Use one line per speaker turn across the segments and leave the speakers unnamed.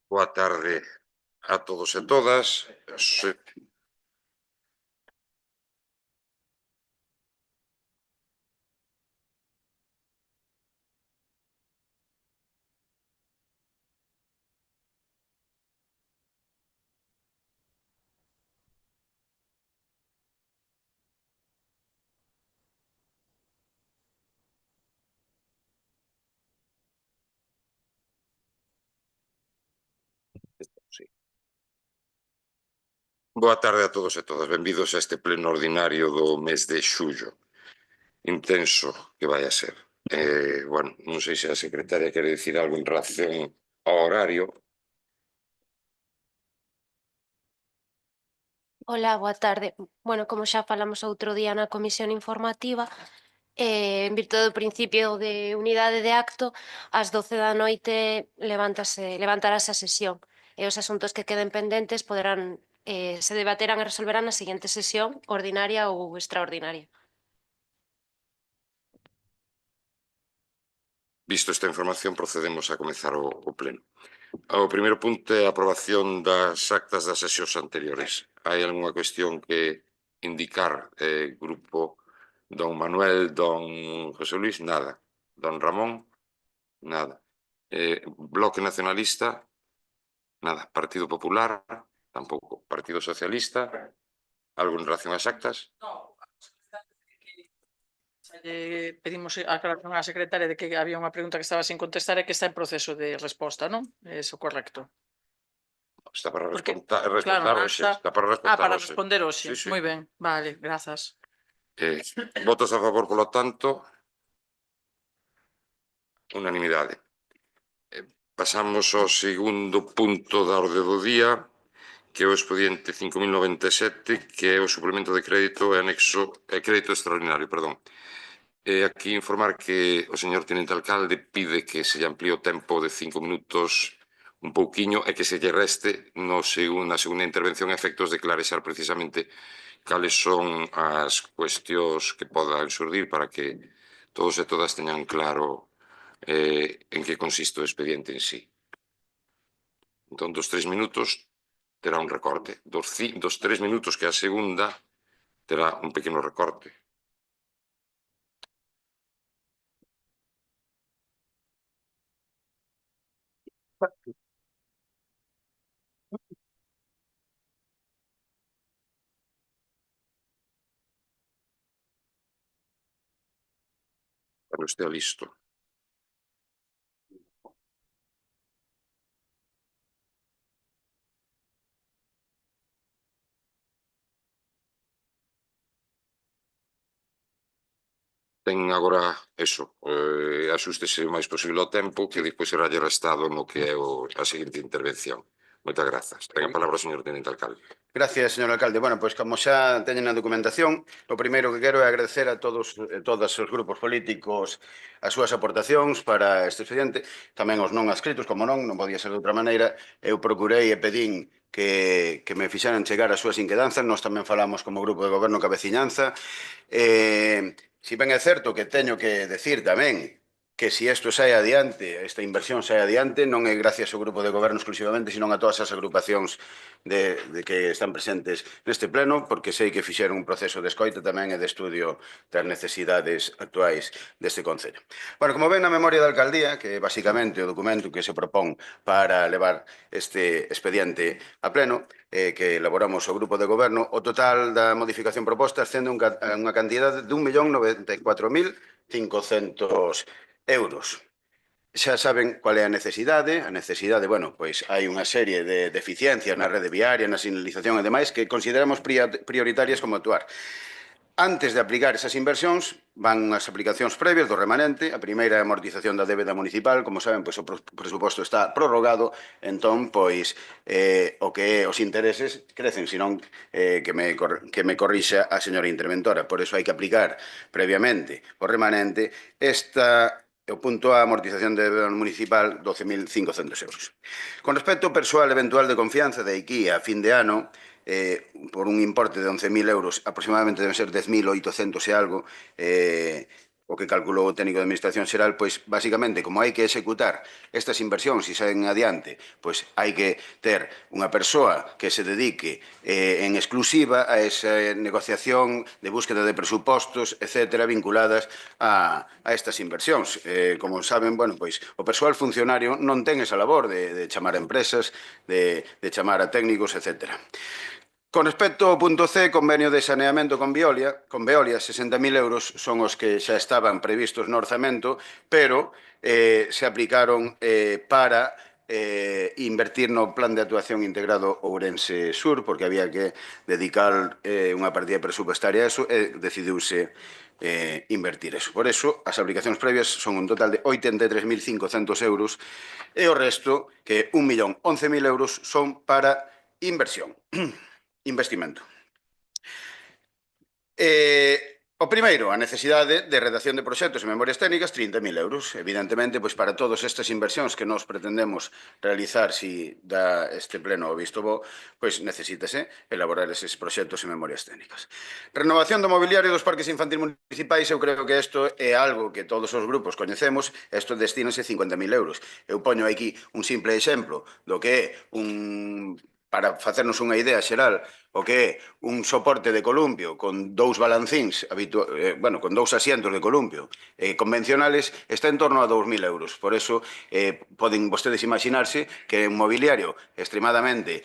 Boa tarde a todos e todas. Sí. Boa tarde a todos e todas. Benvidos a este pleno ordinario do mes de xullo. Intenso que vai a ser. Bueno, non sei se a secretaria quere dicir algo en relación ao horario.
Ola, boa tarde. Bueno, como xa falamos outro día na comisión informativa, en virtude do principio de unidade de acto, ás 12 da noite levantarase a sesión e os asuntos que queden pendentes se debaterán e resolverán na seguinte sesión ordinaria ou extraordinaria.
Visto esta información, procedemos a comezar o pleno. O primeiro punto é a aprobación das actas das sesións anteriores. Hai algunha cuestión que indicar? Grupo don Manuel, don José Luis, nada. Don Ramón, nada. Bloque Nacionalista, nada. Partido Popular, tampouco. Partido Socialista, algo en relación ás actas?
Pedimos aclaración á secretaria de que había unha pregunta que estaba sin contestar e que está en proceso de resposta, non? É iso correcto.
Está para
Porque,
responder
claro,
hoxe. Está para responder
para
hoxe.
responder hoxe.
Sí, sí.
Moi ben, vale, grazas.
Votos a favor, polo tanto, unanimidade. Pasamos ao segundo punto da orde do día, que é o expediente 5097, que é o suplemento de crédito e anexo, crédito extraordinario, perdón. Aquí informar que o señor tenente alcalde pide que se lle amplíe o tempo de 5 minutos un pouquiño e que se lle reste na segunda intervención a efectos de clarear precisamente cales son as cuestións que podan surdir para que todos e todas teñan claro en que consiste o expediente en sí. Entón, dos 3 minutos terá un recorte. Dos 3 minutos que a segunda terá un pequeno recorte. Cando estea listo. Ten agora, eso, axústese o máis posible ao tempo, que despois será lle restado no que é a seguinte intervención. Moitas grazas. Ten a palabra o señor tenente alcalde.
Gracias, señor alcalde. Bueno, pois como xa teñen na documentación, o primeiro que quero é agradecer a todos e todas os grupos políticos as súas aportacións para este expediente, tamén os non adscritos, como non podía ser de outra maneira. Eu procurei e pedín que me fixeran chegar as súas inquedanzas. Nós tamén falamos como grupo de goberno cabeciñanza. Si ben é certo que teño que decir tamén que si isto sae adiante, esta inversión sae adiante, non é gracias ao grupo de goberno exclusivamente, sino a todas as agrupacións de que están presentes neste pleno, porque sei que fixeron un proceso de escoita tamén e de estudio das necesidades actuais deste concello. Bueno, como ven na memoria da alcaldía, que é basicamente o documento que se propón para levar este expediente a pleno, que elaboramos o grupo de goberno, o total da modificación proposta ascende a unha cantidade de 1.094.500 euros. Xa saben cual é a necesidade. A necesidade, bueno, pois hai unha serie de deficiencias na rede viaria, na sinalización e demais que consideramos prioritarias como actuar. Antes de aplicar esas inversións, van unhas aplicacións previas do remanente. A primeira é a amortización da débeda municipal. Como saben, pois o presuposto está prorrogado, entón, pois, o que é os intereses crecen, senón que me corrixa a señora interventora. Por eso hai que aplicar previamente o remanente o punto A, amortización de débeda municipal, 12.500 euros. Con respecto ao persoal eventual de confianza de aquí a fin de ano, por un importe de 11.000 euros, aproximadamente deben ser 10.800 e algo, o que calculou o técnico de Administración Xeral, pois, basicamente, como hai que executar estas inversións e saen adiante, pois hai que ter unha persoa que se dedique en exclusiva a esa negociación de búsqueda de presupostos, etcétera, vinculadas a estas inversións. Como saben, bueno, pois, o persoal funcionario non ten esa labor de chamar a empresas, de chamar a técnicos, etcétera. Con respecto ao punto C, convenio de saneamento con Veolia, 60.000 euros son os que xa estaban previstos no orzamento, pero se aplicaron para invertir no Plan de Actuación Integrado Ourense Sur, porque había que dedicar unha partida presupuestaria a eso, e decidiuse invertir eso. Por eso, as aplicacións previas son un total de 83.500 euros e o resto, que 1.011.000 euros, son para inversión. Investimento. O primeiro, a necesidade de redacción de proxectos e memorias técnicas, 30.000 euros. Evidentemente, pois para todas estas inversións que nos pretendemos realizar si dá este pleno o visto bo, pois necesítase elaborar eses proxectos e memorias técnicas. Renovación do mobiliario dos parques infantil municipais, eu creo que isto é algo que todos os grupos coñecemos, isto destínase 50.000 euros. Eu poño aquí un simple exemplo do que é para facernos unha idea xeral, o que é un soporte de columpio con dous balancíns, con dous asientos de columpio convencionales, está en torno a 2.000 euros. Por eso, poden vostedes imaginarse que é un mobiliario extremadamente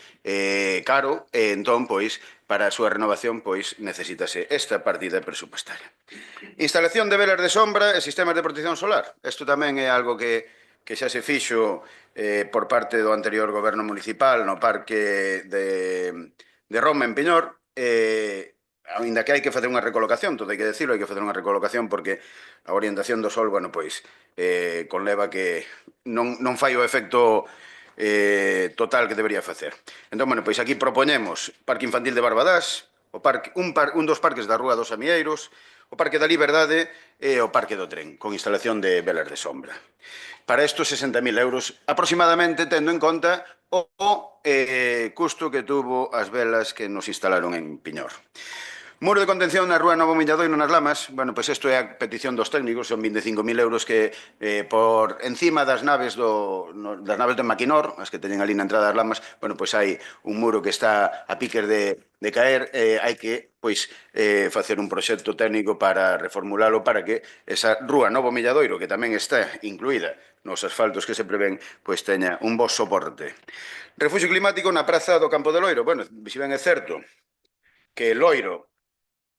caro, e entón, pois, para a súa renovación, pois, necesítase esta partida presupuestaria. Instalación de velas de sombra e sistemas de protección solar. Isto tamén é algo que xa se fixo por parte do anterior goberno municipal no parque de Roma en Piñor, ainda que hai que facer unha recolocación, todo hai que decirlo, hai que facer unha recolocación porque a orientación do sol, bueno, pois, conleva que non fai o efecto total que debería facer. Entón, bueno, pois aquí propoñemos Parque Infantil de Barbadás, un dos parques da Rúa dos Amieiros, o Parque da Liberdade e o Parque do Tren, con instalación de velas de sombra. Para estos 60.000 euros, aproximadamente, tendo en conta o custo que tuvo as velas que nos instalaron en Piñor. Muro de contención na Rúa Novo Milladoiro nas Lamas. Bueno, pois isto é a petición dos técnicos, son 25.000 euros que por encima das naves de Maquinor, as que teñen ali na entrada das Lamas, bueno, pois hai un muro que está a piques de caer, hai que pois facer un proxecto técnico para reformulalo para que esa Rúa Novo Milladoiro, que tamén está incluída nos asfaltos que se prevén, pois teña un bo soporte. Refugio climático na praza do Campo de Loiro. Bueno, se ben é certo que Loiro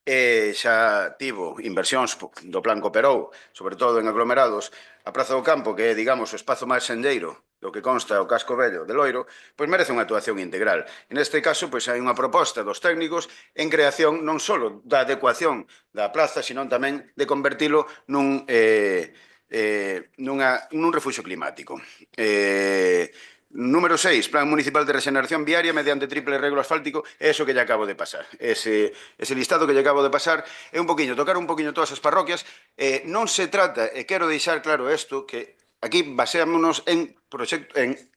xa tivo inversións do plan que operou, sobre todo en aglomerados, a Praza do Campo, que é, digamos, o espazo máis sendeiro do que consta o casco vello de Loiro, pois merece unha actuación integral. Neste caso, pois hai unha proposta dos técnicos en creación non só da adecuación da praza, sino tamén de convertilo nun refugio climático. Número 6, Plan Municipal de Regeneración Viaria mediante triple rego asfáltico. É eso que lle acabo de pasar. Ese listado que lle acabo de pasar é tocar un poquinho todas as parroquias. Non se trata, e quero deixar claro isto, que aquí baseámonos en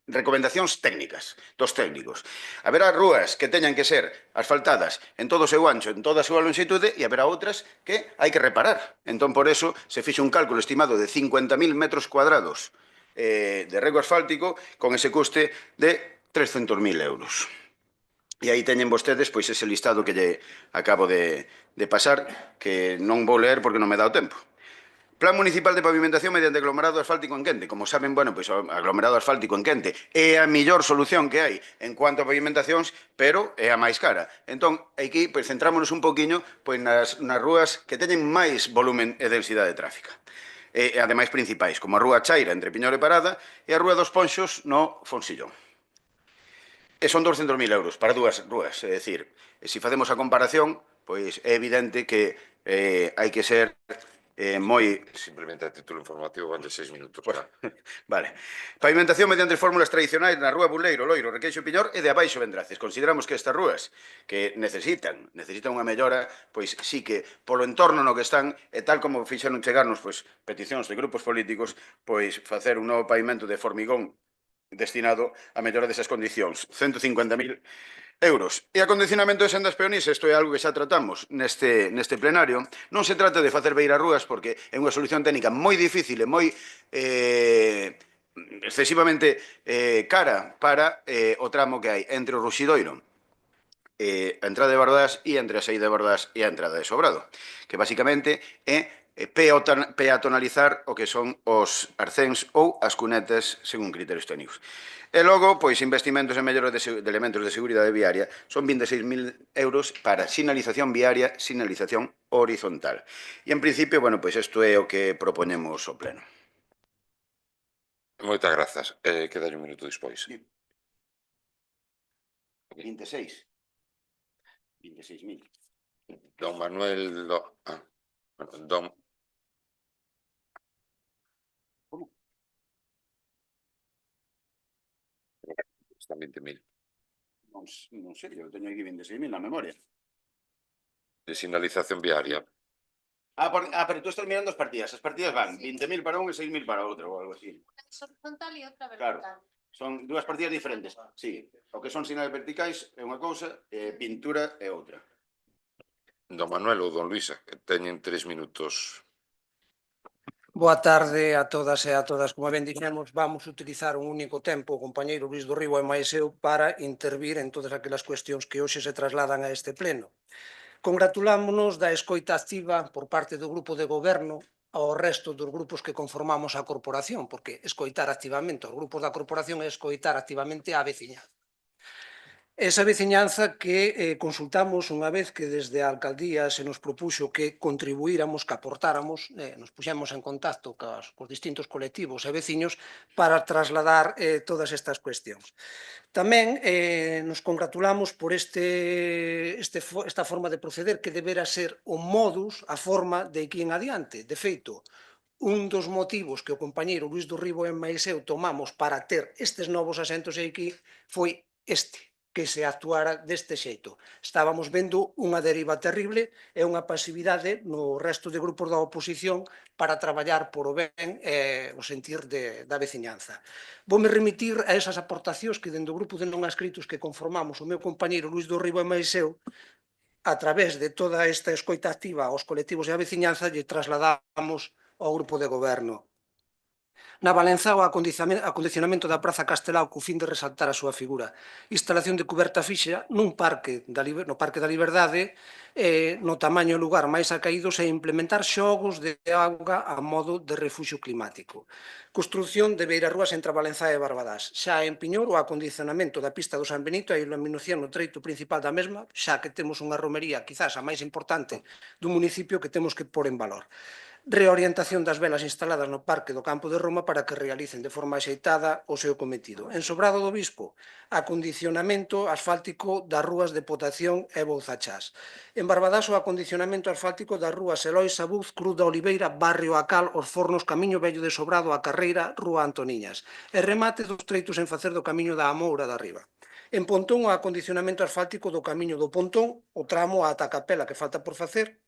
recomendacións técnicas dos técnicos. Haberá rúas que teñan que ser asfaltadas en todo o seu ancho, en toda a súa longitude, e haberá outras que hai que reparar. Entón, por eso, se fixe un cálculo estimado de 50.000 metros cuadrados de rego asfáltico con ese custe de 300.000 euros. E aí teñen vostedes pois ese listado que lle acabo de pasar, que non vou ler porque non me dá o tempo. Plan Municipal de Pavimentación mediante aglomerado asfáltico en quente. Como saben, bueno, pois o aglomerado asfáltico en quente é a mellor solución que hai en cuanto a pavimentacións, pero é a máis cara. Entón, aquí pois centrámonos un poquinho pois nas rúas que teñen máis volumen e densidade tráfica. E ademais principais, como a Rúa Chaira entre Piñor e Parada e a Rúa dos Ponxos no Fonsillón. E son 200.000 euros para dúas rúas, é dicir, se facemos a comparación, pois é evidente que hai que ser moi...
Simplemente a título informativo van de 6 minutos.
Vale. Pavimentación mediante fórmulas tradicionais na Rúa Buleiro, Loiro, Requeixo e Piñor e de Abaixo Vendraces. Consideramos que estas rúas que necesitan unha mellora, pois sí que polo entorno no que están, e tal como fixeron chegarnos pois peticións de grupos políticos, pois facer un novo pavimento de formigón destinado a mellora desas condicións. 150.000 euros. E acondicionamento de sendas peonís, isto é algo que xa tratamos neste plenario. Non se trata de facer beirarrúas porque é unha solución técnica moi difícil e moi excesivamente cara para o tramo que hai entre o Ruxidoiro a entrada de Bardás e entre a saída de Bardás e a entrada de Sobrado, que basicamente é peatonalizar o que son os arcéns ou as cunetas según criterios técnicos. E logo, pois, investimentos en mellora de elementos de seguridade viaria son 26.000 euros para sinalización viaria, sinalización horizontal. E, en principio, bueno, pois isto é o que proponemos ao pleno.
Moitas grazas. Queda un minuto despois.
26. 26.000.
Don Manuel... Don...
Como?
Están 20.000.
Non sei, eu teño aquí 26.000 na memoria.
De sinalización viaria.
Pero tú estás mirando as partidas. As partidas van 20.000 para un e 6.000 para outro, ou algo así.
Horizontal e outra
Claro. Son dúas partidas diferentes. Sí, o que son sinais verticais é unha cousa e pintura é outra.
Don Manuel ou Don Luisa, que teñen 3 minutos.
Boa tarde a todas e a todas. Como ben dixemos, vamos utilizar un único tempo, o compañeiro Luís do Ribo e máis eu, para intervir en todas aquelas cuestións que hoxe se trasladan a este pleno. Congratulámonos da escoita activa por parte do grupo de goberno ao resto dos grupos que conformamos a corporación, porque escoitar activamente aos grupos da corporación é escoitar activamente a veciñanza. Esa veciñanza que consultamos unha vez que desde a alcaldía se nos propuxo que contribuíramos, que aportáramos, nos puxemos en contacto cos distintos colectivos e veciños para trasladar todas estas cuestións. Tamén nos congratulamos por esta forma de proceder que debera ser o modus, a forma de aquí en adiante. De feito, un dos motivos que o compañeiro Luís do Ribo e máis eu tomamos para ter estes novos asentos aquí foi este, que se actuara deste xeito. Estábamos vendo unha deriva terrible e unha pasividade no resto de grupos da oposición para traballar por o ben e o sentir da veciñanza. Voume remitir a esas aportacións que dentro do grupo de non adscritos que conformamos o meu compañeiro Luís do Ribo e máis eu, a través de toda esta escoita activa aos colectivos e a veciñanza, lle trasladamos ao grupo de goberno. Na Valenza, o acondicionamento da Praza Castelao co fin de resaltar a súa figura. Instalación de cuberta fixa no Parque da Liberdade, no tamaño e lugar máis acaídos e implementar xogos de auga a modo de refuxio climático. Construción de beirarrúas entre a Valenza e Barbadás. Xa en Piñor, o acondicionamento da pista do San Benito e a iluminación no treito principal da mesma, xa que temos unha romería quizás a máis importante do municipio que temos que pôr en valor. Reorientación das velas instaladas no Parque do Campo de Roma para que realicen de forma axeitada o seu cometido. En Sobrado do Bispo, acondicionamento asfáltico das rúas de Potación e Bouzachás. En Barbadás, o acondicionamento asfáltico das rúas Elois, Sabuz, Cruz da Oliveira, Barrio Acal, Os Fornos, Camiño Vello de Sobrado, a Carreira, Rúa Antoniñas. E remate dos treitos en facer do Camiño da Amoura da Riba. En Pontón, o acondicionamento asfáltico do Camiño do Pontón, o tramo ata a Capela que falta por facer.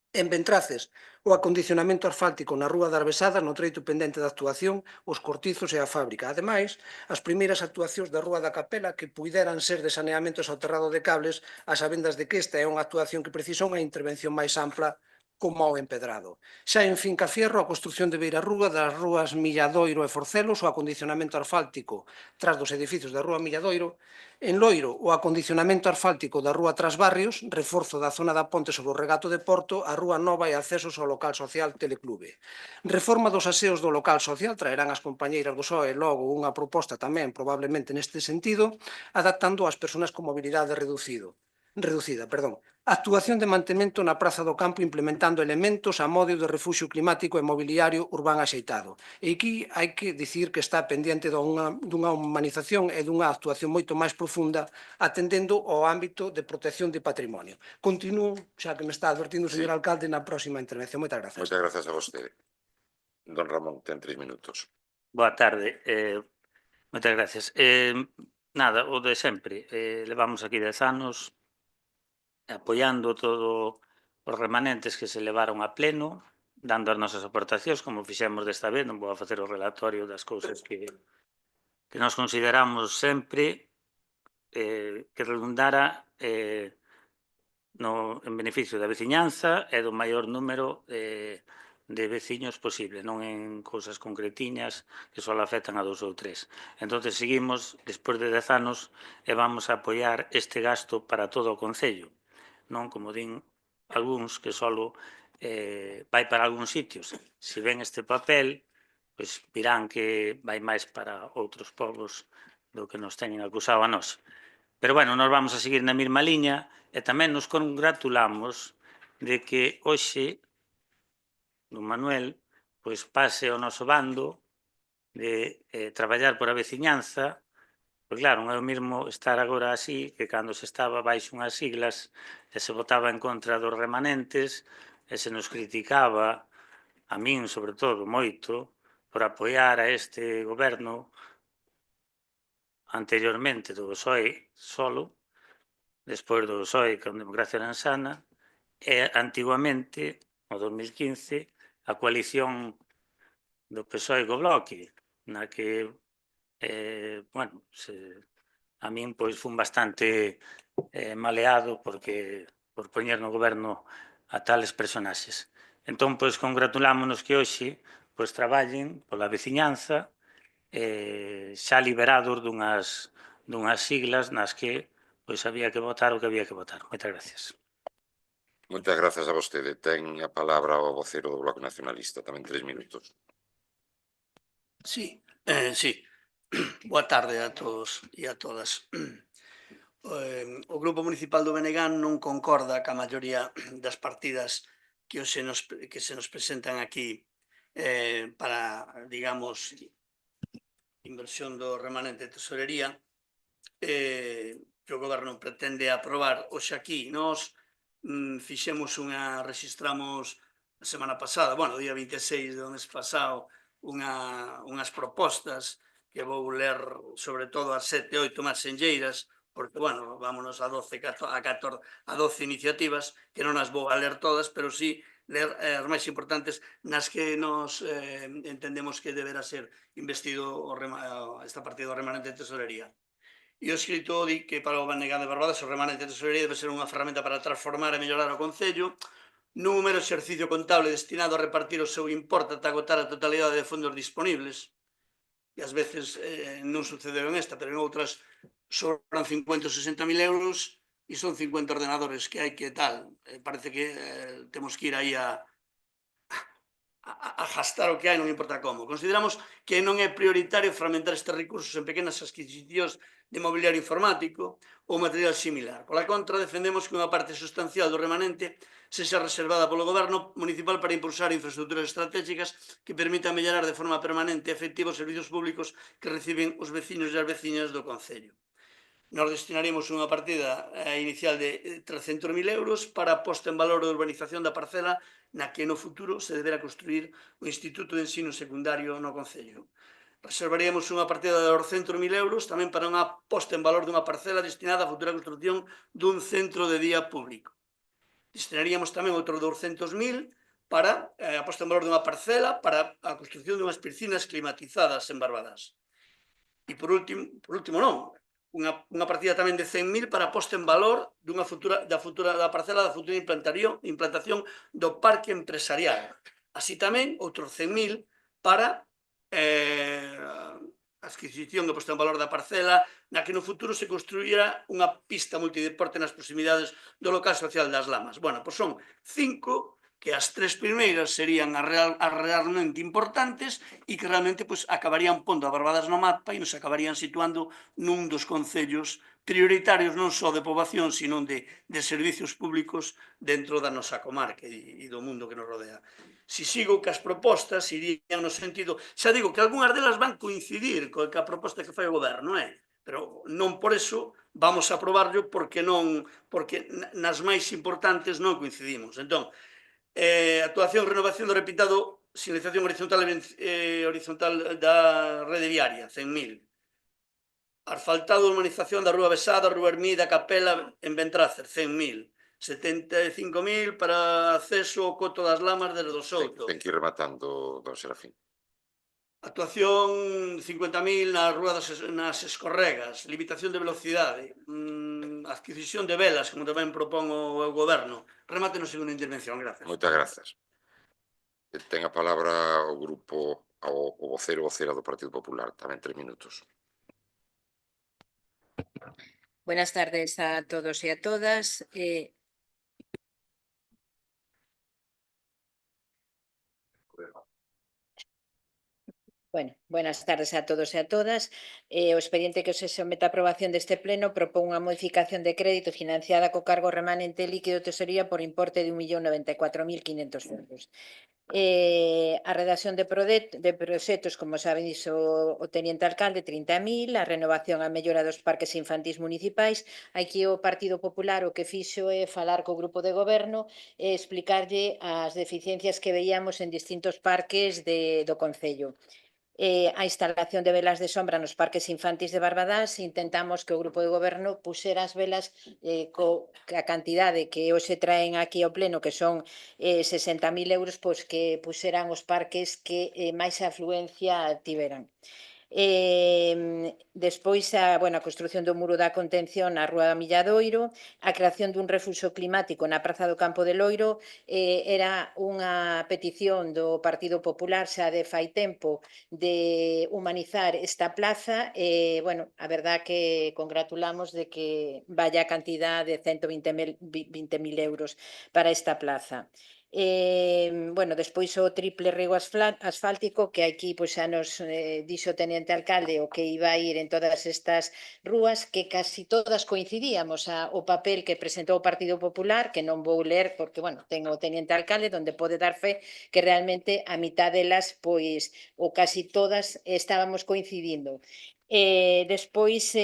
En Ventraces, o acondicionamento asfáltico na Rúa das Besadas, no treito pendente da actuación, os cortizos e a fábrica. Ademais, as primeiras actuacións da Rúa da Capela que puideran ser de saneamento soterrado de cables, a sabendas de que esta é unha actuación que precisa unha intervención máis ampla como ao empedrado. Xa en Fincafierro, a construción de beirarrúa das rúas Milladoiro e Forcelos, o acondicionamento asfáltico tras dos edificios da Rúa Milladoiro. En Loiro, o acondicionamento asfáltico da Rúa Tras Barrios, reforzo da zona da ponte sobre o regato de Porto, a Rúa Nova e accesos ao local social Teleclube. Reforma dos aseos do local social, traerán as compañeiras do SOE logo unha proposta tamén probablemente neste sentido, adaptando ás persoas con mobilidade reducida. Actuación de mantemento na Praza do Campo implementando elementos a modo de refuxio climático e mobiliario urbán axeitado. E aquí hai que dicir que está pendiente dunha humanización e dunha actuación moito máis profunda atendendo ao ámbito de protección de patrimonio. Continúo, xa que me está advertindo o señor alcalde, na próxima intervención. Moitas grazas.
Moitas grazas a vostede. Don Ramón, ten 3 minutos.
Boa tarde. Moitas gracias. Nada, o de sempre. Levamos aquí 10 anos apoiando todos os remanentes que se levaron a pleno, dando as nosas aportacións, como fixemos desta vez. Non vou a facer o relatorio das cousas que nos consideramos sempre que redundara en beneficio da veciñanza e do maior número de veciños posible, non en cousas concretiñas que só afectan a 2 ou 3. Entón, seguimos, despois de 10 anos, e vamos a apoiar este gasto para todo o Concello. Non, como din algúns, que só vai para algúns sitios. Se ven este papel, pois virán que vai máis para outros povos do que nos teñen acusado a nós. Pero, bueno, nós vamos a seguir na mesma liña e tamén nos congratulamos de que hoxe don Manuel pois pase ao noso bando de traballar por a veciñanza, pois claro, non é o mesmo estar agora así que cando se estaba baixo unhas siglas e se votaba en contra dos remanentes e se nos criticaba, a min sobre todo moito, por apoiar a este goberno anteriormente do PSOE solo, despois do PSOE con Democracia Aransana, e antiguamente, no 2015, a coalición do PSOE co Bloque, na que, bueno, a min pois fun bastante maleado por poñer no goberno a tales personaxes. Entón, pois, congratulámonos que hoxe pois traballen pola veciñanza xa liberados dunhas siglas nas que pois había que votar o que había que votar. Moitas gracias.
Moitas grazas a vostede. Ten a palabra o vocero do Bloque Nacionalista, tamén 3 minutos.
Sí, sí. Boa tarde a todos e a todas. O Grupo Municipal do Benegán non concorda ca maioría das partidas que se nos presentan aquí para, digamos, inversión do remanente de tesorería que o Goberno pretende aprobar hoxe aquí. Nós registramos a semana pasada, bueno, o día 26 do mes pasado, unhas propostas que vou ler sobre todo as 7 e 8 máis senlleiras, porque, bueno, vámonos a 12 iniciativas, que non as vou a ler todas, pero sí ler as máis importantes nas que nos entendemos que deberá ser investido esta partida do remanente de tesorería. E o escrito di que para o Benegán de Barbadas o remanente de tesorería debe ser unha ferramenta para transformar e mellorar o Concello nun mero exercicio contable destinado a repartir o seu importe ata agotar a totalidade de fondos disponibles, e ás veces non sucedeu en esta, pero en outras sobran 50 ou 60.000 euros e son 50 ordenadores que hai que tal. Parece que temos que ir aí a gastar o que hai, non importa como. Consideramos que non é prioritario fragmentar estes recursos en pequenas adquisicións de mobiliario informático ou material similar. Pola contra, defendemos que unha parte sustancial do remanente sexa reservada polo Goberno municipal para impulsar infraestructuras estratégicas que permitan mellorar de forma permanente e efectiva os servizos públicos que reciben os veciños e as veciñas do Concello. Nos destinaremos unha partida inicial de 300.000 euros para a posta en valor da urbanización da parcela na que no futuro se deberá construir o Instituto de Ensino Secundario no Concello. Reservaríamos unha partida de 200.000 euros tamén para unha posta en valor dunha parcela destinada á futura construcción dun centro de día público. Destinaríamos tamén outros 200.000 para a posta en valor dunha parcela para a construcción dunhas piscinas climatizadas en Barbadas. E por último non, unha partida tamén de 100.000 para a posta en valor da parcela da futura implantación do parque empresarial. Así tamén, outros 100.000 para a adquisición e posta en valor da parcela na que no futuro se construirá unha pista multideporte nas proximidades do local social das Lamas. Bueno, pois son 5 que as 3 primeiras serían as realmente importantes e que realmente acabarían pondo a Barbadas no mapa e nos acabarían situando nun dos concellos prioritarios non só de poboación, sino de servicios públicos dentro da nosa comarca e do mundo que nos rodea. Se sigo que as propostas irían no sentido... Xa digo que algunhas delas van coincidir coa proposta que fai o Goberno, pero non por eso vamos a aprobarlo porque nas máis importantes non coincidimos. Entón, actuación, renovación do repintado, sinalización horizontal da rede viaria, 100.000. Asfaltado, urbanización da Rúa Besada, Rúa Ermida, Capela, en Ventrácer, 100.000. 75.000 para acceso ao Coto das Lamas desde o Souto.
Ten que ir rematando, don Serafín.
Actuación 50.000 nas rúas nas escorregas, limitación de velocidade, adquisición de velas, como tamén propón o Goberno. Remate na segunda intervención, gracias.
Moitas grazas. Ten a palabra o grupo, o vocero ou vocera do Partido Popular, tamén 3 minutos.
Buenas tardes a todos y a todas. Buenas tardes a todos e a todas. O expediente que se somete a aprobación deste pleno propón unha modificación de crédito financiada co cargo remanente líquido de tesorería por importe de 1.094.500 euros. A redacción de proxectos, como saben, dixo o teniente alcalde, 30.000, a renovación a mellora dos parques infantís municipais. Aquí o Partido Popular o que fixo é falar co grupo de goberno e explicarlle as deficiencias que veíamos en distintos parques do Concello. A instalación de velas de sombra nos parques infantís de Barbadás. Intentamos que o grupo de goberno puxera as velas a cantidade que hoxe traen aquí ao pleno, que son 60.000 euros, pois que puxeran os parques que máis afluencia tiveran. Despois a construción do muro da contención na Rúa da Milladoiro, a creación dun refuxo climático na Praza do Campo de Loiro. Era unha petición do Partido Popular xa de fai tempo de humanizar esta plaza. A verdad que congratulamos de que vaya a cantidad de 120.000 euros para esta plaza. Despois o triple rego asfáltico, que aquí xa nos dixo o teniente alcalde o que iba a ir en todas estas rúas, que casi todas coincidíamos. O papel que presentou o Partido Popular, que non vou ler porque, ten o teniente alcalde, onde pode dar fe que realmente a mitad delas, ou casi todas, estábamos coincidindo. Despois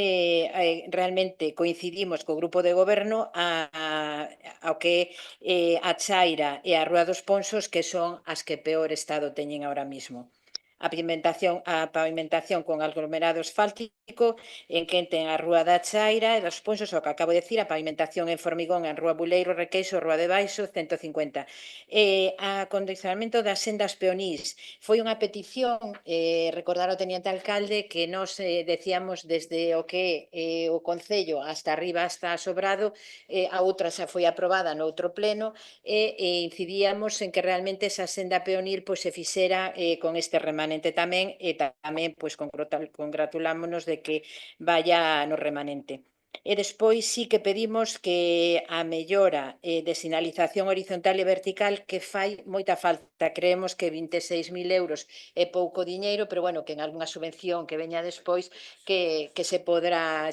realmente coincidimos co grupo de goberno ao que a Chaira e a Rúa dos Ponsos, que son as que peor estado teñen ahora mismo. A pavimentación con aglomerado asfáltico en Quente, a Rúa da Chaira e dos Ponsos, o que acabo de decir. A pavimentación en formigón en Rúa Buleiro, Requeixo, Rúa de Baixo, 150. A acondicionamento das sendas peonís foi unha petición, recordar ao teniente alcalde, que nos decíamos desde o que o Concello hasta arriba, hasta Sobrado. A outra xa foi aprobada no outro pleno e incidíamos en que realmente esa senda peonil se fixera con este remanente tamén, e tamén congratulámonos de que vaya no remanente. E despois sí que pedimos que a mellora de sinalización horizontal e vertical, que fai moita falta. Creemos que 26.000 euros é pouco diñeiro, pero que en algunha subvención que veña despois que se podrá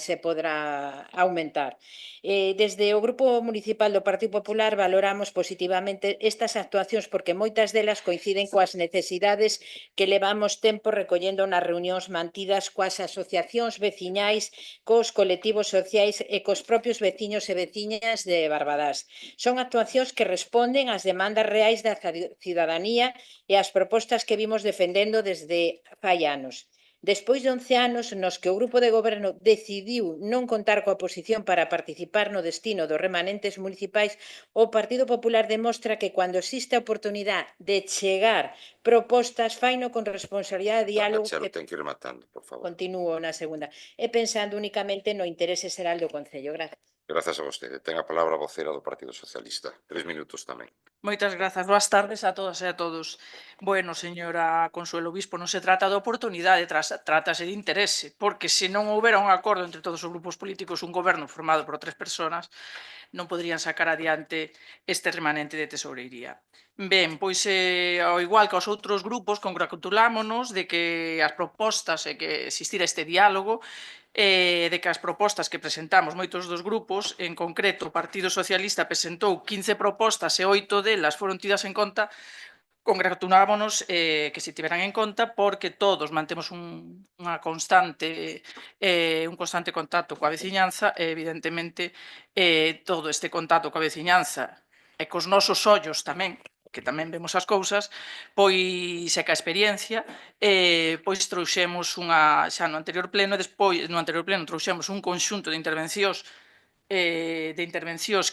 aumentar. Desde o Grupo Municipal do Partido Popular valoramos positivamente estas actuacións, porque moitas delas coinciden coas necesidades que levamos tempo recollendo nas reunións mantidas coas asociacións veciñais, cos colectivos sociais e cos propios veciños e veciñas de Barbadás. Son actuacións que responden ás demandas reais da cidadanía e ás propostas que vimos defendendo desde fai anos. Despois de 11 anos nos que o grupo de goberno decidiu non contar coa oposición para participar no destino dos remanentes municipais, o Partido Popular demostra que cando existe a oportunidade de chegar propostas, faino con responsabilidade de diálogo.
Ten que ir rematando, por favor.
Continúo na segunda. E pensando únicamente no interese xeral do Concello. Gracias.
Grazas a vostede. Ten a palabra a vocera do Partido Socialista. 3 minutos tamén.
Moitas grazas. Boas tardes a todas e a todos. Señora Consuelo Obispo, non se trata de oportunidade, trátase de interese, porque se non houbera un acordo entre todos os grupos políticos, un goberno formado por 3 persoas, non poderían sacar adiante este remanente de tesourería. Ben, ao igual que aos outros grupos, congratulámonos de que as propostas e que existira este diálogo, de que as propostas que presentamos moitos dos grupos, en concreto o Partido Socialista presentou 15 propostas e 8 delas foron tidas en conta. Congratulámonos que se tiveran en conta, porque todos mantemos un constante contacto coa veciñanza e, evidentemente, todo este contacto coa veciñanza e cos nosos ollos tamén, que tamén vemos as cousas, pois é que a experiencia, trouxemos xa no anterior pleno, trouxemos un conxunto de intervencións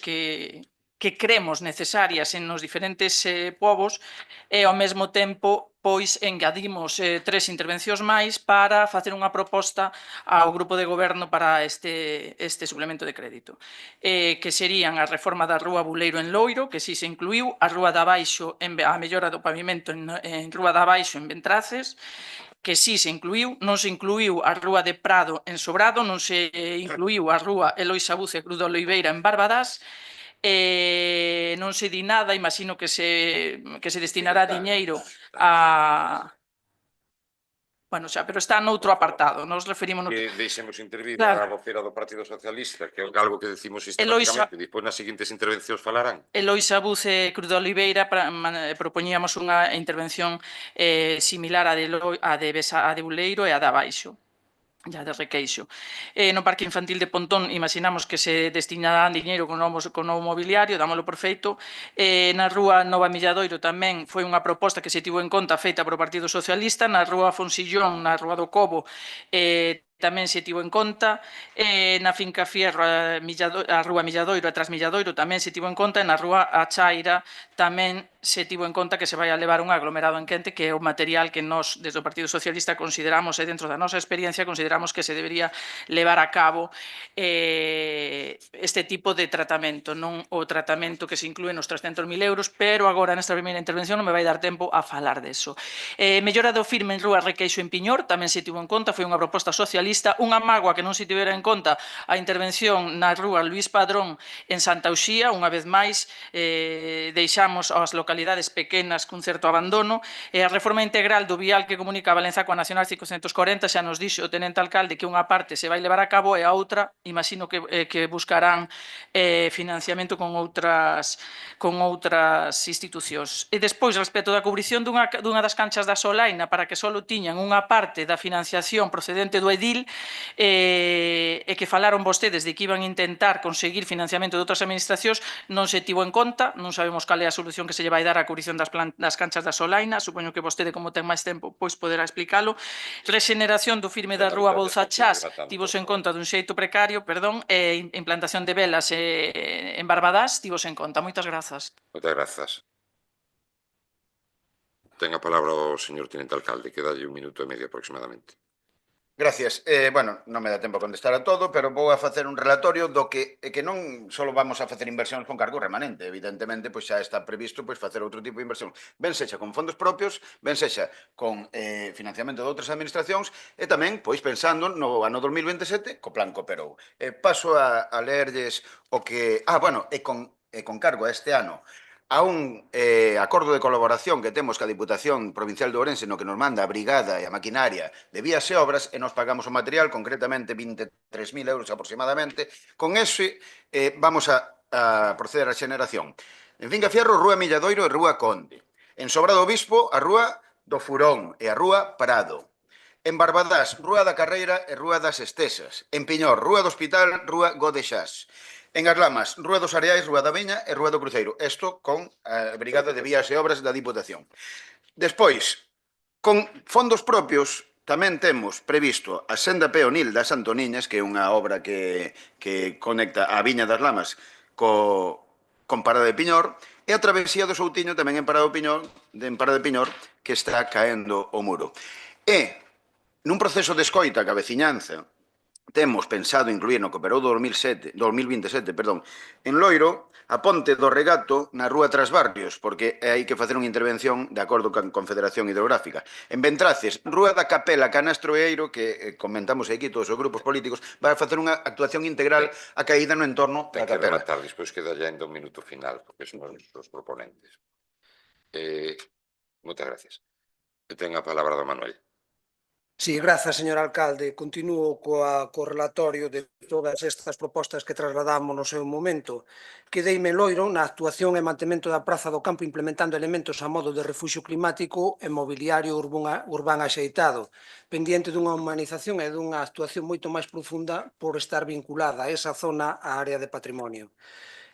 que que cremos necesarias nos diferentes povos e ao mesmo tempo pois engadimos 3 intervencións máis para facer unha proposta ao grupo de goberno para este suplemento de crédito, que serían a reforma da Rúa Buleiro en Loiro, que si se incluiu, a Rúa da Baixo, a mellora do pavimento en Rúa da Baixo en Ventraces, que si se incluiu, non se incluiu a Rúa de Prado en Sobrado, non se incluiu a Rúa Eloi Sabuce Cruz de Oliveira en Barbadás, non se di nada, imagino que se destinará diñeiro a... Bueno, xa, pero está noutro apartado, nos referimos...
Que deixemos intervir
Claro.
a vocera do Partido Socialista, que é algo que decimos
Eloisa-
sistemáticamente, despois nas seguintes intervencións falarán.
Eloi Sabuce Cruz de Oliveira propoñíamos unha intervención similar a de Buleiro e a da Baixo, ya de Requeixo. No Parque Infantil de Pontón imaginamos que se destinarán diñeiro con novo mobiliario, dámoslo por feito. Na Rúa Nova Milladoiro tamén foi unha proposta que se tivo en conta feita por o Partido Socialista. Na Rúa Fonsillón, na Rúa do Cobo, tamén se tivo en conta. Na Finca Fierro, a Rúa Milladoiro e Tras Milladoiro tamén se tivo en conta. E na Rúa A Chaira tamén se tivo en conta que se vai a levar un aglomerado en quente, que é o material que nós, desde o Partido Socialista, consideramos, e dentro da nosa experiencia, consideramos que se debería levar a cabo este tipo de tratamento, non o tratamento que se inclúe nos 300.000 euros, pero agora nesta primeira intervención non me vai dar tempo a falar deso. Mellora do firme en Rúa Requeixo en Piñor, tamén se tivo en conta, foi unha proposta socialista. Unha mágoa que non se tivera en conta a intervención na Rúa Luís Padrón en Santa Uxía, unha vez máis deixamos as localidades pequenas cun certo abandono. A reforma integral do vial que comunica Valenza coa Nacional 540, xa nos dixo o tenente alcalde que unha parte se vai levar a cabo e a outra, imagino que buscarán financiamento con outras institucións. E despois, respecto da cubrición dunha das canchas da Solaina, para que só tiñan unha parte da financiación procedente do edil, e que falaron vostedes de que iban a intentar conseguir financiamento de outras administracións, non se tivo en conta, non sabemos cal é a solución que se lle vai dar á cubrición das canchas da Solaina. Supoño que vostede, como ten máis tempo, pois poderá explicalo. Regeneración do firme da Rúa Bouza Chás tivose en conta dun xeito precario, e implantación de velas en Barbadás tivose en conta. Moitas grazas.
Moitas grazas. Ten a palabra o señor tenente alcalde, que dalle 1 minuto e medio aproximadamente.
Gracias. Bueno, non me dá tempo a contestar a todo, pero vou a facer un relatorio do que non só vamos a facer inversións con cargo remanente, evidentemente, pois xa está previsto pois facer outro tipo de inversión. Ben sexa con fondos propios, ben sexa con financiamento de outras administracións e tamén, pois, pensando no ano 2027 co plan Cooperou. Paso a leerlles o que... e con cargo a este ano a un acordo de colaboración que temos ca Diputación Provincial de Ourense no que nos manda a brigada e a maquinaria de vías e obras e nos pagamos o material, concretamente 23.000 euros aproximadamente. Con ese vamos a proceder á xeneración. En Finca Fierro, Rúa Milladoiro e Rúa Conde. En Sobrado Obispo, a Rúa do Furón e a Rúa Prado. En Barbadás, Rúa da Carreira e Rúa das Estesas. En Piñor, Rúa do Hospital, Rúa Godexás. En As Lamas, Rúa dos Areais, Rúa da Viña e Rúa do Cruceiro. Isto con a Brigada de Vías e Obras da Diputación. Despois, con fondos propios, tamén temos previsto a Senda Peonil das Antoniñas, que é unha obra que conecta a Viña das Lamas con Parada de Piñor, e a travesía do Soutiño tamén en Parada de Piñor, que está caendo o muro. E, nun proceso de escoita ca veciñanza, temos pensado incluir no Cooperou 2027, en Loiro, a Ponte do Regato na Rúa Trasbarrios, porque hai que facer unha intervención de acordo con a Confederación Hidrográfica. En Ventraces, Rúa da Capela, Canastro e Eiro, que comentamos aquí todos os grupos políticos, vai a facer unha actuación integral a caída no entorno da
Ten que
Capela.
rematar, despois queda ya en 1 minuto final, porque son os proponentes. Moitas gracias. E ten a palabra do Manuel.
Sí, grazas, señor alcalde. Continúo co relatorio de todas estas propostas que trasladamos no seu momento. Quedeime en Loiro na actuación e mantemento da Praza do Campo implementando elementos a modo de refuxio climático e mobiliario urbán axeitado, pendiente dunha humanización e dunha actuación moito máis profunda por estar vinculada a esa zona á área de patrimonio.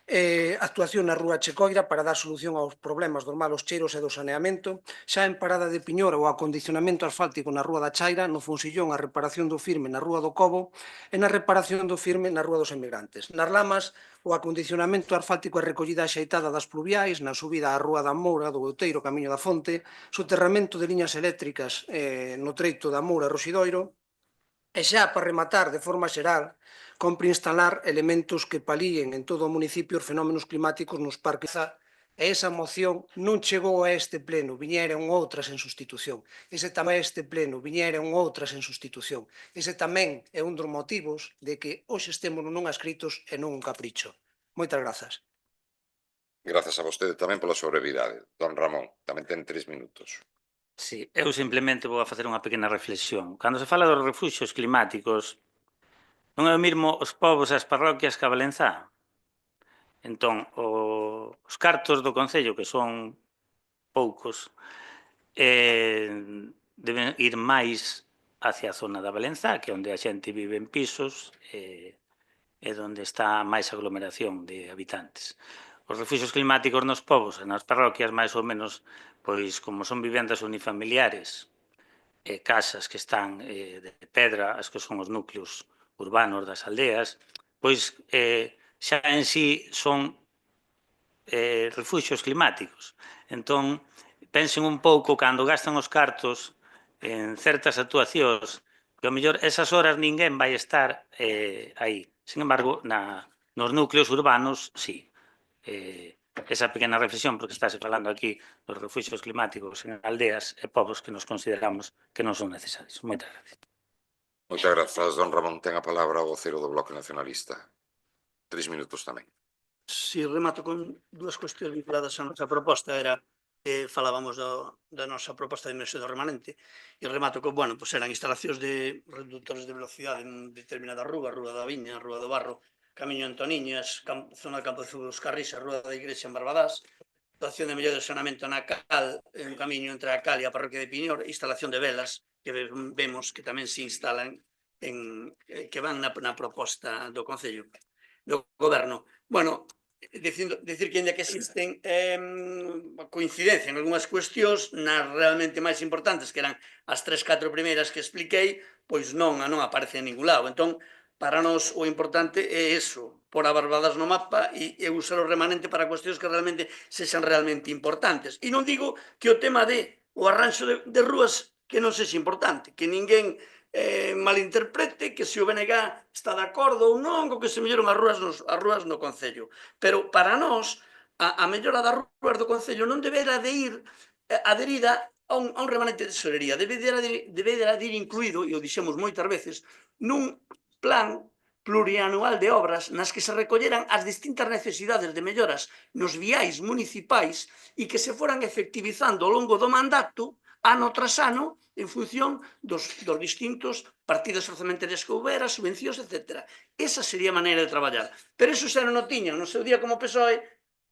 Actuación na rúa Checoira para dar solución aos problemas dos malos cheiros e do saneamento, xa en Parada de Piñora o acondicionamento asfáltico na rúa da Chaira, no Funsillón a reparación do firme na rúa do Cobo e na reparación do firme na rúa dos Emigrantes. Nas Lamas, o acondicionamento asfáltico e recollida axeitada das pluviais, na subida á rúa da Moura, do Outeiro, camiño da Fonte, soterramento de liñas eléctricas no treito da Moura e Roxidoiro, e xa para rematar de forma xeral, compre instalar elementos que palíen en todo o municipio os fenómenos climáticos nos parques. E esa moción non chegou a este pleno, viñeron outras en sustitución. Ese tamén este pleno, viñeron outras en sustitución. Ese tamén é un dos motivos de que hoxe estemos non escritos e non un capricho. Moitas grazas.
Grazas a vostede tamén pola súa brevidade. Don Ramón, tamén ten 3 minutos.
Sí, eu simplemente vou a facer unha pequena reflexión. Cando se fala dos refuxios climáticos, non é o mesmo os povos e as parroquias que a Valenzá. Entón, os cartos do Concello, que son poucos, deben ir máis hacia a zona da Valenzá, que é onde a xente vive en pisos e onde está máis aglomeración de habitantes. Os refuxios climáticos nos povos e nas parroquias, máis ou menos, pois como son vivendas unifamiliares e casas que están de pedra, as que son os núcleos urbanos das aldeas, pois xa en sí son refuxios climáticos. Entón, pensen un pouco cando gastan os cartos en certas actuacións, que ao mellor esas horas ninguén vai estar aí. Sin embargo, nos núcleos urbanos, sí. Esa pequena reflexión, porque estáse falando aquí dos refuxios climáticos en aldeas e povos que nos consideramos que non son necesarios. Moitas gracias.
Moitas grazas, don Ramón. Ten a palabra o vocero do Bloque Nacionalista. 3 minutos tamén.
Si remato con dúas cuestións vinculadas á nosa proposta, era falábamos da nosa proposta de inmersión do remanente, e remato con, bueno, pues eran instalacións de reductores de velocidade en determinada rúa, Rúa da Viña, Rúa do Barro, Camiño Antoniñas, zona de Campo de Fútbol dos Carrís, Rúa da Igrexa en Barbadás, actuación de mellor de saneamento na Cal, en camiño entre a Cal e a parroquia de Piñor, instalación de velas, que vemos que tamén se instalan que van na proposta do Concello, do Goberno. Bueno, decir que ainda que existen coincidencia en algunhas cuestións, nas realmente máis importantes, que eran as 3-4 primeiras que expliquei, pois non aparece en ningún lado. Entón, para nós o importante é eso, por a Barbadas no mapa e usar o remanente para cuestións que realmente sexan realmente importantes. E non digo que o tema o arranxo de rúas que non sexa importante, que ninguén malinterprete, que se o BNG está de acordo ou non, co que se melloran as rúas no Concello. Pero para nós, a mellora das rúas do Concello non debera de ir adherida a un remanente de tesorería, debera de ir incluído, e o dixemos moitas veces, nun plan plurianual de obras nas que se recolleran as distintas necesidades de melloras nos viais municipais e que se foran efectivizando ao longo do mandato, ano tras ano, en función dos distintos partidas orzamentarias que houbera, subvencións, etc. Esa sería a maneira de traballar. Pero iso xa non o tiñan no seu día como PSOE,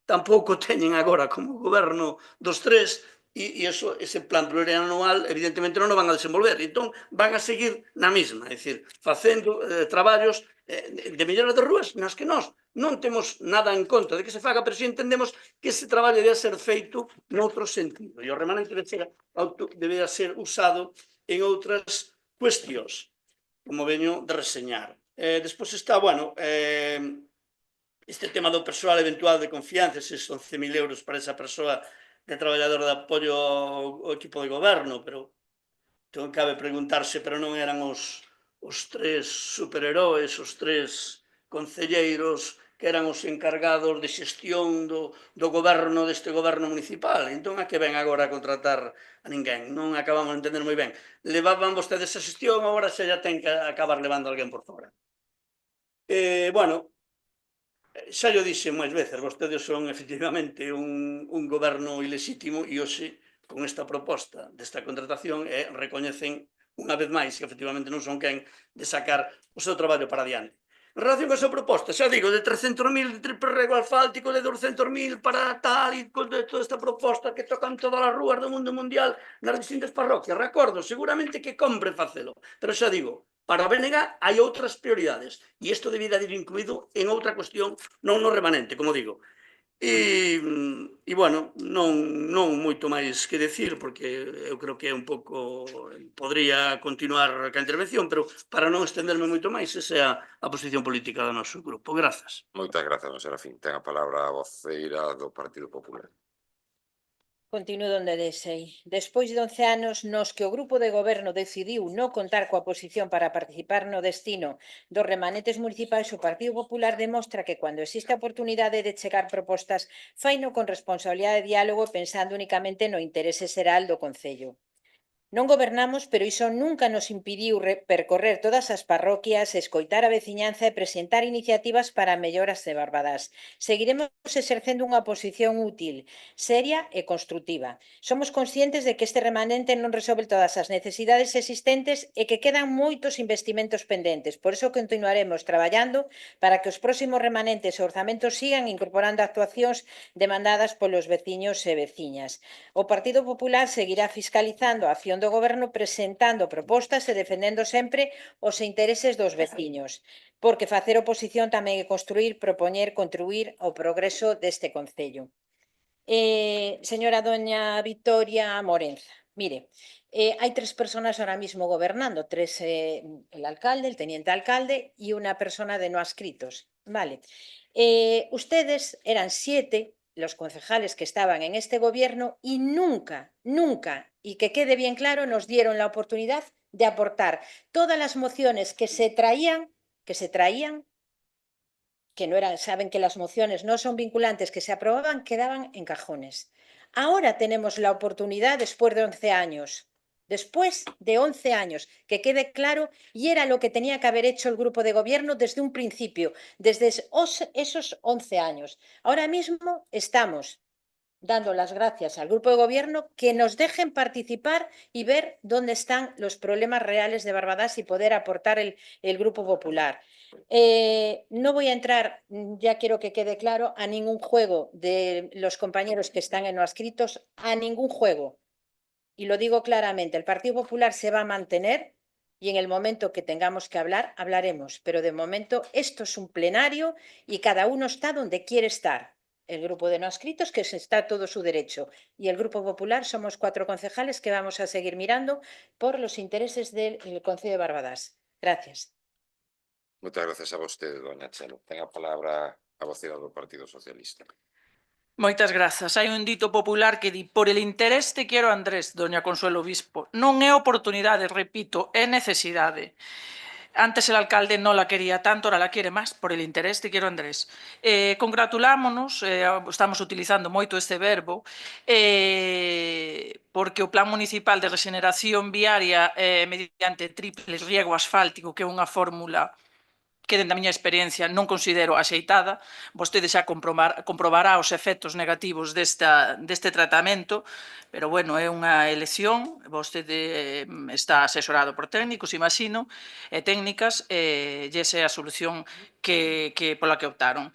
tampouco teñen agora como goberno dos tres, e ese plan plurianual evidentemente non o van a desenvolver. Entón, van a seguir na mesma, é dicir, facendo traballos de mellora de rúas nas que nós non temos nada en contra de que se faga, pero si entendemos que ese traballo debe ser feito noutro sentido, e o remanente debe ser usado en outras cuestións, como veño de reseñar. Despois está, bueno, este tema do persoal eventual de confianza, eses 11.000 euros para esa persoa de traballador de apoio ao equipo de goberno, pero entón cabe preguntarse, pero non eran os 3 superheróis, os 3 concelleiros que eran os encargados de xestión do goberno deste goberno municipal. Entón, a que ven agora a contratar a ninguén? Non acabamos de entender moi ben. Levaban vostedes esa xestión, agora xa ten que acabar levando alguén por fora. Bueno, xa yo dixe máis veces, vostedes son efectivamente un goberno ilexítimo e hoxe, con esta proposta desta contratación, recoñecen unha vez máis que efectivamente non son quen de sacar o seu traballo para adiante. En relación con a súa proposta, xa digo, de 300.000 de triple rego asfáltico, de 200.000 para tal, e de toda esta proposta que tocan todas as rúas do mundo mundial nas distintas parroquias, recordo, seguramente que compre facelo, pero xa digo, Para a BNG hai outras prioridades e isto debida de ir incluído en outra cuestión, non no remanente, como digo. E bueno, non moito máis que decir, porque eu creo que é un pouco... Podría continuar ca intervención, pero para non estenderme moito máis, esa é a posición política do noso grupo. Grazas.
Moitas grazas, don Serafín. Ten a palabra a voceira do Partido Popular.
Continúo onde deixei. Despois de 11 anos nos que o grupo de goberno decidiu non contar coa oposición para participar no destino dos remanentes municipais, o Partido Popular demostra que cando existe a oportunidade de chegar propostas, faino con responsabilidade de diálogo pensando únicamente no interese xeral do Concello. Non gobernamos, pero iso nunca nos impediu percorrer todas as parroquias, escoitar a veciñanza e presentar iniciativas para melloras de Barbadás. Seguiremos exercendo unha posición útil, seria e construtiva. Somos conscientes de que este remanente non resolve todas as necesidades existentes e que quedan moitos investimentos pendentes. Por iso continuaremos traballando para que os próximos remanentes e orzamentos sigan incorporando actuacións demandadas polos veciños e veciñas. O Partido Popular seguirá fiscalizando a acción do Goberno, presentando propostas e defendendo sempre os intereses dos veciños, porque facer oposición tamén é construir, propoñer, contribuir ao progreso deste Concello. Señora doña Victoria Morenza, mire, hai tres personas ahora mismo gobernando, el alcalde, el teniente alcalde y una persona de no adscritos, ¿vale? Ustedes eran 7 los concejales que estaban en este gobierno y nunca, y que quede bien claro, nos dieron la oportunidad de aportar todas las mociones que se traían, que no eran, saben que las mociones no son vinculantes, que se aprobaban, quedaban en cajones. Ahora tenemos la oportunidad, después de 11 años, que quede claro, y era lo que tenía que haber hecho el grupo de gobierno desde un principio, desde esos 11 años. Ahora mismo estamos dando las gracias al grupo de gobierno que nos dejen participar y ver dónde están los problemas reales de Barbadás y poder aportar el Grupo Popular. No voy a entrar, ya quiero que quede claro, a ningún juego de los compañeros que están en no adscritos, a ningún juego. Y lo digo claramente, el Partido Popular se va a mantener y en el momento que tengamos que hablar, hablaremos. Pero de momento esto es un plenario y cada uno está donde quiere estar. El grupo de no adscritos, que está todo su derecho, y el Grupo Popular somos 4 concejales que vamos a seguir mirando por los intereses del Concello de Barbadás. Gracias.
Moitas grazas a vostede, doña Chelo. Ten a palabra a voceira do Partido Socialista.
Moitas grazas. Hai un dito popular que di: por el interés te quiero, Andrés, doña Consuelo Obispo. Non é oportunidade, repito, é necesidade. Antes el alcalde non la quería tanto, ahora la quiere máis, por el interés te quiero, Andrés. Congratulámonos, estamos utilizando moito este verbo, porque o Plan Municipal de Regeneración Viaria mediante triple riego asfáltico, que é unha fórmula que, dende a miña experiencia, non considero axeitada. Vostede xa comprobará os efectos negativos deste tratamento, pero, bueno, é unha elección. Vostede está asesorado por técnicos, imagino, e técnicas, e esa é a solución pola que optaron.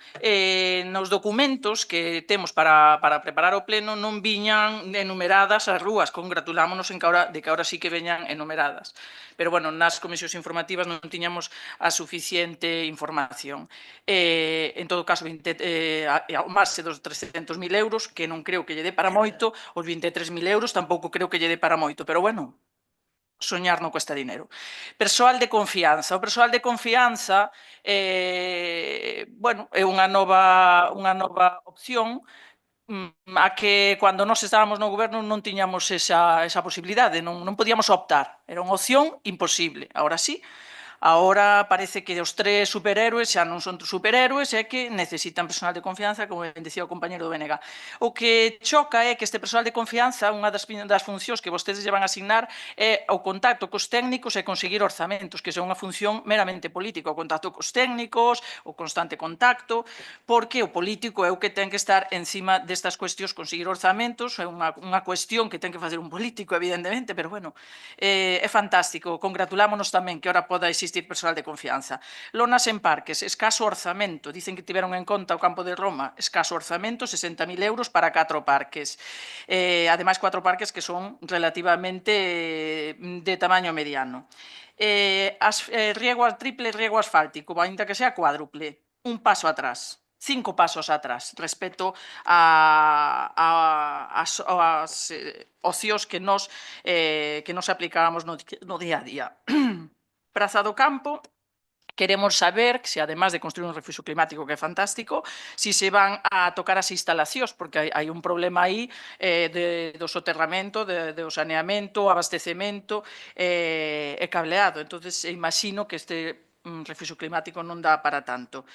Nos documentos que temos para preparar o pleno non viñan enumeradas as rúas. Congratulámonos de que ahora sí que veñan enumeradas. Pero, bueno, nas comisións informativas non tiñamos a suficiente información. En todo caso, ao marxe dos 300.000 euros, que non creo que lle dé para moito, os 23.000 euros tampouco creo que lle dé para moito, pero, bueno, soñar non cuesta dinero. Persoal de confianza. O persoal de confianza, bueno, é unha nova opción a que cando nós estábamos no goberno non tiñamos esa posibilidade, non podíamos optar. Era unha opción imposible. Agora sí. Ahora parece que os 3 superhéroes xa non son superhéroes e que necesitan personal de confianza, como dicía o compañero do BNG. O que choca é que este personal de confianza, unha das funcións que vostedes lle van a asignar é o contacto cos técnicos e conseguir orzamentos, que é unha función meramente política, o contacto cos técnicos, o constante contacto, porque o político é o que ten que estar encima destas cuestións, conseguir orzamentos, é unha cuestión que ten que facer un político, evidentemente, pero, bueno, é fantástico. Congratulámonos tamén que ahora poda existir personal de confianza. Lonas en parques, escaso orzamento. Dicen que tiveron en conta o campo de Roma, escaso orzamento, 60.000 euros para 4 parques. Ademais, 4 parques que son relativamente de tamaño mediano. riego triple, riego asfáltico, aínda que sea cuádruple, un paso atrás. 5 pasos atrás respecto as opcións que nos aplicábamos no día a día. Praza do Campo, queremos saber se, además de construir un refugio climático que é fantástico, si se van a tocar as instalacións, porque hai un problema aí do soterramento, do saneamento, abastecemento e cableado. Entonces, imagino que este refugio climático non dá para tanto.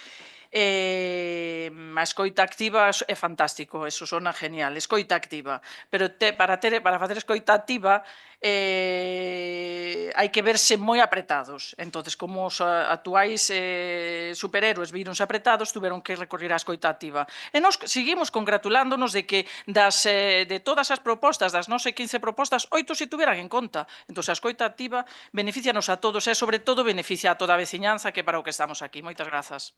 A escoita activa é fantástico, eso sona genial, escoita activa, pero para facer escoita activa hai que verse moi apretados. Entonces, como os actuais superhéroes víronse apretados, tuveron que recorrer á escoita activa. E nos seguimos congratulándonos de que de todas as propostas, das nosa 15 propostas, 8 se tuveran en conta. Entón, a escoita activa beneficianos a todos e, sobre todo, beneficia a toda a veciñanza, que é para o que estamos aquí. Moitas grazas.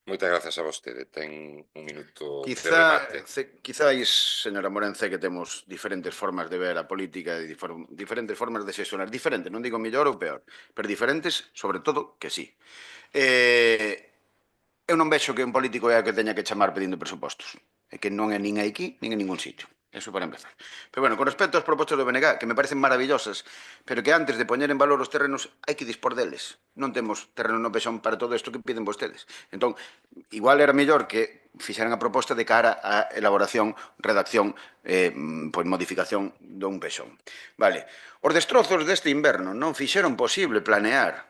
Moitas grazas a vostede. Ten un minuto de remate.
Quizáis, señora Morenza, que temos diferentes formas de ver a política e diferentes formas de xestionar. Diferentes, non digo mellor ou peor, pero diferentes, sobre todo, que sí. Eu non vexo que un político é a que teña que chamar pedindo presupostos. É que non é nin aquí, nin en ningún sitio. Eso para empezar. Pero bueno, con respecto ás propostas do BNG, que me parecen maravillosas, pero que antes de poñer en valor os terrenos hai que dispor deles. Non temos terreno no pexón para todo isto que piden vostedes. Entón, igual era mellor que fixeran a proposta de cara á elaboración, redacción, pois modificación dun pexón. Vale. Os destrozos deste inverno non fixeron posible planear.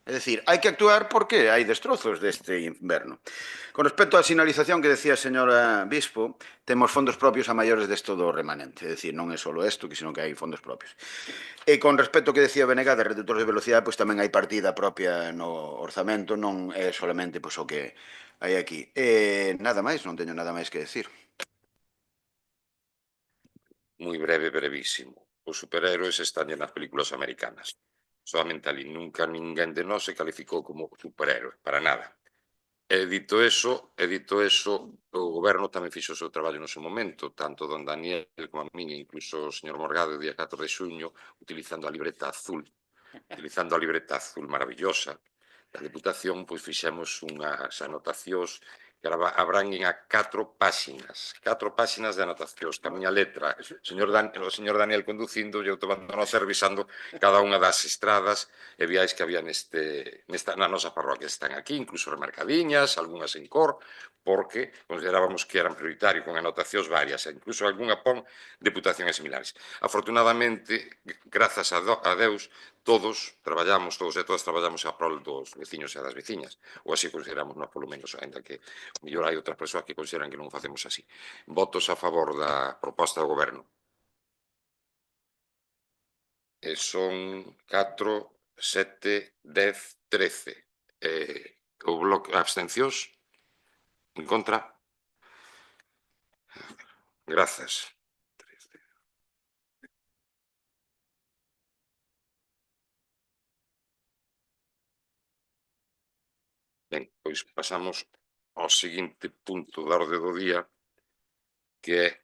É dicir, hai que actuar porque hai destrozos deste inverno. Con respecto á sinalización que decía a señora Bispo, temos fondos propios a maiores desto do remanente. É dicir, non é só isto, sino que hai fondos propios. E con respecto ao que decía BNG de reductores de velocidade, pois tamén hai partida propia no orzamento, non é solamente pois, o que hai aquí. Nada máis, non teño nada máis que decir.
Moi breve, brevísimo. Os superhéroes están nas películas americanas. Solamente ali. Nunca ninguén de nós se calificou como superhéroe, para nada. E dito eso, o goberno tamén fixo o seu traballo no seu momento, tanto don Daniel como a min, incluso o señor Morgado, o día 4 de xuño, utilizando a libreta azul maravillosa da Deputación, pois fixemos unhas anotacións que abranguen a 4 páxinas de anotacións, que a miña letra, o señor Daniel conducindo, eu tomando nota revisando cada unha das estradas e viais que había na nosa parroquia. Están aquí, incluso remarcadiñas, algunhas en cor, porque considerábamos que eran prioritarios, con anotacións varias, e incluso algunha pon deputacións similares. Afortunadamente, grazas a Deus, todos e todas traballamos a prol dos veciños e das veciñas, ou así consideramos nós, polo menos, ainda que mellor hai outras persoas que consideran que non o facemos así. Votos a favor da proposta do goberno. Son 4, 7, 10, 13. O bloque abstencións? En contra? Grazas. Ben, pois pasamos ao seguinte punto da orde do día, que é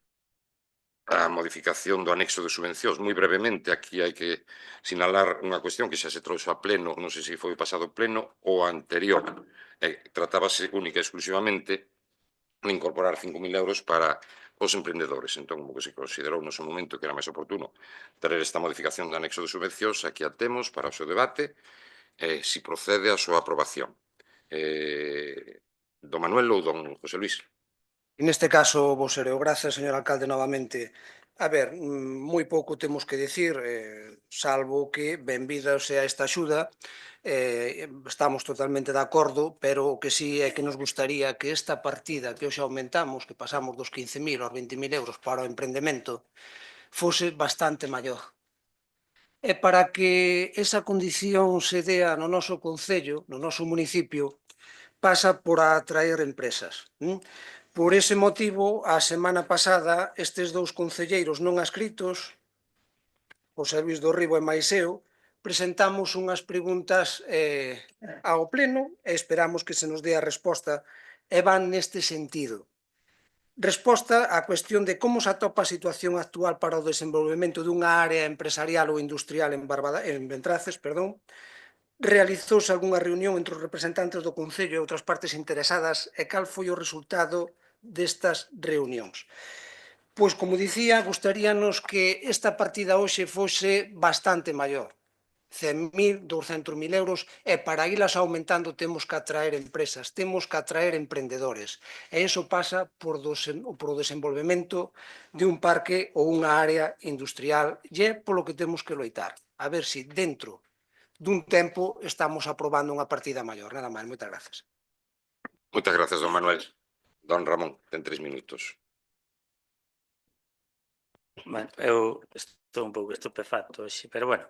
a modificación do anexo de subvencións. Moi brevemente, aquí hai que sinalar unha cuestión que xa se trouxo a pleno, non sei se foi o pasado pleno ou anterior. Tratábase única e exclusivamente de incorporar 5.000 euros para os emprendedores. Entón, como que se considerou no seu momento que era máis oportuno traer esta modificación do anexo de subvencións, aquí a temos para o seu debate, si procede a súa aprobación. Don Manuel ou don José Luis?
Neste caso, vou ser eu. Grazas, señor alcalde, novamente. A ver, moi pouco temos que dicir, salvo que benvida sea esta axuda, estamos totalmente de acordo, pero o que sí é que nos gustaría que esta partida que hoxe aumentamos, que pasamos dos 15.000 aos 20.000 euros para o emprendemento, fose bastante maior. E para que esa condición se dea no noso concello, no noso municipio, pasa por atraer empresas. Por ese motivo, a semana pasada, estes dous concelleiros non adscritos, José Luis do Ribo e mais eu, presentamos unhas preguntas ao pleno e esperamos que se nos dé a resposta e van neste sentido. Resposta á cuestión de como se atopa a situación actual para o desenvolvemento dunha área empresarial ou industrial en Ventraces, realizouse algunha reunión entre os representantes do Concello e outras partes interesadas e cal foi o resultado destas reunións? Pois, como dicía, gustaríanos que esta partida hoxe fose bastante maior, 100.000, 200.000 euros, e para ilas aumentando temos que atraer empresas, temos que atraer emprendedores, e iso pasa por o desenvolvemento de un parque ou unha área industrial, e é polo que temos que loitar, a ver se dentro dun tempo estamos aprobando unha partida maior. Nada máis, moitas grazas.
Moitas grazas, don Manuel. Don Ramón, ten 3 minutos.
Bueno, eu estou un pouco estupefacto hoxe, pero bueno.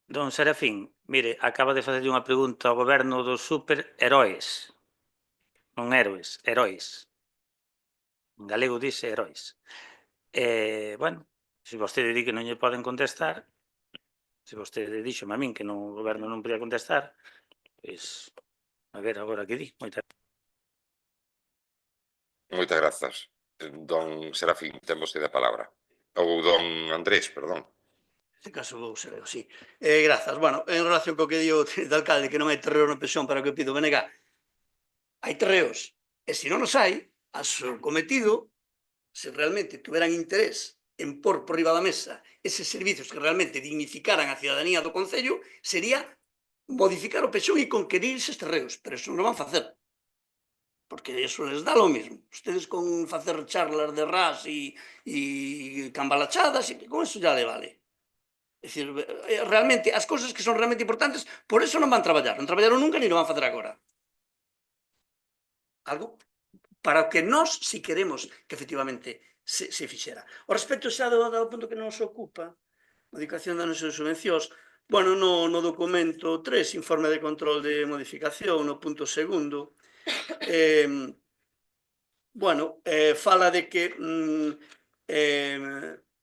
Don Serafín, mire, acaba de facerlle unha pregunta ao goberno dos superheróis. Non héroes, heróis. En galego dice heróis. Bueno, se vostede di que non lle poden contestar, se vostede dixo a min que o goberno non podía contestar, pois, a ver agora que di.
Moitas grazas. Don Serafín, ten vostede a palabra. Ou don Andrés, perdón.
Neste caso vou ser eu, sí. Grazas. Bueno, en relación co que di o alcalde, que non hai terreo na pensión para o que pido BNG, hai terreos. E se non os hai, o cometido, se realmente tuveran interés en pôr por riba da mesa eses servizos que realmente dignificaran a cidadanía do Concello, sería modificar o pensión e conquerir eses terreos. Pero eso non van facer. Porque eso les dá lo mismo. Ustedes con facer charlas de ras e cambalachadas, con eso ya le vale. É dicir, realmente, as cousas que son realmente importantes, por eso non van traballar. Non traballaron nunca, ni non van facer agora. Algo para o que nós, si queremos que efectivamente se fixera. O respecto xa do punto que nos ocupa, modificación das nossas subvencións, bueno, no documento 3, informe de control de modificación, no punto segundo, bueno, fala de que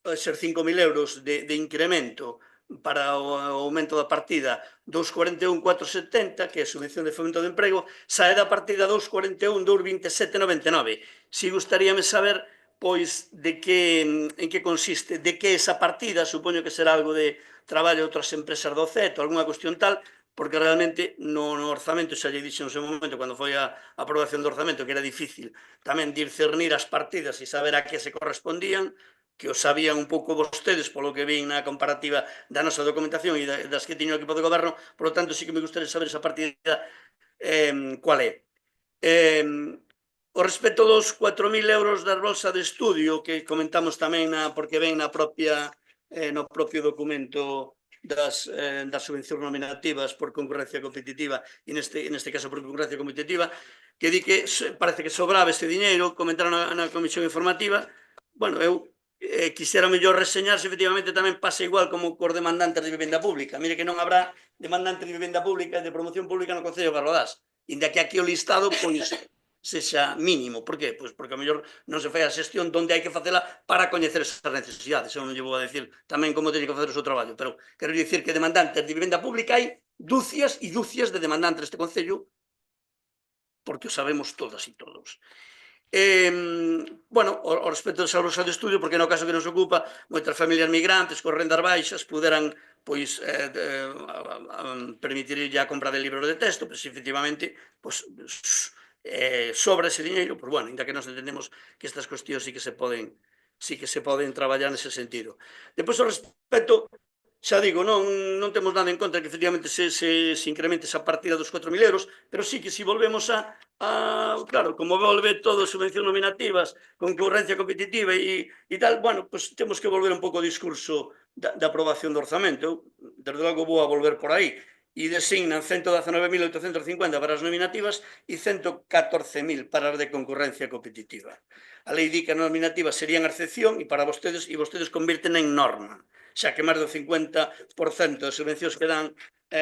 ser 5.000 euros de incremento para o aumento da partida 241.470, que é a subvención de fomento de emprego, sae da partida 241.227.99. Si gustaríame saber, pois, en que consiste, de que esa partida, supoño que será algo de traballo de outras empresas do CET ou alguna cuestión tal, porque realmente no orzamento, xa lle dixen no seu momento, cando foi a aprobación do orzamento, que era difícil tamén discernir as partidas e saber a que se correspondían, que o sabían un pouco vostedes polo que vin na comparativa da nosa documentación e das que tiño o equipo de goberno, por lo tanto, sí que me gustaría saber esa partida cual é. O respecto dos 4.000 euros da bolsa de estudio, que comentamos tamén porque ven no propio documento das subvencións nominativas por concurrencia competitiva, e neste caso por concurrencia competitiva, que di que parece que sobraba este diñeiro, comentaron na comisión informativa. Bueno, eu quixera mellor reseñar se efectivamente tamén pasa igual como cos demandantes de vivenda pública. Mire que non habrá demandantes de vivenda pública e de promoción pública no Concello de Barbadás, inda que aquí o listado pois sexa mínimo. Por qué? Pois porque a mellor non se fai a xestión onde hai que facela para coñecer esas necesidades. Eu non lle vou a decir tamén como teñe que facer o seu traballo, pero quero dicir que demandantes de vivenda pública hai dúcias e dúcias de demandantes deste Concello, porque o sabemos todas e todos. Bueno, ao respecto desa bolsa de estudio, porque no caso que nos ocupa, moitas familias migrantes con rendas baixas puderan pois permitir a compra de libros de texto, pois efectivamente sobra ese diñeiro, pois bueno, ainda que nos entendemos que estas cuestións sí que se poden traballar nese sentido. Depois, ao respecto, xa digo, non temos nada en contra que efectivamente se incremente esa partida dos 4.000 euros, pero sí que si volvemos claro, como volve todo subvencións nominativas, concurrencia competitiva e tal, bueno, pois temos que volver un pouco ao discurso da aprobación do orzamento. Desde logo vou a volver por aí. E designan 119.850 para as nominativas e 114.000 para as de concurrencia competitiva. A lei di que as nominativas serían a excepción e vostedes convirten en norma, xa que máis do 50% das subvencións que dan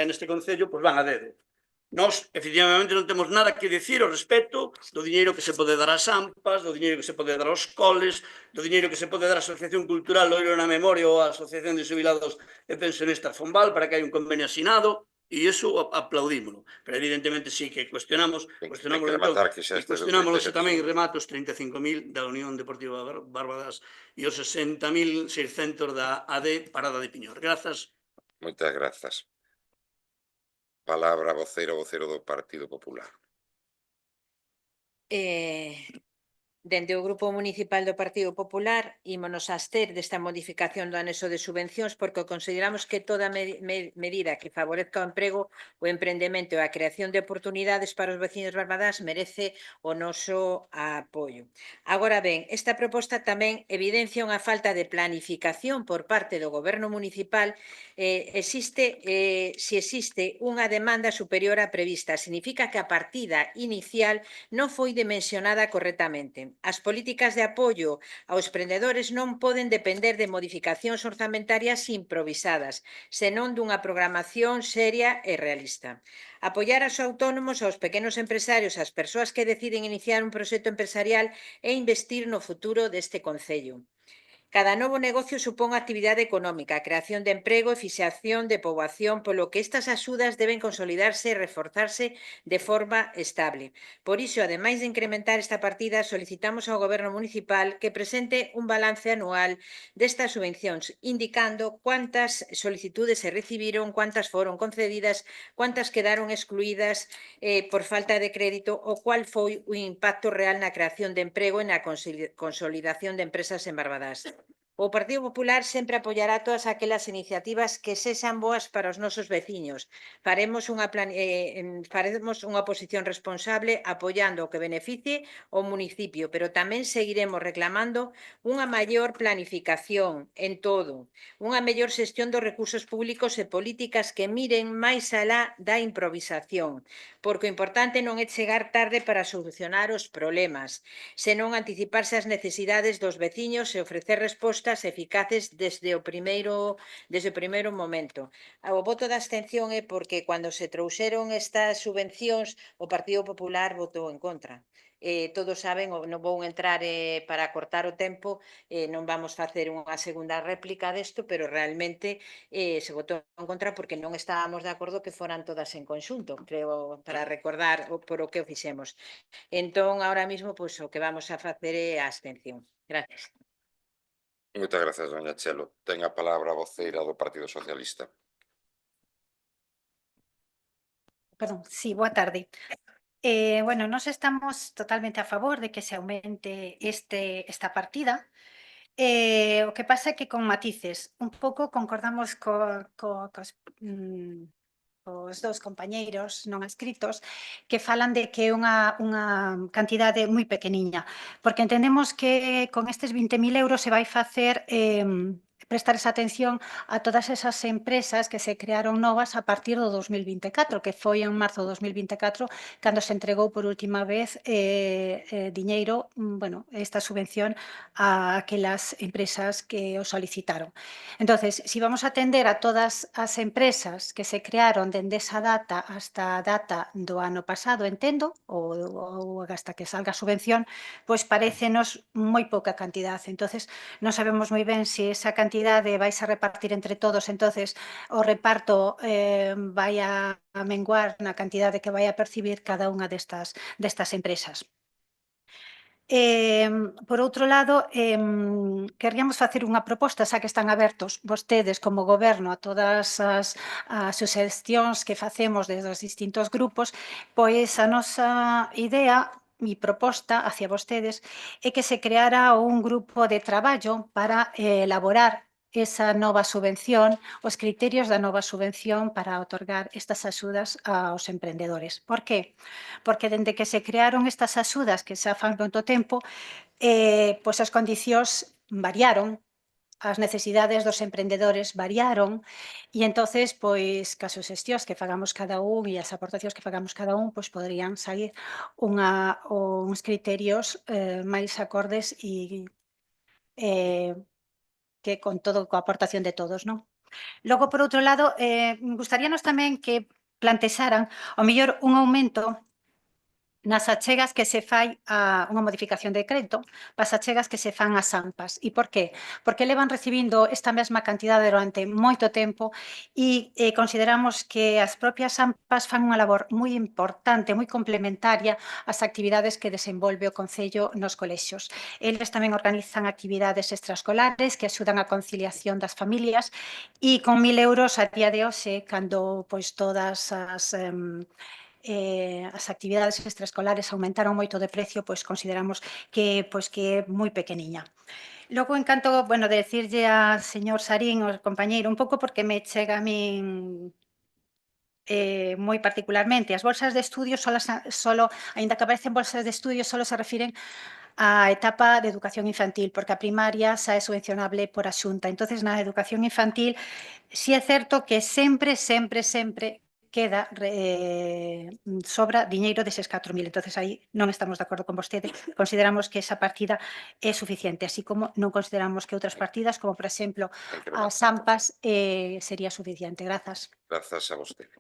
neste Concello van a dedo. Nós, efectivamente, non temos nada que dicir ao respecto do diñeiro que se pode dar ás AMPAs, do diñeiro que se pode dar aos coles, do diñeiro que se pode dar á Asociación Cultural Loiro na Memoria ou á Asociación de Xubilados e Pensionistas Fombal para que hai un convenio asinado. E iso aplaudímolo, pero evidentemente sí que cuestionamos,
Ten que
entón,
rematar que xa
e
estes
cuestionámoslo
de
se tamén remato os 35.000 da Unión Deportiva Barbadas e os 60.600 da AD Parada de Piñor. Grazas.
Moitas grazas. Palabra vocero do Partido Popular.
Dende o Grupo Municipal do Partido Popular ímonos abster desta modificación do anexo de subvencións porque consideramos que toda medida que favorezca o emprego, o emprendemento e a creación de oportunidades para os veciños barbadás merece o noso apoio. Agora ben, esta proposta tamén evidencia unha falta de planificación por parte do Goberno Municipal. Se existe unha demanda superior á prevista, significa que a partida inicial non foi dimensionada correctamente. As políticas de apoio aos emprendedores non poden depender de modificacións orzamentarias improvisadas, senón dunha programación seria e realista. Apoiar aos autónomos, aos pequenos empresarios, ás persoas que deciden iniciar un proxecto empresarial e investir no futuro deste concello. Cada novo negocio supón actividade económica, creación de emprego e fixación de poboación, polo que estas axudas deben consolidarse e reforzarse de forma estable. Por iso, ademais de incrementar esta partida, solicitamos ao Goberno municipal que presente un balance anual destas subvencións, indicando cuántas solicitudes se recibiron, cuántas foron concedidas, cuántas quedaron excluídas por falta de crédito ou cuál foi o impacto real na creación de emprego e na consolidación de empresas en Barbadás. O Partido Popular sempre apoiará todas aquelas iniciativas que sexan boas para os nosos veciños. Faremos unha oposición responsable apoiando o que beneficie o municipio, pero tamén seguiremos reclamando unha maior planificación en todo, unha mellor xestión dos recursos públicos e políticas que miren máis alá da improvisación, porque o importante non é chegar tarde para solucionar os problemas, senón anticiparse ás necesidades dos veciños e ofrecer respostas eficaces desde o primeiro momento. O voto da abstención é porque cando se trouxeron estas subvencións o Partido Popular votou en contra. Todos saben, non vou entrar para cortar o tempo, non vamos facer unha segunda réplica desto, pero realmente se votou en contra porque non estábamos de acordo que foran todas en conxunto, creo, para recordar por o que o fixemos. Entón, ahora mismo, pois, o que vamos a facer é a abstención. Gracias.
Moitas grazas, doña Chelo. Ten a palabra a voceira do Partido Socialista.
Perdón, sí, boa tarde. Bueno, nós estamos totalmente a favor de que se aumente esta partida. O que pasa é que con matices, un pouco concordamos os dous compañeiros non escritos que falan de que é unha cantidade moi pequeniña, porque entendemos que con estes 20.000 euros se vai facer prestar esa atención a todas esas empresas que se crearon novas a partir do 2024, que foi en marzo do 2024 cando se entregou por última vez diñeiro, esta subvención a aquelas empresas que o solicitaron. Entonces, si vamos a atender a todas as empresas que se crearon dende esa data hasta a data do ano pasado, entendo, ou hasta que salga a subvención, pois parécenos moi pouca cantidad. Entonces, non sabemos moi ben se esa cantidade vai a repartir entre todos, entonces o reparto vai a menguar na cantidade que vai a percibir cada unha destas empresas. Por outro lado, queríamos facer unha proposta, xa que están abertos vostedes como goberno a todas as suxestións que facemos desde os distintos grupos, pois a nosa idea e proposta hacia vostedes é que se creara un grupo de traballo para elaborar esa nova subvención, os criterios da nova subvención para otorgar estas axudas aos emprendedores. Por qué? Porque dende que se crearon estas axudas, que xa fan moito tempo, pois as condicións variaron, as necesidades dos emprendedores variaron e entonces, pois, cas suxestións que fagamos cada un e as aportacións que fagamos cada un, pois poderían sair uns criterios máis acordes e que con todo, coa aportación de todos, non? Logo, por outro lado, gustaríanos tamén que plantexaran, ao mellor, un aumento nas achegas que se fai a unha modificación de decreto, as achegas que se fan ás AMPAs. E por qué? Porque levan recibindo esta mesma cantidade durante moito tempo e consideramos que as propias AMPAs fan unha labor moi importante, moi complementaria ás actividades que desenvolve o Concello nos colexios. Eles tamén organizan actividades extraescolares que axudan á conciliación das familias e con 1.000 euros a día de hoxe, cando pois todas as actividades extraescolares aumentaron moito de precio, pois consideramos que é moi pequeniña. Logo, encanto, bueno, de decirlle a señor Sarín, o compañeiro, un pouco porque me chega a min moi particularmente. As bolsas de estudio aínda que aparecen bolsas de estudio, só se refiren á etapa de educación infantil, porque a primaria xa é subvencionable por a Xunta. Entonces, na educación infantil, si é certo que sempre queda sobra diñeiro deses 4.000. Entonces, aí non estamos de acordo con vostede. Consideramos que esa partida é suficiente, así como non consideramos que outras partidas, como, por exemplo, as AMPAs, sería suficiente. Grazas.
Grazas a vostede.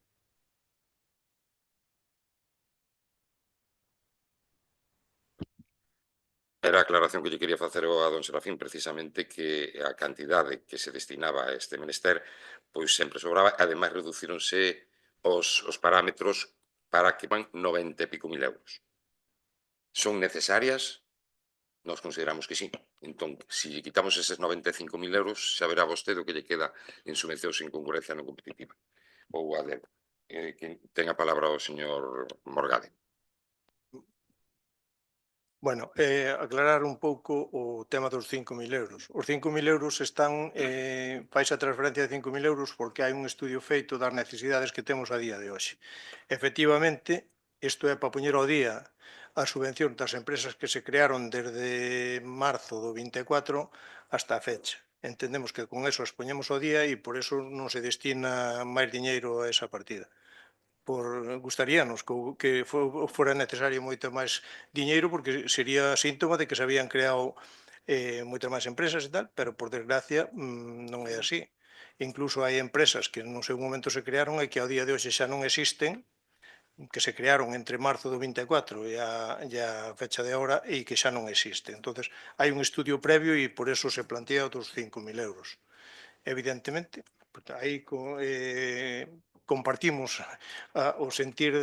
Era a aclaración que lle quería facer a don Serafín, precisamente, que a cantidade que se destinaba a este menester pois sempre sobraba, ademais reducíronse os parámetros para que van 90 e pico mil euros. Son necesarias? Nós consideramos que sí. Entón, se lle quitamos eses 95.000 euros, xa verá vostede o que lle queda en subvencións en concurrencia non competitiva. Ou a débeda. Que ten a palabra o señor Morgade.
Bueno, aclarar un pouco o tema dos 5.000 euros. Os 5.000 euros están, fais a transferencia de 5.000 euros porque hai un estudio feito das necesidades que temos a día de hoxe. Efectivamente, isto é para poñer ao día a subvención das empresas que se crearon desde marzo do 24 hasta a fecha. Entendemos que con eso as poñemos ao día e por eso non se destina máis diñeiro a esa partida. Gustaríanos que fora necesario moito máis diñeiro porque sería síntoma de que se habían creado moitas máis empresas e tal, pero por desgracia non é así. Incluso hai empresas que no seu momento se crearon e que ao día de hoxe xa non existen, que se crearon entre marzo do 24 e a fecha de agora e que xa non existe. Entonces, hai un estudio previo e por eso se plantea outros 5.000 euros. Evidentemente, aí compartimos o sentir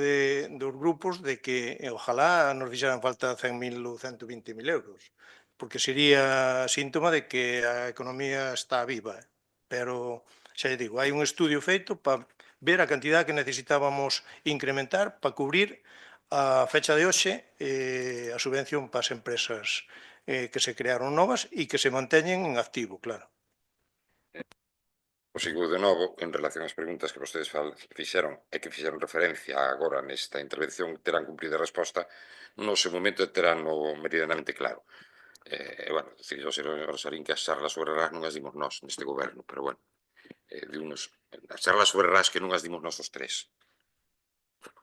dos grupos de que ojalá nos fixeran falta 100.000 ou 120.000 euros, porque sería síntoma de que a economía está viva. Pero, xa lle digo, hai un estudio feito para ver a cantidad que necesitábamos incrementar para cubrir a fecha de hoxe a subvención para as empresas que se crearon novas e que se manteñen en activo, claro.
O sigo de novo en relación ás preguntas que vostedes fixeron e que fixeron referencia agora nesta intervención, terán cumprido a resposta, no seu momento terán o meridianamente claro. Bueno, dicirle ao señor Sarín que as charlas sobre RAS non as dimos nós neste goberno, pero bueno, as charlas sobre RAS que non as dimos nós os tres.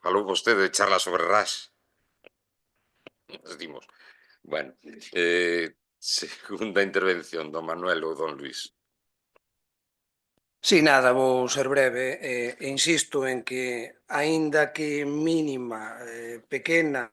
Falou vostede de charlas sobre RAS. Non as dimos. Bueno, segunda intervención, don Manuel ou don Luís.
Si, nada, vou ser breve. Insisto en que, aínda que mínima, pequena,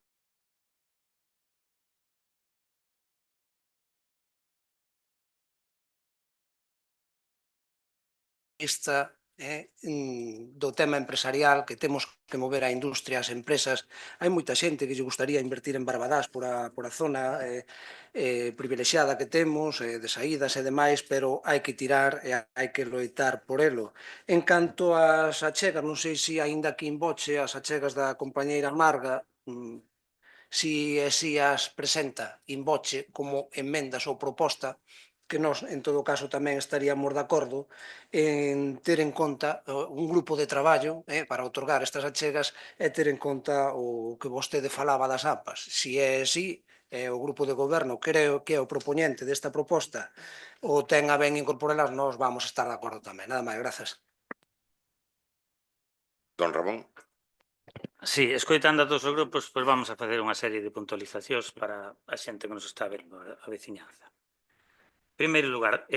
do tema empresarial, que temos que mover a industria, as empresas. Hai moita xente que lle gustaría invertir en Barbadás por a zona privilexiada que temos, de saídas e demais, pero hai que tirar e hai que loitar por elo. En canto ás achegas, non sei se aínda que inboche as achegas da compañeira Marga, si as presenta inboche como enmendas ou proposta, que nós, en todo caso, tamén estaríamos de acordo en ter en conta un grupo de traballo para outorgar estas achegas e ter en conta o que vostede falaba das APAs. Si é así, o grupo de goberno creo que é o propoñente desta proposta ou ten a ben incorporelas, nós vamos estar de acordo tamén. Nada máis, grazas.
Don Ramón.
Sí, escoitando a todos os grupos, pois vamos a facer unha serie de puntualizacións para a xente que nos está vendo, a veciñanza. En primeiro lugar,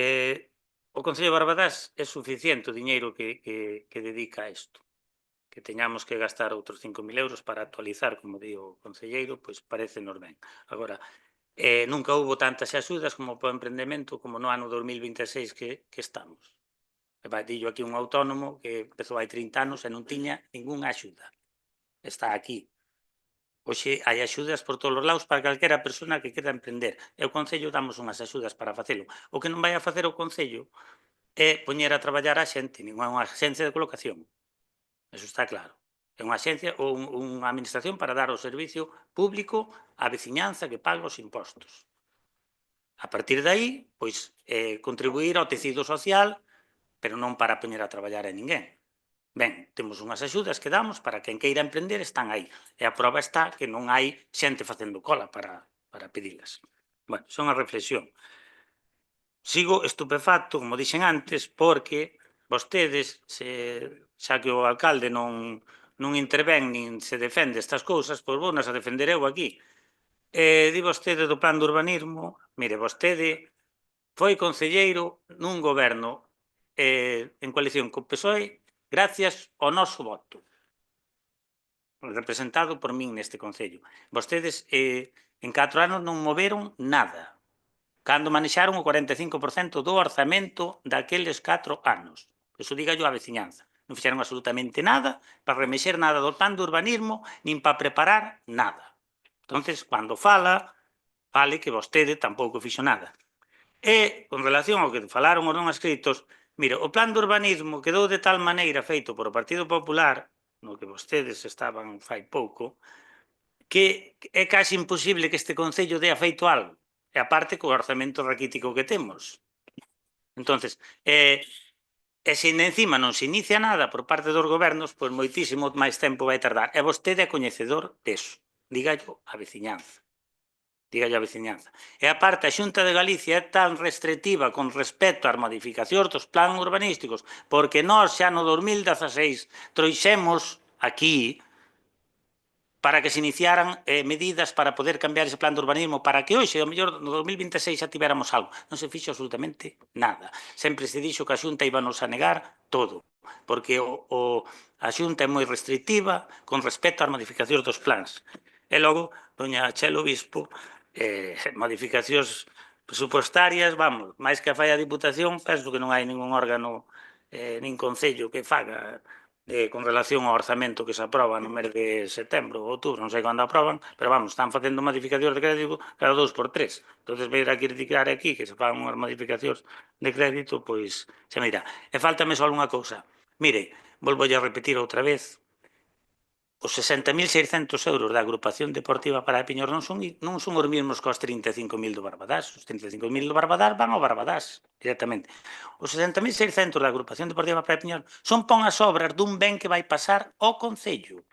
o Concello de Barbadás é suficiente o diñeiro que dedica a isto. que teñamos que gastar outros 5.000 euros para actualizar, como di o concelleiro, pois parecenos ben. Agora, nunca houbo tantas axudas como para o emprendemento como no ano 2026 que estamos. Dillo aquí un autónomo que empezou hai 30 anos e non tiña ningunha axuda. Está aquí. Hoxe hai axudas por todos os lados para calquera persona que quera emprender. E o Concello damos unhas axudas para facelo. O que non vai a facer o Concello é poñer a traballar a xente, non é unha axencia de colocación. Eso está claro. É unha axencia ou unha administración para dar o servicio público á veciñanza que paga os impostos. A partir de aí, pois, contribuir ao tecido social, pero non para poñer a traballar a ninguén. Ben, temos unhas axudas que damos para quen queira emprender, están aí. E a prova está que non hai xente facendo cola para pedilas. Bueno, son a reflexión. Sigo estupefacto, como dixen antes, porque vostedes, xa que o alcalde non intervén nin se defende estas cousas, pois vou nas a defender eu aquí. Di vostede do plan de urbanismo, mire, vostede foi concelleiro nun goberno en coalición co PSOE gracias ao noso voto, representado por min neste Concello. Vostedes en 4 anos non moveron nada, cando manexaron o 45% do orzamento daqueles 4 anos. Eso dígallo á veciñanza. Non fixeron absolutamente nada para remexer nada do plan de urbanismo, nin para preparar nada. Entonces, cando fale que vostede tampouco fixo nada. E, con relación ao que falaron os non escritos, mire, o plan de urbanismo quedou de tal maneira feito por o Partido Popular, no que vostedes estaban fai pouco, que é casi imposible que este Concello dea feito algo. E aparte co orzamento raquítico que temos. Entonces, se encima non se inicia nada por parte dos gobernos, pois moitísimo máis tempo vai tardar. E vostede é coñecedor deso. Dígallo á veciñanza. Dígallo á veciñanza. E aparte, a Xunta de Galicia é tan restrictiva con respecto ás modificacións dos plans urbanísticos, porque nós xa no 2016 trouxemos aquí para que se iniciaran medidas para poder cambiar ese plan de urbanismo, para que hoxe, ao mellor, no 2026 xa tivéramos algo. Non se fixo absolutamente nada. Sempre se dixo que a Xunta íbanos a negar todo, porque a Xunta é moi restrictiva con respecto ás modificacións dos plans. E logo, doña Chelo Bispo, modificacións presupuestarias, vamos, máis que a falla a Diputación, penso que non hai ningún órgano nin concello que faga con relación ao orzamento que se aproba no mes de setembro ou outubro, non sei cando aproban, pero vamos, están facendo modificacións de crédito cada 2 por 3. Entón, vir a criticar aquí que se fagan unhas modificacións de crédito, pois, se mira. E faltame só unha cousa. Mire, volvo a repetir outra vez, os 60.600 euros da agrupación deportiva para Piñor non son os mesmos que os 35.000 do Barbadás. Os 35.000 do Barbadás van ao Barbadás, directamente. Os 60.600 da agrupación deportiva para Piñor son pon as obras dun ben que vai pasar ao Concello.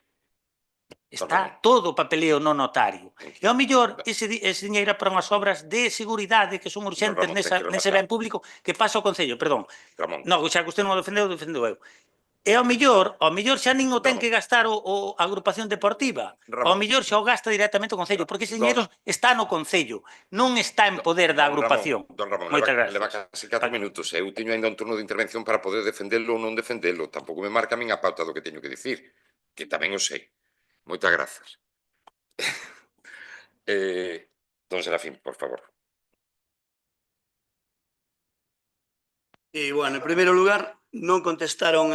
Está todo o papeleo no notario. E ao mellor, ese diñeiro para unhas obras de seguridade que son urxentes nese ben público que pasa ao Concello. Perdón. Non, xa que usted non o defendeu eu. E ao mellor xa nin o ten que gastar a agrupación deportiva. Ao mellor xa o gasta directamente o Concello, porque ese dinheiro está no Concello, non está en poder da agrupación.
Don Ramón, leva casi 4 minutos. Eu teño ainda un turno de intervención para poder defendelo ou non defendelo. Tampouco me marca a min a pauta do que teño que dicir, que tamén o sei. Moitas grazas. Don Serafín, por favor.
E, bueno, en primeiro lugar, non contestaron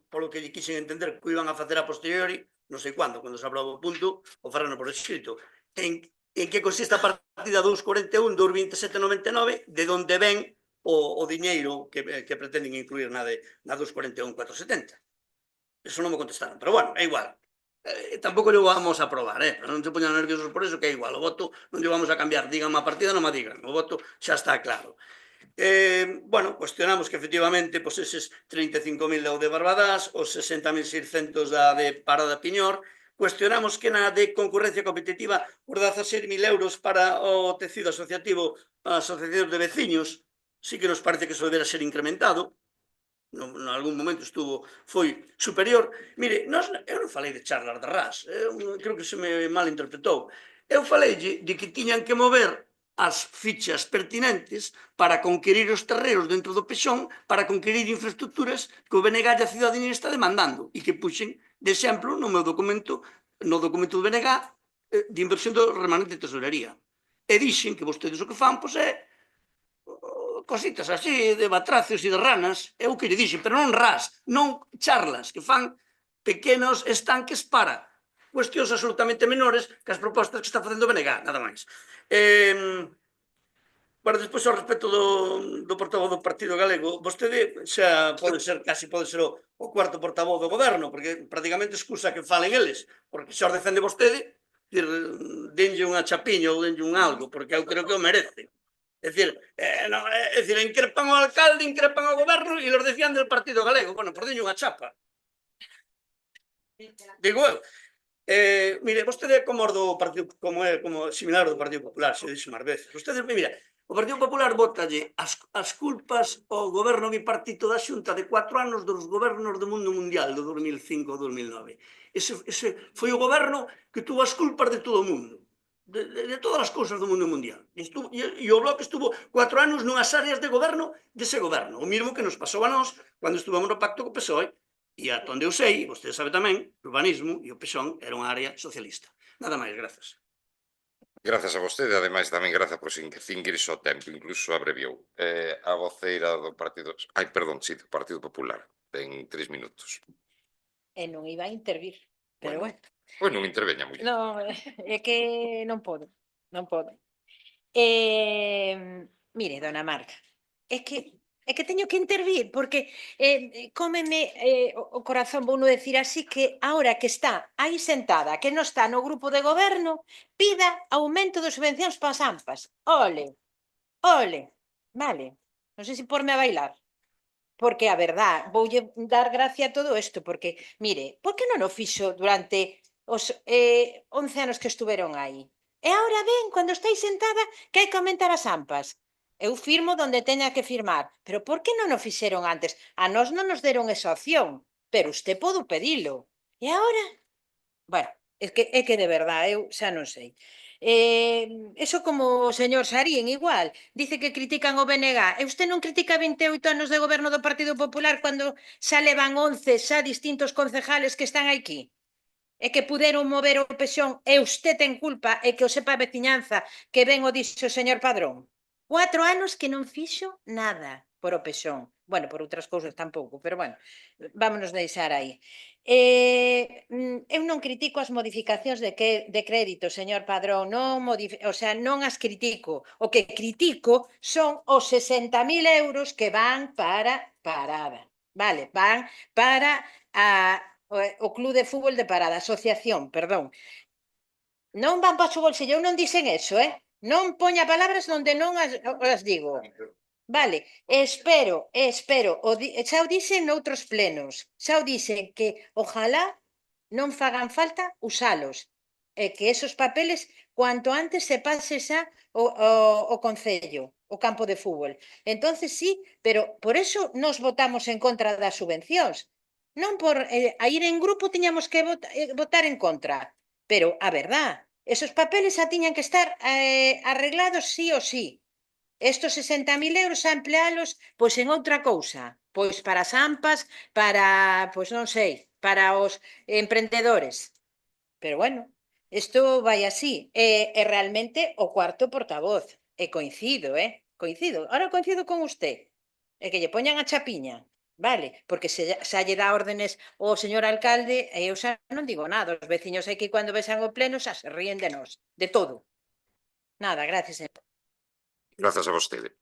polo que lle quixen entender que iban a facer a posteriori, non sei cando se aproba o punto, o farán por escrito. En que consiste a partida 241 dos 2799, de onde ven o diñeiro que pretenden incluir na 241 470. Eso non me contestaron, pero bueno, é igual. Tampouco lle vamos a aprobar, non se poñan nerviosos por eso, que é igual. O voto non lle vamos a cambiar, digan a partida, non me digan. O voto xa está claro. Bueno, cuestionamos que efectivamente eses 35.000 da de Barbadás, os 60.600 da de Parada Piñor, cuestionamos que na de concurrencia competitiva os 16.000 euros para o tecido asociativo, as asociacións de veciños, sí que nos parece que eso debera ser incrementado, en algún momento foi superior. Mire, eu non falei de charlas de ras, creo que se me malinterpretou. Eu falei de que tiñan que mover as fichas pertinentes para conquerir os terreos dentro do pexón, para conquerir infraestructuras que o BNG e a cidadanía está demandando e que puxen de exemplo no meu documento, no documento do BNG de inversión do remanente de tesorería. E dixen que vostedes o que fan, pois é cositas así, de batracios e de ranas, é o que lle dixen, pero non ras, non charlas, que fan pequenos estanques para cuestións absolutamente menores que as propostas que está facendo o BNG, nada máis. Bueno, despois, ao respecto do portavoz do Partido Galego, vostede xa pode ser, casi pode ser o cuarto portavoz do goberno, porque prácticamente excusa que falen eles, porque xa os defende vostede, denlle unha chapiña ou denlle un algo, porque eu creo que o merece. É dicir, increpan ao alcalde, increpan ao goberno e los decían del Partido Galego. Bueno, por denlle unha chapa. Digo eu. Mire, vostede é como similar do Partido Popular, se dixo máis veces. Vostede, mira, o Partido Popular botalle as culpas ao goberno bipartito da Xunta de 4 anos dos gobernos do mundo mundial, do 2005 ao 2009. Ese foi o goberno que tuvo as culpas de todo o mundo. De todas as cousas do mundo mundial. E o Bloque estuvo 4 anos nunhas áreas de goberno dese goberno. O mesmo que nos pasou a nós cando estuvamos no pacto co PSOE. E ata onde eu sei, vostede sabe tamén, o urbanismo e o PSOE era unha área socialista. Nada máis, grazas.
Grazas a vostede, ademais tamén grazas por cinguirse o tempo, incluso abreviou. A voceira do Partido... do Partido Popular, ten 3 minutos.
E non iba a intervir, pero bueno.
Pois non interveña, muller.
Non, é que non podo. Mire, dona Marga, é que teño que intervir, porque cómeme o corazón, vou non decir así, que ahora que está aí sentada, que non está no grupo de goberno, pida aumento de subvencións para as AMPAs. Ole, vale, non sei se porme a bailar. Porque a verdad, voulle dar gracia a todo isto, porque, mire, por que non o fixo durante os 11 anos que estuveron aí? E agora ven, cando estáis sentada, que hai que aumentar as AMPAs. Eu firmo donde teña que firmar, pero por que non o fixeron antes? A nós non nos deron esa opción, pero usted pode pedilo. E agora? Bueno, é que de verdad, eu xa non sei. Eso como o señor Sarín, igual, dice que critican o BNG. E usted non critica 28 anos de goberno do Partido Popular cando xa levan 11 xa distintos concejales que están aquí? E que puderon mover o pexón e usted ten culpa e que o sepa a veciñanza que ben o dixo o señor Padrón. 4 anos que non fixo nada por o pexón. Bueno, por outras cousas tampouco, pero bueno, vámonos deixar aí. Eu non critico as modificacións de crédito, señor Padrón, non as critico. O que critico son os 60.000 euros que van para Parada. Vale, van para o Club de Fútbol de Parada, asociación, perdón. Non van para o seu bolsillo, non dicen eso, non poña palabras onde non as digo. Vale, espero, xa o dixen noutros plenos, xa o dixen que ojalá non fagan falta usalos, e que esos papeles cuanto antes se pase xa o Concello, o campo de fútbol. Entonces sí, pero por eso nos votamos en contra das subvencións. Non por a ir en grupo tiñamos que votar en contra, pero a verdad, esos papeles xa tiñan que estar arreglados sí o sí. Estos 60.000 euros a emplealos pois en outra cousa, pois para as AMPAs, para, pois non sei, para os emprendedores. Pero bueno, isto vai así, e realmente o cuarto portavoz, e coincido, ahora coincido con usted, e que lle poñan a chapiña, vale, porque xa lle dá órdenes o señor alcalde, e eu xa non digo nada, os veciños aquí cando vexan o pleno xa se ríen de nós, de todo. Nada, gracias, señor.
Grazas a vostede.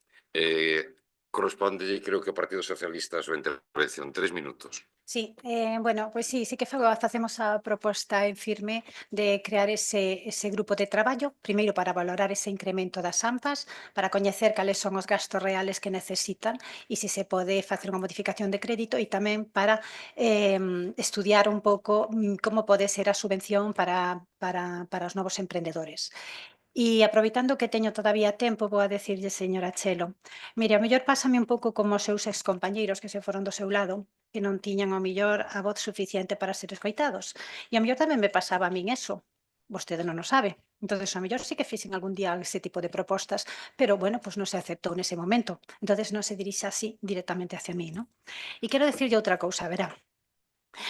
Correspóndelle, creo que o Partido Socialista a súa intervención. 3 minutos.
Sí, bueno, pues sí que facemos a proposta en firme de crear ese grupo de traballo, primeiro para valorar ese incremento das AMPAs, para coñecer cales son os gastos reales que necesitan e se pode facer unha modificación de crédito e tamén para estudiar un pouco como pode ser a subvención para os novos emprendedores. E aproveitando que teño todavía tempo, vou a decirlle, señora Chelo, mire, ao mellor pásame un pouco como os seus excompañeiros que se foron do seu lado, que non tiñan ao mellor a voz suficiente para ser escoitados. E ao mellor tamén me pasaba a min eso. Vostede non o sabe, Entonces, a mellor sí que fixen algún día ese tipo de propostas, pero bueno, pues non se aceptou nese momento. Entonces non se dirixe así directamente hacia mí, ¿no? E quero decirlle outra cousa, verá.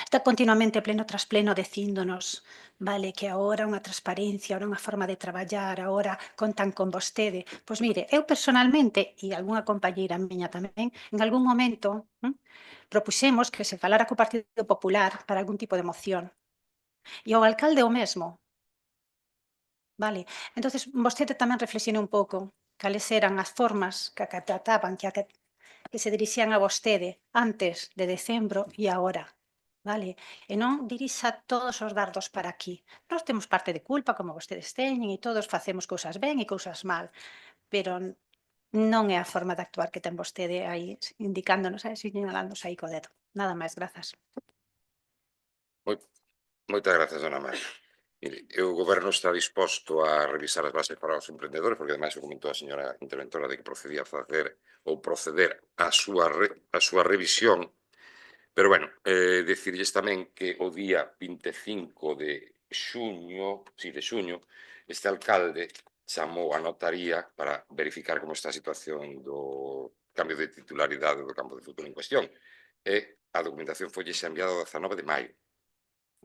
Está continuamente pleno tras pleno dicíndonos, vale, que agora unha transparencia, agora unha forma de traballar, agora contan con vostede. Pois mire, eu personalmente, e algunha compañeira miña tamén, en algún momento propuxemos que se falara co Partido Popular para algún tipo de moción. E o alcalde o mesmo. Vale, entonces vostede tamén reflexione un pouco cales eran as formas que acataban, que se dirixían a vostede antes de decembro e agora. Vale, e non dirixa todos os dardos para aquí. Nós temos parte de culpa, como vostedes teñen, e todos facemos cousas ben e cousas mal, pero non é a forma de actuar que ten vostede aí indicándonos, señalándonos aí co dedo. Nada máis, grazas.
Moitas grazas, dona María. Mire, o Goberno está disposto a revisar as bases para os emprendedores, porque ademais o comentou a señora interventora de que procedía a facer ou proceder a súa revisión. Pero, bueno, dicirlles tamén que o día 25 de xuño, este alcalde chamou a notaría para verificar como está a situación do cambio de titularidade do campo de fútbol en cuestión. E a documentación foi enviada o 19 de maio.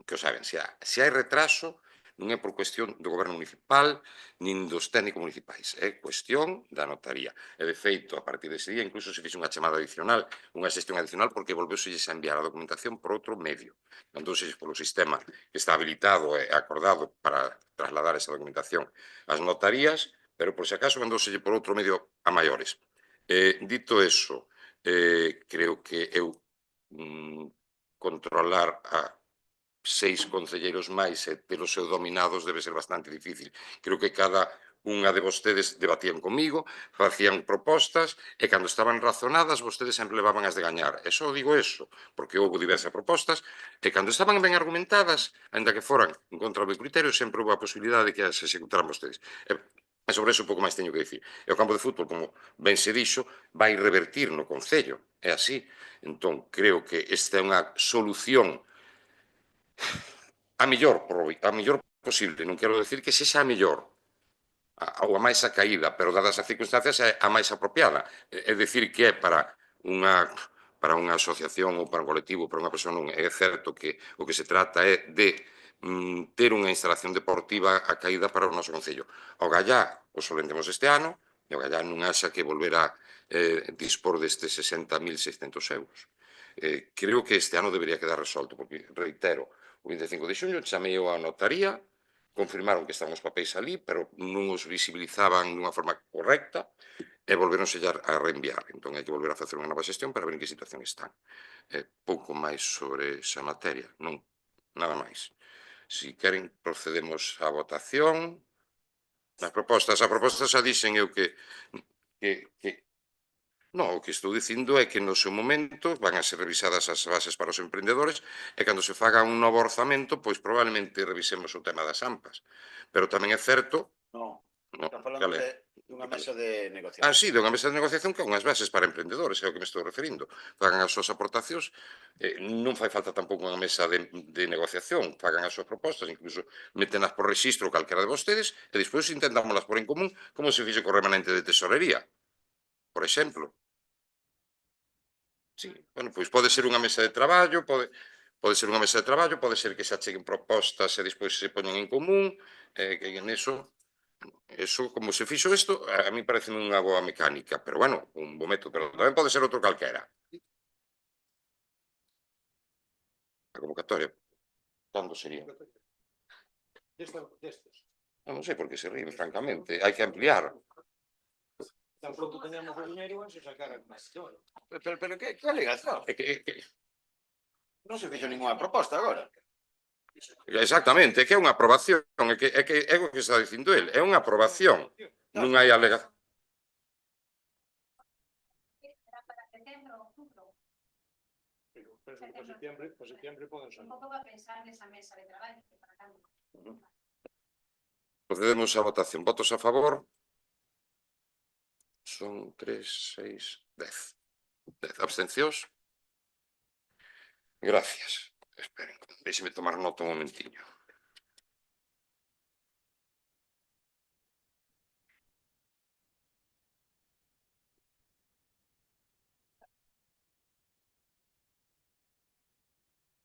Que o saben, se hai retraso, non é por cuestión do goberno municipal nin dos técnicos municipais, é cuestión da notaría. E, de feito, a partir dese día, incluso se fixe unha chamada adicional, unha xestión adicional, porque volveuselles a enviar a documentación por outro medio. Entonces, polo sistema que está habilitado e acordado para trasladar esa documentación ás notarías, pero, por se acaso, vendouselle por outro medio a maiores. Dito eso, creo que eu controlar a 6 concelleiros máis e telos seus dominados debe ser bastante difícil. Creo que cada unha de vostedes debatían comigo, facían propostas e cando estaban razonadas vostedes sempre levaban as de gañar. E só digo eso, porque houve diversas propostas e cando estaban ben argumentadas, ainda que foran en contra do meu criterio, sempre houve a posibilidade de que as executaran vostedes. E sobre eso pouco máis teño que dicir. E o campo de fútbol, como ben se dixo, vai revertir no Concello. É así. Entón, creo que esta é unha solución a mellor posible, non quero decir que sexa a mellor ou a máis acaída, pero dadas as circunstancias é a máis apropiada. É dicir que é para unha asociación ou para un colectivo, para unha persoa, non é certo que o que se trata é de ter unha instalación deportiva acaída para o noso Concello. O Gallá o solventemos este ano e o Gallá non haxa que volver a dispor destes 60.600 euros. Creo que este ano debería quedar resolto, porque, reitero, o 25 de xuño chamei a notaría, confirmaron que estaban os papéis ali, pero non os visibilizaban dunha forma correcta e volveronse a reenviar. Entón, hai que volver a facer unha nova xestión para ver en que situación están. Pouco máis sobre esa materia, non, nada máis. Si queren, procedemos á votación. As propostas xa dixen eu que non, o que estou dicindo é que no seu momento van a ser revisadas as bases para os emprendedores e cando se faga un novo orzamento, pois probablemente revisemos o tema das AMPAs. Pero tamén é certo...
Non,
No,
está falando dunha mesa de negociación.
Sí, dunha mesa de negociación que é unhas bases para emprendedores, é o que me estou referindo. Fagan as súas aportacións, non fai falta tampouco unha mesa de negociación, fagan as súas propostas, incluso metenas por registro calquera de vostedes, e despois intentámolas por en común, como se fixe co remanente de tesorería, por exemplo. Sí, bueno, pois pode ser unha mesa de traballo, pode ser unha mesa de traballo, pode ser que se acheguen propostas e despois se poñan en común, que en eso, como se fixo isto, a mí parece unha boa mecánica, pero bueno, un bo método, pero tamén pode ser outro calquera. A convocatoria, cando sería? Non sei por que se ríen, francamente, hai que ampliar.
Tan pronto teníamos o dinheiro, se sacara máis.
Pero que alegación? Non se fixo ninguna proposta agora.
Exactamente, é que é unha aprobación, é o que está dicindo el, é unha aprobación, non hai alegación.
Para setembro poden ser.
Un pouco para pensar nesa mesa de traballo.
Procedemos á votación. Votos a favor? Son 3, 6, 10. Abstencións? Gracias. Esperen, déxeme tomar nota un momentiño.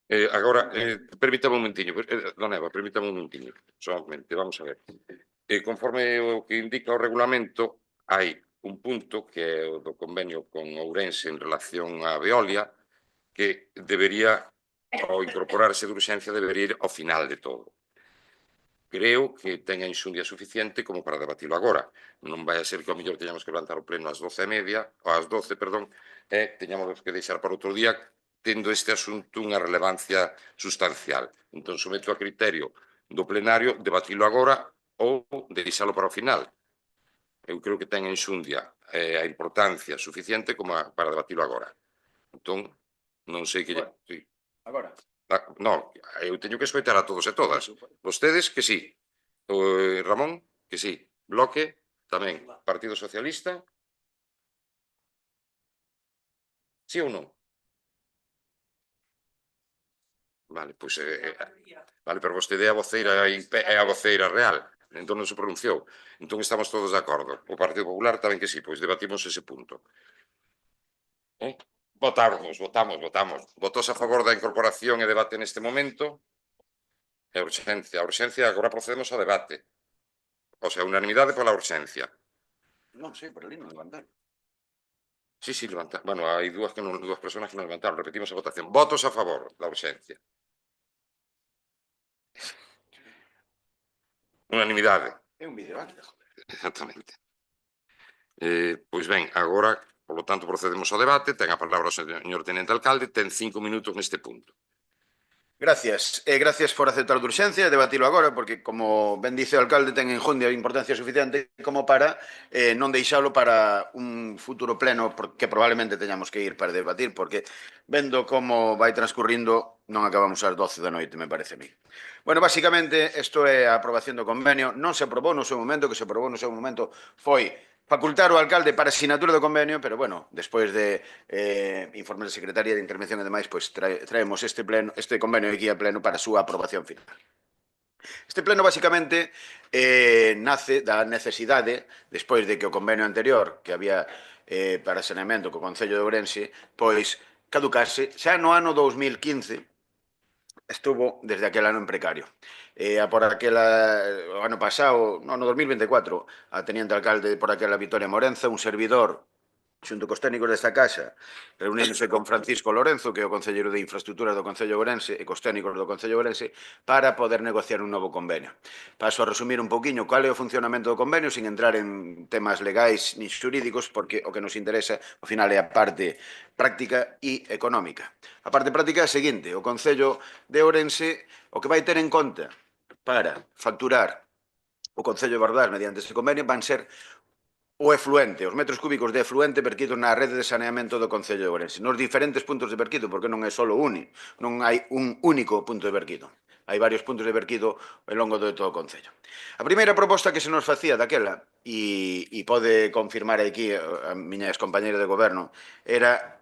Agora, permítame un momentiño, Dona Eva, permítame un momentiño, solamente, vamos a ver. Conforme o que indica o regulamento, hai un punto que é o do convenio con Ourense en relación á Veolia, que debería, ao incorporarse de urxencia, debería ir ao final de todo. Creo que ten a insundia suficiente como para debatilo agora. Non vai a ser que ao mellor teñamos que levantar o pleno ás 12:30, ou ás 12, perdón, e teñamos que deixar para outro día, tendo este asunto unha relevancia sustancial. Entón, someto a criterio do plenario debatilo agora ou deixalo para o final. Eu creo que ten a insundia a importancia suficiente como para debatilo agora. Entón, non sei que... Sí.
Agora.
Non, eu teño que escoitar a todos e todas. Vostedes que sí. Ramón, que sí. Bloque, tamén. Partido Socialista. Sí ou non? Vale, pois... Vale, pero vostede é a voceira real. Entón non se pronunciou. Entón estamos todos de acordo. O Partido Popular tamén que sí, pois debatimos ese punto. Votamos. Votos a favor da incorporación e debate neste momento. E a urxencia, agora procedemos ao debate. O sea, unanimidade pola urxencia.
Non sei, por ali non levantar.
Sí, levantar. Bueno, hai dúas persoas que non levantaron. Repetimos a votación. Votos a favor da urxencia. Unanimidade.
É un videoacto.
Exactamente. Pois ben, agora, polo tanto, procedemos ao debate. Ten a palabra o señor Tenente Alcalde. Ten 5 minutos neste punto.
Gracias. Gracias por aceptar de urxencia e debatilo agora, porque, como ben dice o alcalde, ten enjundia e importancia suficiente como para non deixalo para un futuro pleno que probablemente teñamos que ir para debatir, porque vendo como vai transcurrindo non acabamos ás 12 da noite, me parece a mí. Bueno, basicamente, isto é a aprobación do convenio. Non se aprobou no seu momento, que se aprobou no seu momento foi facultar o alcalde para sinatura do convenio, pero, bueno, despois de informes de Secretaría de Intervención e demais, pois traemos este convenio aquí a pleno para a súa aprobación final. Este pleno, basicamente, nace da necesidade, despois de que o convenio anterior que había para saneamento co Concello de Ourense, pois caducase xa no ano 2015, estuvo desde aquel ano en precario. Por aquela, o ano pasado, no 2024, a teniente alcalde por aquela Vitoria Morenza, un servidor, xunto cos técnicos desta casa, reunirse con Francisco Lorenzo, que é o concelleiro de Infraestructuras do Concello de Ourense, e cos técnicos do Concello de Ourense, para poder negociar un novo convenio. Paso a resumir un poquinho cal é o funcionamento do convenio, sin entrar en temas legais ni xurídicos, porque o que nos interesa, ao final, é a parte práctica e económica. A parte práctica é a seguinte: o Concello de Ourense o que vai ter en conta para facturar o Concello de Bordás mediante este convenio van ser o efluente, os metros cúbicos de efluente vertidos na rede de saneamento do Concello de Ourense, nos diferentes puntos de vertido, porque non é só non hai un único punto de vertido. Hai varios puntos de vertido ao longo de todo o Concello. A primeira proposta que se nos facía daquela, e pode confirmar aquí a miña excompañeira de goberno, era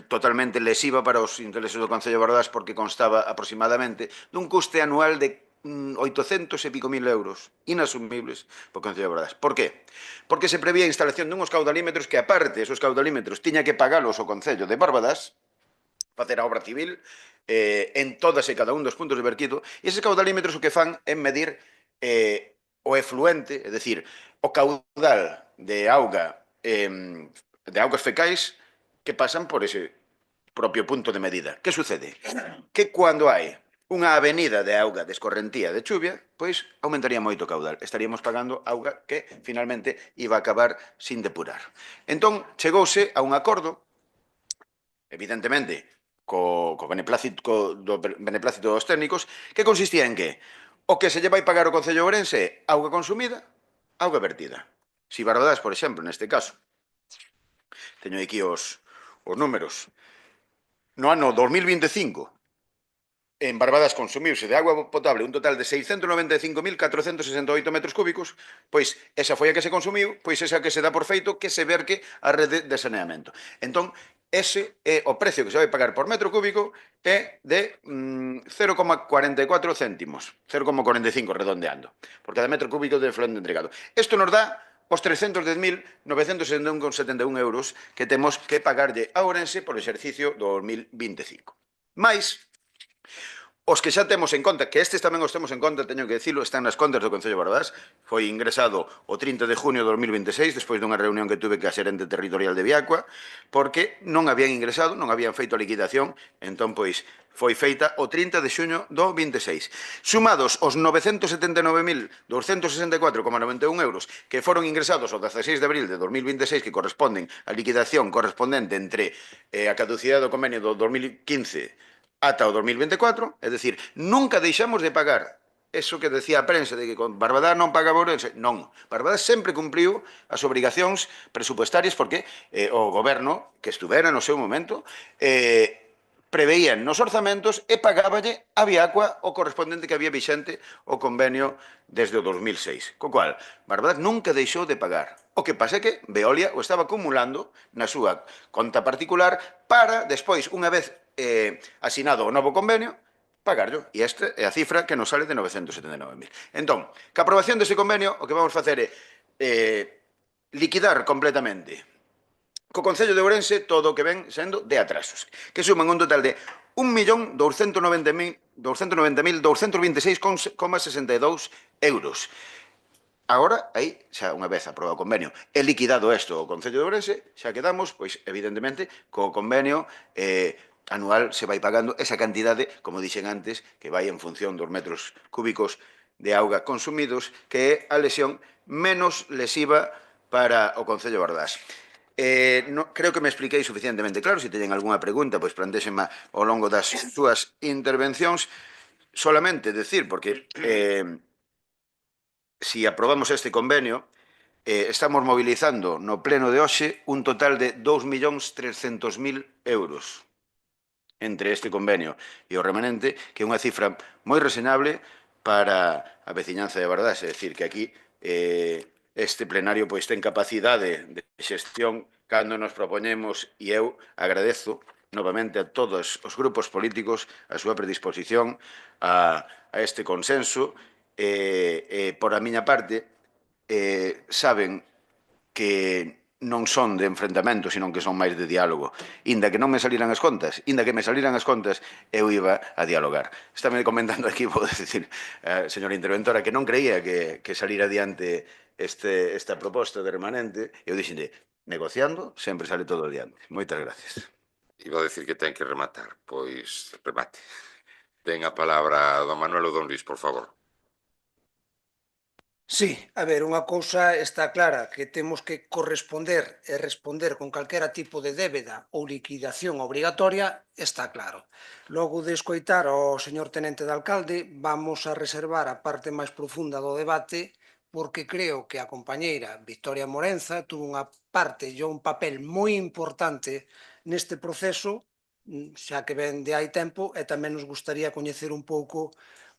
totalmente lesiva para os intereses do Concello de Bordás, porque constaba aproximadamente dun custe anual de 800 e pico mil euros inasumibles por Concello de Bordás. Por qué? Porque se prevía a instalación dunhos caudalímetros que, aparte, esos caudalímetros tiña que pagalos o Concello de Barbadás, facer a obra civil en todas e cada un dos puntos de vertido, e eses caudalímetros o que fan é medir o efluente, é dicir, o caudal de auga de augas fecais que pasan por ese propio punto de medida. Que sucede? Que cando hai unha avenida de auga de escorrentía de chuvia, pois aumentaría moito o caudal. Estaríamos pagando auga que finalmente iba a acabar sin depurar. Entón, chegouse a un acordo, evidentemente, co beneplácito dos técnicos, que consistía en que o que se lle vai pagar o Concello de Ourense é auga consumida, auga vertida. Si Barbadás, por exemplo, neste caso, teño aquí os números, no ano 2025, en Barbadas consumiuse de agua potable un total de 695.468 metros cúbicos, pois esa foi a que se consumiu, pois esa que se dá por feito que se verque a rede de saneamento. Entón, ese é o precio que se vai pagar por metro cúbico é de 0,44 céntimos, 0,45 redondeando, por cada metro cúbico de efluente entregado. Isto nos dá os 310.971,71 euros que temos que pagarlle a Ourense por exercicio 2025. Mais, Os que xa temos en conta, que estes tamén os temos en conta, teño que dicilo, están nas contas do Concello de Barbadás. Foi ingresado o 30 de junio de 2026, despois dunha reunión que tuve que a xerente territorial de Viacua, porque non habían ingresado, non habían feito a liquidación, entón, pois, foi feita o 30 de xuño do 26. Sumados os 979.264,91 euros que foron ingresados o 16 de abril de 2026, que corresponden á liquidación correspondente entre a caducidade do convenio do 2015 ata o 2024, é dicir, nunca deixamos de pagar. Eso que decía a prensa de que con Barbadás non pagaba Ourense, non. Barbadás sempre cumpriu as obrigacións presupuestarias porque o goberno que estuvera no seu momento preveían nos orzamentos e pagáballe a Viacua o correspondente que había vixente o convenio desde o 2006. Co cual, Barbadás nunca deixou de pagar. O que pasa é que Veolia o estaba acumulando na súa conta particular para, despois, unha vez asinado o novo convenio, pagarlo. E esta é a cifra que nos sale de 979.000. Entón, que a aprobación deste convenio, o que vamos facer é liquidar completamente co Concello de Ourense todo o que ven sendo de atrasos, que suman un total de 1.290.226,62 euros. Agora, aí, xa unha vez aprobado o convenio e liquidado isto o Concello de Ourense, xa quedamos, pois, evidentemente, co convenio anual se vai pagando esa cantidade, como dixen antes, que vai en función dos metros cúbicos de auga consumidos, que é a lesión menos lesiva para o Concello de Barbadás. Creo que me expliquei suficientemente claro. Se teñen algunha pregunta, pois plantéxenma ao longo das súas intervencións. Solamente decir, porque si aprobamos este convenio, estamos mobilizando no pleno de hoxe un total de 2.300.000 euros entre este convenio e o remanente, que é unha cifra moi reseñable para a veciñanza de Barbadás. É dicir, que aquí este plenario pois ten capacidade de xestión cando nos propoñemos, e eu agradezo novamente a todos os grupos políticos a súa predisposición a este consenso. Por a miña parte, saben que non son de enfrentamento, sino que son máis de diálogo. Inda que non me saliran as contas, eu iba a dialogar. Estáme comentando aquí, vou decir, señora interventora, que non creía que salira adiante esta proposta de remanente. Eu dixenlle, negociando, sempre sale todo adiante. Moitas gracias.
Iba a decir que ten que rematar, pois remate. Ten a palabra don Manuel ou don Luís, por favor.
Sí, a ver, unha cousa está clara, que temos que corresponder e responder con calquera tipo de débeda ou liquidación obrigatoria, está claro. Logo de escoitar ao señor tenente de alcalde, vamos a reservar a parte máis profunda do debate, porque creo que a compañeira Victoria Morenza tuvo unha parte e un papel moi importante neste proceso, xa que ven de hai tempo, e tamén nos gustaría coñecer un pouco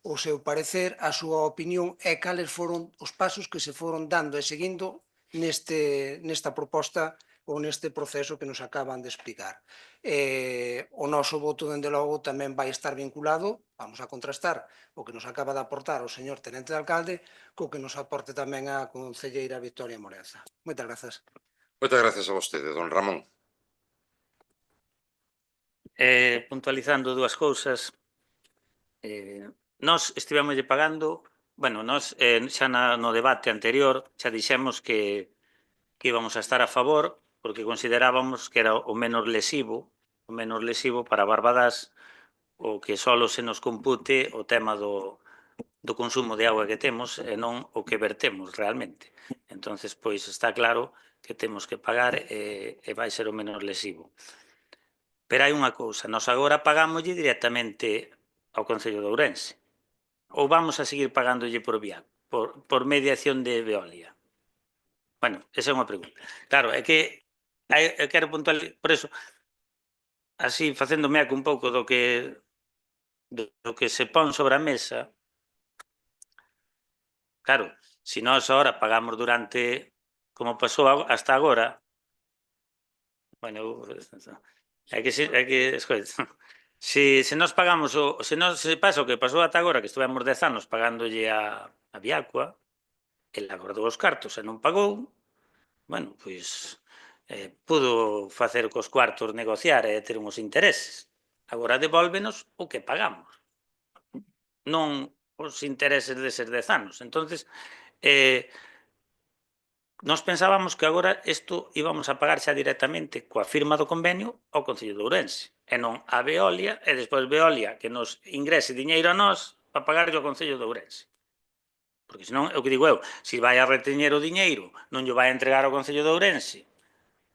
o seu parecer, a súa opinión e cales foron os pasos que se foron dando e seguindo nesta proposta ou neste proceso que nos acaban de explicar. O noso voto, dende logo, tamén vai estar vinculado, vamos a contrastar o que nos acaba de aportar o señor tenente de alcalde co que nos aporte tamén a concelleira Victoria Morenza. Moitas grazas.
Moitas gracias a vostede, don Ramón.
Puntualizando dúas cousas, nós estivemos pagando, bueno, nós xa no debate anterior xa dixemos que íbamos a estar a favor porque considerábamos que era o menos lesivo para Barbadás, o que só se nos compute o tema do consumo de auga que temos e non o que vertemos realmente. Entonces, pois está claro que temos que pagar e vai ser o menos lesivo. Pero hai unha cousa, nós agora pagámoslle directamente ao Concello de Ourense. Ou vamos a seguir pagándolle por mediación de Veolia? Bueno, esa é unha pregunta. Claro, é que eu quero puntualizar, por eso, así facéndome un pouco do que se pon sobre a mesa. Claro, se nós agora pagamos durante, como pasou hasta agora, bueno, é que, escoita, se nós pagamos, se pasa o que pasou ata agora, que estivemos 10 anos pagándolle a Viacua, el agordou os cartos e non pagou, bueno, pois pudo facer cos cuartos negociar e ter uns intereses. Agora devólvenos o que pagamos. non os intereses deses 10 anos. Entonces, nós pensábamos que agora isto íbamos a pagar xa directamente coa firma do convenio ao Concello de Ourense, e non a Veolia, e despois Veolia que nos ingrese diñeiro a nós para pagarlle ao Concello de Ourense. Porque senón, é o que digo eu, se vai a reteñer o diñeiro, non lle vai a entregar ao Concello de Ourense,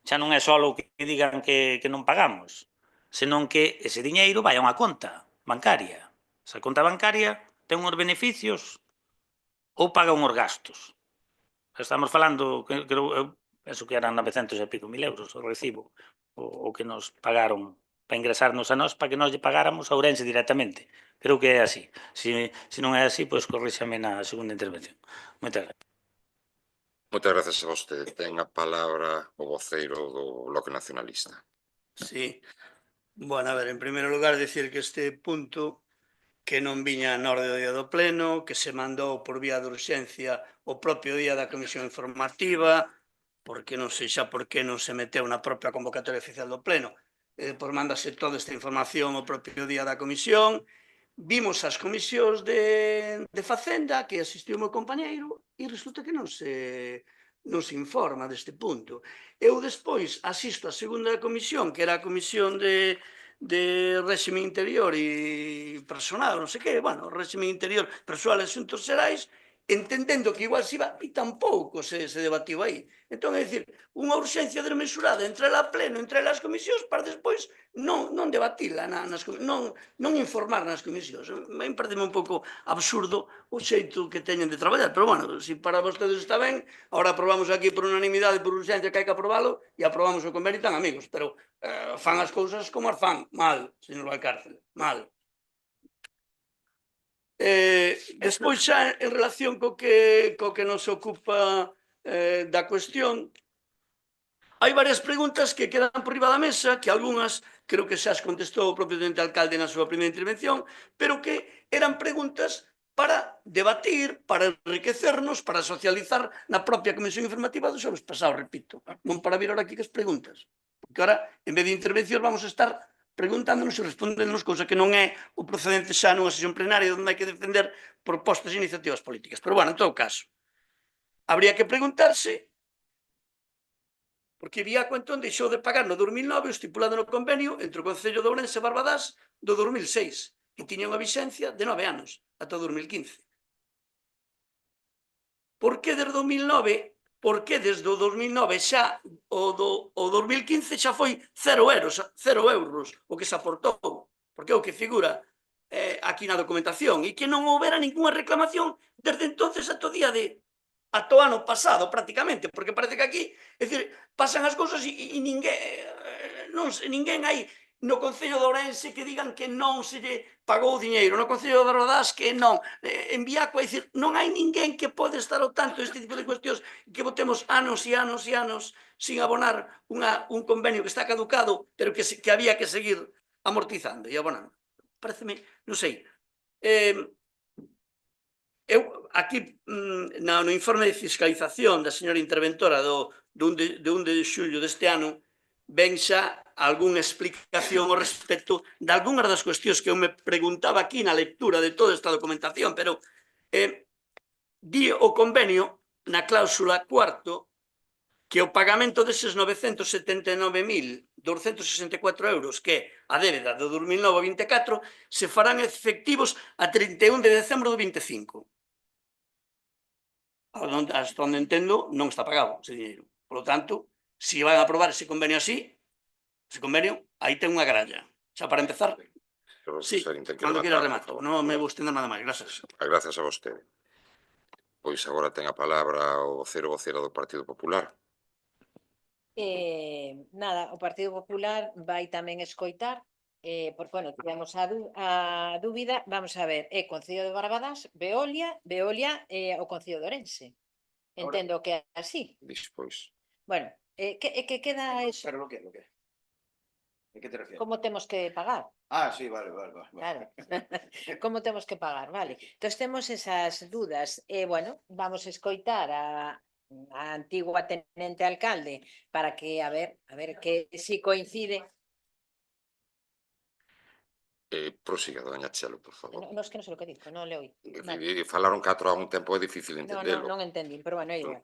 xa non é só o que digan que non pagamos, senón que ese diñeiro vai a unha conta bancaria. Esa conta bancaria ten uns beneficios ou paga uns gastos. Estamos falando, eu penso que eran 900 e pico mil euros o recibo, o que nos pagaron para ingresarnos a nós, para que nós lle pagáramos a Ourense directamente. Creo que é así. Se non é así, pois corríxame na segunda intervención. Moitas gracias.
Moitas gracias a vostede. Ten a palabra o voceiro do Bloque Nacionalista.
Sí. Bueno, a ver, en primeiro lugar, decir que este punto que non viña na orde do día do pleno, que se mandou por vía de urxencia o propio día da comisión informativa, porque non sei xa por que non se meteu na propia convocatoria oficial do pleno, pois mándase toda esta información o propio día da comisión. Vimos as comisións de Facenda, que asistiu o meu compañeiro, e resulta que non se informa deste punto. Eu despois asisto a segunda comisión, que era a comisión de réxime interior e personal, non sei que, bueno, réxime interior, persoal e asuntos xerais, entendendo que igual se iba, e tampouco se debatiu aí. Entón, é dicir, unha urxencia desmesurada entre ela a pleno, entre elas comisións, para despois non debatila, non informar nas comisións. Me parece un pouco absurdo o xeito que teñen de traballar, pero, bueno, se para vostedes está ben, ahora aprobamos aquí por unanimidade, por urxencia, que hai que aprobalo, e aprobamos o convenio tan amigos, pero fan as cousas como as fan, mal, señor Valcárcel, mal. Despois xa en relación co que nos ocupa da cuestión, hai varias preguntas que quedan por riba da mesa, que algunhas creo que xa as contestou o propio tenente alcalde na súa primeira intervención, pero que eran preguntas para debatir, para enriquecernos, para socializar na propia comisión informativa do xoves pasado, repito, non para vir ahora aquí que as preguntas. Porque ahora, en vez de intervención, vamos a estar preguntándonos e respondéndonos, cousa que non é o procedente xa nunha sesión plenaria onde hai que defender propostas e iniciativas políticas. Pero, bueno, en todo caso, habría que preguntarse porque Viaco entón deixou de pagar no 2009 o estipulado no convenio entre o Concello de Ourense e Barbadás do 2006, que tiña unha vixencia de 9 anos, ata o 2015. Por que desde o 2009? Por que desde o 2009 xa o 2015 xa foi 0 euros o que se aportou? Porque é o que figura aquí na documentación, e que non houbera ninguna reclamación desde entonces ata o día de ata o ano pasado, prácticamente, porque parece que aquí, é dicir, pasan as cousas e ninguén hai no Concello de Ourense que digan que non se lle pagou o diñeiro, no Concello de Barbadás que non, en Viaco, é dicir, non hai ninguén que pode estar ao tanto deste tipo de cuestións, que botemos anos e anos e anos sin abonar un convenio que está caducado, pero que había que seguir amortizando e abonando. Pareceme, non sei, eu, aquí, no informe de fiscalización da señora interventora do 1 de xullo deste ano, ven xa algunha explicación ao respecto de algunhas das cuestións que eu me preguntaba aquí na lectura de toda esta documentación, pero di o convenio, na cláusula cuarto, que o pagamento deses 979.264 euros, que é a débeda do 2009 ao 24, se farán efectivos a 31 de decembro do 25. Hasta onde entendo, non está pagado ese dinheiro. Por lo tanto, se van a aprobar ese convenio así, ese convenio, aí ten unha gralla. Xa para empezar, sí, cando queira remato. Non me vou estender nada máis. Gracias.
Gracias a vostede. Pois agora ten a palabra o vocera do Partido Popular.
Nada, o Partido Popular vai tamén escoitar, porque, bueno, tivemos a dúbida, vamos a ver, é Concello de Barbadás, Veolia e o Concello de Ourense. Entendo que é así.
Despois.
Bueno, que queda eso.
Pero lo que? ¿En qué te refieres?
Como temos que pagar?
Ah, sí, vale.
Claro, como temos que pagar, vale. Entón temos esas dudas. Bueno, vamos a escoitar a antigua tenente alcalde para que, a ver que si coincide.
Prosiga, doña Chelo, por favor.
No, es que non sei o que digo, non le oí.
Falaron 4 a un tempo, é difícil entendelo.
Non entendín, pero bueno, é igual.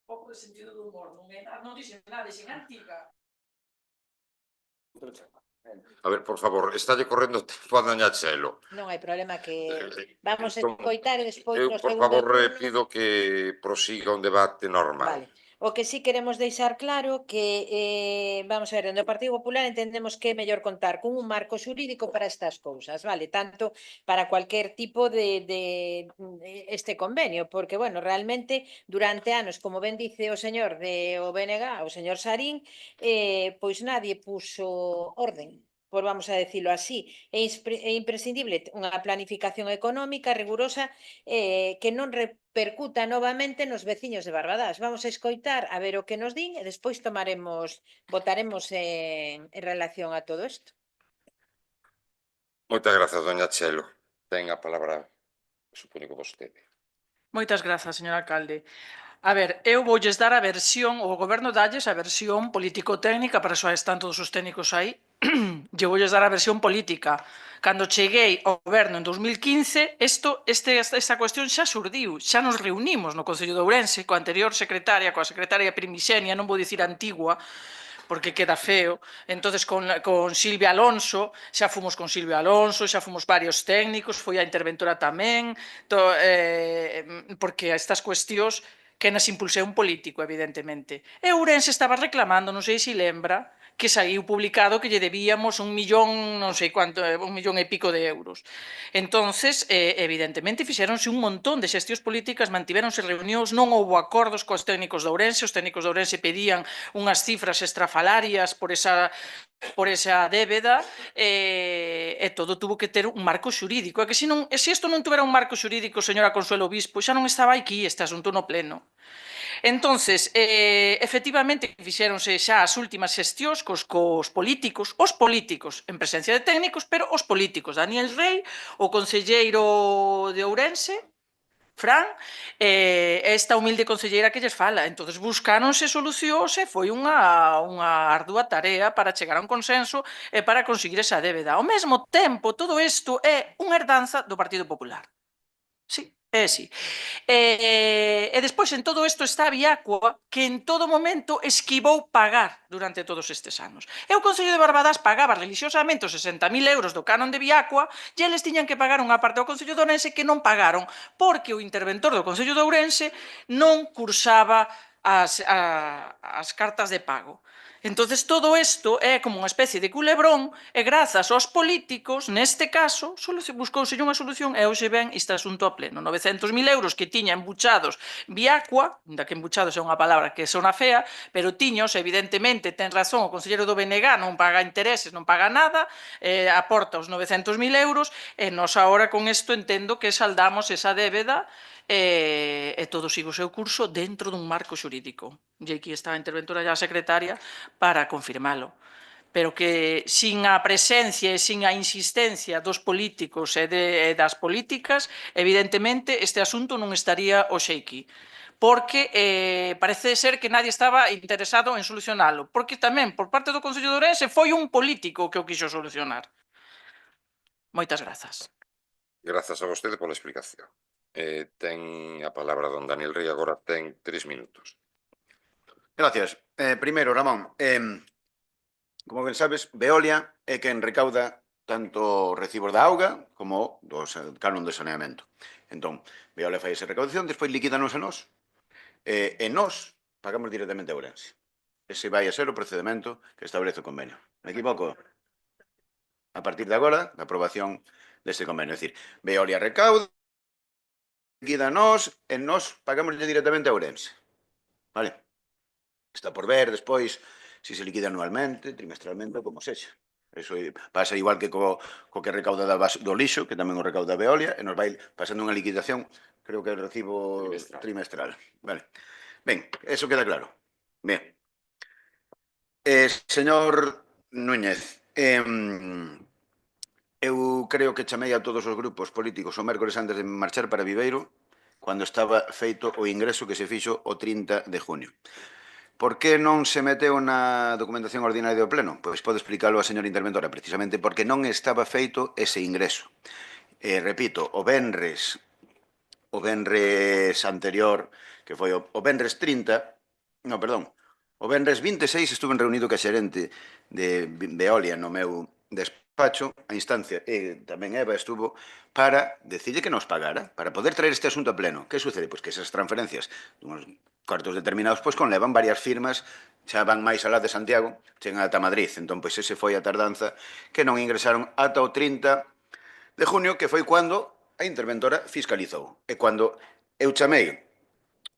Pouco de sentido do humor, non dixen nada, dixen antiga.
A ver, por favor, estálle correndo o tempo a doña Chelo.
Non hai problema que vamos a
Entón,
escoitar e despois
eu,
no
por
segundo
favor,
turno.
pido que prosiga un debate normal.
Vale. O que sí queremos deixar claro que, vamos a ver, no Partido Popular entendemos que é mellor contar con un marco xurídico para estas cousas, vale? Tanto para cualquier tipo de este convenio, porque, bueno, realmente durante anos, como ben dice o señor de o BNG, o señor Sarín, pois nadie puso orden, por vamos a decirlo así. É imprescindible unha planificación económica rigurosa que non repercuta novamente nos veciños de Barbadás. Vamos a escoitar a ver o que nos din e despois votaremos en relación a todo isto.
Moitas grazas, doña Chelo. Ten a palabra, supoño que vostede.
Moitas grazas, señor alcalde. A ver, eu voulles dar a versión, o goberno dalles a versión político-técnica, para iso están todos os técnicos aí, eu voulles dar a versión política. Cando cheguei ao goberno en 2015, esta cuestión xa surdiu, xa nos reunimos no Concello de Ourense, coa anterior secretaria, coa secretaria primixenia, non vou dicir antigua, porque queda feo. Entonces con Silvia Alonso, xa fomos con Silvia Alonso, xa fomos varios técnicos, foi a interventora tamén, porque estas cuestións que nas impulseu un político, evidentemente. E Ourense estaba reclamando, non sei se lembra, que saiu publicado que lle debíamos 1 millón, non sei quanto, 1 millón e pico de euros. Entonces, evidentemente, fixéronse un montón de xestións políticas, mantivéronse reunións, non houbo acordos cos técnicos de Ourense, os técnicos de Ourense pedían unhas cifras estrafalarias por esa débeda, e todo tuvo que ter un marco xurídico. E que se isto non tuvera un marco xurídico, señora Consuelo Obispo, xa non estaba aquí este asunto no pleno. Entonces, efectivamente, fixéronse xa as últimas xestións cos políticos, os políticos, en presencia de técnicos, pero os políticos, Daniel Rey, o concelleiro de Ourense, Fran, esta humilde concelleira que lles fala. Entonces buscáronse solucións e foi unha ardua tarea para chegar a un consenso e para conseguir esa débeda. Ao mesmo tempo, todo isto é unha herdanza do Partido Popular. Sí, é así. E despois en todo isto está a Viacua, que en todo momento esquivou pagar durante todos estes anos. E o Concello de Barbadás pagaba religiosamente os 60.000 euros do canon de Viacua e eles tiñan que pagar unha parte ao Concello de Ourense que non pagaron, porque o interventor do Concello de Ourense non cursaba as cartas de pago. Entonces todo isto é como unha especie de culebrón e grazas aos políticos, neste caso, buscouse unha solución e hoxe ven este asunto a pleno. 900.000 euros que tiña embuchados Viacua, ainda que embuchados é unha palabra que sona fea, pero tiños, evidentemente, ten razón o conselleiro do BNG, non paga intereses, non paga nada, aporta os 900.000 euros e nós agora con isto entendo que saldamos esa débeda e todo sigo o seu curso dentro dun marco xurídico. E aquí está a interventora e a secretaria para confirmalo. Pero que sin a presencia e sin a insistencia dos políticos e das políticas, evidentemente este asunto non estaría hoxe aquí. Porque parece ser que nadie estaba interesado en solucionalo. Porque tamén, por parte do Concello de Ourense, foi un político que o quixo solucionar. Moitas grazas.
Grazas a vostede pola explicación. Ten a palabra don Daniel Rey, agora ten 3 minutos.
Gracias. Primeiro, Ramón, como ben sabes, Veolia é quen recauda tanto recibos da auga como dos canon de saneamento. Entón, Veolia fai esa recaudación, despois liquidanos a nós, e nós pagamos directamente a Ourense. Ese vai a ser o procedimento que establece o convenio. Me equivoco? A partir de agora, da aprobación deste convenio. É dicir, Veolia recauda, liquida a nós, e nós pagamos directamente a Ourense. Vale? Está por ver despois se se liquida anualmente, trimestralmente, como sexa. Eso pasa igual que co que recauda do lixo, que tamén o recauda Veolia, e nos vai pasando unha liquidación, creo que é o recibo trimestral. Vale. Ben, eso queda claro. Ben. Señor Núñez, eu creo que chamei a todos os grupos políticos o mércores antes de marchar para Viveiro, cando estaba feito o ingreso que se fixo o 30 de junio. Por que non se meteu na documentación ordinaria do Pleno? Pois pode explicarlo a señora interventora, precisamente porque non estaba feito ese ingreso. Repito, o venres anterior, que foi o venres 30, no, perdón, o venres 26 estuve reunido ca xerente de Veolia no meu despacho, a instancia, e tamén Eva estuvo, para decirle que nos pagara, para poder traer este asunto a pleno. Que sucede? Pois que esas transferencias dunhos cuartos determinados pois conlevan varias firmas, xa van máis alá de Santiago, chegan ata Madrid. Entón, pois ese foi a tardanza que non ingresaron ata o 30 de junio, que foi cando a interventora fiscalizou. E cando eu chamei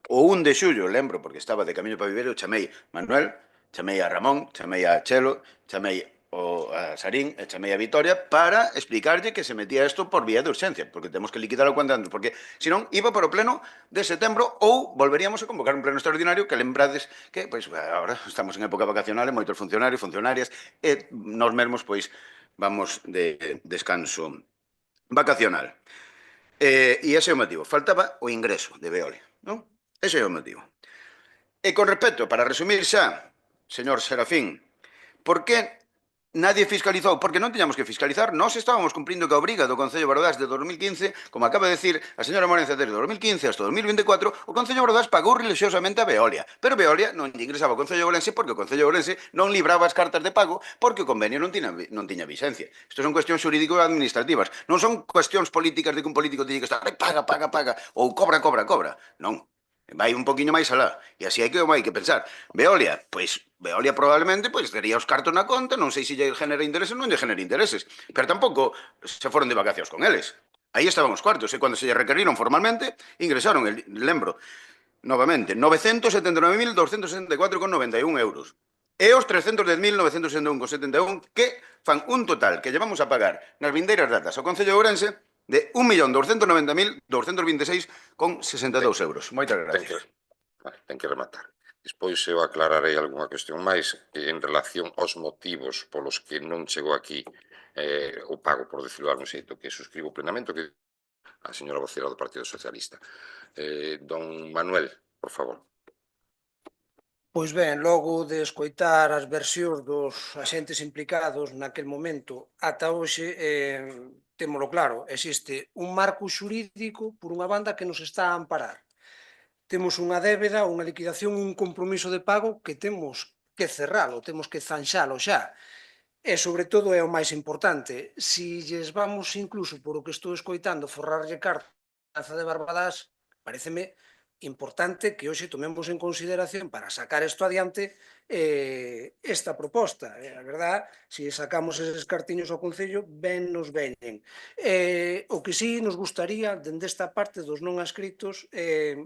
o 1 de xullo, lembro, porque estaba de camiño para Viveiro, chamei Manuel, chamei a Ramón, chamei a Chelo, chamei a Sarín e chamei a Vitoria para explicarlle que se metía isto por vía de urxencia, porque temos que liquidarlo cuanto antes, porque senón iba para o pleno de setembro ou volveríamos a convocar un pleno extraordinario que lembrades que, pois, agora estamos en época vacacional e moitos funcionarios, funcionarias, e nós mesmos, pois, vamos de descanso vacacional. E ese é o motivo. Faltaba o ingreso de Veolia, non? Ese é o motivo. E con respecto, para resumir xa, señor Serafín, por que nadie fiscalizou? Porque non tiñamos que fiscalizar. Nós estábamos cumprindo que a obriga do Concello de Bordás de 2015, como acaba de decir a señora Morenza, desde 2015 hasta 2024, o Concello de Bordás pagou religiosamente a Veolia. Pero Veolia non lle ingresaba ao Concello de Ourense porque o Concello de Ourense non libraba as cartas de pago porque o convenio non tiña vixencia. Isto son cuestións xurídico-administrativas. Non son cuestións políticas de que un político tiñe que estar paga, ou cobra. Non. Vai un poquinho máis alá. E así hai que pensar. Veolia, pois, Veolia probablemente tería os cartos na conta, non sei se lle genera intereses, non lle genera intereses. Pero tampouco se foron de vacacións con eles. Aí estaban os cuartos, e cando se lle requeriron formalmente, ingresaron, lembro, novamente, 979.264,91 euros. E os 310.961,71 que fan un total que llevamos a pagar nas vindeiras datas ao Concello de Ourense de 1.290.226,62 euros. Moitas gracias.
Ten que rematar. Despois eu aclararei algunha cuestión máis en relación aos motivos polos que non chegou aquí o pago, por decirlo de algún xeito, que suscribo plenamente o que a señora vocera do Partido Socialista. Don Manuel, por favor.
Pois ben, logo de escoitar as versións dos axentes implicados naquel momento ata hoxe, témolo claro, existe un marco xurídico por unha banda que nos está a amparar. Temos unha débeda, unha liquidación, un compromiso de pago que temos que cerralo, temos que zanxalo xa. E, sobre todo, é o máis importante, si lles vamos incluso, por o que estou escoitando, forrarlle carta de Barbadás, pareceme importante que hoxe tomemos en consideración para sacar isto adiante esta proposta. A verdad, se sacamos eses cartiños ao Concello, ben nos veñen. O que sí nos gustaría, dende esta parte dos non adscritos, é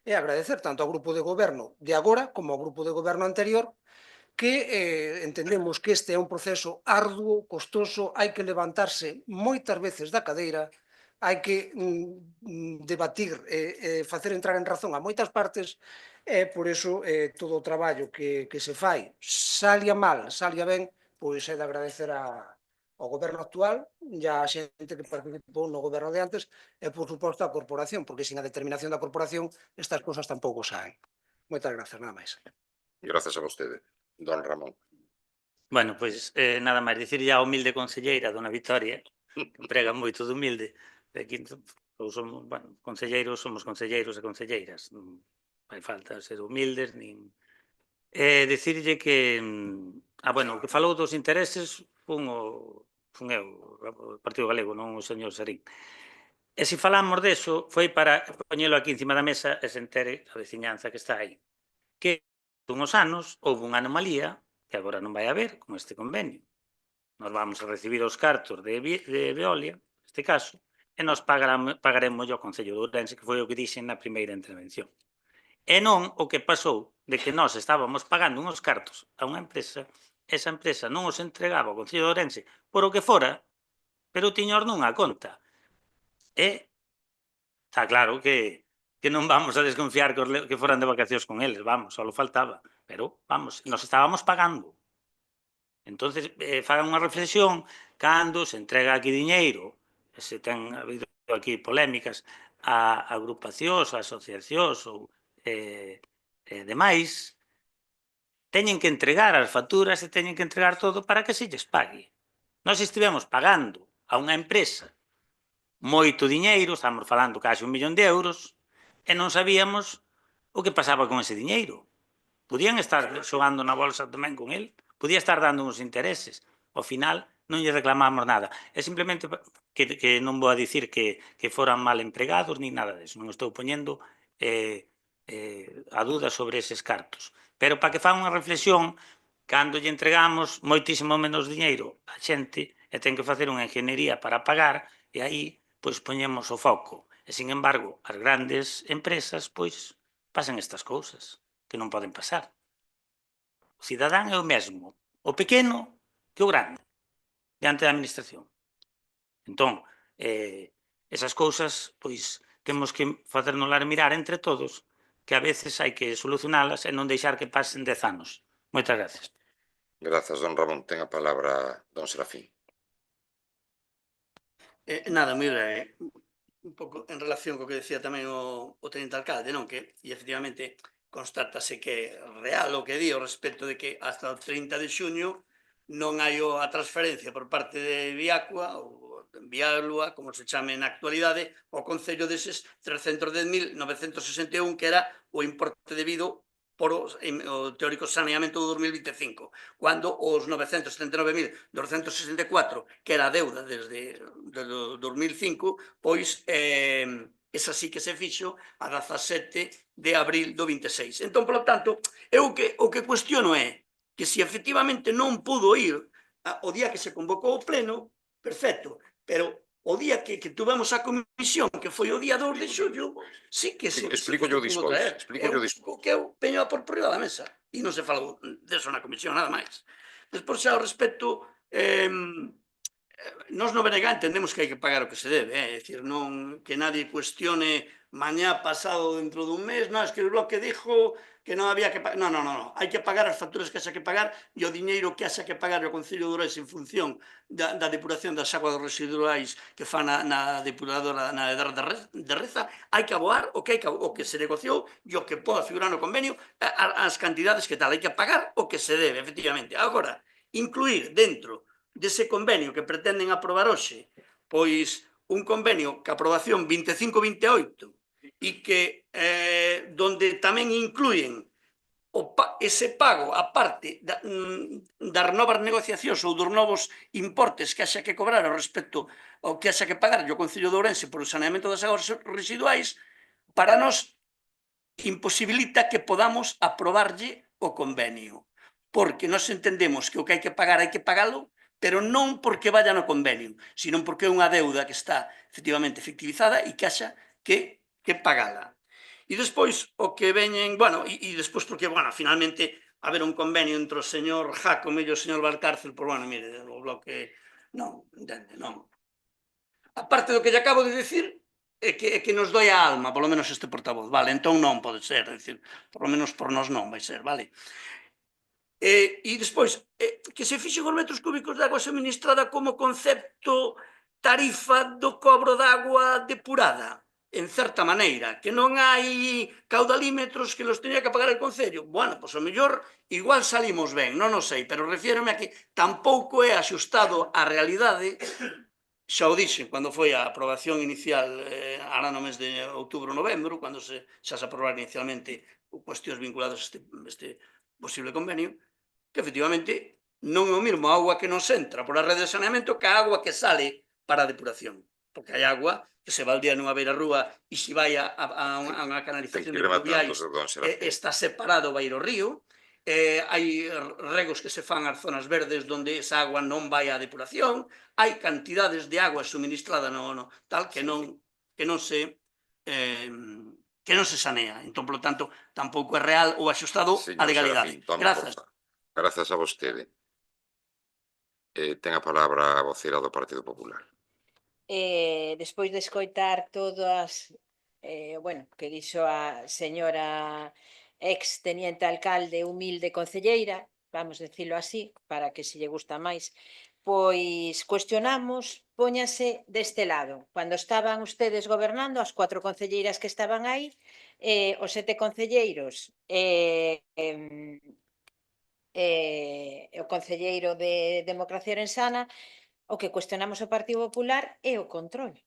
agradecer tanto ao grupo de goberno de agora como ao grupo de goberno anterior que entendemos que este é un proceso arduo, costoso, hai que levantarse moitas veces da cadeira, hai que debatir e facer entrar en razón a moitas partes, e por iso todo o traballo que se fai, salia mal, salia ben, pois é de agradecer ao goberno actual e a xente que participou no goberno de antes e, por suposto, a corporación, porque sin a determinación da corporación estas cosas tampouco saen. Moitas grazas, nada máis.
Grazas a vostede. Don Ramón.
Bueno, pois nada máis dicirlle á humilde conselleira, dona Vitoria, que emprega moito de humilde, aquí somos, bueno, conselleiros, somos conselleiros e conselleiras, non fai falta ser humildes, nin... Dicirlle que, bueno, o que falou dos intereses fun eu, o Partido Galego, non o señor Sarín. E se falamos deso, foi para poñelo aquí encima da mesa e se entere a veciñanza que está aí. Que unhos anos houve unha anomalía que agora non vai haber con este convenio. Nós vamos a recibir os cartos de Veolia, neste caso, e nós pagaremos ao Concello de Ourense, que foi o que dixen na primeira intervención. E non o que pasou de que nós estábamos pagando uns cartos a unha empresa, esa empresa non os entregaba ao Concello de Ourense por o que fora, pero tiños nunha conta. E está claro que non vamos a desconfiar que foran de vacacións con eles, vamos, só lo faltaba. Pero, vamos, nos estábamos pagando. Entonces, fagan unha reflexión cando se entrega aquí diñeiro, se ten habido aquí polémicas a agrupacións, a asociacións ou demais, teñen que entregar as facturas e teñen que entregar todo para que se lles pague. Nós estivemos pagando a unha empresa moito diñeiro, estamos falando case 1 millón de euros, e non sabíamos o que pasaba con ese diñeiro. Podían estar xogando na bolsa tamén con el, podía estar dando uns intereses. Ao final non lle reclamamos nada. É simplemente que non vou a dicir que foran mal empregados ni nada deso. Non estou poñendo a duda sobre eses cartos. Pero para que fan unha reflexión, cando lle entregamos moitísimo menos diñeiro a xente e ten que facer unha ingeniería para pagar, e aí pois poñemos o foco. E, sin embargo, as grandes empresas pois pasan estas cousas que non poden pasar. O cidadán é o mesmo, o pequeno que o grande, diante da administración. Entón, esas cousas, pois, temos que facernoslas mirar entre todos, que a veces hai que solucionalas e non deixar que pasen 10 anos. Moitas gracias.
Grazas, don Ramón. Ten a palabra don Serafín.
Nada, moi breve. Un pouco en relación co que decía tamén o teniente alcalde, non? Que, e efectivamente, constátase que é real o que di ao respecto de que hasta o 30 de xuño non hai a transferencia por parte de Viacua ou Vialua, como se chame na actualidade, ao Concello deses 310.961, que era o importe debido por o teórico saneamento do 2025, cando os 979.264, que era a deuda desde o 2005, pois esa sí que se fixo a 17 de abril do 26. Entón, polo tanto, eu o que cuestiono é que se efectivamente non pudo ir o día que se convocou o pleno, perfecto, pero o día que tuvemos a comisión, que foi o día 2 de xullo, sí que se
Explícollo despois. Explícollo despois.
que eu peño por riba da mesa. E non se falou deso na comisión, nada máis. Despois, xa ao respecto, nós no BNG entendemos que hai que pagar o que se debe, é dicir, non que nadie cuestione mañá, pasado, dentro dun mes, non, es que o bloque dijo que non había que pagar, non, hai que pagar as facturas que haxa que pagar e o diñeiro que haxa que pagar o Concello de Ourense en función da depuración das aguas residuais que fan na depuradora na de Reza, hai que aboar o que se negociou e o que poda figurar no convenio, as cantidades que tal, hai que pagar o que se debe, efectivamente. Agora, incluir dentro dese convenio que pretenden aprobar hoxe, pois un convenio que aprobación 25-28 e que donde tamén incluyen ese pago a parte das novas negociacións ou dos novos importes que haxa que cobrar ao respecto ao que haxa que pagar o Concello de Ourense por o saneamento das aguas residuais, para nós imposibilita que podamos aprobarlle o convenio, porque nós entendemos que o que hai que pagalo, pero non porque vaya no convenio, sino porque é unha deuda que está efectivamente efectivizada e que haxa que pagala. E despois o que veñen, bueno, e despois porque, bueno, finalmente haber un convenio entre o señor Jácome e o señor Valcárcel, pois, bueno, mire, o bloque, non, entende, non. A parte do que lle acabo de dicir, é que nos doi a alma, polo menos este portavoz, vale, entón non pode ser, é dicir, polo menos por nós non vai ser, vale. E despois, que se fixen os metros cúbicos de agua suministrada como concepto tarifa do cobro de agua depurada, en certa maneira, que non hai caudalímetros que los teña que pagar el Concello. Bueno, pois o mellor igual salimos ben, non o sei, pero refiérome a que tampouco é axustado á realidade. Xa o dixen cando foi a aprobación inicial ara no mes de outubro ou novembro, cando xa se aprobaron inicialmente cuestións vinculadas a este posible convenio, que efectivamente non é o mesmo a agua que nos entra por a rede de saneamento que a agua que sale para a depuración. Porque hai agua que se baldea nunha beira rúa e se vai a unha canalización de pluviais, está separado, vai ir ao río. Hai regos que se fan ás zonas verdes onde esa agua non vai á depuración. Hai cantidades de agua suministrada tal que non se sanea. Entón, polo tanto, tampouco é real ou axustado á legalidade. Grazas.
Grazas a vostede. Ten a palabra a vocera do Partido Popular.
Despois de escoitar todas, bueno, que dixo a señora ex teniente alcalde, humilde concelleira, vamos decirlo así, para que se lle gusta máis, pois cuestionamos, póñase deste lado. Cando estaban ustedes gobernando, as 4 concelleiras que estaban aí, os 7 concelleiros o concelleiro de Democracia Orensana, o que cuestionamos o Partido Popular é o control.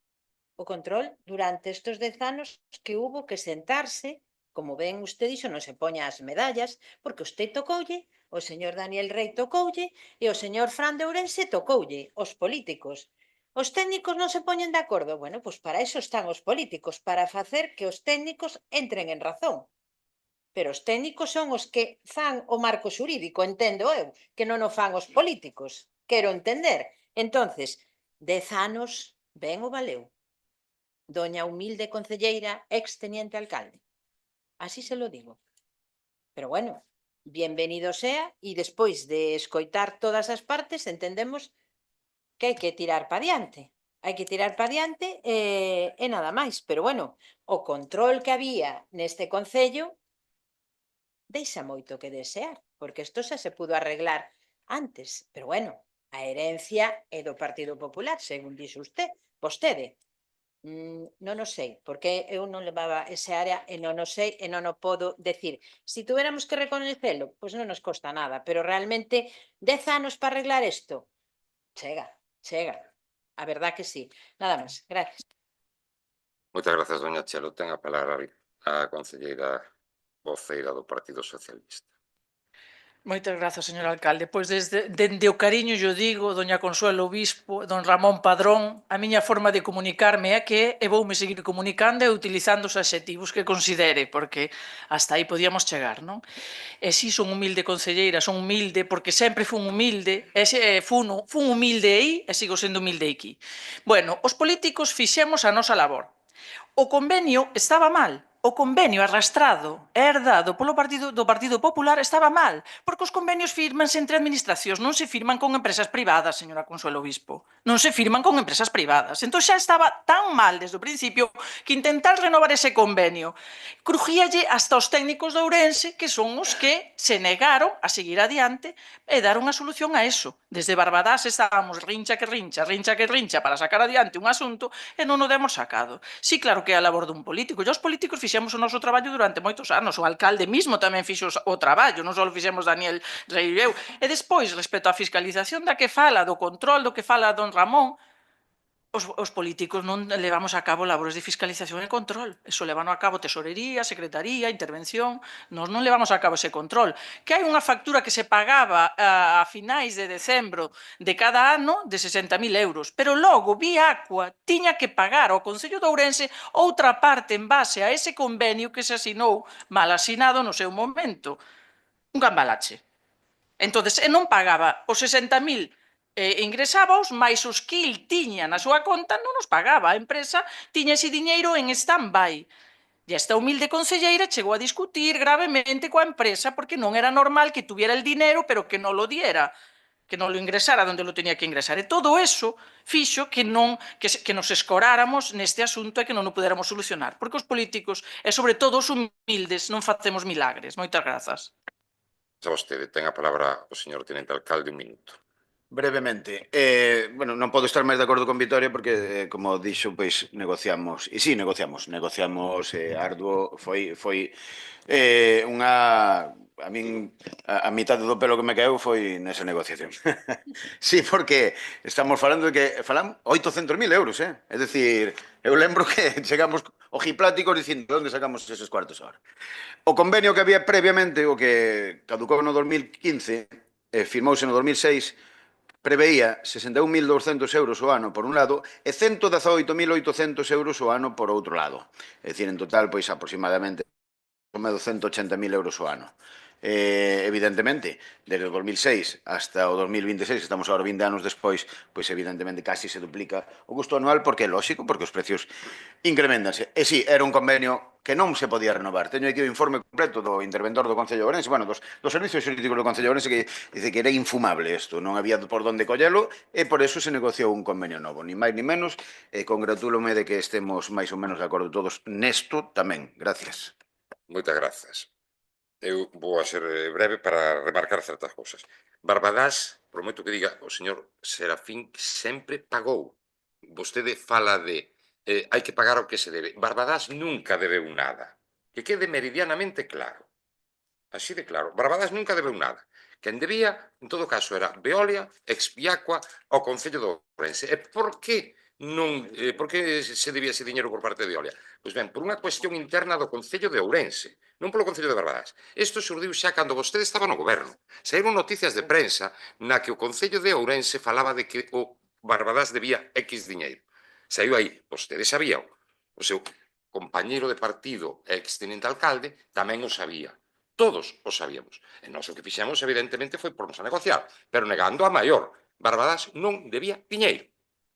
O control durante estes 10 anos que hubo que sentarse, como ben usted dixo, non se poña as medallas, porque usted tocoulle, o señor Daniel Rey tocoulle e o señor Fran de Ourense tocoulle, os políticos. Os técnicos non se poñen de acordo. Bueno, pois para iso están os políticos, para facer que os técnicos entren en razón. Pero os técnicos son os que fan o marco xurídico, entendo eu, que non o fan os políticos. Quero entender. Entonces, 10 anos ben o valeu. Doña humilde concelleira, ex teniente alcalde. Así se lo digo. Pero bueno, bienvenido sea, e despois de escoitar todas as partes entendemos que hai que tirar pa diante. Hai que tirar pa diante e nada máis. Pero bueno, o control que había neste concello deixa moito que desear, porque isto xa se pudo arreglar antes. Pero bueno, a herencia é do Partido Popular, según dixo vostede. Non o sei, porque eu non levaba ese área e non o sei e non o podo decir. Si tuviéramos que recoñecelo, pois non nos costa nada, pero realmente 10 anos para arreglar isto, chega. A verdad que sí. Nada máis, gracias.
Moitas grazas, doña Chelo. Ten a palabra a concelleira voceira do Partido Socialista.
Moitas grazas, señor alcalde. Pois dende o cariño yo digo, doña Consuelo Obispo, don Ramón Padrón, a miña forma de comunicarme é que e voume seguir comunicando e utilizando os adxetivos que considere, porque hasta aí podíamos chegar, non? E si son humilde concelleira, son humilde porque sempre fun humilde, fun humilde aí e sigo sendo humilde aquí. Bueno, os políticos fixemos a nosa labor. O convenio estaba mal. O convenio arrastrado e herdado polo do Partido Popular estaba mal, porque os convenios firmanse entre administracións, non se firman con empresas privadas, señora Consuelo Obispo. Non se firman con empresas privadas. Entón xa estaba tan mal desde o principio que intentar renovar ese convenio crujíalle hasta os técnicos de Ourense, que son os que se negaron a seguir adiante e dar unha solución a eso. Desde Barbadás estábamos rincha que rincha para sacar adiante un asunto e non o demos sacado. Sí, claro que é a labor dun político. E os políticos fixemos o noso traballo durante moitos anos. O alcalde mismo tamén fixo o traballo, non só fixemos Daniel Rei e eu. E despois, respecto á fiscalización da que fala, do control do que fala don Ramón, os políticos non levamos a cabo labores de fiscalización e control. Eso levano a cabo tesorería, secretaría, intervención. Nós non levamos a cabo ese control. Que hai unha factura que se pagaba a finais de decembro de cada ano de 60.000 euros. Pero logo, vía Aqua, tiña que pagar ao Concello de Ourense outra parte en base a ese convenio que se asinou, mal asinado no seu momento. Un gambalache. Entonces, non pagaba os 60.000 ingresábaos, máis os que il tiña na súa conta non nos pagaba. A empresa tiña ese diñeiro en stand-by. E esta humilde concelleira chegou a discutir gravemente coa empresa porque non era normal que tuviera el dinero pero que non lo diera, que non lo ingresara onde lo tenía que ingresar. E todo eso fixo que nos escoráramos neste asunto e que non o puderamos solucionar. Porque os políticos, e sobre todo os humildes, non facemos milagres. Moitas grazas.
A vostede, ten a palabra o señor tenente alcalde, un minuto.
Brevemente, bueno, non podo estar máis de acordo con Vitoria porque, como dixo, pois negociamos, e sí, negociamos arduo, foi unha, a min, a mitad do pelo que me caeu foi nesa negociación. Sí, porque estamos falando de que falan 800.000 euros, é dicir, eu lembro que chegamos ojipláticos dicindo onde sacamos eses cuartos agora. O convenio que había previamente, o que caducou no 2015, firmouse no 2006, preveía 61.200 euros o ano por un lado e 118.800 euros o ano por outro lado. É dicir, en total, pois, aproximadamente 180.000 euros o ano. Evidentemente, desde o 2006 hasta o 2026, estamos agora 20 anos despois, pois evidentemente casi se duplica o custo anual, porque é lógico, porque os precios incrementanse. E sí, era un convenio que non se podía renovar. Teño aquí o informe completo do interventor do Concello de Ourense, bueno, dos servicios xurídicos do Concello de Ourense, que dice que era infumable isto, non había por donde collelo, e por eso se negociou un convenio novo, ni máis ni menos, e congratúlome de que estemos máis ou menos de acordo todos nesto tamén. Gracias.
Moitas grazas. Eu vou a ser breve para remarcar certas cousas. Barbadás, prometo que diga o señor Serafín, sempre pagou. Vostede fala de hai que pagar o que se debe. Barbadás nunca debeu nada. Que quede meridianamente claro. Así de claro. Barbadás nunca debeu nada. Quen debía, en todo caso, era Veolia, Expiacua ao Concello de Ourense. E por que se debía ese diñeiro por parte de Veolia? Pois ben, por unha cuestión interna do Concello de Ourense, non polo Concello de Barbadás. Isto xurdiu xa cando vostede estaba no goberno. Saíron noticias de prensa na que o Concello de Ourense falaba de que o Barbadás debía X diñeiro. Saiu aí, vostede sabía, o seu compañeiro de partido e extenente alcalde tamén o sabía. Todos o sabíamos. E nós o que fixemos, evidentemente, foi pornos a negociar, pero negando a maior. Barbadás non debía diñeiro.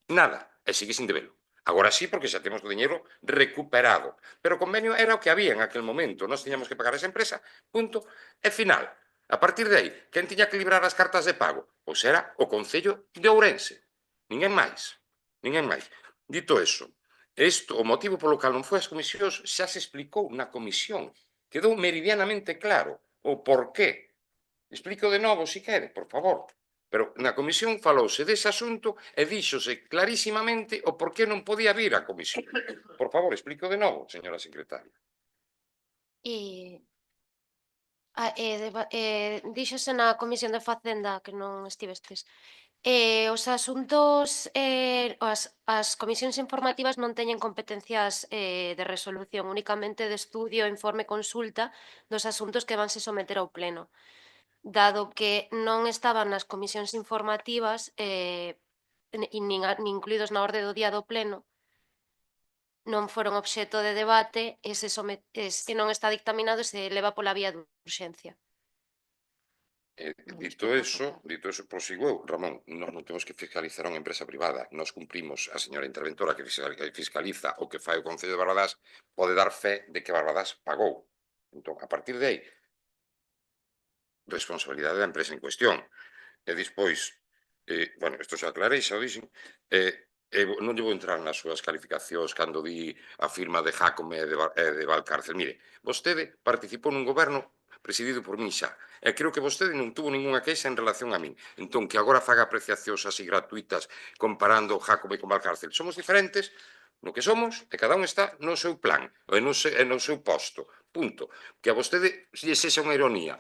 Nada. E sigue sin debelo. Agora sí, porque xa temos o diñeiro recuperado. Pero o convenio era o que había en aquel momento. Nós tiñamos que pagar esa empresa, punto, e final. A partir de aí, quen tiña que librar as cartas de pago? Pois era o Concello de Ourense. Ninguén máis. Ninguén máis. Dito eso, o motivo polo cal non foi as comisións xa se explicou na comisión. Quedou meridianamente claro o porqué. Explico de novo, se quere, por favor. Pero na comisión falouse dese asunto e díxose clarísimamente o porqué non podía vir a comisión. Por favor, explico de novo, señora secretaria.
Díxose na Comisión de Facenda que non estivestes. Os asuntos, as comisións informativas non teñen competencias de resolución, únicamente de estudio, informe, consulta dos asuntos que vanse someter ao pleno. Dado que non estaban nas comisións informativas nin incluídos na orde do día do pleno, non foron obxecto de debate e se non está dictaminado se leva pola vía de urxencia.
Dito eso, prosigo eu, Ramón, nós non temos que fiscalizar unha empresa privada. Nós cumprimos, a señora interventora que fiscaliza o que fai o Concello de Barbadás pode dar fe de que Barbadás pagou. Entón, a partir de aí, responsabilidade da empresa en cuestión. E despois, bueno, isto xa aclarei, xa o dixen, non lle vou entrar nas súas calificacións cando di a firma de Jácome e de Valcárcel. Mire, vostede participou nun goberno presidido por min xa, e creo que vostede non tuvo ninguna queixa en relación a min. Entón, que agora faga apreciacións así gratuitas comparando Jácome con Valcárcel. Somos diferentes no que somos e cada un está no seu plan e no seu posto. Punto. Que a vostede lle sexa unha ironía.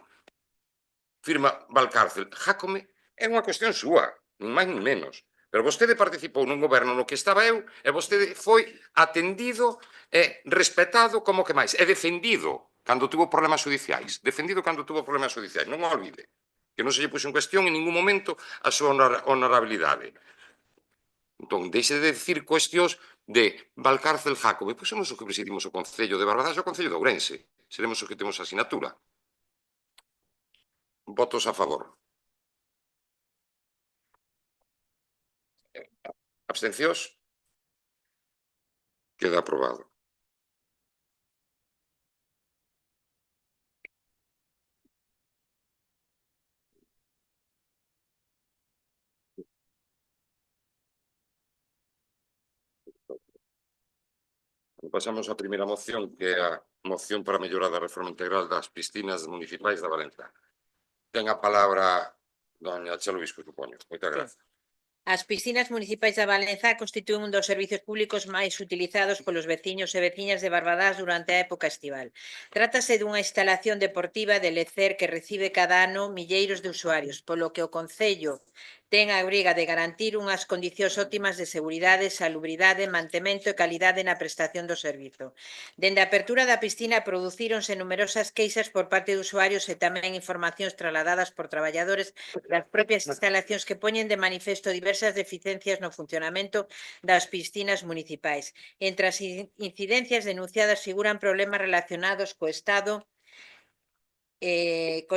Firma Valcárcel. Jácome é unha cuestión súa, nin máis nin menos. Pero vostede participou nun goberno no que estaba eu e vostede foi atendido e respetado como que máis. E defendido cando tuvo problemas judiciais. Defendido cando tuvo problemas judiciais. Non o olvide. Que non se lle puxo en cuestión en ningún momento a súa honorabilidade. Entón, deixe de decir cuestións de Valcárcel Jácome. Pois somos os que presidimos o Concello de Barbadás e o Concello de Ourense. Seremos os que temos a asignatura. Votos a favor. Abstencións? Queda aprobado. Pasamos á primeira moción, que é a moción para mellorar a reforma integral das piscinas municipais da Valenta. Ten a palabra doña Chelo Visco, supoño. Moitas grazas.
As piscinas municipais da Valenza constitúen un dos servizos públicos máis utilizados polos veciños e veciñas de Barbadás durante a época estival. Trátase dunha instalación deportiva de lecer que recibe cada ano milleiros de usuarios, polo que o Concello ten a obriga de garantir unhas condicións óptimas de seguridade, salubridade, mantemento e calidade na prestación do servizo. Dende a apertura da piscina producíronse numerosas queixas por parte de usuarios e tamén informacións trasladadas por traballadores das propias instalacións que poñen de manifesto diversas deficiencias no funcionamento das piscinas municipais. Entre as incidencias denunciadas figuran problemas relacionados co estado e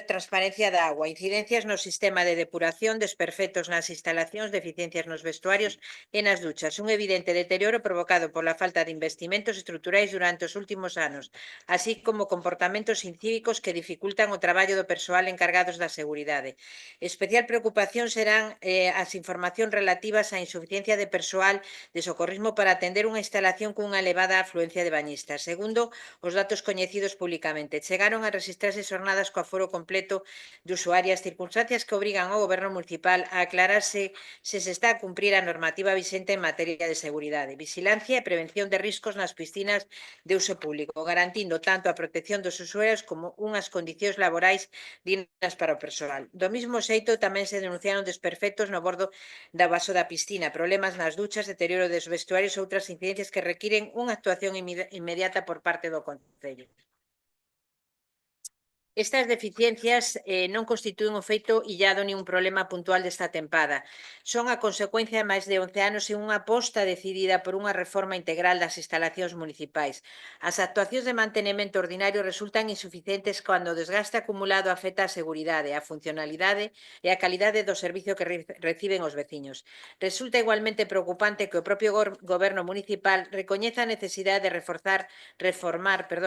transparencia da agua, incidencias no sistema de depuración, desperfectos nas instalacións, deficiencias nos vestuarios e nas duchas, un evidente deterioro provocado pola falta de investimentos estruturais durante os últimos anos, así como comportamentos incívicos que dificultan o traballo do persoal encargados da seguridade. Especial preocupación serán as informacións relativas á insuficiencia de persoal de socorrismo para atender unha instalación cunha elevada afluencia de bañistas. Segundo os datos coñecidos públicamente, chegaron a registrar clases xornadas co aforo completo de usuarias, circunstancias que obrigan ao Goberno municipal a aclararse se se está a cumprir a normativa vixente en materia de seguridade, vigilancia e prevención de riscos nas piscinas de uso público, garantindo tanto a protección dos usuarios como unhas condicións laborais dignas para o persoal. Do mesmo xeito, tamén se denunciaron desperfectos no bordo da vaso da piscina, problemas nas duchas, deterioro dos vestuarios e outras incidencias que requiren unha actuación inmediata por parte do Concello. Estas deficiencias non constitúen un feito illado nin un problema puntual desta tempada. Son a consecuencia de máis de 11 anos e unha aposta decidida por unha reforma integral das instalacións municipais. As actuacións de mantenimento ordinario resultan insuficientes cando o desgaste acumulado afecta a seguridade, a funcionalidade e a calidade do servicio que reciben os veciños. Resulta igualmente preocupante que o propio Goberno municipal recoñeza a necesidade de reformar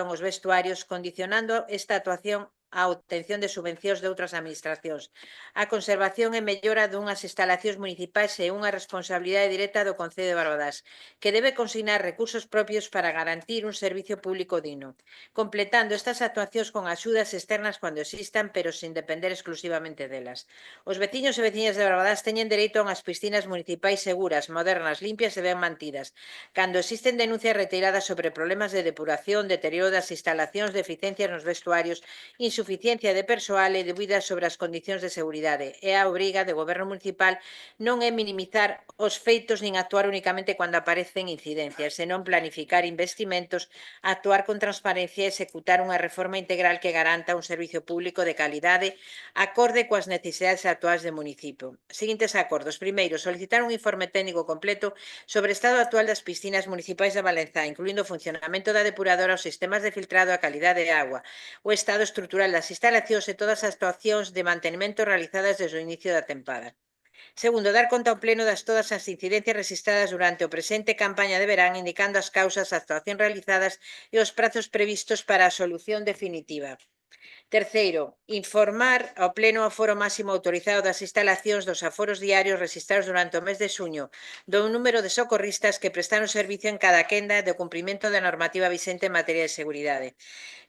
os vestuarios, condicionando esta actuación a obtención de subvencións de outras administracións. A conservación e mellora dunhas instalacións municipais é unha responsabilidade directa do Concello de Barbadás, que debe consignar recursos propios para garantir un servicio público digno, completando estas actuacións con axudas externas cando existan, pero sen depender exclusivamente delas. Os veciños e veciñas de Barbadás teñen dereito a unhas piscinas municipais seguras, modernas, limpias e ben mantidas. Cando existen denuncias reiteradas sobre problemas de depuración, deterioro das instalacións, deficiencias nos vestuarios, insuficiencia de persoal e dúbidas sobre as condicións de seguridade. E a obriga do Goberno municipal non é minimizar os feitos nin actuar únicamente cando aparecen incidencias, senón planificar investimentos, actuar con transparencia e executar unha reforma integral que garanta un servicio público de calidade acorde coas necesidades actuais do municipio. Seguintes acordos. Primeiro, solicitar un informe técnico completo sobre o estado actual das piscinas municipais de Valenzá, incluindo o funcionamento da depuradora, os sistemas de filtrado, a calidade de agua, o estado estrutural das instalacións e todas as actuacións de mantenimento realizadas desde o inicio da tempada. Segundo, dar conta ao pleno das todas as incidencias registradas durante o presente campaña de verán, indicando as causas, as actuacións realizadas e os prazos previstos para a solución definitiva. Terceiro, informar ao pleno o aforo máximo autorizado das instalacións dos aforos diarios registrados durante o mes de xuño do número de socorristas que prestaron servicio en cada quenda do cumprimento da normativa vixente en materia de seguridade.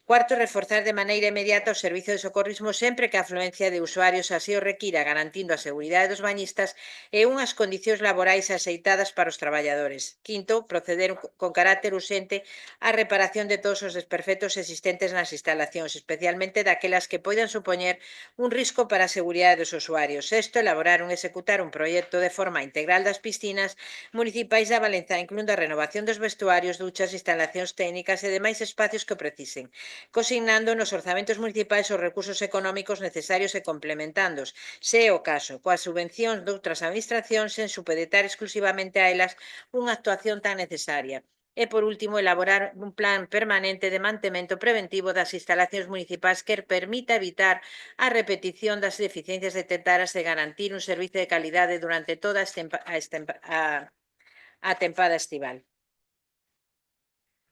Cuarto, reforzar de maneira inmediata o servicio de socorrismo sempre que a afluencia de usuarios así o requira, garantindo a seguridade dos bañistas e unhas condicións laborais axeitadas para os traballadores. Quinto, proceder con carácter urxente á reparación de todos os desperfectos existentes nas instalacións, especialmente daquelas que poidan supoñer un risco para a seguridade dos usuarios. Sexto, elaborar e executar un proxecto de forma integral das piscinas municipais da Valenzá, incluindo a renovación dos vestuarios, duchas, instalacións técnicas e demais espacios que o precisen, consignando nos orzamentos municipais os recursos económicos necesarios e complementándoos, se é o caso, coas subvencións de outras administracións sen supeditar exclusivamente a elas unha actuación tan necesaria. E, por último, elaborar un plan permanente de mantemento preventivo das instalacións municipais que permita evitar a repetición das deficiencias detectadas e garantir un servicio de calidade durante toda a tempada estival.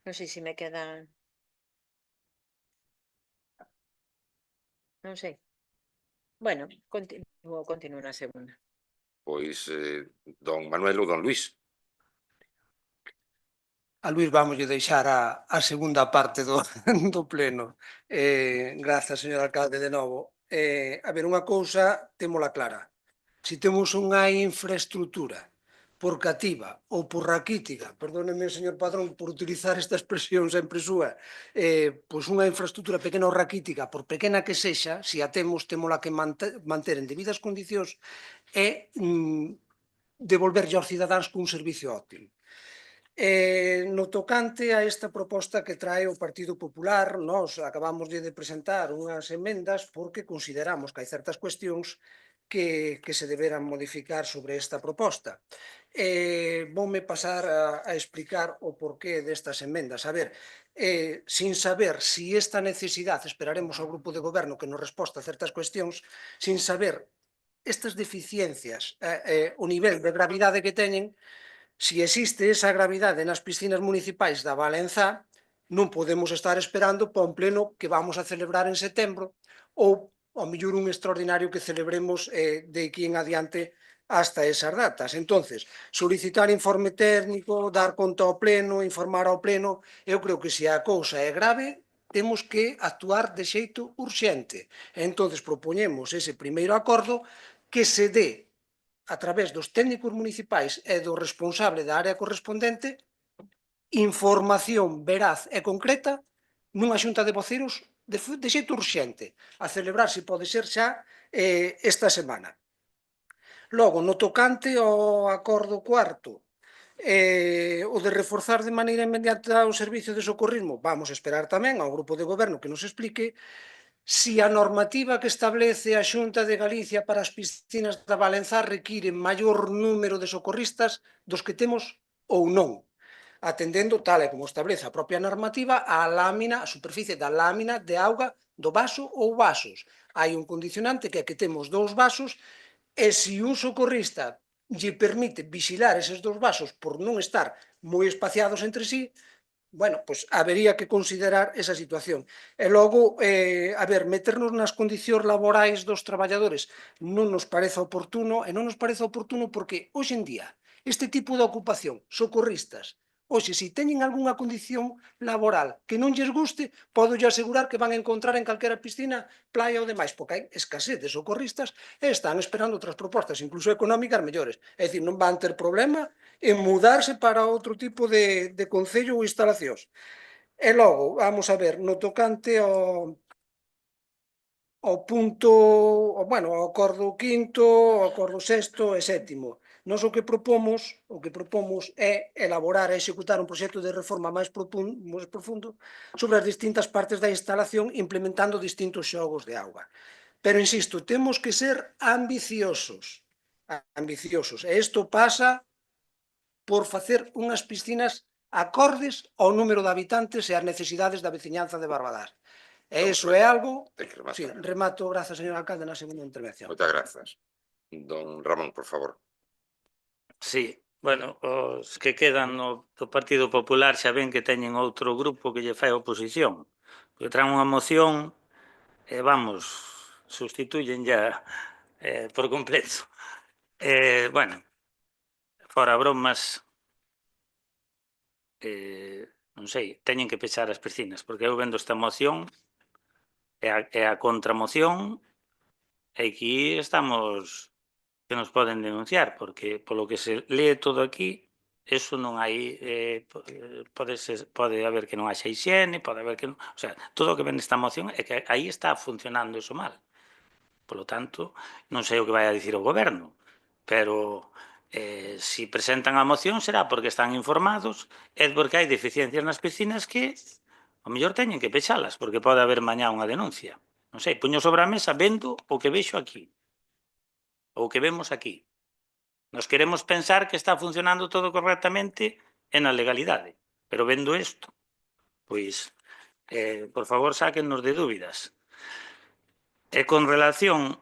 Non sei se me quedan... Non sei. Bueno, continuo na segunda.
Pois, don Manuel ou don Luís.
A Luís vamos deixar a segunda parte do pleno. Grazas, señor alcalde, de novo. A ver, unha cousa témola clara. Se temos unha infraestructura por cativa ou por raquítica, perdóneme, señor Padrón, por utilizar esta expresión sempre súa, pois unha infraestructura pequena ou raquítica, por pequena que sexa, se a temos, témola que manter en debidas condicións e devolverlle aos cidadáns cun servicio óptimo. No tocante a esta proposta que trae o Partido Popular, nós acabamos de presentar unhas emendas porque consideramos que hai certas cuestións que se deberan modificar sobre esta proposta. Voume pasar a explicar o porqué destas emendas. A ver, sin saber si esta necesidade, esperaremos ao grupo de goberno que nos resposta a certas cuestións, sin saber estas deficiencias, o nivel de gravidade que teñen, si existe esa gravidade nas piscinas municipais da Valenzá, non podemos estar esperando para un pleno que vamos a celebrar en setembro ou, ao mellor, un extraordinario que celebremos de aquí en adiante hasta esas datas. Entonces, solicitar informe técnico, dar conta ao pleno, informar ao pleno, eu creo que se a cousa é grave, temos que actuar de xeito urxente. E entón propoñemos ese primeiro acordo que se dé a través dos técnicos municipais e do responsable da área correspondente información veraz e concreta nunha xunta de voceiros de xeito urxente, a celebrar, se pode ser xa, esta semana. Logo, no tocante ao acordo cuarto, o de reforzar de maneira inmediata o servicio de socorrismo, vamos a esperar tamén ao grupo de goberno que nos explique si a normativa que establece a Xunta de Galicia para as piscinas da Valenzá require maior número de socorristas dos que temos ou non, atendendo, tal e como establece a propia normativa, a lámina, a superficie da lámina de auga do vaso ou vasos. Hai un condicionante que é que temos 2 vasos e se un socorrista lle permite vixilar eses 2 vasos por non estar moi espaciados entre sí, bueno, pois habería que considerar esa situación. E logo, meternos nas condicións laborais dos traballadores non nos parece oportuno, e non nos parece oportuno porque, hoxe en día, este tipo de ocupación, socorristas, hoxe, se teñen algunha condición laboral que non lles guste, podo yo asegurar que van a encontrar en calquera piscina, playa ou demais, porque hai escasez de socorristas e están esperando outras propostas, incluso económicas mellores. É dicir, non van ter problema en mudarse para outro tipo de concello ou instalacións. E logo, vamos a ver, no tocante ao punto, bueno, ao acordo quinto, ao acordo sexto e sétimo. Nós o que propomos é elaborar e executar un proxecto de reforma máis profundo sobre as distintas partes da instalación implementando distintos xogos de auga. Pero, insisto, temos que ser ambiciosos, e isto pasa por facer unhas piscinas acordes ao número de habitantes e ás necesidades da veciñanza de Barbadás. E iso é algo... Sí, remato, grazas, señor alcalde, na segunda intervención.
Moitas grazas. Don Ramón, por favor.
Sí, bueno, os que quedan do Partido Popular xa ven que teñen outro grupo que lle fai oposición, porque traen unha moción e, vamos, sustituyen ya por completo. Bueno, fora bromas, non sei, teñen que pechar as piscinas, porque eu vendo esta moción e a contramoción e aquí estamos que nos poden denunciar, porque polo que se lee todo aquí, eso non hai, pode haber que non haxa higiene, pode haber que non, o sea, todo o que ven nesta moción é que aí está funcionando eso mal. Polo tanto, non sei o que vai a dicir o goberno, pero se presentan a moción será porque están informados e porque hai deficiencias nas piscinas que ao mellor teñen que pechalas, porque pode haber mañá unha denuncia. Non sei, puño sobre a mesa, vendo o que vexo aquí, ou que vemos aquí. Nos queremos pensar que está funcionando todo correctamente e na legalidade, pero vendo isto, pois, por favor, sáquennos de dúbidas. E con relación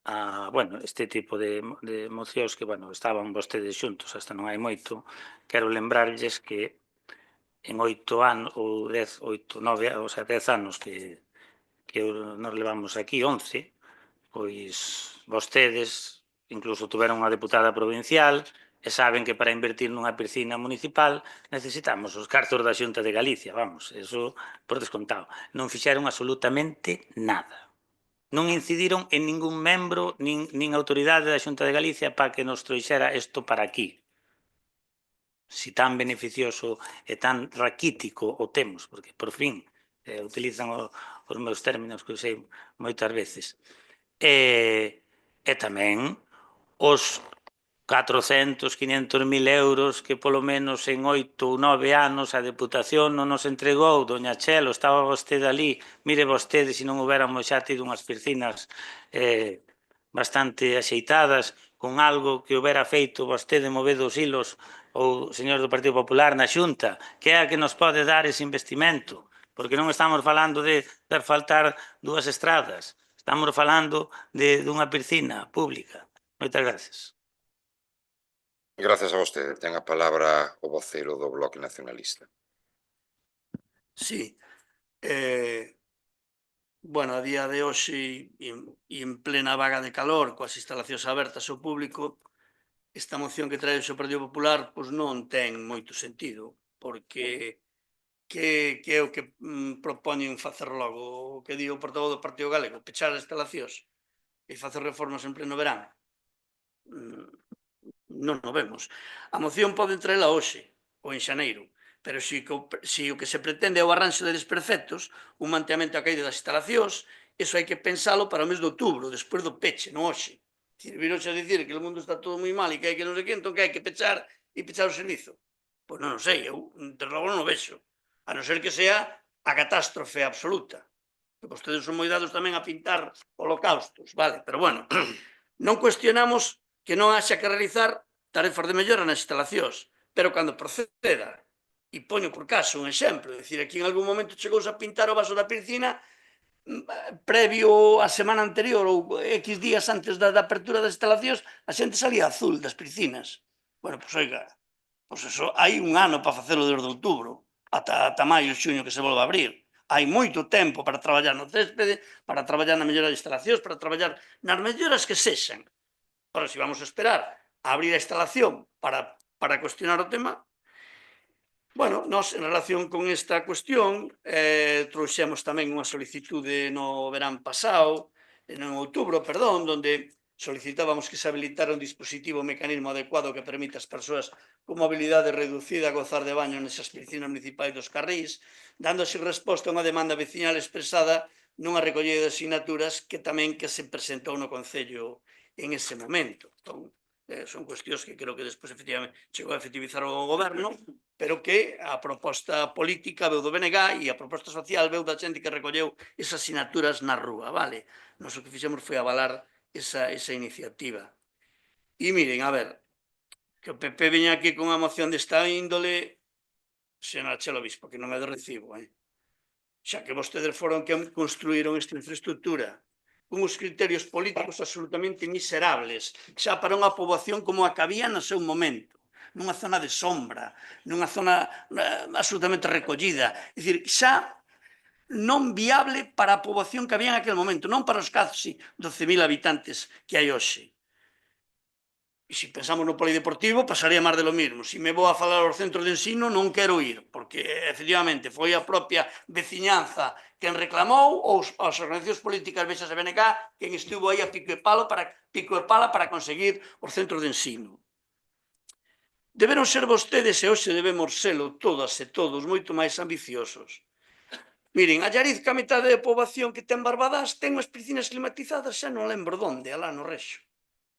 a, bueno, este tipo de mocións que, bueno, estaban vostedes xuntos, hasta non hai moito, quero lembrarlles que en 8 anos, ou 10, 8, 9, o sea, 10 anos que nos levamos aquí, 11, pois vostedes incluso tuveron unha deputada provincial e saben que para invertir nunha piscina municipal necesitamos os cartos da Xunta de Galicia, vamos, eso por descontado. Non fixeron absolutamente nada. Non incidiron en ningún membro nin autoridade da Xunta de Galicia para que nos trouxera isto para aquí. Si tan beneficioso e tan raquítico o temos, porque por fin utilizan os meus términos que usei moitas veces. E tamén os 400, 500 mil euros que polo menos en 8 ou 9 anos a Deputación non nos entregou, doña Chelo, estaba vostede ali, mire vostede se non huberamos xa tido unhas piscinas bastante axeitadas, con algo que houbera feito vostede movedo os hilos ou señor do Partido Popular na Xunta, que é a que nos pode dar ese investimento, porque non estamos falando de asfaltar 2 estradas, estamos falando dunha piscina pública. Moitas gracias.
Grazas a vostede. Ten a palabra o voceiro do Bloque Nacionalista.
Sí. Bueno, a día de hoxe e en plena vaga de calor, coas instalacións abertas ao público, esta moción que trae o Partido Popular pois non ten moito sentido, porque que é o que propoñen facer logo, o que di o portavoz do Partido Galego, pechar as instalacións e facer reformas en pleno verán. Non o vemos. A moción pode traela hoxe ou en xaneiro, pero se o que se pretende é o arranxo de desperfectos, un manteamento a caída das instalacións, iso hai que pensalo para o mes de outubro, despois do peche, non hoxe. Vir hoxe a dicir que o mundo está todo moi mal e que hai que non sei que, entón que hai que pechar e pechar o servizo. Pois non o sei, eu desde logo non o vexo, a non ser que sea a catástrofe absoluta. Que vostedes son moi dados tamén a pintar holocaustos, vale, pero bueno, non cuestionamos que non haxa que realizar tarefas de mellora nas instalacións, pero cando proceda, e poño por caso un exemplo, é dicir, aquí en algún momento chegouse a pintar o vaso da piscina previo a semana anterior ou X días antes da apertura das instalacións, a xente salía azul das piscinas. Bueno, pois oiga, pois eso, hai un ano para facelo desde outubro, ata maio, xuño que se volva a abrir. Hai moito tempo para traballar no céspede, para traballar na mellora de instalacións, para traballar nas melloras que sexan. Ahora, se vamos a esperar a abrir a instalación para cuestionar o tema, bueno, nós, en relación con esta cuestión, trouxemos tamén unha solicitude no verán pasado, en outubro, perdón, donde solicitábamos que se habilitara un dispositivo, un mecanismo adecuado que permita ás persoas con mobilidade reducida a gozar de baño nesas piscinas municipais dos Carrís, dando así resposta a unha demanda veciñal expresada nunha recollida de asignaturas que tamén que se presentou no Concello en ese momento. Entón, son cuestións que creo que despois efectivamente chegou a efectivizar o goberno, pero que a proposta política veu do BNG e a proposta social veu da xente que recolleu esas asignaturas na rúa, vale? Nos o que fixemos foi avalar esa iniciativa. E miren, a ver, que o PP veña aquí con unha moción desta índole, señora Chelo Bispo, que non é de recibo, xa que vostedes foron que construíron esta infraestructura, uns criterios políticos absolutamente miserables, xa para unha poboación como a que había no seu momento, nunha zona de sombra, nunha zona absolutamente recollida, é dicir, xa non viable para a poboación que había en aquel momento, non para os casi 12.000 habitantes que hai hoxe. E se pensamos no polideportivo, pasaría máis de lo mismo. Se me vou a falar aos centros de ensino, non quero ir, porque, efectivamente, foi a propia veciñanza quen reclamou, ou as organizacións políticas vexas de BNG, quen estivo aí a pico e pala para conseguir os centros de ensino. Deberon ser vostedes, e hoxe debemos selo todas e todos, moito máis ambiciosos. Miren, a Llariz, que a metade da poboación que ten Barbadás, ten unhas piscinas climatizadas, xa non lembro onde, alá no Rexo.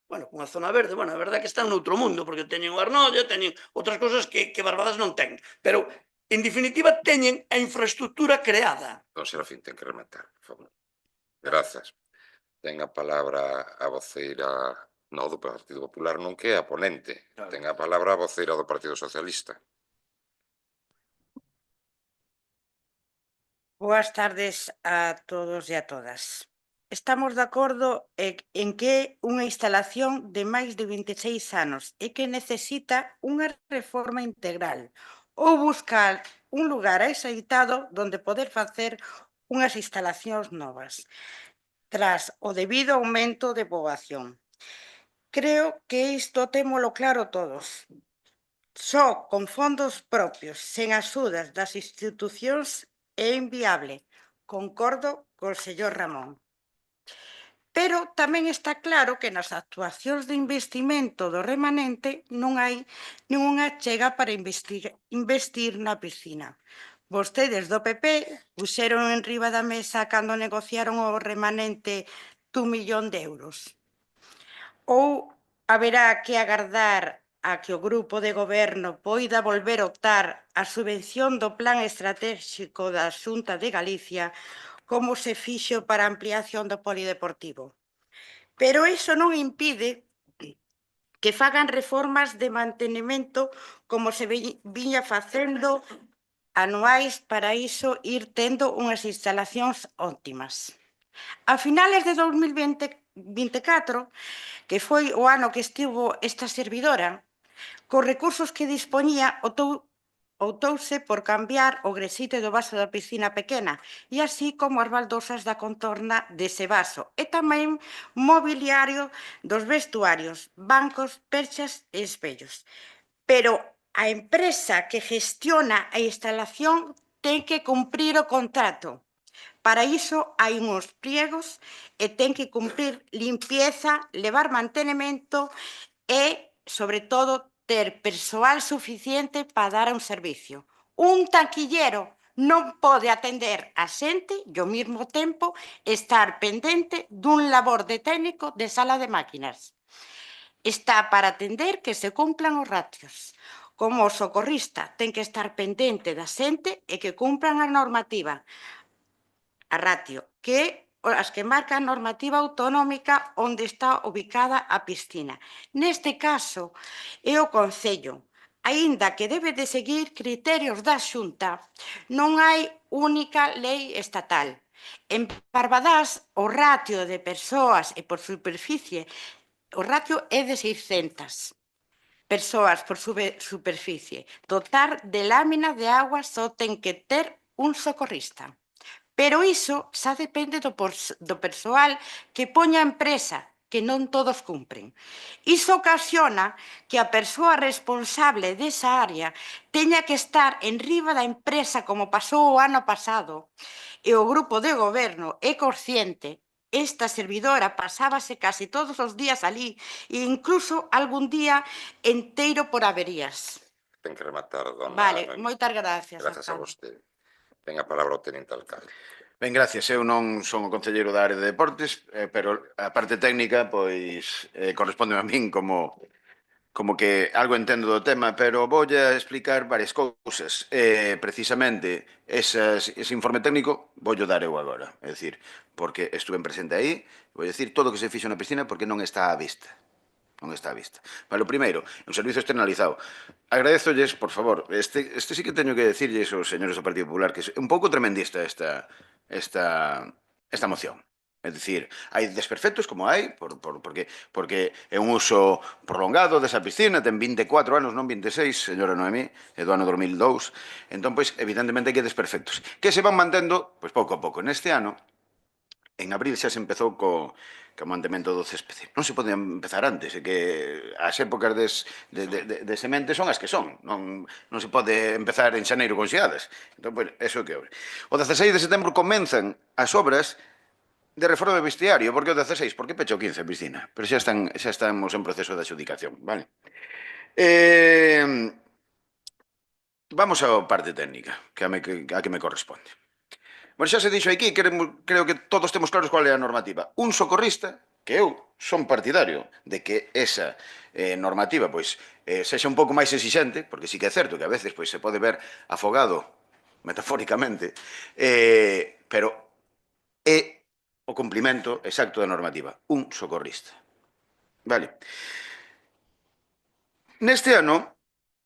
Bueno, cunha zona verde, bueno, a verdade é que están noutro mundo, porque teñen o Arnolla, teñen outras cousas que Barbadas non ten. Pero, en definitiva, teñen a infraestructura creada.
Don Serafín, ten que rematar, por favor. Grazas. Ten a palabra a voceira do Partido Popular, non que é a ponente. Ten a palabra a voceira do Partido Socialista.
Boas tardes a todos e a todas. Estamos de acordo en que é unha instalación de máis de 26 anos e que necesita unha reforma integral ou buscar un lugar axeitado onde poder facer unhas instalacións novas tras o debido aumento de poboación. Creo que isto témolo claro todos. Só con fondos propios, sen axudas das institucións, é inviable. Concordo co señor Ramón. Pero tamén está claro que nas actuacións de investimento do remanente non hai ningunha chega para investir na piscina. Vostedes do PP puxeron en riba da mesa cando negociaron o remanente d'1 millón de euros. Ou haberá que agardar a que o grupo de goberno poida volver a optar a subvención do Plan Estratégico da Xunta de Galicia como se fixo para a ampliación do polideportivo. Pero iso non impide que fagan reformas de mantenimento como se viña facendo anuais para iso ir tendo unhas instalacións óptimas. A finales de 2024, que foi o ano que estivo esta servidora, cos recursos que dispoñía, optouse por cambiar o gresite do vaso da piscina pequena e así como as baldosas da contorna dese vaso e tamén mobiliario dos vestuarios, bancos, perchas e espellos. Pero a empresa que gestiona a instalación ten que cumprir o contrato. Para iso hai uns pliegos e ten que cumprir limpieza, levar mantenimento e, sobre todo, ter persoal suficiente para dar un servicio. Un taquillero non pode atender a xente e ao mesmo tempo estar pendente dun labor de técnico de sala de máquinas. Está para atender que se cumplan os ratios. Como o socorrista ten que estar pendente da xente e que cumpran a normativa, a ratio, que as que marca a normativa autonómica onde está ubicada a piscina. Neste caso, é o Concello, aínda que debe de seguir criterios da Xunta, non hai única lei estatal. En Barbadás, o ratio de persoas e por superficie, o ratio é de 600 persoas por superficie. Dotar de lámina de agua só ten que ter un socorrista. Pero iso xa depende do persoal que poña a empresa, que non todos cumpren. Iso ocasiona que a persoa responsable desa área teña que estar en riba da empresa como pasou o ano pasado e o grupo de goberno é consciente. Esta servidora pasábase casi todos os días alí e incluso algún día enteiro por averías.
Ten que rematar, dona
Vale,
Noemí.
moitas gracias.
Grazas a
alcalde.
vostede. Ten a palabra o tenente alcalde.
Ben, gracias. Eu non son o concelleiro da área de deportes, pero a parte técnica, pois, corresponde a min como que algo entendo do tema, pero voulle a explicar varias cousas. Precisamente, ese informe técnico voulle dar eu agora. É dicir, porque estuve presente aí, vou dicir todo o que se fixo na piscina porque non está á vista. Non está á vista. Vale, o primeiro, un servizo externalizado. Agradezolles, por favor, este sí que teño que decirlles aos señores do Partido Popular que é un pouco tremendista esta moción. É dicir, hai desperfectos como hai, porque é un uso prolongado desa piscina, ten 24 anos, non 26, señora Noemí, é do ano 2002, entón, pois, evidentemente hai desperfectos, que se van mantendo, pois, pouco a pouco. Neste ano, en abril xa se empezou co mantemento do céspede. Non se pode empezar antes, é que as épocas de semente son as que son. Non se pode empezar en xaneiro con xeadas. Entón, pois, eso é que o 16 de setembro comenzan as obras de reforma de vestiario. Por que o 16? Porque pecho 15 a piscina. Pero xa estamos en proceso de adxudicación, vale? Vamos á parte técnica, que a que me corresponde. Bueno, xa se dixo aquí, creo que todos temos claros cual é a normativa. Un socorrista, que eu son partidario de que esa normativa pois sexa un pouco máis exixente, porque sí que é certo que a veces pois se pode ver afogado metafóricamente, pero é o cumplimento exacto da normativa. Un socorrista. Vale. Neste ano,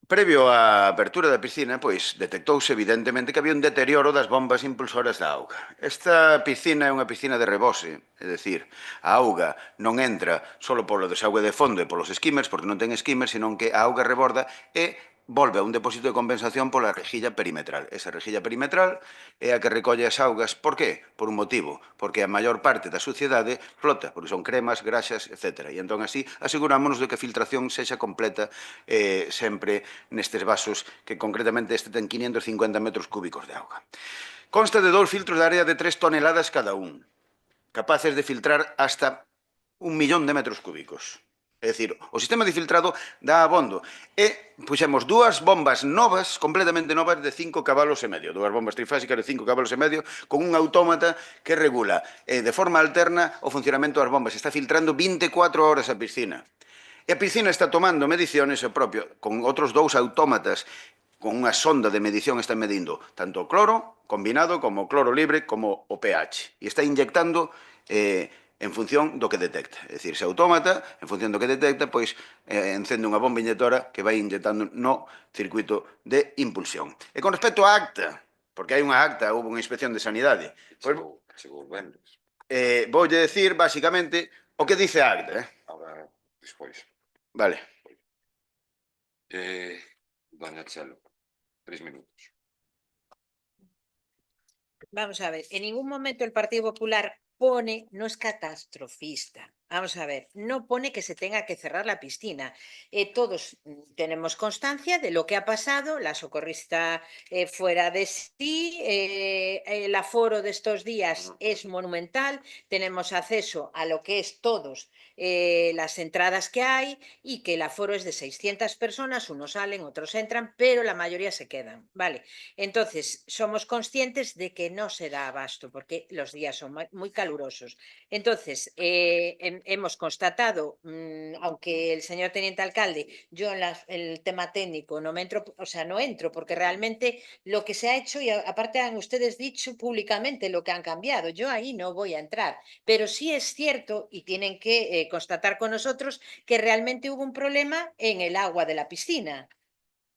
previo á apertura da piscina, pois detectouse evidentemente que había un deterioro das bombas impulsoras da auga. Esta piscina é unha piscina de rebose, é dicir, a auga non entra só polo desaugue de fondo e polos skimmers, porque non ten skimmers, senón que a auga reborda e volve a un depósito de compensación pola rejilla perimetral. Esa rejilla perimetral é a que recolle as augas. Por qué? Por un motivo. Porque a maior parte da suciedade flota, porque son cremas, graxas, etc. E entón así asegurámonos de que a filtración sexa completa sempre nestes vasos, que concretamente este ten 550 metros cúbicos de auga. Consta de 2 filtros de área de 3 toneladas cada un, capaces de filtrar hasta 1 millón de metros cúbicos. É dicir, o sistema de filtrado dá abondo. E puxemos 2 bombas novas, completamente novas, de 5 cabalos e medio. 2 bombas trifásicas de 5 cabalos e medio, con un autómata que regula de forma alterna o funcionamento das bombas. Está filtrando 24 horas a piscina. E a piscina está tomando mediciones o propio, con outros 2 autómatas, con unha sonda de medición está medindo tanto o cloro combinado como o cloro libre como o pH. E está inyectando en función do que detecta. É dicir, se autómata, en función do que detecta, pois encende unha bomba inyectora que vai inyectando no circuito de impulsión. E con respecto á acta, porque hai unha acta, houve unha inspección de sanidade, voulle decir, basicamente, o que dice a acta.
Ahora, despois.
Vale.
Doña Chelo, 3 minutos.
Vamos a ver, en ningún momento el Partido Popular pone, no es catastrofista, Vamos a ver, no pone que se tenga que cerrar la piscina. Todos tenemos constancia de lo que ha pasado, la socorrista fuera de sí, el aforo de estos días es monumental, tenemos acceso a lo que es todos las entradas que hay y que el aforo es de 600 personas, unos salen, otros entran, pero la mayoría se quedan, ¿vale? Entonces, somos conscientes de que no se da abasto porque los días son muy calurosos. Entonces, hemos constatado, aunque el señor teniente alcalde, yo en el tema técnico no me entro, o sea, no entro, porque realmente lo que se ha hecho, y aparte han ustedes dicho públicamente lo que han cambiado, yo ahí no voy a entrar, pero sí es cierto, y tienen que constatar con nosotros, que realmente hubo un problema en el agua de la piscina.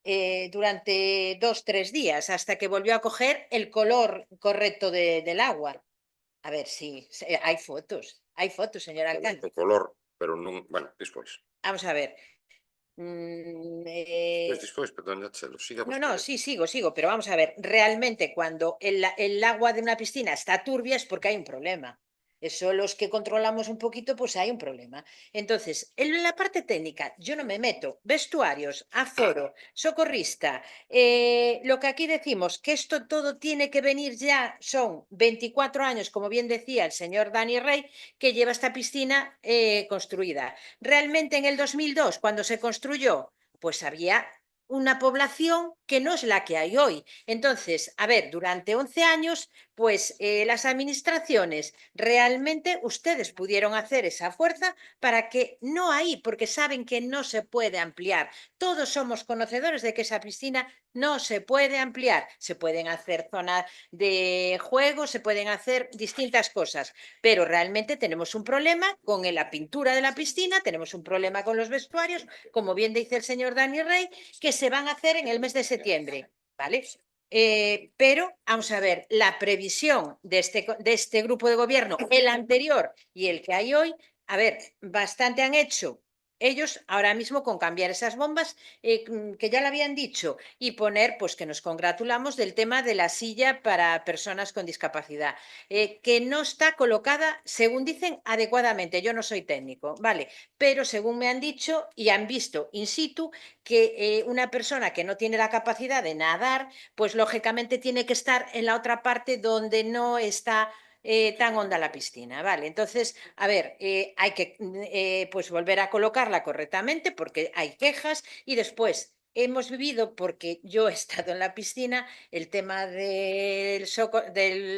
Durante 2-3 días, hasta que volvió a coger el color correcto del agua. A ver, sí, hai fotos, señor alcalde.
O color, pero non, bueno, despois.
Vamos a ver.
Despois, perdón, Chelo, siga
No,
vostede.
sí, sigo, pero vamos a ver, realmente cuando el agua de una piscina está turbia es porque hay un problema. Eso los que controlamos un poquito, pues hay un problema. Entonces, en la parte técnica, yo no me meto. Vestuarios, aforo, socorrista, lo que aquí decimos, que esto todo tiene que venir ya, son 24 años, como bien decía el señor Dani Rey, que lleva esta piscina construida. Realmente en el 2002, cuando se construyó, pues había una población que no es la que hay hoy. Entonces, a ver, durante 11 años, pues las administraciones realmente ustedes pudieron hacer esa fuerza para que no hay, porque saben que no se puede ampliar. Todos somos conocedores de que esa piscina no se puede ampliar. Se pueden hacer zonas de juego, se pueden hacer distintas cosas, pero realmente tenemos un problema con la pintura de la piscina, tenemos un problema con los vestuarios, como bien dice el señor Dani Rey, que se van a hacer en el mes de septiembre, ¿vale? Pero, vamos a ver, la previsión de este grupo de gobierno, el anterior y el que hay hoy, a ver, bastante han hecho ellos ahora mismo con cambiar esas bombas, que ya lo habían dicho, y poner, pues que nos congratulamos del tema de la silla para personas con discapacidad, que no está colocada, según dicen, adecuadamente. Yo no soy técnico, ¿vale? Pero según me han dicho y han visto in situ, que una persona que no tiene la capacidad de nadar, pues lógicamente tiene que estar en la otra parte donde no está tan honda la piscina, ¿vale? Entonces, a ver, hay que pues volver a colocarla correctamente porque hay quejas y después hemos vivido, porque yo he estado en la piscina, el tema de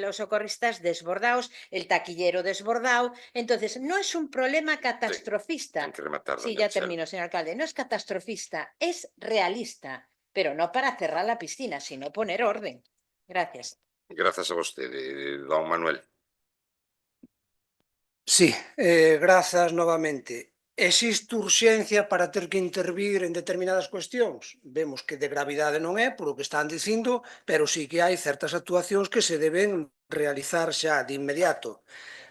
los socorristas desbordados, el taquillero desbordado. Entonces, no es un problema catastrofista.
Ten que rematar,
Sí,
doña
ya
Chelo.
termino, señor alcalde. No es catastrofista, es realista, pero no para cerrar la piscina, sino poner orden. Gracias.
Grazas a vostede, don Manuel.
Sí, grazas novamente. Existe urxencia para ter que intervir en determinadas cuestións? Vemos que de gravidade non é, por o que están dicindo, pero sí que hai certas actuacións que se deben realizar xa de inmediato.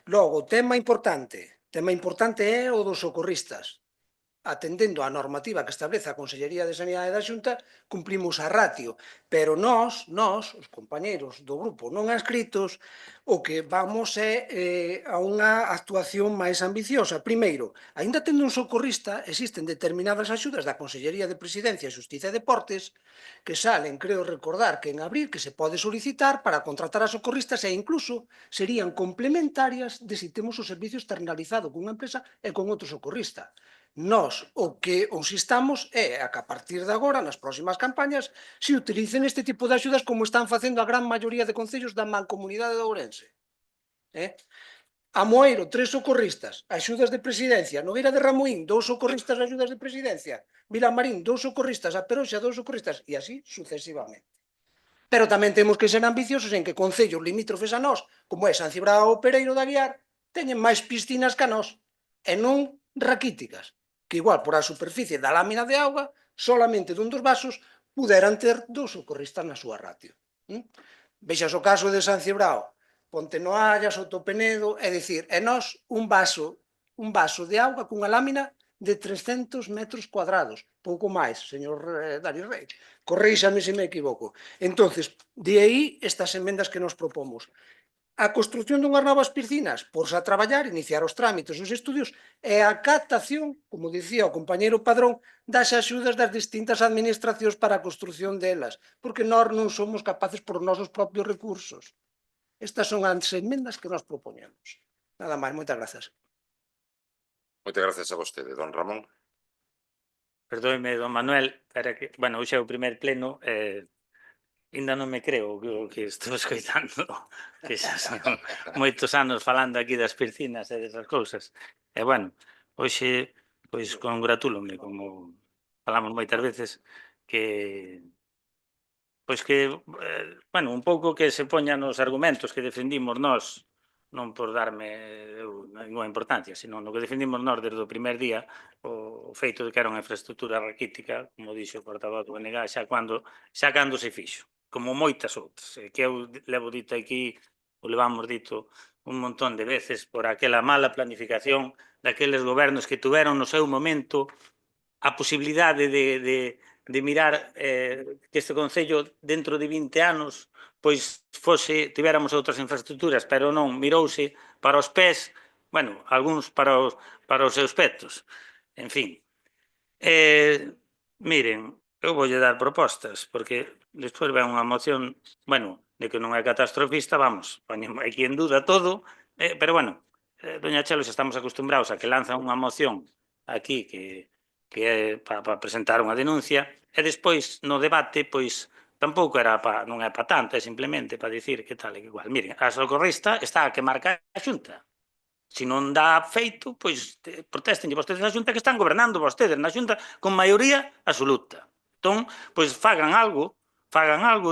Logo, tema importante é o dos socorristas. Atendendo á normativa que establece a Consellería de Sanidade da Xunta, cumplimos a ratio, pero nós, os compañeiros do grupo non adscritos, o que vamos é a unha actuación máis ambiciosa. Primeiro, aínda tendo un socorrista, existen determinadas axudas da Consellería de Presidencia, Xustiza e Deportes que salen, creo recordar, que en abril, que se pode solicitar para contratar a socorristas e incluso serían complementarias de si temos o servicio externalizado cunha empresa e con outro socorrista. Nós o que os instamos é a que a partir de agora, nas próximas campañas, se utilicen este tipo de axudas como están facendo a gran maioría de concellos da Mancomunidade de Ourense. Amoeiro, 3 socorristas, axudas de presidencia. Nogueira de Ramuín, 2 socorristas, axudas de presidencia. Vilamarín, 2 socorristas. A Peroxa, 2 socorristas. E así sucesivamente. Pero tamén temos que ser ambiciosos en que concellos limítrofes a nós, como é San Cibrao ou Pereiro de Aguiar, teñen máis piscinas que a nós, e non raquíticas, que igual por a superficie da lámina de auga, solamente dun dos vasos, puderan ter 2 socorristas na súa ratio. Vexas o caso de San Cibrao, Pontenoalla, Sotopenedo, é dicir, e nós un vaso de auga cunha lámina de 300 metros cuadrados, pouco máis, señor Dani Rey. Corríxame se me equivoco. Entonces, de aí estas emendas que nos propomos. A construción dunhas novas piscinas, porse a traballar, iniciar os trámites, os estudios e a captación, como dicía o compañeiro Padrón, das axudas das distintas administracións para a construción delas, porque nós non somos capaces por nosos propios recursos. Estas son as emendas que nós propoñemos. Nada máis, moitas grazas.
Moitas gracias a vostede, don Ramón.
Perdóeme, don Manuel, para que, bueno, hoxe é o primer pleno, ainda non me creo o que estou escoitando, que xa son moitos anos falando aquí das piscinas e desas cousas. E, bueno, hoxe, pois, congratúlome, como falamos moitas veces, que pois que, bueno, un pouco que se poñan os argumentos que defendimos nós, non por darme ninguna importancia, sino no que defendimos nós desde o primer día, o feito de que era unha infraestructura raquítica, como dixo o portavoz do BNG, xa cando se fixo, como moitas outras, que eu levo dito aquí, o levamos dito un montón de veces por aquela mala planificación daqueles gobernos que tuveron no seu momento a posibilidade de mirar que este Concello dentro de 20 anos pois tivéramos outras infraestructuras, pero non, mirouse para os pés, bueno, algúns para os seus petos. En fin, miren, eu voulle dar propostas, porque despois ven unha moción, bueno, de que non é catastrofista, vamos, poñemos aquí en duda todo, pero bueno, doña Chelo, xa estamos acostumbrados a que lanzan unha moción aquí que é para presentar unha denuncia, e despois no debate, pois, tampouco non é para tanto, é simplemente para dicir que tal e que igual. Miren, a socorrista está a que marca a Xunta. Se non dá feito, pois protestenlle vostedes na Xunta que están gobernando vostedes na Xunta con maioría absoluta. Entón, pois fagan algo,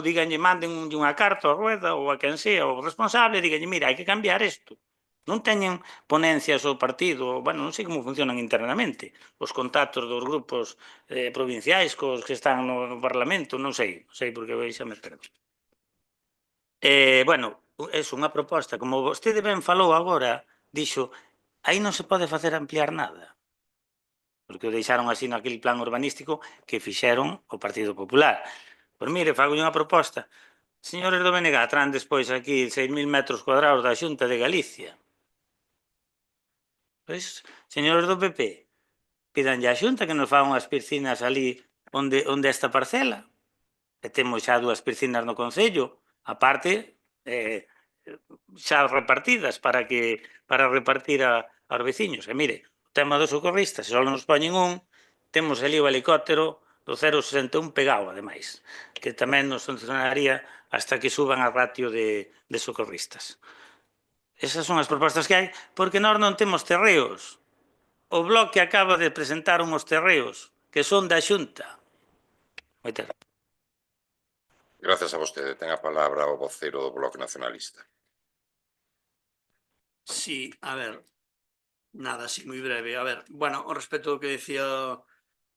díganlle, manden unha carta ao Rueda ou a quen sea o responsable, díganlle, mira, hai que cambiar isto. Non teñen ponencias o partido, bueno, non sei como funcionan internamente, os contactos dos grupos provinciais cos que están no Parlamento, non sei porque eu xa me perdo. Bueno, é unha proposta, como vostede ben falou agora, dixo, aí non se pode facer ampliar nada, porque o deixaron así naquele plan urbanístico que fixeron o Partido Popular. Pois mire, fago unha proposta. Señores do BNG, traen despois aquí 6.000 metros cuadrados da Xunta de Galicia. Pois, señores do PP, pidanlle á Xunta que nos fagan unhas piscinas ali onde esta parcela. E temos xa 2 piscinas no Concello, aparte, xa repartidas para repartir aos veciños. E mire, o tema dos socorristas, se só nos poñen un, temos ali o helicóptero do 061 pegado, ademais, que tamén nos funcionaría hasta que suban a ratio de socorristas. Esas son as propostas que hai, porque nós non temos terreos. O Bloque acaba de presentar unhos terreos que son da Xunta. Moitas gracias.
Gracias a vostede. Ten a palabra o voceiro do Bloque Nacionalista.
Sí, a ver, nada, así moi breve. A ver, bueno, o respecto do que decía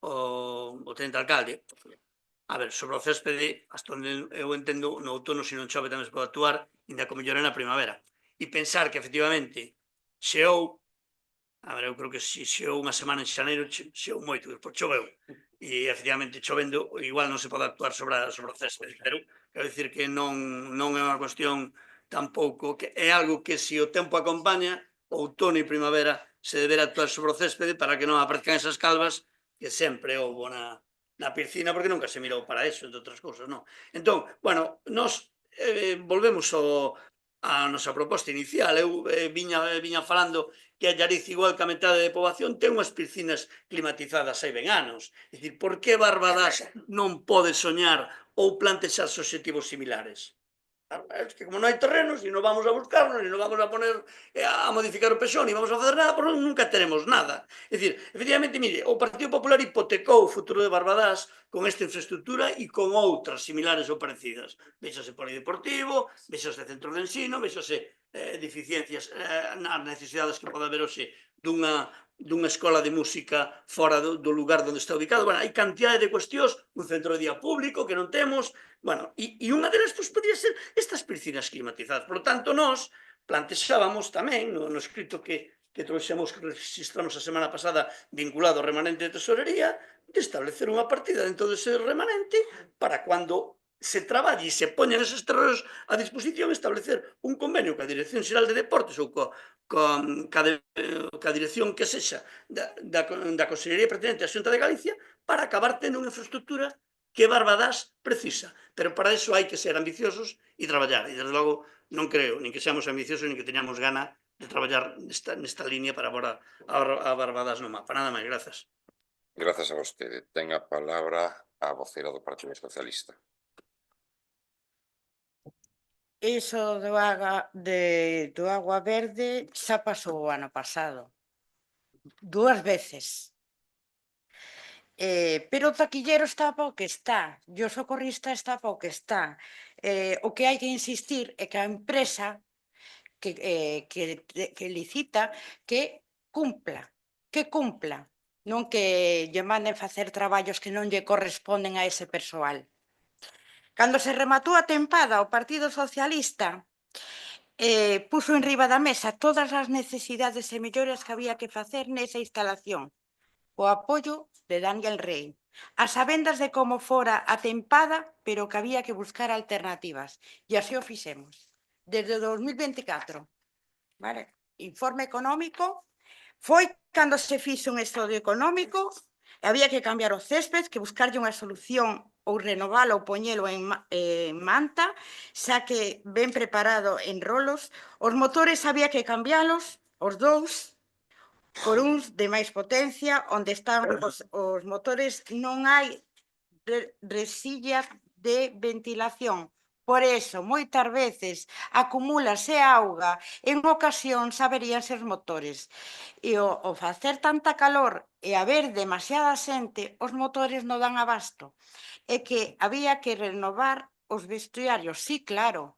o tenente alcalde, a ver, sobre o céspede, hasta onde eu entendo, no outono, se non chove, tamén se pode actuar, ainda como mellor na primavera. E pensar que, efectivamente, xeou, a ver, eu creo que se xeou unha semana en xaneiro, xeou moito, despois choveu. E, efectivamente, chovendo, igual non se pode actuar sobre o céspede, pero quero dicir que non é unha cuestión tampouco, que é algo que se o tempo acompaña, outono e primavera, se deberá actuar sobre o céspede para que non aparezcan esas calvas que sempre houbo na piscina, porque nunca se mirou para eso, entre outras cousas, non? Entón, bueno, nos volvemos a nosa proposta inicial. Eu viña falando que a Llariz, igual que a metade de poboación, ten unhas piscinas climatizadas hai ben anos. É dicir, por que Barbadás non pode soñar ou plantexarse obxectivos similares? É que como non hai terrenos, e non vamos a buscarnos, e non vamos a poner a modificar o pexón, e vamos a facer nada, porque nunca teremos nada. É dicir, efectivamente, mire, o Partido Popular hipotecou o futuro de Barbadás con esta infraestructura e con outras similares ou parecidas. Véxase polideportivo, véxase centro de ensino, véxase deficiencias nas necesidades que pode haber hoxe dunha escola de música fora do lugar onde está ubicado. Bueno, hai cantidade de cuestións, un centro de día público que non temos, bueno, e unha delas podría ser estas piscinas climatizadas. Por lo tanto, nós plantexábamos tamén, no escrito que trouxemos, que registramos a semana pasada vinculado ao remanente de tesorería, de establecer unha partida dentro dese remanente para cando se traballe e se poñan esos terreos a disposición, establecer un convenio coa Dirección Xeral de Deportes ou ca dirección que sexa da Consellería pertinente da Xunta de Galicia para acabar tendo unha infraestructura que Barbadás precisa. Pero para iso hai que ser ambiciosos e traballar. E, desde logo, non creo nin que seamos ambiciosos nin que teñamos gana de traballar nesta línea para agora a Barbadás no mapa. Nada máis, grazas.
Grazas a vostede. Ten a palabra a vocera do Partido Socialista.
Iso do agua verde xa pasou o ano pasado. 2 veces. Pero o taquillero está para o que está. E o socorrista está para o que está. O que hai que insistir é que a empresa que licita que cumpla. Non que lle manden facer traballos que non lle corresponden a ese persoal. Cando se rematou a tempada, o Partido Socialista puxo en riba da mesa todas as necesidades e melloras que había que facer nesa instalación, o apoio de Daniel Rey, a sabendas de como fora a tempada, pero que había que buscar alternativas, e así o fixemos. Desde 2024, vale? Informe económico, foi cando se fixo un estudio económico, había que cambiar o césped, que buscarlle unha solución ou renovalo ou poñelo en manta, xa que ben preparado en rolos. Os motores había que cambialos, os dous, por uns de máis potencia, onde están os motores non hai resillas de ventilación. Por eso, moitas veces, acumúlase auga, en ocasións averíanse os motores. E ao facer tanta calor e haber demasiada xente, os motores non dan abasto. É que había que renovar os vestuarios, sí, claro.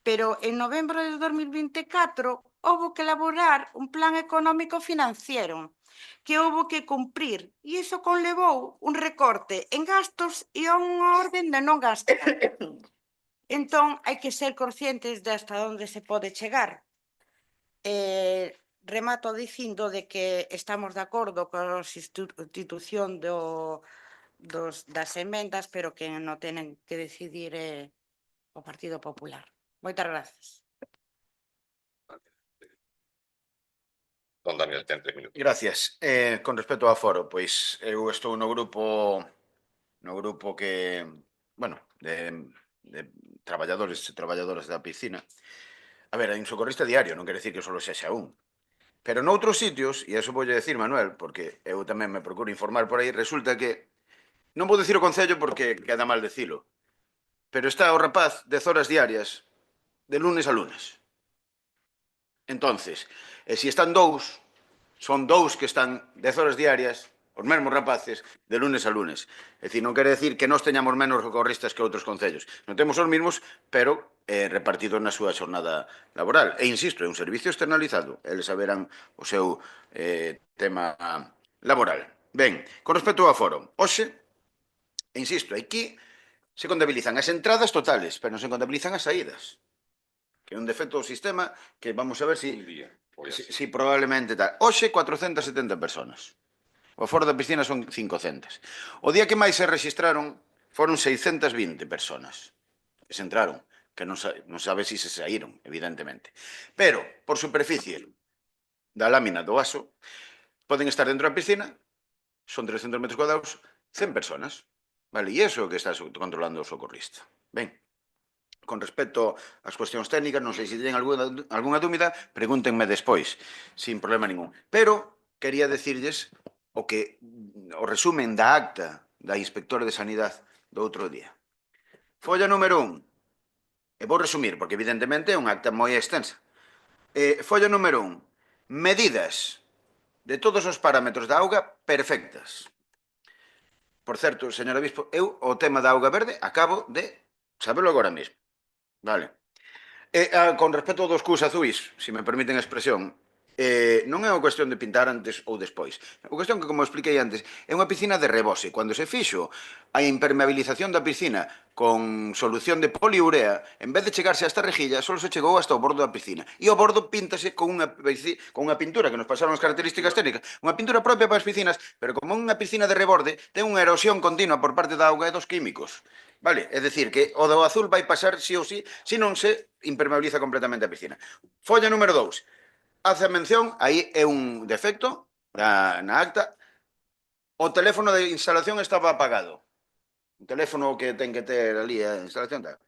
Pero en novembro de 2024 houve que elaborar un plan económico financiero que houve que cumprir, e iso conlevou un recorte en gastos e a unha orden de non gastar. Entón, hai que ser conscientes de hasta onde se pode chegar. Remato dicindo de que estamos de acordo con a institución das emendas, pero que non tenen que decidir o Partido Popular. Moitas grazas.
Don Daniel, ten 3 minutos.
Gracias. Con respecto ao foro, pois eu estou no grupo que, bueno, de traballadores e traballadoras da piscina. A ver, hai un socorrista diario, non quere decir que só sexa un. Pero noutros sitios, e iso voulle decir, Manuel, porque eu tamén me procuro informar por aí, resulta que, non vou decir o concello porque queda mal decilo, pero está o rapaz 10 horas diarias, de lunes a lunes. Entonces, e se están dous, son dous que están 10 horas diarias, os mesmos rapaces, de lunes a lunes. É dicir, non quere decir que nós teñamos menos socorristas que outros concellos. Non temos os mesmos, pero repartidos na súa xornada laboral. E insisto, é un servicio externalizado. Eles saberán o seu tema laboral. Ben, con respecto ao foro, hoxe, insisto, aquí se contabilizan as entradas totales, pero non se contabilizan as saídas. Que é un defecto do sistema que vamos a ver si probablemente tal. Hoxe, 470 personas. O foro da piscina son 500. O día que máis se registraron foron 620 personas. Que se entraron, que non sabe se se saíron, evidentemente. Pero, por superficie da lámina do vaso, poden estar dentro da piscina, son 300 metros cuadrados, 100 personas. Vale, e iso é o que está controlando o socorrista. Ben, con respecto ás cuestións técnicas, non sei se teñen algunha dúbida, pregúntenme despois, sin problema ningún. Pero, quería decirlles o resumen da acta da inspectora de Sanidade do outro día. Folla número 1, e vou resumir, porque evidentemente é unha acta moi extensa. Folla número 1, medidas de todos os parámetros da auga perfectas. Por certo, señor Obispo, eu o tema da auga verde acabo de sabelo agora mesmo. Vale. Con respecto dos cus azuis, se me permiten a expresión, non é unha cuestión de pintar antes ou despois. É unha cuestión que, como expliquei antes, é unha piscina de rebose. Cando se fixo a impermeabilización da piscina con solución de poliurea, en vez de chegarse hasta a rejilla, só se chegou hasta o bordo da piscina. E o bordo píntase con unha pintura que nos pasaron as características técnicas, unha pintura propia para as piscinas, pero como unha piscina de reborde, ten unha erosión continua por parte da auga e dos químicos. Vale? É dicir, que o do azul vai pasar sí ou sí, se non se impermeabiliza completamente a piscina. Folla número 2. Hace mención, aí é un defecto na acta, o teléfono de instalación estaba apagado. O teléfono que ten que ter ali a instalación tal.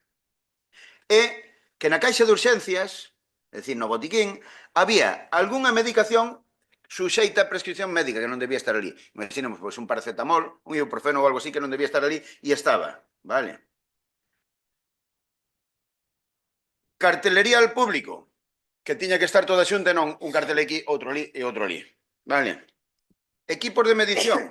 E que na caixa de urxencias, é dicir, no botiquín, había algunha medicación suxeita a prescripción médica que non debía estar ali. Imaginemos, pois, un paracetamol, un ibuprofeno ou algo así que non debía estar ali e estaba, vale? Cartelería al público, que tiña que estar toda xunta e non un cartel aquí, outro ali e outro ali, vale? Equipos de medición,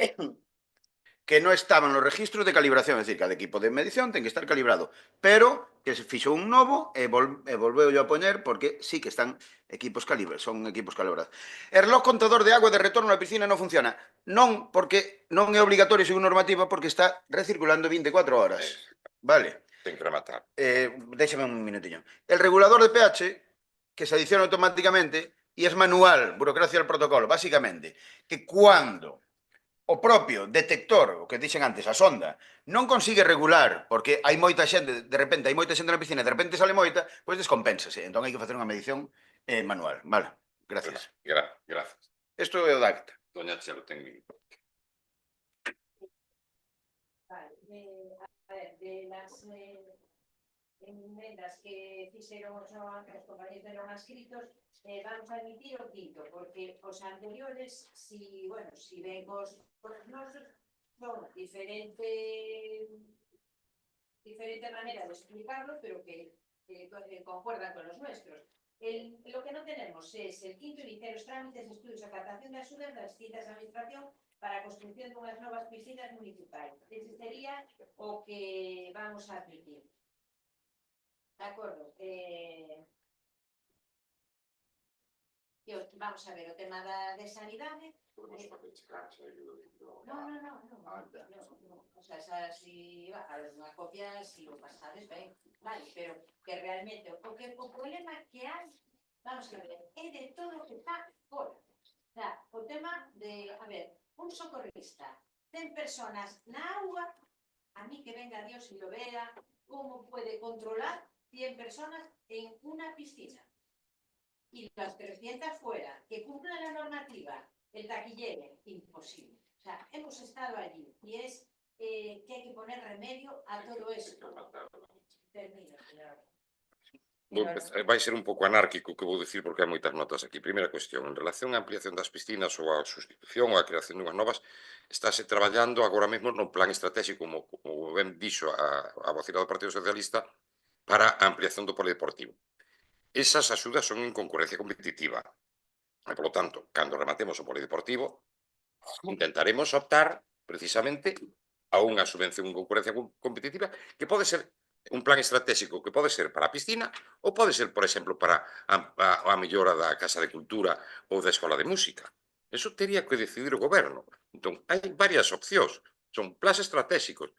que non estaban nos registros de calibración, é dicir, cada equipo de medición ten que estar calibrado, pero que se fixo un novo e volveu yo a poñer porque sí que están equipos calibrados, son equipos calibrados. El reloj contador de agua de retorno á piscina non funciona. Non, porque non é obligatorio según normativa porque está recirculando 24 horas. Vale.
Ten que rematar.
Déxame un minutiño. El regulador de pH, que se adiciona automáticamente e es manual, burocracia del protocolo, básicamente, que cuando o propio detector, o que dixen antes, a sonda, non consigue regular, porque hai moita xente, de repente hai moita xente na piscina, de repente sale moita, pois descompénsase. Entón hai que facer unha medición manual. Vale, gracias.
Gracias.
Isto é o da acta.
Doña Chelo, ten...
Vale, a ver, de las enmendas que fixeron os compañeros de non adscritos, vamos a admitir o quinto, porque os anteriores, si ven os nosos, son diferente manera de explicarlo, pero que concuerdan con los nuestros. Lo que no tenemos es el quinto, iniciar los trámites, estudios a captación de axudas das distintas administracións para a construcción dunhas novas piscinas municipais. Ese sería o que vamos a admitir. De acordo. Vamos a ver, o tema de sanidade. No. O sea, si unha copia, si o pasades, ben, vale, pero que realmente o problema que hai, vamos a ver, é de todo o que está fora. O sea, o tema de, a ver, un socorrista, ten personas na auga, a mí que venga Dios y lo vea, cómo puede controlar 100 personas en una piscina. Y las 300 fuera, que cumplan la normativa, el taquillero, imposible. O sea, hemos estado allí y es que hay que poner remedio a todo esto. Termino, señor.
Vai ser un pouco anárquico que vou dicir porque hai moitas notas aquí. Primeira cuestión, en relación á ampliación das piscinas ou á sustitución ou á creación dunhas novas, estáse traballando agora mesmo no plan estratégico, como ben dixo a vocira do Partido Socialista, para a ampliación do polideportivo. Esas axudas son en concurrencia competitiva. E, polo tanto, cando rematemos o polideportivo, intentaremos optar precisamente a unha subvención en concurrencia competitiva que pode ser un plan estratégico que pode ser para a piscina ou pode ser, por exemplo, para a mellora da Casa de Cultura ou da Escola de Música. Eso teria que decidir o goberno. Entón, hai varias opcións. Son plans estratégicos.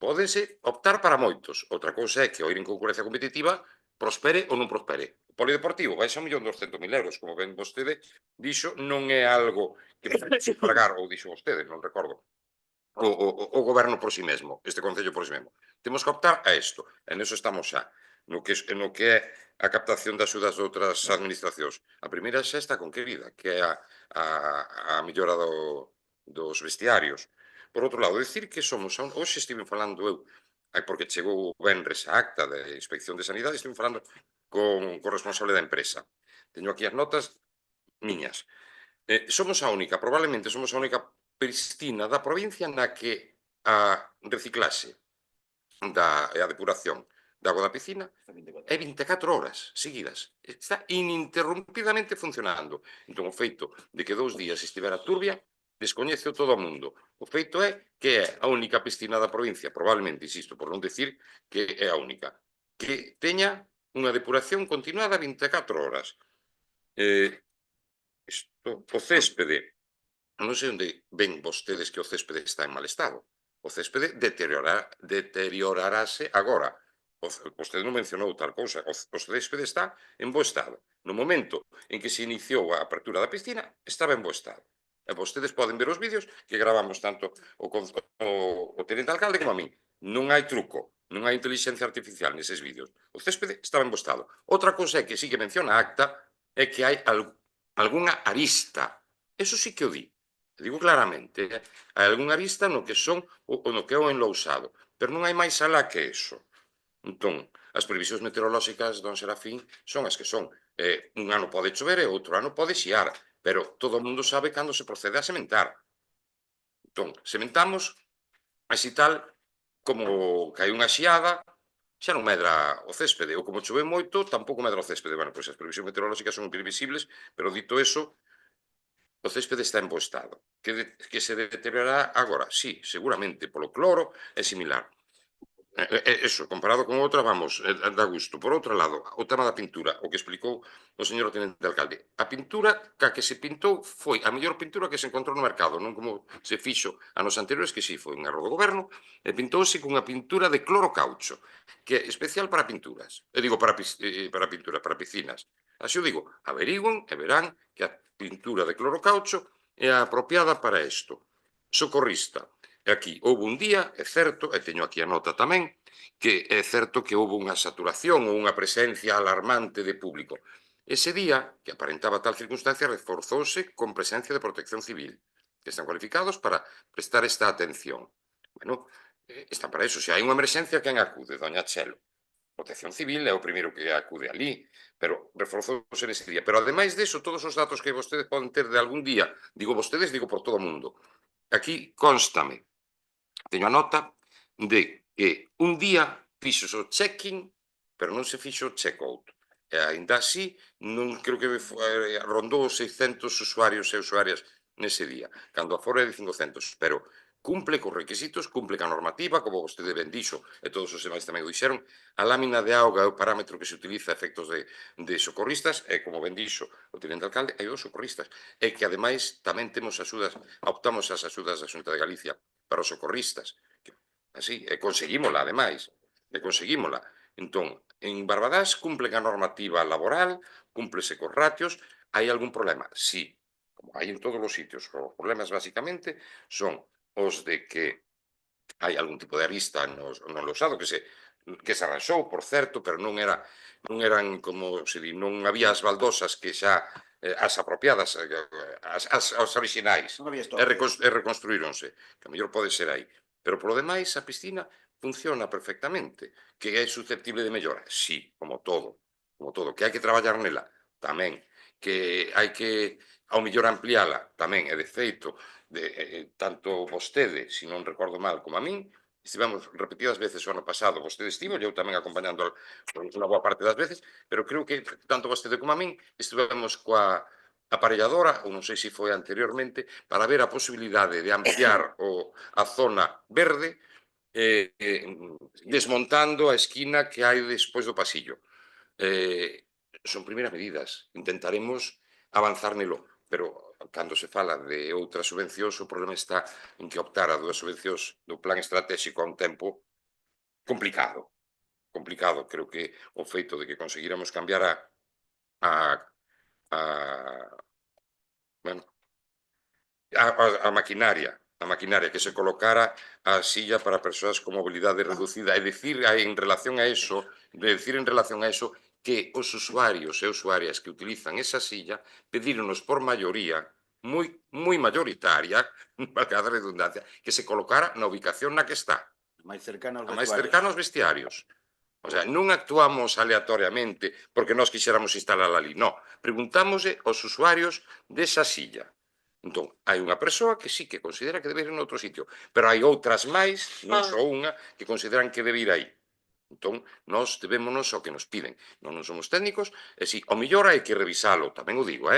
Pódense optar para moitos. Outra cousa é que o ir en concurrencia competitiva prospere ou non prospere. O polideportivo vai ser 1.200.000 euros, como ben vostede dixo, non é algo que pode sufragar, ou dixo vostede, non recordo, o goberno por si mesmo, este concello por si mesmo. Temos que optar a isto, e neso estamos xa, no que é a captación das axudas de outras administracións. A primeira xa está conquerida, que é a mellora dos vestiarios. Por outro lado, dicir que somos, hoxe estive falando eu, porque chegou o venres a acta de Inspección de Sanidade, estive falando con o responsable da empresa. Teño aquí as notas miñas. Somos a única, probablemente somos a única piscina da provincia na que a reciclaxe e a depuración da auga da piscina é 24 horas seguidas. Está ininterrumpidamente funcionando. Entón, o feito de que 2 días estivera turbia, descoñece todo o mundo. O feito é que é a única piscina da provincia, probablemente, insisto, por non decir que é a única, que teña unha depuración continuada 24 horas. O céspede, non sei onde ven vostedes que o céspede está en mal estado. O céspede deteriorarase agora. Vostede non mencionou tal cousa. O céspede está en bo estado. No momento en que se iniciou a apertura da piscina, estaba en bo estado. E vostedes poden ver os vídeos que gravamos tanto o tenente alcalde como a mí. Non hai truco, non hai inteligencia artificial neses vídeos. O céspede estaba embostado. Outra cousa é que sí que menciona a acta é que hai algunha arista. Eso sí que o di. Digo claramente, hai algunha arista no que son o no que é o enlousado, pero non hai máis alá que eso. Entón, as previsións meteorolóxicas, don Serafín, son as que son. Un ano pode chover e outro ano pode xiar, pero todo o mundo sabe cando se procede a sementar. Entón, sementamos, así tal, como cae unha xiada, xa non medra o céspede, ou como chove moito, tampouco medra o céspede. Bueno, pois as previsións meteorolóxicas son imprevisibles, pero dito eso, o céspede está en bo estado. Que se deteriorará agora? Sí, seguramente, polo cloro é similar. Eso, comparado con outra, vamos, dá gusto. Por outro lado, o tema da pintura, o que explicou o señor tenente alcalde. A pintura ca que se pintou foi a mellor pintura que se encontrou no mercado, non como se fixo anos anteriores, que si foi un erro do goberno, e pintouse cunha pintura de cloro caucho, que é especial para pinturas. Eu digo para pintura, para piscinas. Así o digo, averigüen e verán que a pintura de cloro caucho é a apropiada para isto. Socorrista. E aquí houve un día, é certo, e teño aquí a nota tamén, que é certo que houve unha saturación ou unha presencia alarmante de público. Ese día, que aparentaba tal circunstancia, reforzouse con presencia de protección civil, que están cualificados para prestar esta atención. Bueno, están para eso. Se hai unha emerxencia, quen acude? Doña Chelo. Protección civil é o primeiro que acude ali, pero reforzouse nese día. Pero ademais deso, todos os datos que vostedes poden ter de algún día, digo vostedes, digo por todo o mundo, aquí constame, teño a nota de que un día fixo o check-in, pero non se fixo o check-out. E ainda así, non creo que rondou os 600 usuarios e usuarias nese día, cando afora é de 500, pero cumple cos requisitos, cumple ca normativa, como vostede ben dixo, e todos os demais tamén o dixeron, a lámina de auga é o parámetro que se utiliza a efectos de socorristas, e como ben dixo o tenente alcalde, hai os socorristas, e que ademais tamén temos axudas, optamos as axudas da Xunta de Galicia para os socorristas, así, e conseguímola, ademais, Entón, en Barbadás cumplen a normativa laboral, cúmplese cos ratios, hai algún problema? Sí, como hai en todos os sitios. Os problemas, basicamente, son os de que hai algún tipo de arista no losado que se arranxou, por certo, pero non eran, como se di, non había as baldosas que xa as apropiadas, as orixinais, e reconstruíronse, que a mellor pode ser aí. Pero, polo demais, a piscina funciona perfectamente. Que é susceptible de mellora? Sí, como todo. Que hai que traballar nela? Tamén. Que hai que, ao mellor, ampliála? Tamén. E, de feito, tanto vostede, se non recordo mal, como a min, estivemos repetidas veces o ano pasado, vostede estivo, eu tamén acompañando unha boa parte das veces, pero creo que tanto vostede como a min estivemos coa aparelladora, ou non sei se foi anteriormente, para ver a posibilidade de ampliar a zona verde, desmontando a esquina que hai despois do pasillo. Son primeiras medidas, intentaremos avanzar nelo, pero cando se fala de outras subvencións, o problema está en que optar a dúas subvencións do plan estratégico a un tempo complicado. Creo que o feito de que conseguíramos cambiar a maquinaria, que se colocara a silla para persoas con mobilidade reducida, e decir en relación a eso, que os usuarios e usuarias que utilizan esa silla pedíronos por maioría, moi mayoritaria, valga a redundancia, que se colocara na ubicación na que está,
máis cercana
aos vestiarios. O sea, non actuamos aleatoriamente porque nós quixéramos instalala ali, non. Preguntámoslle aos usuarios desa silla. Entón, hai unha persoa que sí que considera que debe ir en outro sitio, pero hai outras máis, non só unha, que consideran que debe ir aí. Entón, nós debémonos ao que nos piden. Non somos técnicos, e si, ao mellor hai que revisalo, tamén o digo,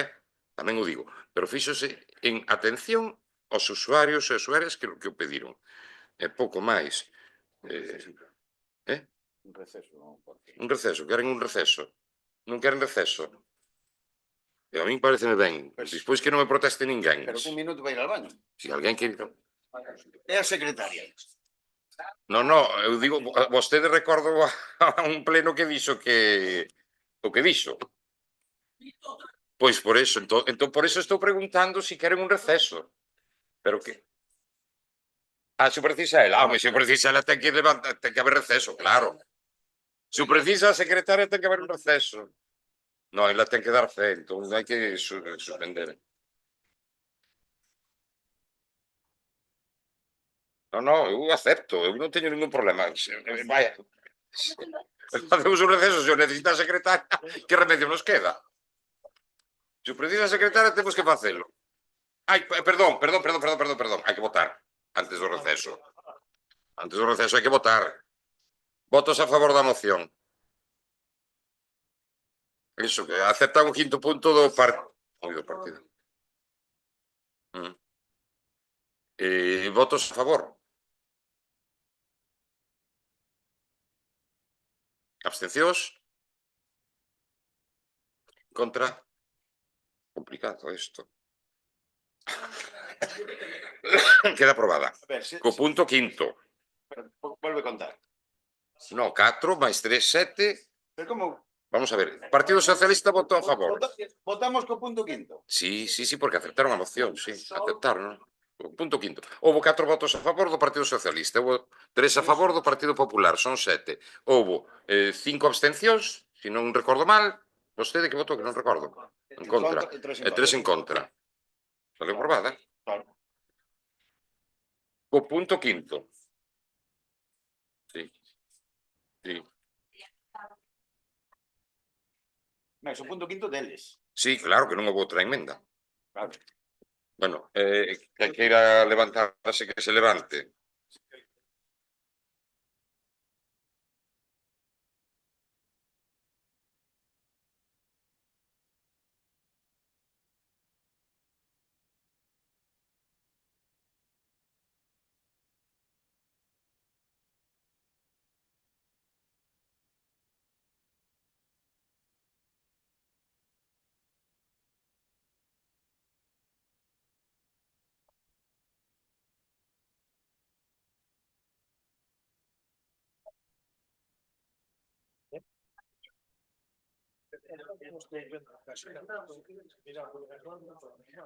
pero fíxose en atención aos usuarios e usuarias que o pediron. E pouco máis.
Un receso.
Queren un receso? Non queren receso? E a min pareceme ben. Despois que non me proteste ninguén.
Pero un minuto vai ir al baño.
Se alguén quere...
É a secretaria.
Non, eu digo, vostede recordo a un pleno que dixo que... O que dixo. Pois por eso, entón por eso estou preguntando se queren un receso. Pero que... Se o precisa ela. Se o precisa ela ten que levantar, ten que haber receso, claro. Se o precisa a secretaria ten que haber un receso. Non, ela ten que dar fe, entón hai que suspender. Non, eu acepto, eu non teño ningún problema. Vaya, facemos un receso, se o necesita a secretaria, que remedio nos queda? Se o precisa a secretaria, temos que facelo. Ai, perdón, hai que votar antes do receso. Antes do receso hai que votar. Votos a favor da moción. Iso, que aceptan o quinto punto do partido. Votos a favor. Abstencións. Contra. Complicado isto. Queda aprobada. Co punto quinto.
Volve a contar.
No, 4 máis 3, 7.
Pero como?
Vamos a ver. Partido Socialista votou a favor.
Votamos co punto quinto.
Sí, porque aceptaron a moción, sí. Aceptaron, non? O punto quinto. Houbo 4 votos a favor do Partido Socialista. Houbo 3 a favor do Partido Popular. Son 7. Houbo 5 abstencións, se non recordo mal. Vostede que votou, que non recordo. En contra. E 3 en contra. Salió aprobada.
Claro.
Co punto quinto. Sí.
Mais o punto quinto deles.
Sí, claro, que non houve outra emenda.
Claro.
Bueno, que queira levantarse, que se levante.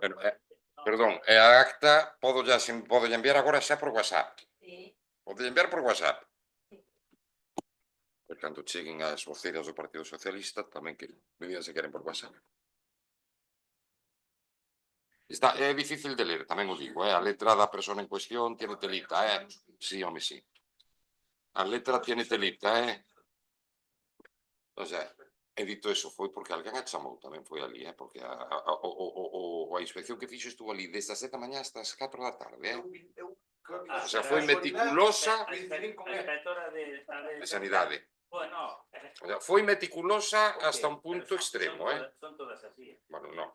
Bueno, perdón, a acta podo enviar agora xa por WhatsApp. Podo enviar por WhatsApp. Por tanto, cheguen as voceiras do Partido Socialista, tamén que me digan se queren por WhatsApp. É difícil de ler, tamén o digo, a letra da persona en cuestión tiene telita, sí, home, sí. A letra tiene telita, O sea, he dito eso, foi porque alguén a chamou, tamén foi ali, porque a inspección que fixo estuvo ali desde as 7 da mañá hasta as 4 da tarde, O sea, foi meticulosa de sanidade. O sea, foi meticulosa hasta un punto extremo,
Son todas así.
Bueno, non.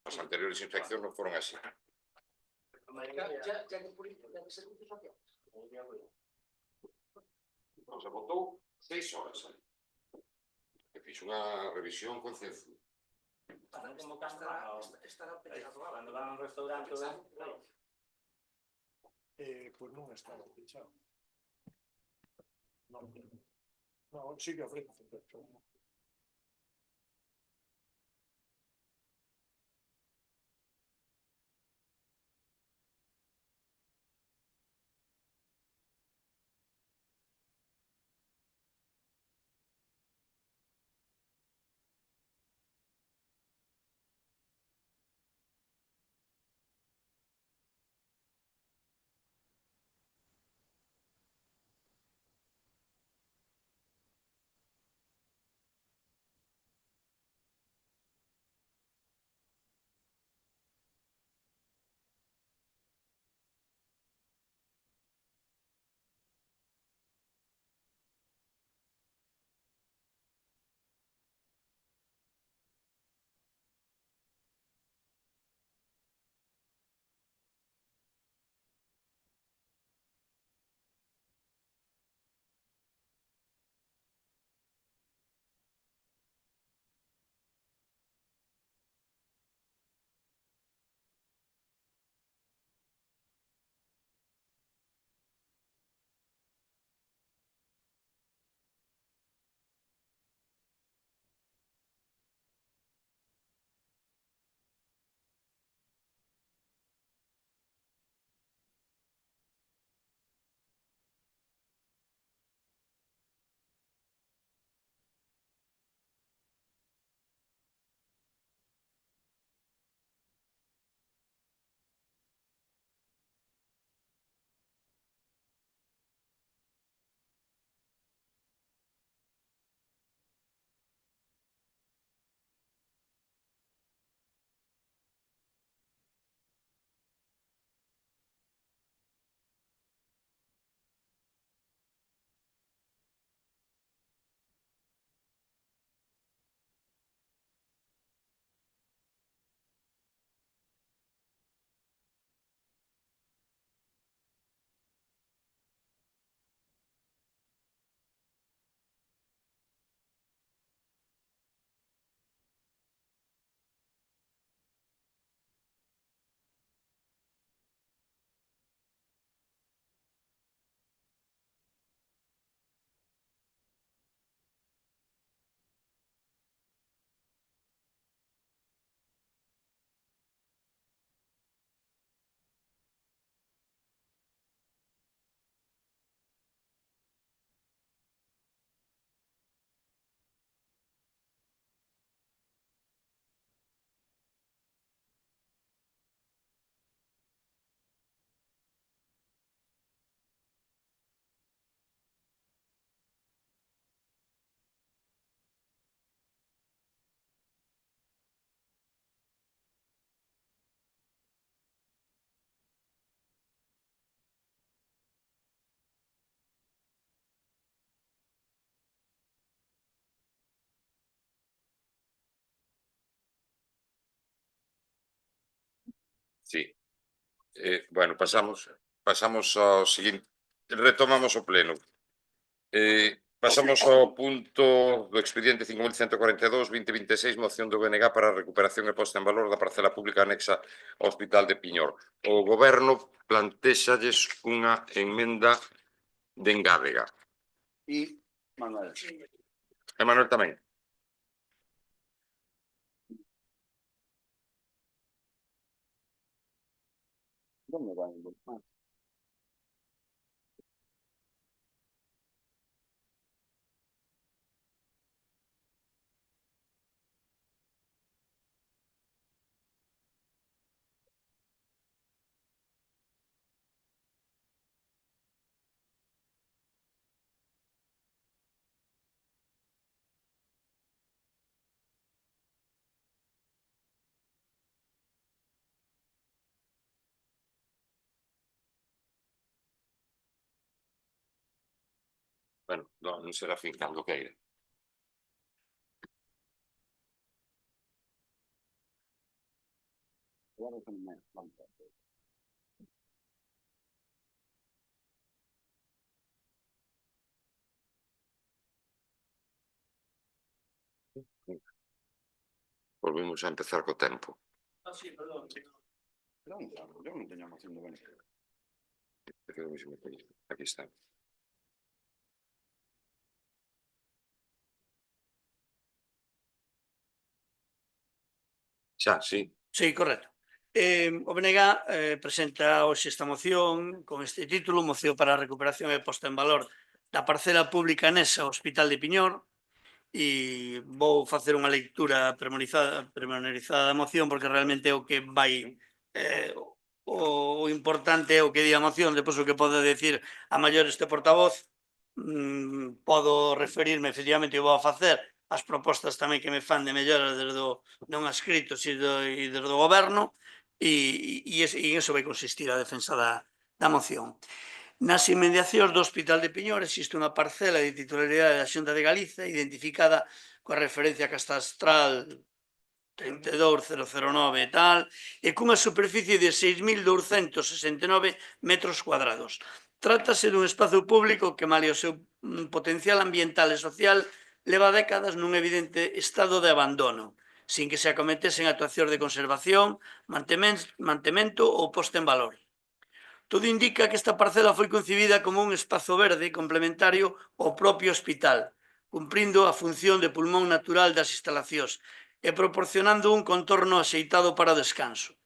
As anteriores inspeccións non foron así. O sea, botou 6 horas ali. Que fixo unha revisión concienzuda.
Como cando van a un restaurante.
Pois non estaba pechado. Non, sí que ofrece.
Sí. Bueno, pasamos ao seguinte. Retomamos o pleno. Pasamos ao punto do expediente 5142-2026, moción do BNG para a recuperación e posta en valor da parcela pública anexa ao Hospital de Piñor. O Goberno plantéxalles unha enmenda de engádega.
E Manuel.
E Manuel tamén.
¿Dónde van?
Bueno, non será fin cando queira. Volvemos a empezar co tempo.
Sí, perdón.
Eu non teño moción de BNG.
Aquí está. Xa, sí.
Sí, correcto. O BNG presenta hoxe esta moción con este título, moción para a recuperación e posta en valor da parcela pública anexa ao Hospital de Piñor, e vou facer unha lectura premenorizada da moción porque realmente é o que vai o importante é o que di a moción, depois o que pode decir a maior este portavoz, podo referirme, efectivamente, vou a facer as propostas tamén que me fan de mellora desde o non adscritos e desde o goberno, e en iso vai consistir a defensa da moción. Nas inmediacións do Hospital de Piñor existe unha parcela de titularidade da Xunta de Galiza identificada coa referencia catastral 32009 e tal, e cunha superficie de 6.269 metros cuadrados. Trátase dun espazo público que, malia o seu potencial ambiental e social, leva décadas nun evidente estado de abandono, sin que se acometesen actuacións de conservación, mantemento ou posta en valor. Todo indica que esta parcela foi concibida como un espazo verde complementario ao propio hospital, cumprindo a función de pulmón natural das instalacións e proporcionando un contorno axeitado para o descanso,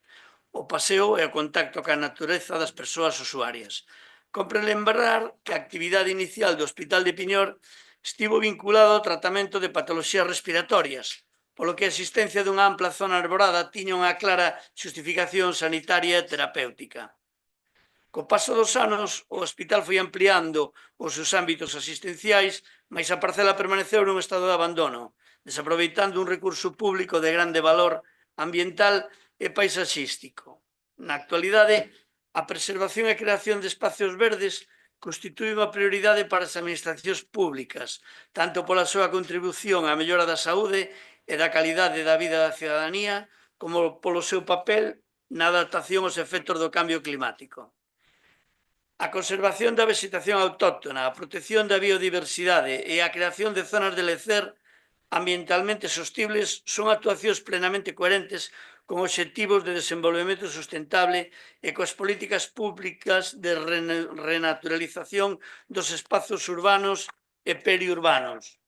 o paseo e o contacto ca natureza das persoas usuarias. Compre lembrar que a actividade inicial do Hospital de Piñor estivo vinculado ao tratamento de patoloxías respiratorias, polo que a existencia dunha ampla zona arborada tiña unha clara xustificación sanitaria e terapéutica. Co paso dos anos, o hospital foi ampliando os seus ámbitos asistenciais, mas a parcela permaneceu nun estado de abandono, desaproveitando un recurso público de grande valor ambiental e paisaxístico. Na actualidade, a preservación e creación de espacios verdes constitúe unha prioridade para as administracións públicas, tanto pola súa contribución á mellora da saúde e da calidade da vida da cidadanía, como polo seu papel na adaptación aos efectos do cambio climático. A conservación da vegetación autóctona, a protección da biodiversidade e a creación de zonas de lecer ambientalmente sostibles son actuacións plenamente coherentes con obxectivos de desenvolvemento sustentable e coas políticas públicas de renaturalización dos espazos urbanos e periurbanos.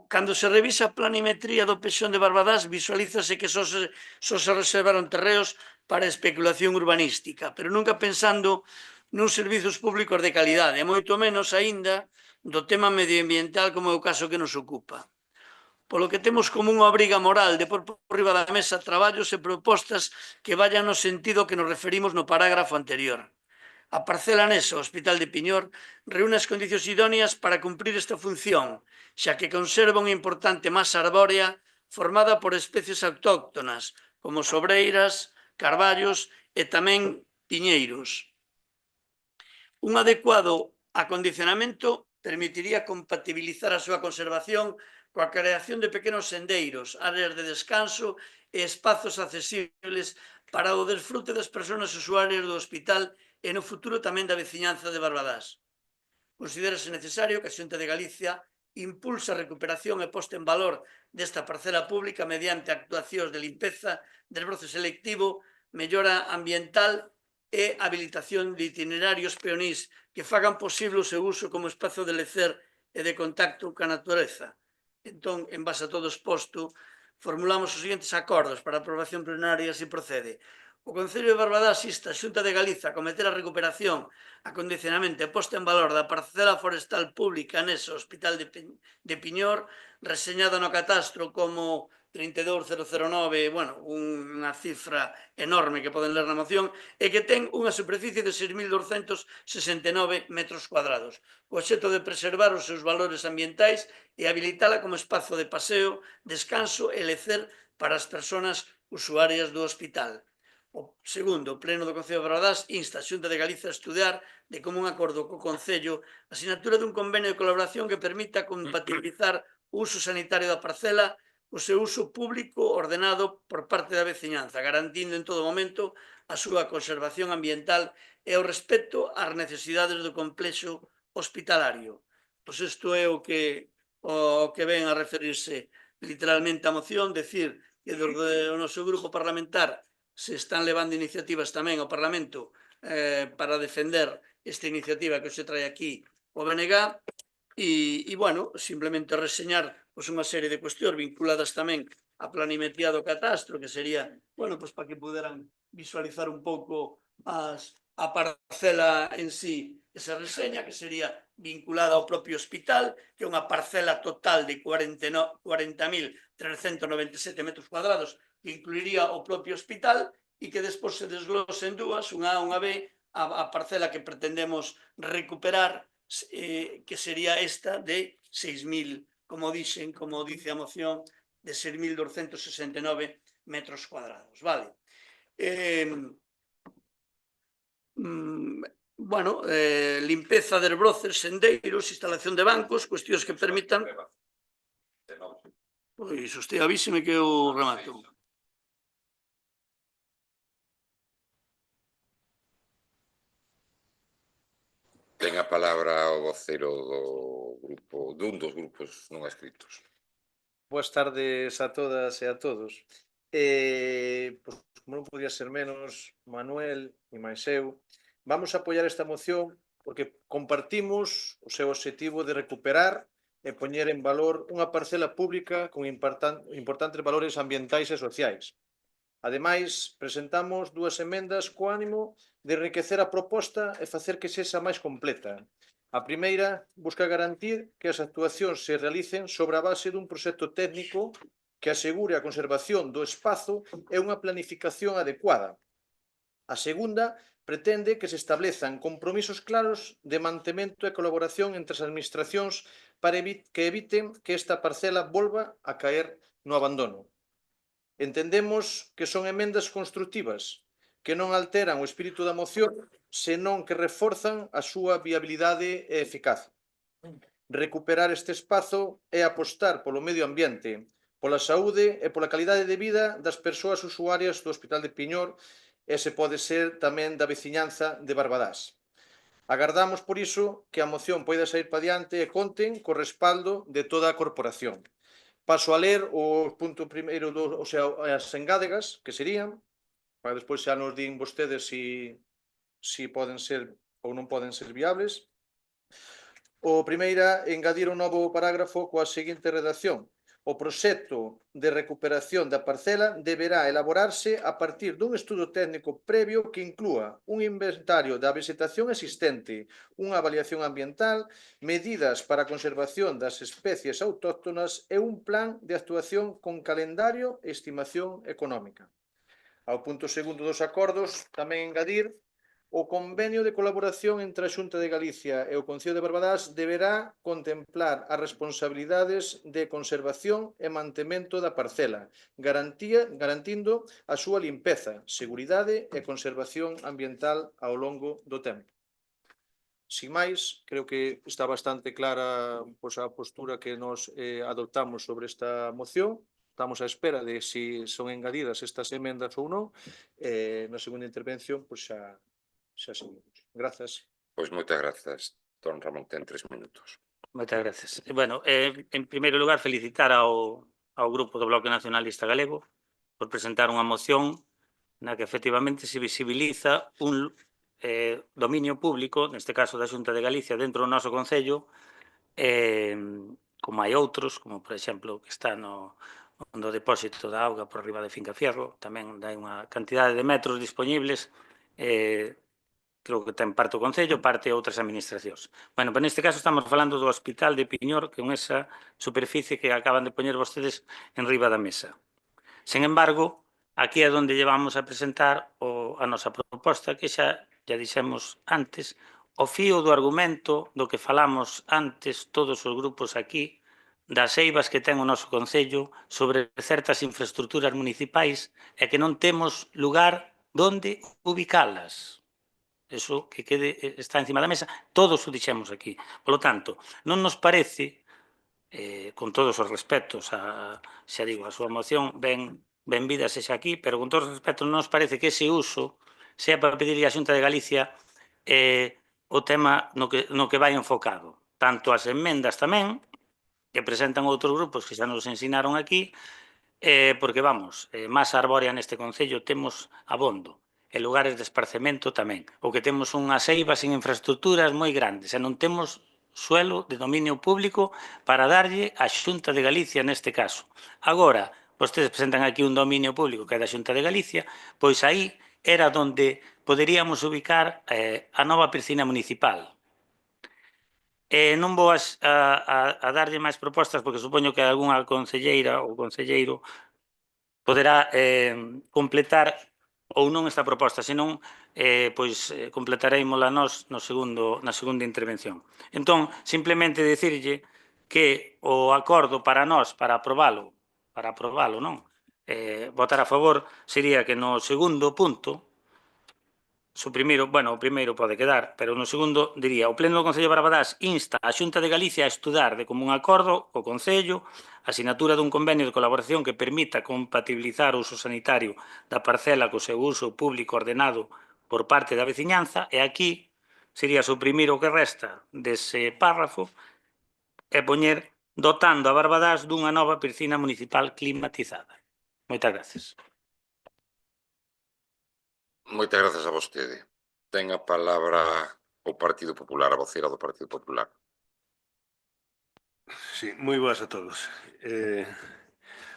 Cando se revisa a planimetría do Pexón de Barbadás, visualízase que só se reservaron terreos para especulación urbanística, pero nunca pensando nuns servizos públicos de calidade, e moito menos aínda do tema medioambiental como é o caso que nos ocupa. Polo que temos como unha obriga moral de pôr por riba da mesa traballos e propostas que vayan no sentido que nos referimos no parágrafo anterior. A parcela anexa ao Hospital de Piñor reúne as condicións idóneas para cumprir esta función, xa que conserva unha importante masa arbórea formada por especies autóctonas, como sobreiras, carballos e tamén piñeiros. Un adecuado acondicionamento permitiría compatibilizar a súa conservación coa creación de pequenos sendeiros, áreas de descanso e espazos accesibles para o desfrute das persoas usuarias do hospital e no futuro tamén da veciñanza de Barbadás. Considérase necesario que a Xunta de Galicia impulse a recuperación e posta en valor desta parcela pública mediante actuacións de limpeza, desbroce selectivo, mellora ambiental e habilitación de itinerarios peonís que fagan posible o seu uso como espazo de lecer e de contacto ca natureza. Entón, en base a todo exposto, formulamos os seguintes acordos para a aprobación plenaria se procede. O Concello de Barbadás insta a Xunta de Galiza a cometer a recuperación, acondicionamento e posta en valor da parcela forestal pública nese Hospital de Piñor, reseñada no catastro como 32009, bueno, unha cifra enorme que poden ler na moción, e que ten unha superficie de 6.269 metros cuadrados, co obxecto de preservar os seus valores ambientais e habilitala como espazo de paseo, descanso e lecer para as persoas usuarias do hospital. O segundo, o Pleno do Concello de Barbadás insta a Xunta de Galicia a estudiar de común acordo co Concello a sinatura dun convenio de colaboración que permita compatibilizar o uso sanitario da parcela o seu uso público ordenado por parte da veciñanza, garantindo en todo momento a súa conservación ambiental e o respeto ás necesidades do complexo hospitalario. Pois isto é o que ven a referirse literalmente a moción, decir que desde o noso grupo parlamentar se están levando iniciativas tamén ao Parlamento para defender esta iniciativa que se trae aquí o BNG e, bueno, simplemente reseñar unha serie de cuestións vinculadas tamén a planimetría do catastro, que sería, bueno, para que puderan visualizar un pouco a parcela en sí que se reseña, que sería vinculada ao propio hospital, que é unha parcela total de 40.397 metros cuadrados, que incluiría o propio hospital e que despois se desglose en dúas, unha A e unha B, a parcela que pretendemos recuperar, que sería esta de 6.000, como dice a moción, de 6.269 metros cuadrados. Vale. Bueno, limpeza de broces, sendeiros, instalación de bancos, cuestións que permitan... Pois, hostia, avíseme que eu remato.
Ten a palabra o vocero dun dos grupos non escritos.
Boas tardes a todas e a todos. Pois, como non podía ser menos, Manuel e máis eu, vamos a apoiar esta moción porque compartimos o seu objetivo de recuperar e poñer en valor unha parcela pública con importantes valores ambientais e sociais. Ademais, presentamos dúas emendas co ánimo de enriquecer a proposta e facer que sexa máis completa. A primeira busca garantir que as actuacións se realicen sobre a base dun proxecto técnico que asegure a conservación do espazo e unha planificación adecuada. A segunda pretende que se establezan compromisos claros de mantemento e colaboración entre as administracións para que eviten que esta parcela volva a caer no abandono. Entendemos que son emendas constructivas, que non alteran o espírito da moción, senón que reforzan a súa viabilidade e eficacia. Recuperar este espazo é apostar polo medio ambiente, pola saúde e pola calidade de vida das persoas usuarias do Hospital de Piñor e se pode ser tamén da veciñanza de Barbadás. Agardamos, por iso, que a moción poida sair pa diante e conten co respaldo de toda a corporación. Paso a ler o punto primeiro, o sea, as engádegas, que serían, para despois xa nos din vostedes se poden ser ou non poden ser viables. O primeira, engadir un novo parágrafo coa seguinte redacción. O proxecto de recuperación da parcela deberá elaborarse a partir dun estudo técnico previo que inclúa un inventario da vegetación existente, unha avaliación ambiental, medidas para a conservación das especies autóctonas e un plan de actuación con calendario e estimación económica. Ao punto segundo dos acordos, tamén engadir o convenio de colaboración entre a Xunta de Galicia e o Concello de Barbadás deberá contemplar as responsabilidades de conservación e mantemento da parcela, garantindo a súa limpeza, seguridade e conservación ambiental ao longo do tempo. Sin máis, creo que está bastante clara a postura que nos adoptamos sobre esta moción estamos á espera de si son engadidas estas emendas ou non. Na segunda intervención, pois xa seguimos. Grazas.
Pois moitas grazas, don Ramón, ten 3 minutos.
Moitas gracias. Bueno, en primeiro lugar, felicitar ao Grupo do Bloque Nacionalista Galego por presentar unha moción na que efectivamente se visibiliza un dominio público, neste caso da Xunta de Galicia, dentro do noso Concello, como hai outros, como por exemplo que está no depósito da auga por riba de Finca Fierro, tamén hai unha cantidade de metros disponibles, creo que ten parte o Concello, parte outras administracións. Bueno, pero neste caso estamos falando do Hospital de Piñor, con esa superficie que acaban de poñer vostedes en riba da mesa. Sen embargo, aquí é onde llevamos a presentar a nosa proposta, que xa dixemos antes, o fío do argumento do que falamos antes todos os grupos aquí, das eivas que ten o noso Concello sobre certas infraestructuras municipais e que non temos lugar onde ubicalas. Eso que está encima da mesa, todos o dixemos aquí. Por lo tanto, non nos parece, con todos os respetos, xa digo, a súa moción benvida sexa aquí, pero con todos os respetos non nos parece que ese uso sea para pedirle a Xunta de Galicia o tema no que vai enfocado. Tanto as enmendas tamén, que presentan outros grupos que xa nos ensinaron aquí, porque, vamos, masa arbórea neste Concello temos abondo, e lugares de esparcemento tamén. O que temos unhas eivas en infraestructuras moi grandes, e non temos suelo de dominio público para darlle a Xunta de Galicia neste caso. Agora, vostedes presentan aquí un dominio público que é da Xunta de Galicia, pois aí era onde poderíamos ubicar a nova piscina municipal. Non vou a darlle máis propostas porque supoño que algunha concelleira ou concelleiro poderá completar ou non esta proposta, senón completarémola nós na segunda intervención. Entón, simplemente dicirlle que o acordo para nós, para aprobalo, non? Votar a favor sería que no segundo punto, suprimir, bueno, o primeiro pode quedar, pero no segundo diría: o Pleno do Concello de Barbadás insta a Xunta de Galicia a estudar de común acordo co Concello a sinatura dun convenio de colaboración que permita compatibilizar o uso sanitario da parcela co seu uso público ordenado por parte da veciñanza, e aquí sería suprimir o que resta dese párrafo e poñer dotando a Barbadás dunha nova piscina municipal climatizada. Moitas gracias.
Moitas grazas a vostede. Ten a palabra o Partido Popular, a vocera do Partido Popular.
Sí, moi boas a todos.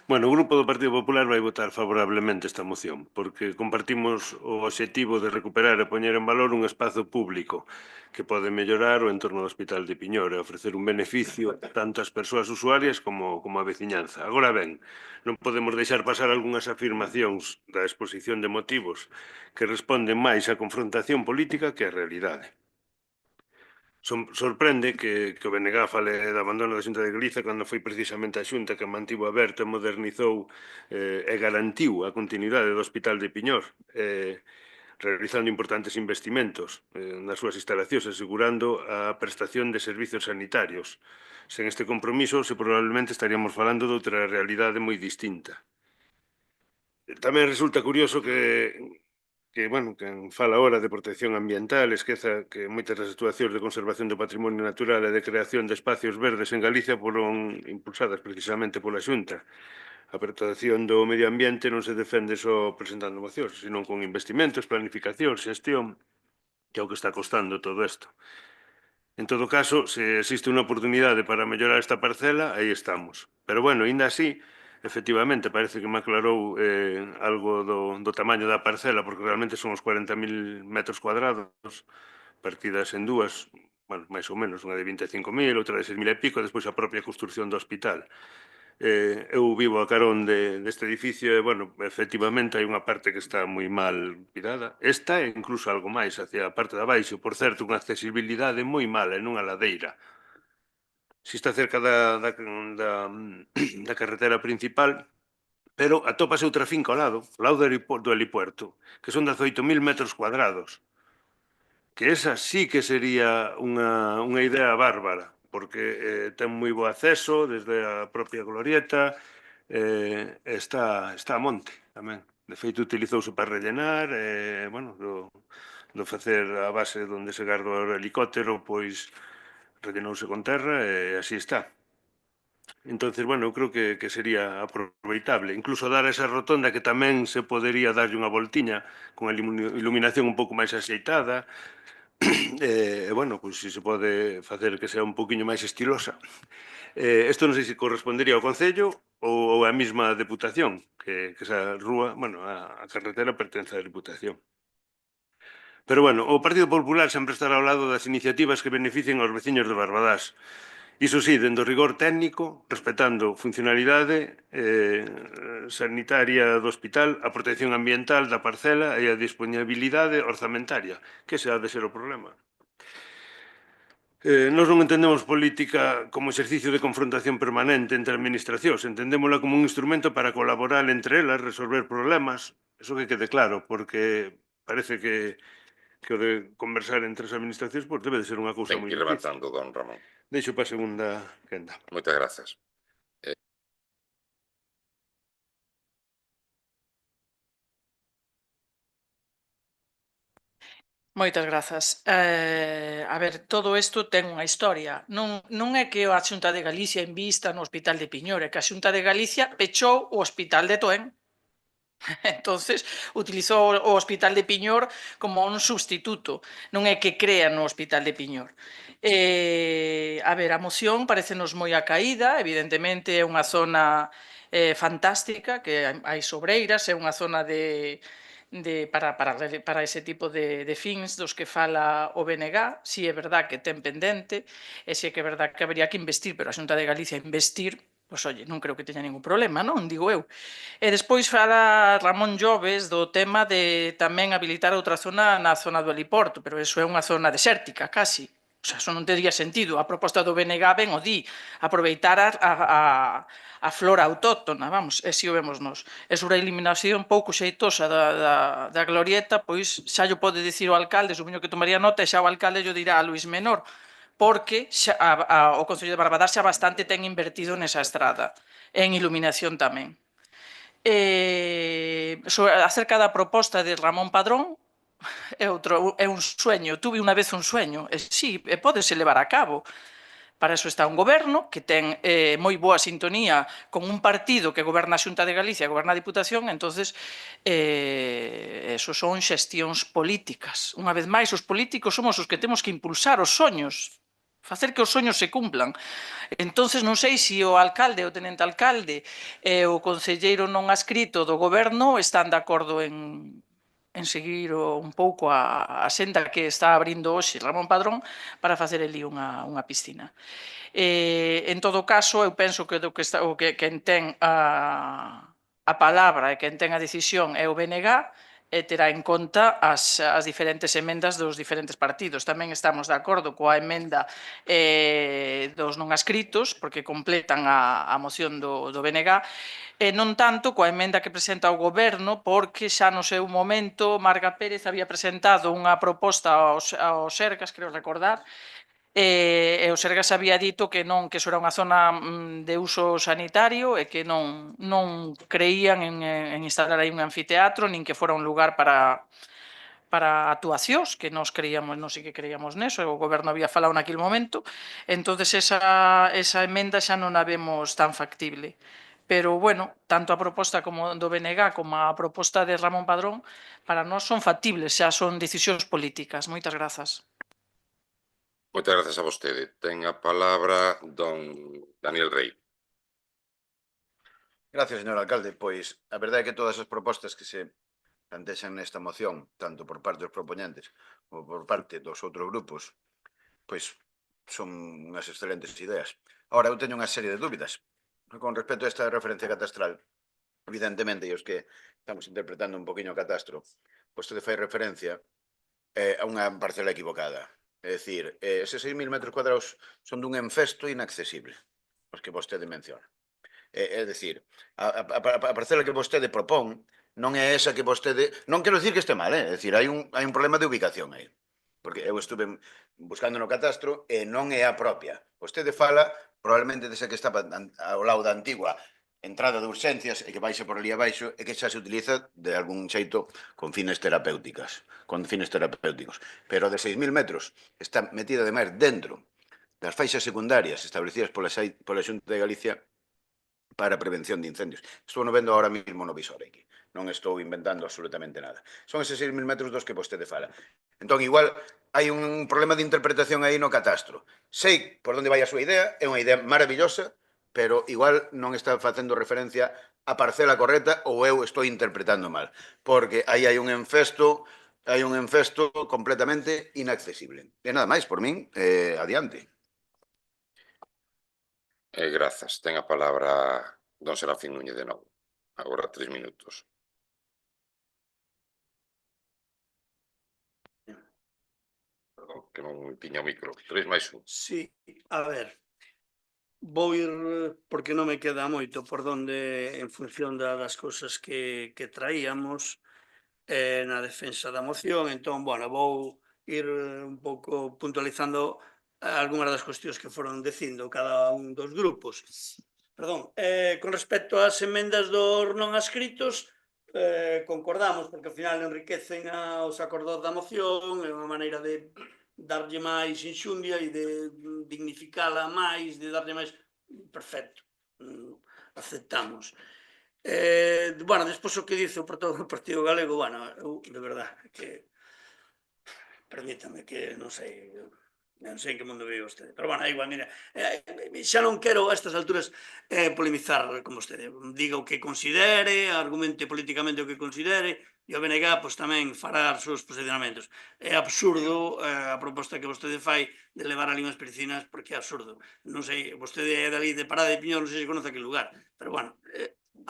Bueno, o Grupo do Partido Popular vai votar favorablemente esta moción, porque compartimos o obxectivo de recuperar e poñer en valor un espazo público que pode mellorar o entorno do Hospital de Piñor e ofrecer un beneficio tanto ás persoas usuarias como a veciñanza. Agora ben, non podemos deixar pasar algunhas afirmacións da exposición de motivos que responden máis á confrontación política que á realidade. Sorprende que o BNG fale do abandono da Xunta de Galicia cando foi precisamente a Xunta que mantivo aberto e modernizou e garantiu a continuidade do Hospital de Piñor, realizando importantes investimentos nas súas instalacións, asegurando a prestación de servizos sanitarios. Sen este compromiso, probablemente estaríamos falando de outra realidade moi distinta. Tamén resulta curioso que quen fala ahora de protección ambiental esqueza que moitas das actuacións de conservación do patrimonio natural e de creación de espacios verdes en Galicia foron impulsadas precisamente pola Xunta. A protección do medio ambiente non se defende só presentando mocións, senón con investimentos, planificación, xestión, que é o que está costando todo isto. En todo caso, se existe unha oportunidade para mellorar esta parcela, aí estamos. Pero, bueno, ainda así, efectivamente, parece que me aclarou algo do tamaño da parcela, porque realmente son os 40.000 metros cuadrados, partidas en dúas, bueno, máis ou menos, unha de 25.000, outra de 6.000 e pico, despois a propia construcción do hospital. Eu vivo a carón deste edificio e, bueno, efectivamente hai unha parte que está moi mal pirada. Esta é incluso algo máis hacia a parte de abaixo, por certo, unha accesibilidade moi mala en unha ladeira. Si está cerca da carretera principal, pero atópase outra finca ao lado do helipuerto, que son 18.000 metros cuadrados, que esa sí que sería unha idea bárbara, porque ten moi bo acceso desde a propia glorieta, está a monte tamén. De feito, utilizouse para rellenar, bueno, do facer a base onde se garda o helicóptero, pois rellenouse con terra e así está. Entonces, bueno, eu creo que sería aproveitable. Incluso dar esa rotonda que tamén se podería darlle unha voltiña con a iluminación un pouco máis axeitada. Bueno, pois se pode facer que sea un poquinho máis estilosa. Isto non sei se correspondería ao Concello ou á mesma Deputación, que esa rúa, bueno, a carretera pertence á Deputación. Pero, bueno, o Partido Popular sempre estará ao lado das iniciativas que beneficien aos veciños de Barbadás. Iso sí, dentro do rigor técnico, respetando funcionalidade sanitaria do hospital, a protección ambiental da parcela e a disponibilidade orzamentaria, que ese ha de ser o problema. Nós non entendemos política como exercicio de confrontación permanente entre administracións, entendémola como un instrumento para colaborar entre elas, resolver problemas, eso que quede claro, porque parece que o de conversar entre as administracións debe de ser unha cousa
Ten
moi
que ir
difícil.
rematando, don Ramón.
Deixo para a segunda quenda.
Moitas grazas.
Moitas grazas. A ver, todo isto ten unha historia. Non é que a Xunta de Galicia invista no Hospital de Piñor, é que a Xunta de Galicia pechou o Hospital de Toén. Entonces, utilizou o Hospital de Piñor como un substituto. Non é que crea no Hospital de Piñor. A ver, a moción parecenos moi acaída, evidentemente é unha zona fantástica, que hai sobreiras, é unha zona para ese tipo de fins dos que fala o BNG. Si é verdad que ten pendente, e si é que é verdad que habería que investir, pero a Xunta de Galicia investir, pois, oye, non creo que teña ningún problema, non? Digo eu. E despois fala Ramón Lloves do tema de tamén habilitar outra zona na zona do heliporto, pero eso é unha zona desértica, casi. O sea, eso non tería sentido. A proposta do BNG ben o di, aproveitar a flora autóctona, vamos, e si o vemos nos. E sobre a eliminación pouco xeitosa da glorieta, pois xa llo pode dicir o alcalde, supoño que tomaría nota, e xa o alcalde llo dirá a Luís Menor, porque o Concello de Barbadás xa bastante ten invertido nesa estrada, en iluminación tamén. Acerca da proposta de Ramón Padrón, é un sueño, tuve unha vez un sueño, e sí, pódese levar a cabo. Para eso está un goberno que ten moi boa sintonía con un partido que goberna a Xunta de Galicia, goberna a Diputación, entonces eso son xestións políticas. Unha vez máis, os políticos somos os que temos que impulsar os soños, facer que os soños se cumplan. Entonces non sei se o alcalde, o tenente alcalde e o concelleiro non adscrito do goberno están de acordo en seguir un pouco a senda que está abrindo hoxe Ramón Padrón para facer ali unha piscina. En todo caso, eu penso que quen ten a palabra e quen ten a decisión é o BNG, e terá en conta as diferentes emendas dos diferentes partidos. Tamén estamos de acordo coa emenda dos non adscritos, porque completan a moción do BNG, e non tanto coa emenda que presenta o Goberno, porque xa no seu momento Marga Pérez había presentado unha proposta aos Sergas, creo recordar, e o Sergas había dito que non, que eso era unha zona de uso sanitario e que non creían en instalar aí un anfiteatro, nin que fora un lugar para actuacións, que nós creíamos, non sei que creíamos neso, o Goberno había falado naquele momento, entonces esa emenda xa non a vemos tan factible. Pero, bueno, tanto a proposta como do BNG como a proposta de Ramón Padrón para nós son factibles, xa son decisións políticas. Moitas grazas.
Moitas grazas a vostede. Ten a palabra don Daniel Rey.
Gracias, señor alcalde. Pois, a verdade é que todas as propostas que se plantexan nesta moción, tanto por parte dos proponentes como por parte dos outros grupos, pois son unhas excelentes ideas. Ahora, eu teño unha serie de dúbidas con respecto a esta referencia catastral. Evidentemente, e os que estamos interpretando un poquinho o catastro, vostede fai referencia a unha parcela equivocada. É dicir, eses 6.000 metros cuadrados son dun enfesto inaccesible, os que vostede menciona. É dicir, a parcela que vostede propón non é esa que vostede... Non quero dicir que este mal, é dicir, hai un problema de ubicación aí. Porque eu estuve buscando no catastro e non é a propia. Vostede fala, probablemente, desa que estaba ao lado da antigua entrada de urxencias e que baixa por ali abaixo e que xa se utiliza de algún xeito con fines terapéuticos. Pero de 6.000 metros está metida ademais dentro das faixas secundarias establecidas pola Xunta de Galicia para a prevención de incendios. Estou no vendo ahora mismo no visor aquí. Non estou inventando absolutamente nada. Son eses 6.000 metros dos que vostede fala. Entón, igual, hai un problema de interpretación aí no catastro. Sei por onde vai a súa idea, é unha idea maravillosa, pero igual non está facendo referencia á parcela correcta ou eu estou interpretando mal. Porque aí hai un enfesto completamente inaccesible. E nada máis, por min, adiante.
Grazas. Ten a palabra don Serafín Núñez de novo. Agora 3 minutos. Perdón, que non tiña o micro. 3 máis 1.
Sí, a ver, vou ir, porque non me queda moito por donde, en función das cousas que traíamos na defensa da moción, entón, bueno, vou ir un pouco puntualizando algunhas das cuestións que foron dicindo cada un dos grupos. Perdón, con respecto ás emendas dos non adscritos, concordamos, porque ao final enriquecen os acordos da moción, é unha maneira de darlle máis enxundia e de dignificala máis, de darlle máis... Perfecto, aceptamos. Bueno, despois o que dice o Partido Galego, bueno, eu, de verdade, que... Permítame que, non sei en que mundo vive vostede, pero bueno, é igual, mira, xa non quero a estas alturas polemizar con vostede, diga o que considere, argumente políticamente o que considere, e o BNG pois tamén fará os seus posicionamentos. É absurdo a proposta que vostede fai de levar ali unhas piscinas, porque é absurdo. Non sei, vostede é dali de Parada de Piñor, non sei se conoce aquele lugar, pero bueno,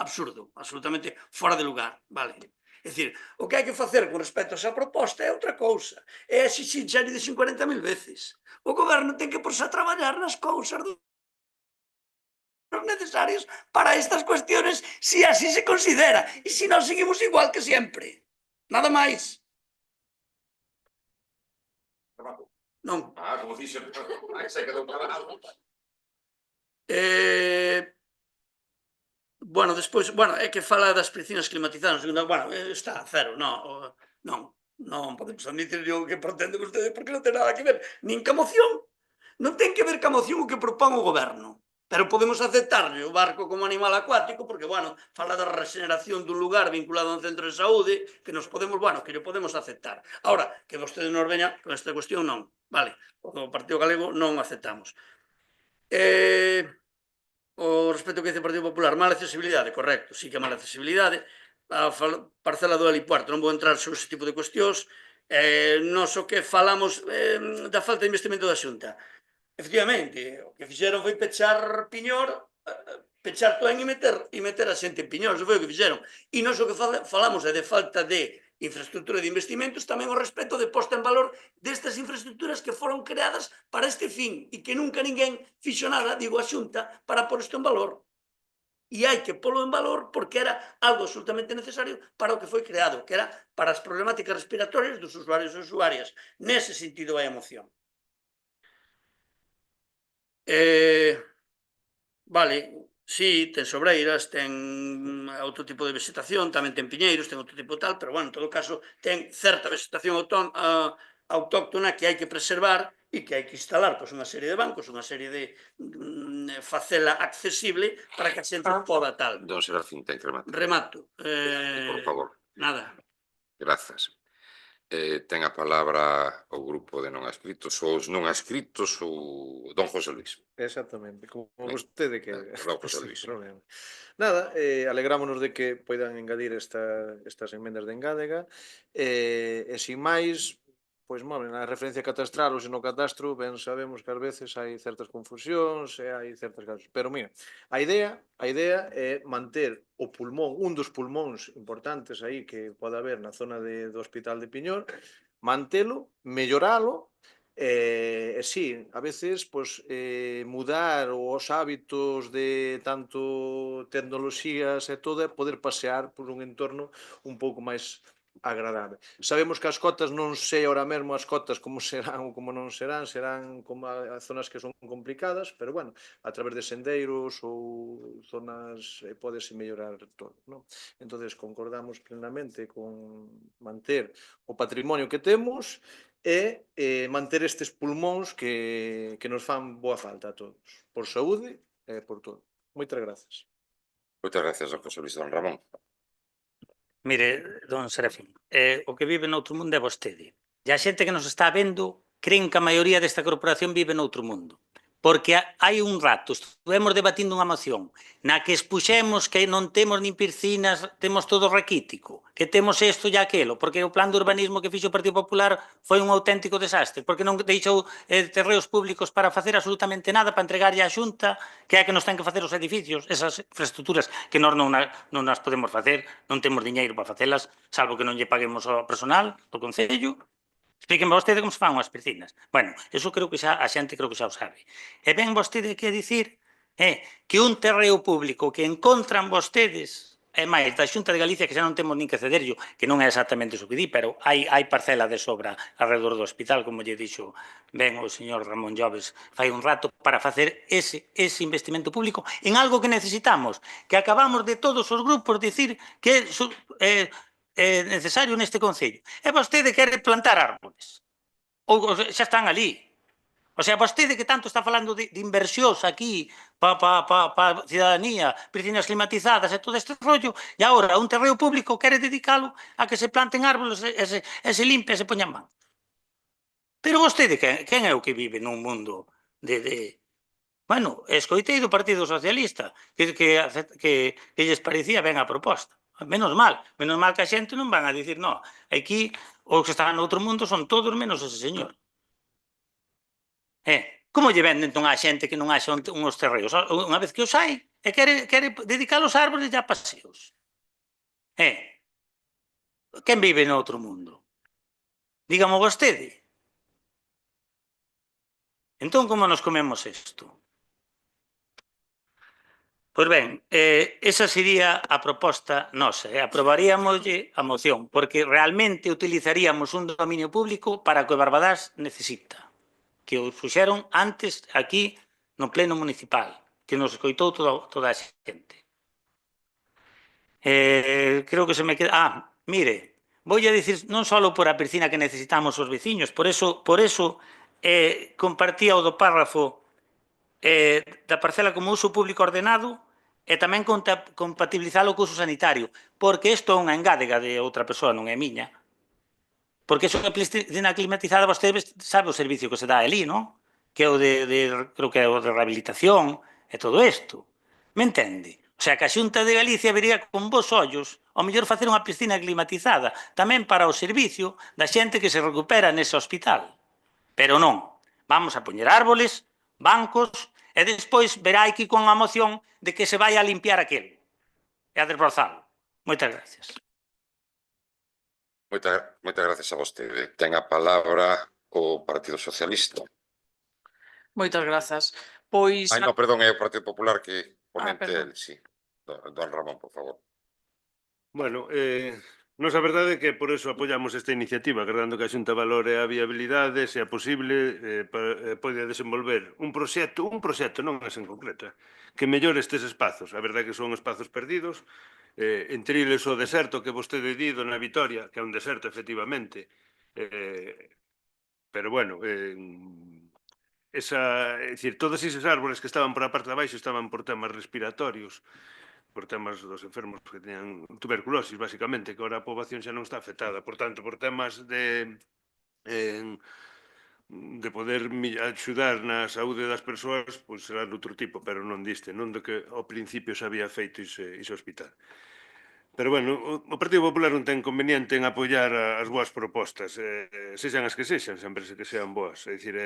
absurdo, absolutamente fora de lugar, vale. É dicir, o que hai que facer con respecto a esa proposta é outra cousa. É exixir xa lle dixen 40.000 veces. O goberno ten que porse a traballar nas cousas dos necesarios para estas cuestiones, si así se considera. E se non, seguimos igual que sempre. Nada máis. Non.
Como dixo, se quedou parado.
Bueno, despois, bueno, é que fala das piscinas climatizadas, bueno, está a cero, non podemos admitir o que pretende vostede, porque non ten nada que ver, nin ca moción, non ten que ver ca moción o que propón o goberno, pero podemos aceptarlle o barco como animal acuático, porque, bueno, fala da regeneración dun lugar vinculado a un centro de saúde, que nos podemos, bueno, que lle podemos aceptar. Ahora, que vostede nos veña con esta cuestión, non, vale, o Partido Galego non aceptamos. O respecto que dice o Partido Popular, mala accesibilidade, correcto, sí que é mala accesibilidade, a parcela do helipuerto, non vou entrar sobre ese tipo de cuestións, nos o que falamos da falta de investimento da Xunta. Efectivamente, o que fixeron foi pechar Piñor, pechar Toén e meter a xente en Piñor, eso foi o que fixeron. E nos o que falamos é de falta de infraestructura de investimentos, tamén o respecto de posta en valor destas infraestructuras que foron creadas para este fin e que nunca ninguén fixo nada, digo a Xunta, para pôr isto en valor. E hai que polo en valor porque era algo absolutamente necesario para o que foi creado, que era para as problemáticas respiratorias dos usuarios e usuarias. Nese sentido vai a moción. Vale, sí, ten sobreiras, ten outro tipo de vegetación, tamén ten piñeiros, ten outro tipo tal, pero, bueno, en todo caso, ten certa vegetación autóctona que hai que preservar e que hai que instalar pois, unha serie de bancos, unha serie de facela accesible para que a xente poda tal.
Don Serafín, ten que rematar.
Remato.
Por favor.
Nada.
Grazas. Ten a palabra o grupo de non adscritos, ou os non adscritos, ou don José Luis.
Exactamente, como vostede que...
Don José Luis.
Nada, alegrámonos de que poidan engadir estas emendas de engádega, e sin máis, pois, na referencia catastral ou se no catastro, ben sabemos que ás veces hai certas confusións e hai certas casos. Pero, mira, a idea é manter o pulmón, un dos pulmóns importantes aí que pode haber na zona do Hospital de Piñor, mantelo, melloralo, e sí, a veces, pois, mudar os hábitos de tanto tecnoloxías e todo, é poder pasear por un entorno un pouco máis agradável. Sabemos que as cotas non sei ahora mesmo as cotas como serán ou como non serán, serán como a zonas que son complicadas, pero bueno, a través de sendeiros ou zonas pódese mellorar todo, non? Entonces concordamos plenamente con manter o patrimonio que temos e manter estes pulmóns que nos fan boa falta a todos, por saúde e por todo. Moitas grazas.
Moitas gracias, don José Luis. Don Ramón.
Mire, don Serafín, o que vive noutro mundo é vostede. E a xente que nos está vendo creen que a maioría desta corporación vive noutro mundo. Porque hai un rato estuvemos debatindo unha moción na que expuxemos que non temos nin piscinas, temos todo raquítico, que temos isto e aquelo, porque o plan de urbanismo que fixo o Partido Popular foi un auténtico desastre, porque non deixou terreos públicos para facer absolutamente nada, para entregarlle á Xunta, que é que nos ten que facer os edificios, esas infraestructuras que nós non as podemos facer, non temos diñeiro para facelas, salvo que non lle paguemos ao personal do Concello. Explíquenme vostede como se fan as piscinas. Bueno, eso creo que xa a xente creo que xa o sabe. E ven vostede que dicir que un terreo público que encontran vostedes, é máis, da Xunta de Galicia, que xa non temos nin que cederllo, que non é exactamente iso que di, pero hai parcela de sobra alrededor do hospital, como lle dixo ben o señor Ramón Lloves fai un rato, para facer ese investimento público en algo que necesitamos, que acabamos de todos os grupos dicir que é necesario neste Concello. E vostede quere plantar árboles. Ou xa están ali. O sea, vostede que tanto está falando de inversións aquí para a cidadanía, piscinas climatizadas e todo este rollo, e agora un terreo público quere dedicalo a que se planten árboles e se limpe e se poñan man. Pero vostede, quen é o que vive nun mundo de... Bueno, escoitei do Partido Socialista que lles parecía ben a proposta. Menos mal que a xente non van a dicir, no, aquí os que están no outro mundo son todos menos ese señor. Como lle venden entón a xente que non haxa uns terreos? Unha vez que os hai, e quere dedicar os árboles e a paseos. Quen vive no outro mundo? Dígamo vostede. Entón, como nos comemos isto? Pois ben, esa sería a proposta nosa, aprobaríamoslle a moción, porque realmente utilizaríamos un dominio público para que o Barbadás necesita, que o puxeron antes aquí no pleno municipal, que nos escoitou toda a xente. Creo que se me queda... mire, vou a dicir non só por a piscina que necesitamos os veciños, por eso compartía o do párrafo da parcela como uso público ordenado e tamén compatibilizalo co uso sanitario, porque isto é unha engádega de outra persoa, non é miña. Porque iso que a piscina climatizada, vostede sabe o servicio que se dá ali, non? Que é o creo que é o de rehabilitación e todo isto. Me entende? O sea, que a Xunta de Galicia vería con vos ollos ao mellor facer unha piscina climatizada tamén para o servicio da xente que se recupera nese hospital. Pero non. Vamos a poñer árboles, bancos, e despois verá aquí con a moción de que se vai a limpiar aquel e a desbrozalo. Moitas gracias.
Moitas gracias a vostede. Ten a palabra o Partido Socialista.
Moitas grazas. Pois...
Non, perdón, é o Partido Popular que ponente
perdón.
el, sí. Don Ramón, por favor.
Bueno, nos a verdade é que por eso apoiamos esta iniciativa, agardando que a Xunta valore a viabilidade, se é posible, pode desenvolver un proxecto non é en concreta, que mellore estes espazos. A verdade é que son espazos perdidos, entre eles o deserto que vostede di, dona Vitoria, que é un deserto, efectivamente, pero bueno, é dicir, todos eses árboles que estaban por a parte de abaixo estaban por temas respiratorios, por temas dos enfermos que teñan tuberculosis, basicamente, que ahora a poboación xa non está afectada. Por tanto, por temas de poder axudar na saúde das persoas, pois será de outro tipo, pero non diste, non do que ao principio se había feito ese hospital. Pero, bueno, o Partido Popular non ten conveniente en apoiar as boas propostas, sexan as que sexan, sempre que sean boas. É dicir,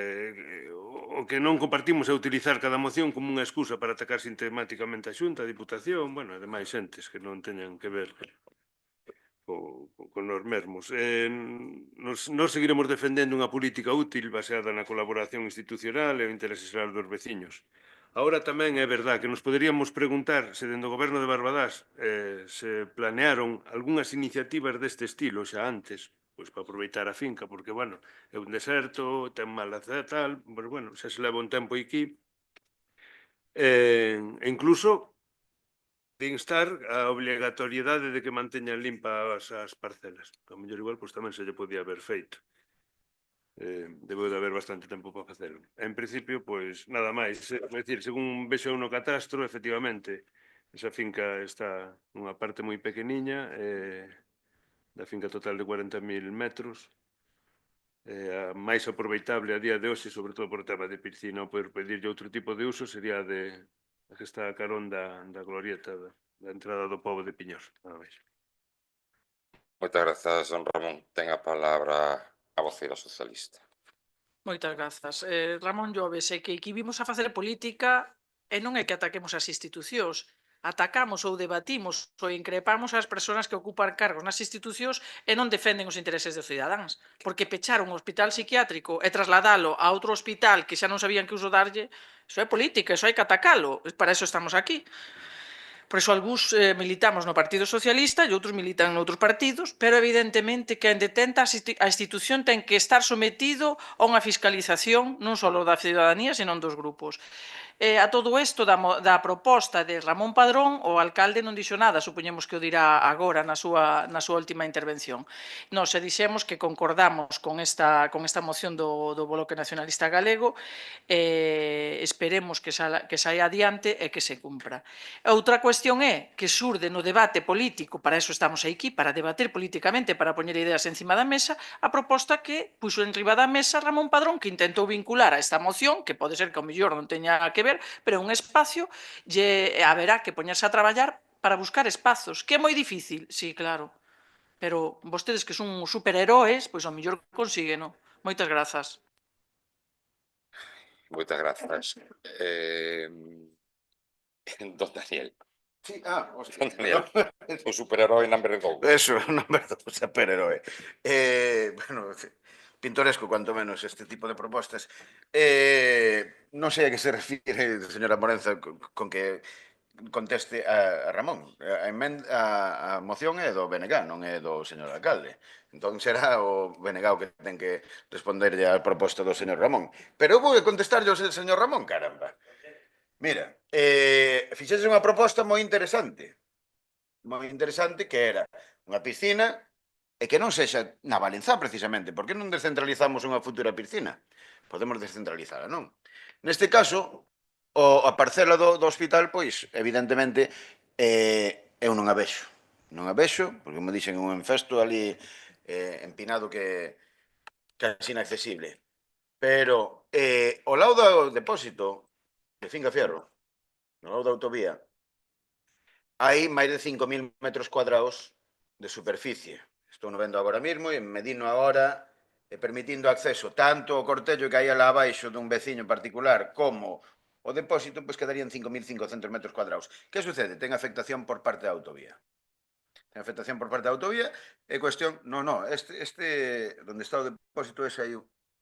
o que non compartimos é utilizar cada moción como unha excusa para atacar sistemáticamente a Xunta, a Diputación, bueno, ademais xentes que non teñan que ver con nos mesmos. Nos seguiremos defendendo unha política útil baseada na colaboración institucional e o interese xeral dos veciños. Agora tamén é verdad que nos poderíamos preguntar se dentro do goberno de Barbadás se planearon algunhas iniciativas deste estilo xa antes, pois para aproveitar a finca, porque, bueno, é un deserto, ten malaza e tal, pois, bueno, xa se leva un tempo aquí. E incluso de instar a obrigatoriedade de que manteñan limpas as parcelas. A mellor igual, pois tamén se lle podía haber feito. Debeu de haber bastante tempo para facelo. En principio, pois, nada máis. É dicir, según vexo no catastro, efectivamente, esa finca está nunha parte moi pequeniña, da finca total de 40.000 metros, a máis aproveitable a día de hoxe, sobre todo por tema de piscina, ou poder pedirlle outro tipo de uso, sería a que está a carón da glorieta da entrada do pobo de Piñor. Nada máis.
Moitas grazas, don Ramón. Ten a palabra a voceira socialista.
Moitas grazas. Ramón Lloves, é que aquí vimos a facer política e non é que ataquemos as institucións, atacamos ou debatimos ou increpamos as persoas que ocupan cargos nas institucións e non defenden os intereses dos cidadáns, porque pechar un hospital psiquiátrico e trasladalo a outro hospital que xa non sabían que uso darlle, iso é política, iso hai que atacalo, para eso estamos aquí. Por iso algúns militamos no Partido Socialista e outros militan noutros partidos, pero evidentemente quen detenta a institución ten que estar sometido a unha fiscalización non só da ciudadanía, senón dos grupos. A todo isto da proposta de Ramón Padrón, o alcalde non dixo nada, supoñemos que o dirá agora na súa última intervención. Nos dixemos que concordamos con esta moción do Bloque Nacionalista Galego, esperemos que saia adiante e que se cumpra. Outra cuestión é que xurde no debate político, para eso estamos aquí, para debater políticamente, para poñer ideas encima da mesa, a proposta que puxo en riba da mesa Ramón Padrón, que intentou vincular a esta moción, que pode ser que ao mellor non teña que ver, pero un espacio haberá que poñerse a traballar para buscar espazos, que é moi difícil, sí, claro, pero vostedes que son superheróes, pois ao mellor consígueno. Moitas grazas.
Moitas grazas. Don Daniel.
Sí,
Don Daniel, o superherói number 2.
Eso, number 2, superherói. Bueno, pintoresco, cuanto menos, este tipo de propostas. Non sei a que se refire, señora Morenza, con que conteste a Ramón. A moción é do BNG, non é do señor alcalde. Entón será o BNG o que ten que responderlle a proposta do señor Ramón. Pero eu vou contestarlle ao señor Ramón, caramba. Mira, fixese unha proposta moi interesante que era unha piscina e que non sexa na Valenzá, precisamente. Por que non descentralizamos unha futura piscina? Podemos descentralizala, non? Neste caso, a parcela do hospital, pois, evidentemente, eu non a vexo. Non a vexo, porque me dixen un enfesto ali empinado que é inaccesible. Pero, ao lado do depósito de Finca Fierro, no lado da autovía, hai máis de 5.000 metros cuadrados de superficie. Estou no vendo agora mesmo e medino agora permitindo acceso tanto ao cortello que hai alá abaixo dun veciño particular como o depósito, pois quedarían 5.500 metros cuadrados. Que sucede? Ten afectación por parte da autovía. Ten afectación por parte da autovía e cuestión... Non, onde está o depósito ese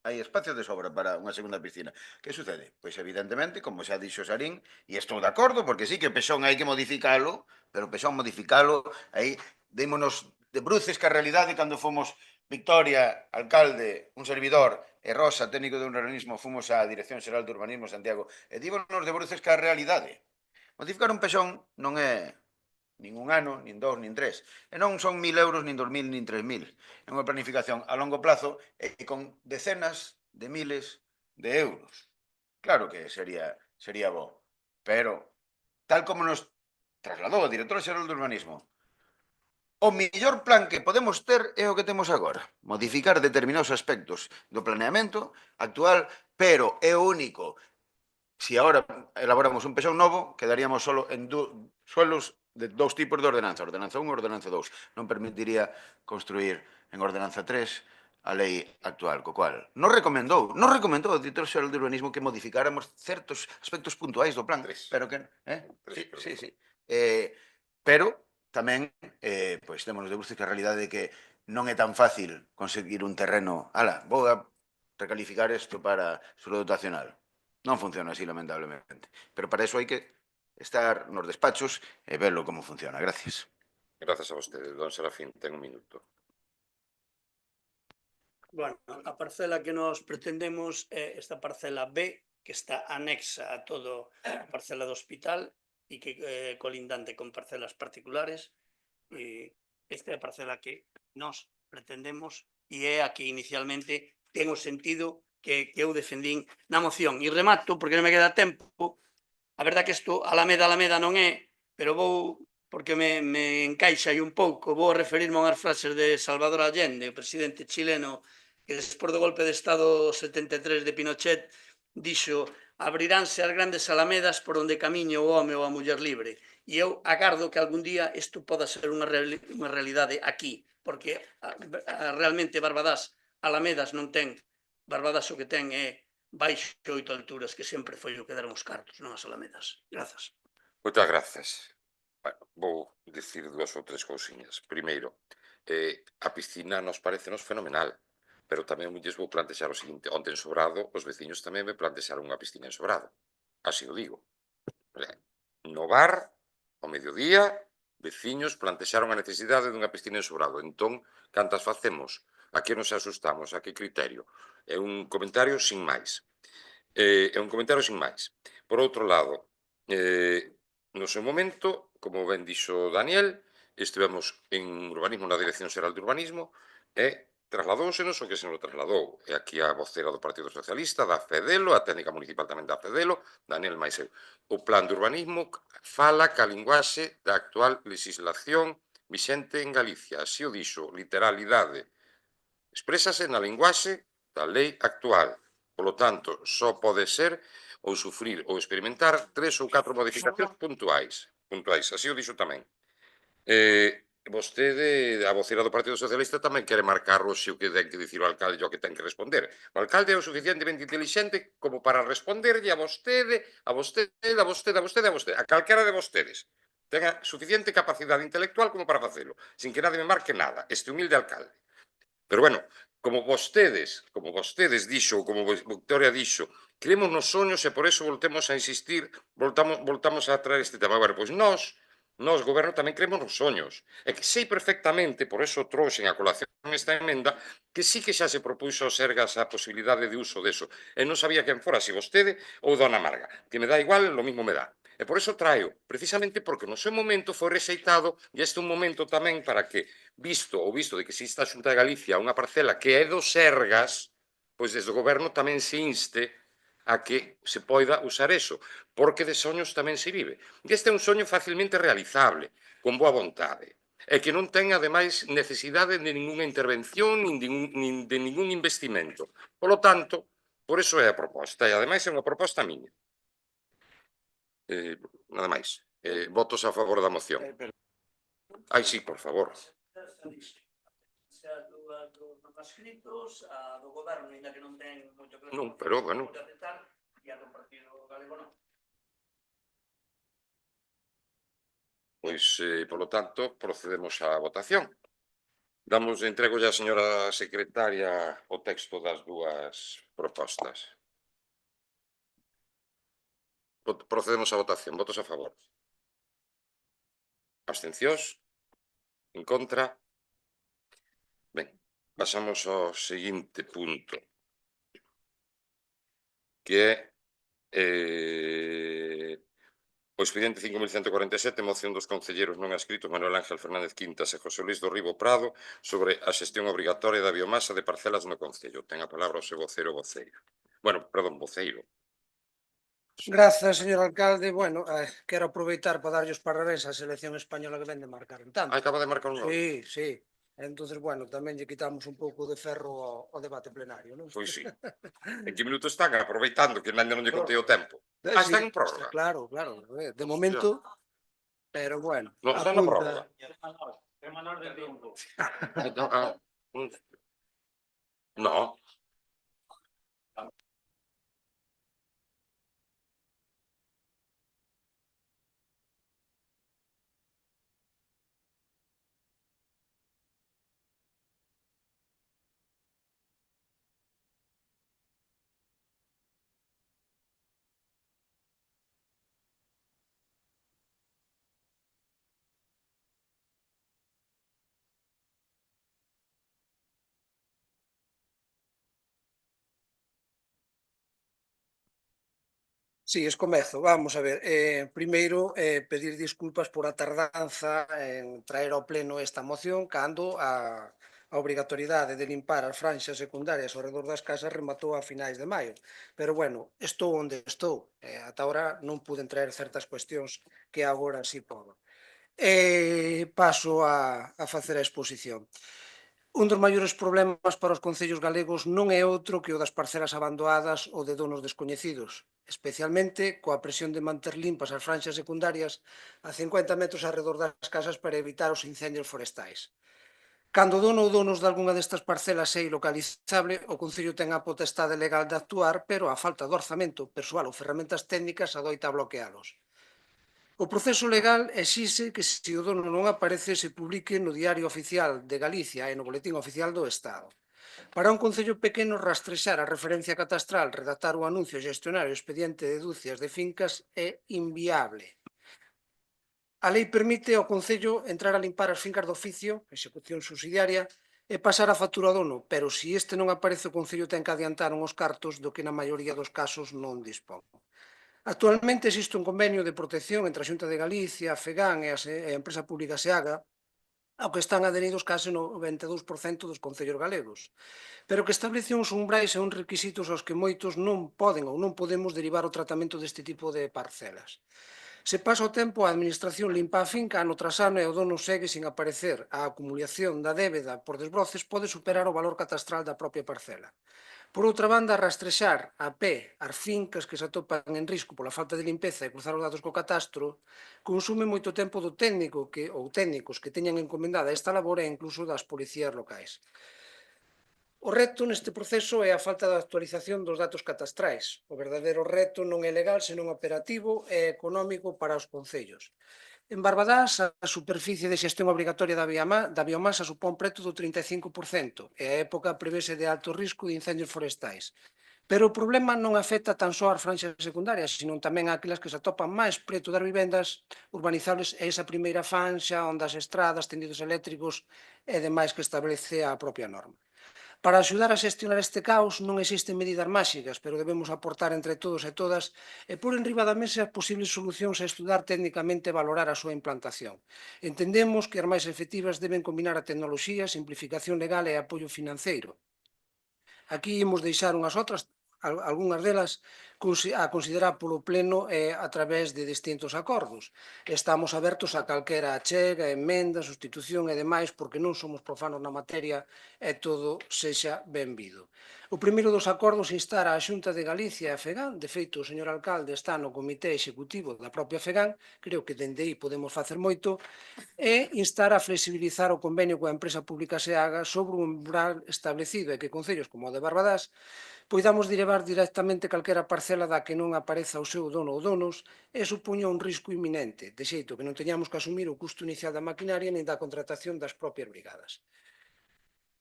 hai espacio de sobra para unha segunda piscina. Que sucede? Pois evidentemente, como xa dixo Sarín, e estou de acordo, porque sí que o Pexón hai que modificalo, pero o Pexón modificalo, aí démonos de bruces que a realidade cando fomos Victoria, alcalde, un servidor, e Rosa, técnico de un urbanismo, fomos á Dirección Xeral de Urbanismo Santiago, e dímonos de bruces que a realidade. Modificar un Pexón non é nin un ano, nin 2, nin 3. E non son 1.000 euros, nin 2.000, nin 3.000. É unha planificación a longo plazo e con decenas de miles de euros. Claro que sería bo, pero tal como nos trasladou a Directora Xeral de Urbanismo, o mellor plan que podemos ter é o que temos agora. Modificar determinados aspectos do planeamento actual, pero é o único. Se agora elaboramos un Pexón novo, quedaríamos solo en suelos de dous tipos de ordenanza, ordenanza 1 e ordenanza 2. Non permitiría construir en ordenanza 3 a lei actual, co cual nos recomendou o Director Xeral de Urbanismo que modificáramos certos aspectos puntuais do plan, pero que... Sí. Pero tamén, pois, temos de bruces que a realidade é que non é tan fácil conseguir un terreno. Vou a recalificar isto para suelo dotacional. Non funciona así, lamentablemente. Pero para iso hai que estar nos despachos e verlo como funciona. Gracias.
Grazas a vostede. Don Serafín, ten un minuto.
Bueno, a parcela que nós pretendemos é esta parcela B, que está anexa a todo a parcela do hospital e que colindante con parcelas particulares. E esta é a parcela que nós pretendemos e é a que inicialmente ten o sentido que eu defendín na moción. E remato, porque non me queda tempo, a verdad que isto Alameda non é, pero vou, porque me encaixa aí un pouco, vou referirme a unhas frases de Salvador Allende, o presidente chileno, que despois do golpe de Estado 73 de Pinochet, dixo: abriránse as grandes alamedas por onde camiñe o home ou a muller libre. E eu agardo que algún día isto poda ser unha realidade aquí, porque realmente Barbadas, Alamedas non ten, Barbadas o que ten é baixo 8 alturas, que sempre foi o que deron os cartos, non as Alamedas. Grazas.
Moitas grazas. Bueno, vou dicir dúas ou tres cousiñas. Primeiro, a piscina nos parecenos fenomenal, pero tamén lles vou plantexar o seguinte: onte en Sobrado, os veciños tamén me plantexaron unha piscina en Sobrado. Así o digo. No bar, ao mediodía, veciños plantexaron a necesidade dunha piscina en Sobrado. Entón, cantas facemos? A que nos asustamos? A que criterio? É un comentario sin máis. Por outro lado, no seu momento, como ben dixo Daniel, estivemos en urbanismo na Dirección Xeral de Urbanismo e trasladóusenos o que se nos trasladou. E aquí a vocera do Partido Socialista da Fedelo, a técnica municipal tamén da Fedelo, Daniel máis eu. O plan de urbanismo fala ca linguaxe da actual legislación vixente en Galicia. Así o dixo, literalidade. Exprésase na linguaxe da lei actual. Polo tanto, só pode ser ou sufrir ou experimentar 3 ou 4 modificacións puntuais. Así o dixo tamén. Vostede, a vocera do Partido Socialista, tamén quere marcar hoxe o que ten que dicir o alcalde e o que ten que responder. O alcalde é o suficientemente intelixente como para responderlle a vostede, a calquera de vostedes. Ten a suficiente capacidade intelectual como para facelo, sin que nadie me marque nada, este humilde alcalde. Pero, bueno, como vostedes dixo, como Victoria dixo, creemos nos soños e por eso voltemos a insistir, voltamos a traer este tema. Bueno, pois nós, goberno, tamén creemos nos soños. E que sei perfectamente, por eso trouxen a colación esta emenda, que sí que xa se propuxo aos Sergas a posibilidade de uso deso. E non sabía quen fora, se vostede ou Dona Marga, que me dá igual, lo mismo me dá. E por eso traio, precisamente porque no seu momento foi rexeitado, e este é un momento tamén para que, visto de que existe a Xunta de Galicia unha parcela que é dos Sergas, pois desde o goberno tamén se inste a que se poida usar eso, porque de soños tamén se vive. E este é un soño facilmente realizable, con boa vontade, e que non ten, ademais, necesidade de ninguna intervención nin de ningún investimento. Polo tanto, por eso é a proposta, e ademais é unha proposta miña. Nada máis. Votos a favor da moción. Ai, sí, por favor.
A dos non escritos, a do goberno, ainda que non ten moito que ver.
Non, pero, bueno.
E a do Partido Galego non.
Pois, polo tanto, procedemos á votación. Entrego a señora secretaria o texto das dúas propostas. Procedemos á votación. Votos a favor. Abstencións? En contra? Ben, pasamos ao seguinte punto, que é o expediente 5.147, moción dos concelleiros non adscritos Manuel Ángel Fernández Quintas e José Luís do Ribo Prado sobre a xestión obrigatoria da biomasa de parcelas no concello. Ten a palabra o seu voceiro. Voceiro.
Grazas, señor alcalde. Bueno, quero aproveitar para darlle os parabéns á selección española que ven de marcar en tanto.
Acaba de marcar un gol.
Sí. Entonces, bueno, tamén lle quitamos un pouco de ferro ao debate plenario, non?
Pois sí. En que minuto están? Aproveitando que ainda non lle contei o tempo. Están en prórroga.
Claro. De momento, pero bueno.
Non, están na prórroga.
É menor de tempo.
No.
Sí, escomezo. Vamos a ver. Primeiro, pedir disculpas por a tardanza en traer ao pleno esta moción cando a obrigatoriedade de limpar as franxas secundarias ao redor das casas rematou a finais de maio. Pero, bueno, estou onde estou. Ata agora non puden traer certas cuestións que agora sí podo. Paso a facer a exposición. Un dos maiores problemas para os concellos galegos non é outro que o das parcelas abandonadas ou de donos descoñecidos, especialmente coa presión de manter limpas as franxas secundarias a 50 metros arredor das casas para evitar os incendios forestais. Cando o dono ou donos de algunha destas parcelas é ilocalizable, o Concello ten a potestade legal de actuar, pero a falta de orzamento, persoal ou ferramentas técnicas adoita bloquealos. O proceso legal exixe que se o dono non aparece se publique no Diario Oficial de Galicia e no Boletín Oficial do Estado. Para un concello pequeno, rastrexar a referencia catastral, redactar o anuncio e gestionar o expediente de dúcias de fincas é inviable. A lei permite ao concello entrar a limpar as fincas de oficio, execución subsidiaria, e pasar a factura ao dono, pero se este non aparece o concello ten que adiantar uns cartos do que na maioría dos casos non dispón. Actualmente existe un convenio de protección entre a Xunta de Galicia, a FEGAN e a empresa pública SEAGA, ao que están adheridos case 92% dos concellos galegos, pero que establece uns umbrais e uns requisitos aos que moitos non poden ou non podemos derivar o tratamento deste tipo de parcelas. Se pasa o tempo, a administración limpa a finca ano tras ano e o dono segue sin aparecer. A acumulación da débeda por desbroces pode superar o valor catastral da propia parcela. Por outra banda, rastrexar a pé as fincas que se atopan en risco pola falta de limpeza e cruzar os datos co catastro consume moito tempo do técnico ou técnicos que teñan encomendada esta labor e incluso das policías locais. O reto neste proceso é a falta de actualización dos datos catastrais. O verdadeiro reto non é legal, senón operativo e económico para os concellos. En Barbadás, a superficie de xestión obrigatoria da biomasa supón preto do 35% e a época prevese de alto risco de incendios forestais. Pero o problema non afecta tan só ás franxas secundarias, sino tamén aquelas que se atopan máis preto das vivendas urbanizables e esa primeira fanxa onde as estradas, tendidos eléctricos e demais que establece a propia norma. Para axudar a xestionar este caos non existen medidas máxicas, pero debemos aportar entre todos e todas e pôr enriba da mesa as posibles solucións a estudar técnicamente e valorar a súa implantación. Entendemos que as máis efectivas deben combinar a tecnoloxía, simplificación legal e apoio financeiro. Aquí imos deixar unhas outras, algunhas delas a considerar polo pleno a través de distintos acordos. Estamos abertos a calquera achega, emenda, sustitución e demais, porque non somos profanos na materia e todo sexa benvido. O primeiro dos acordos instar a Xunta de Galicia e a FEGAN, de feito o señor alcalde está no comité executivo da propia FEGAN, creo que dende aí podemos facer moito, e instar a flexibilizar o convenio coa empresa pública SEAGA sobre un umbral establecido e que concellos como o de Barbadás poidamos derivar directamente calquera parcela da que non apareza o seu dono ou donos e supoña un risco inminente, de xeito que non teñamos que asumir o custo inicial da maquinaria nin da contratación das propias brigadas.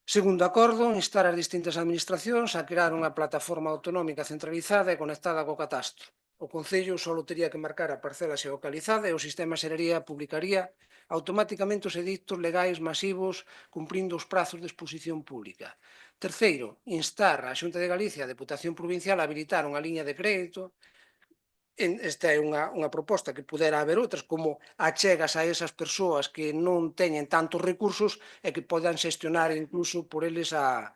Segundo acordo, instar as distintas administracións a crear unha plataforma autonómica centralizada e conectada co catastro. O Concello só tería que marcar a parcela xeolocalizada e o sistema xeraría publicaría automáticamente os edictos legais masivos cumprindo os prazos de exposición pública. Terceiro, instar a Xunta de Galicia e a Deputación Provincial a habilitar unha liña de crédito. Esta é unha proposta que pudera haber outras, como achegas a esas persoas que non teñen tantos recursos e que podan xestionar incluso por eles a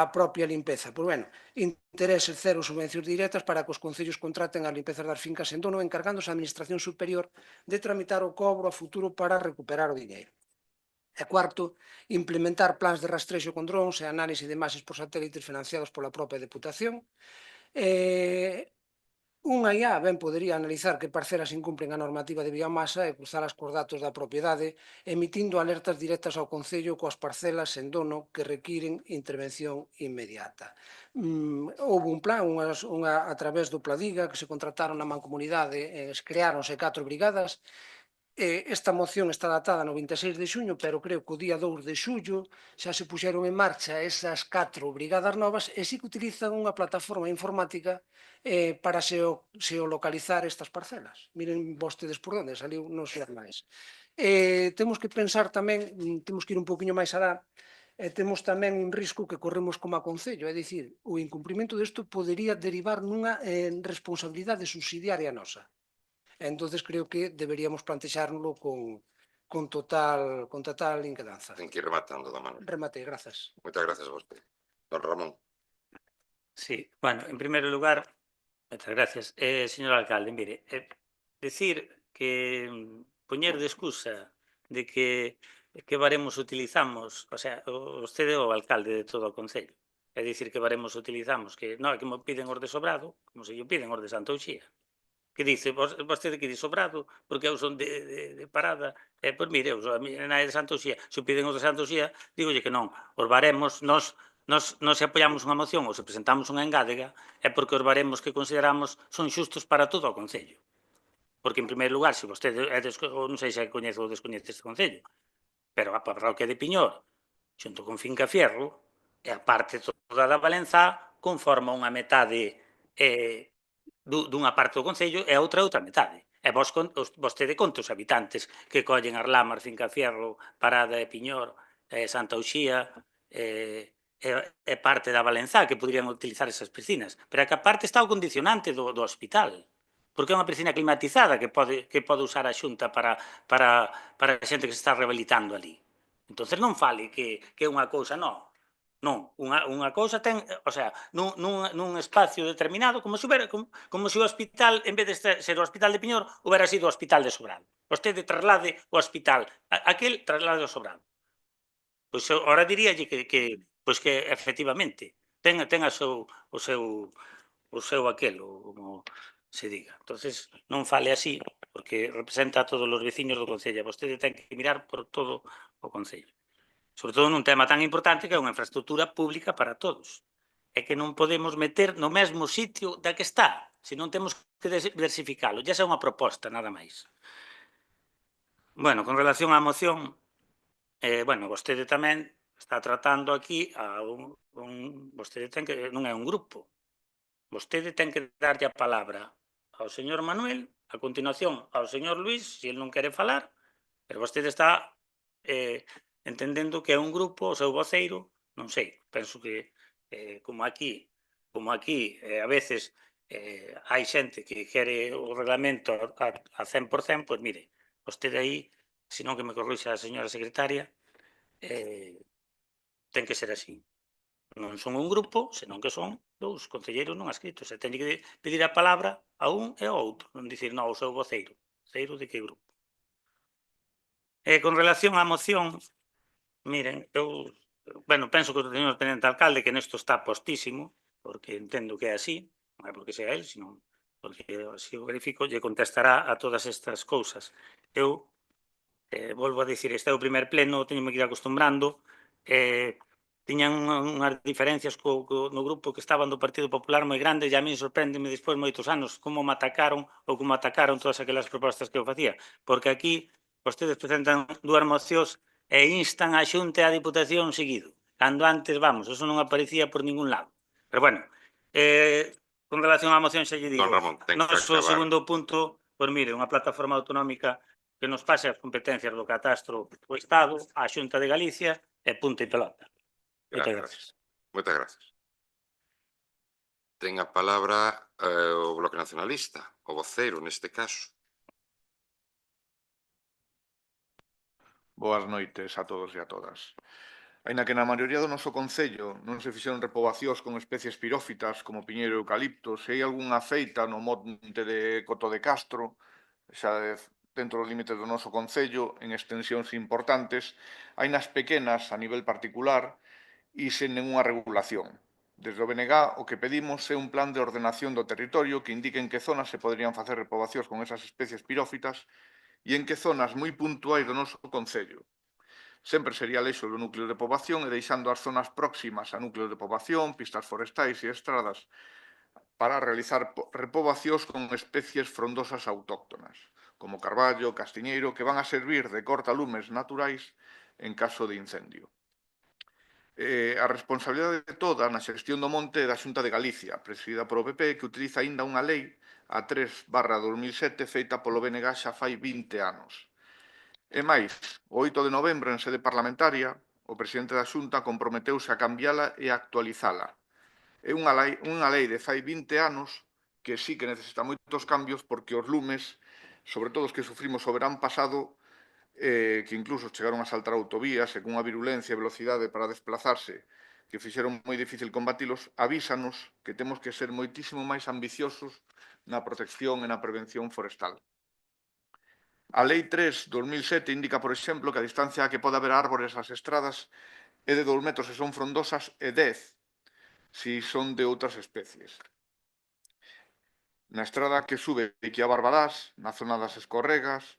propia limpeza. Pois, bueno, intereses cero, subvencións directas para que os concellos contraten as limpezas das fincas en dono, encargándose a Administración Superior de tramitar o cobro a futuro para recuperar o diñeiro. E cuarto, implementar plans de rastrexo con drons e análise de imaxes por satélites financiados pola propia Deputación. Unha IA ben podería analizar que parcelas incumpren a normativa de biomasa e cruzalas cos datos da propiedade, emitindo alertas directas ao Concello coas parcelas en dono que requiren intervención inmediata. Houve un plan a través do Pladiga que se contrataron na mancomunidade e creáronse 4 brigadas. Esta moción está datada no 26 de xuño, pero creo que o día 2 de xullo xa se puxeron en marcha esas 4 brigadas novas e sí que utilizan unha plataforma informática para xeolocalizar estas parcelas. Miren vostedes por onde, saliu non sei máis. Temos que pensar tamén, temos que ir un poquinho máis alá, E temos tamén un risco que corremos como concello, é dicir, o incumprimento desto podería derivar nunha responsabilidade subsidiaria nosa. Entonces creo que deberíamos plantexárnoslo con total inquedanza.
Ten que ir rematando da mano.
Rematei, grazas.
Moitas gracias a vostede. Don Ramón.
Sí, bueno, en primeiro lugar, moitas gracias. Señor alcalde, mire, decir que poñer de excusa de que baremos utilizamos, o sea, vostede é o alcalde de todo o Concello, é dicir que baremos utilizamos, que non é que me piden os de Sobrado, como se yo piden os de Santa Uxía. Que dice, vostede que di Sobrado, porque eu son de Parada, pois mire, eu a miña nai de Santa Uxía, se o piden os de Santa Uxía, dígolle que non, os baremos, nos se apoiamos unha moción ou se presentamos unha engádega, é porque os baremos que consideramos son xustos para todo o Concello. Porque, en primeiro lugar, se vostede, non sei se coñece ou descoñece este Concello, pero a parroquia de Piñor, xunto con Finca Fierro, e a parte toda da Valenzá, conforma unha metade dunha parte do Concello e a outra metade. E vostede conta os habitantes que collen as Lamas, Finca Fierro, Parada e Piñor, Santa Uxía, e parte da Valenzá que poderían utilizar esas piscinas. Pero é que a parte está o condicionante do hospital. Porque é unha piscina climatizada que pode usar a Xunta para a xente que se está rehabilitando ali. Entón non fale que é unha cousa, non. Non, unha cousa ten, o sea, nun espacio determinado, como se o hospital, en vez de ser o hospital de Piñor, houbera sido o hospital de Sobrado. Vostede traslade o hospital, aquel traslade o Sobrado. Pois ahora diríalle que efectivamente ten o seu aquelo, como se diga. Entonces non fale así, porque representa a todos os veciños do Concello. Vostede ten que mirar por todo o Concello. Sobre todo nun tema tan importante que é unha infraestructura pública para todos. É que non podemos meter no mesmo sitio da que está, senón temos que diversificalo. Ya é unha proposta, nada máis. Bueno, con relación á moción, vostede tamén está tratando aquí a vostede ten que, non é un grupo, vostede ten que darlle a palabra ao señor Manuel, a continuación ao señor Luís, se ele non quere falar, pero vostede está entendendo que é un grupo, o seu voceiro, non sei, penso que como aquí a veces hai xente que quere o reglamento a 100%, pois mire, vostede aí, senón que me corrixa a señora secretaria, ten que ser así. Non son un grupo, senón que son dous concelleiros non adscritos. E teñen que pedir a palabra a un e ao outro, non dicir non ao seu voceiro. Voceiro de que grupo? Con relación á moción, miren, eu penso que o señor tenente alcalde que nesto está postísimo, porque entendo que é así, non é porque sea el, senón porque así o verifico, lle contestará a todas estas cousas. Eu volvo a dicir, este é o primer pleno, teño que ir acostumbrando, tiñan unhas diferencias no grupo que estaban do Partido Popular moi grandes e a mí sorpréndeme despois moitos anos como me atacaron ou como atacaron todas aquelas propostas que eu facía, porque aquí vostedes presentan dúas mocións e instan a Xunta e a Diputación seguido, cando antes, vamos, eso non aparecía por ningún lado. Pero bueno, con relación á moción xa lle digo, noso segundo punto, pois mire, unha plataforma autonómica que nos pase as competencias do catastro do Estado, a Xunta de Galicia e punto e pelota. Moitas gracias.
Moitas gracias. Ten a palabra o Bloque Nacionalista, o voceiro neste caso.
Boas noites a todos e a todas. Aínda que na maioría do noso concello non se fixeron repobacións con especies pirófitas como piñeiro e eucalipto, se hai algunha feita no monte de Coto de Castro, xa dentro dos límites do noso concello, en extensións importantes, hai nas pequenas a nivel particular e sen nenhuma regulación. Desde o BNG o que pedimos é un plan de ordenación do territorio que indique en que zonas se poderían facer repobacións con esas especies pirófitas e en que zonas moi puntuais do noso concello. Sempre sería leixo do núcleo de poboación e deixando as zonas próximas a núcleos de poboación, pistas forestais e estradas para realizar repobacións con especies frondosas autóctonas, como carballo, castiñeiro, que van a servir de cortalumes naturais en caso de incendio. A responsabilidade de toda na xestión do monte é da Xunta de Galicia, presidida por o PP, que utiliza aínda unha lei, a 3/2007, feita polo BNG xa fai 20 anos. E máis, o 8 de novembro, en sede parlamentaria, o presidente da Xunta comprometeuse a cambiala e a actualizala. É unha lei de fai 20 anos que sí que necesita moitos cambios porque os lumes, sobre todo os que sufrimos o verán pasado, que incluso chegaron a saltar autovías e cunha virulencia e velocidade para desplazarse que fixeron moi difícil combatilos, avísanos que temos que ser moitísimo máis ambiciosos na protección e na prevención forestal. A Lei 3/2007 indica, por exemplo, que a distancia a que pode haber árbores ás estradas é de 2 metros se son frondosas e 10 se son de outras especies. Na estrada que sube aquí a Barbadás, na zona das escorregas,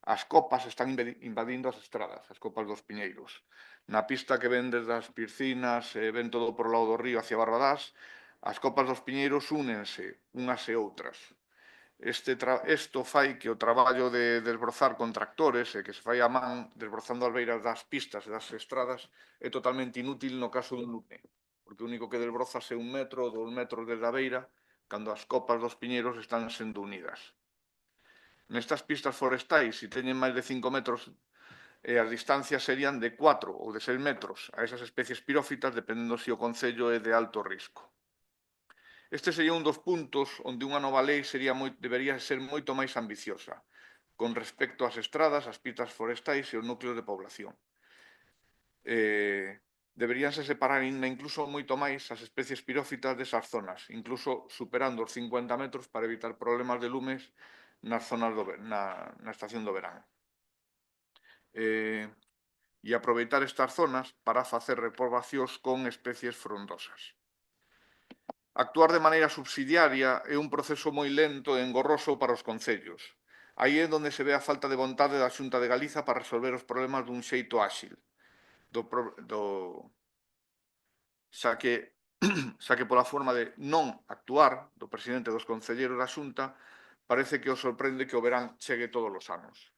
as copas están invadindo as estradas, as copas dos piñeiros. Na pista que ven desde as piscinas e ven todo por o lado do río hacia Barbadás, as copas dos piñeiros únense unhas e outras. Isto fai que o traballo de desbrozar con tractores e que se fai a man desbrozando as beiras das pistas e das estradas é totalmente inútil no caso dun lume, porque o único que desbrozas é 1 metro ou 2 metros desde a beira cando as copas dos piñeiros están sendo unidas. Nestas pistas forestais, se teñen máis de 5 metros, as distancias serían de 4 ou de 6 metros a esas especies pirófitas, dependendo se o concello é de alto risco. Este sería un dos puntos onde unha nova lei debería ser moito máis ambiciosa, con respecto ás estradas, ás pistas forestais e os núcleos de población. Deberíanse separar incluso moito máis as especies pirófitas desas zonas, incluso superando os 50 metros para evitar problemas de lumes nas zonas na estación do verán. E aproveitar estas zonas para facer repoboacións con especies frondosas. Actuar de maneira subsidiaria é un proceso moi lento e engorroso para os concellos. Aí é onde se ve a falta de vontade da Xunta de Galiza para resolver os problemas dun xeito áxil. Xa que pola forma de non actuar do presidente dos concelleiros da Xunta, parece que os sorprende que o verán chegue todos os anos.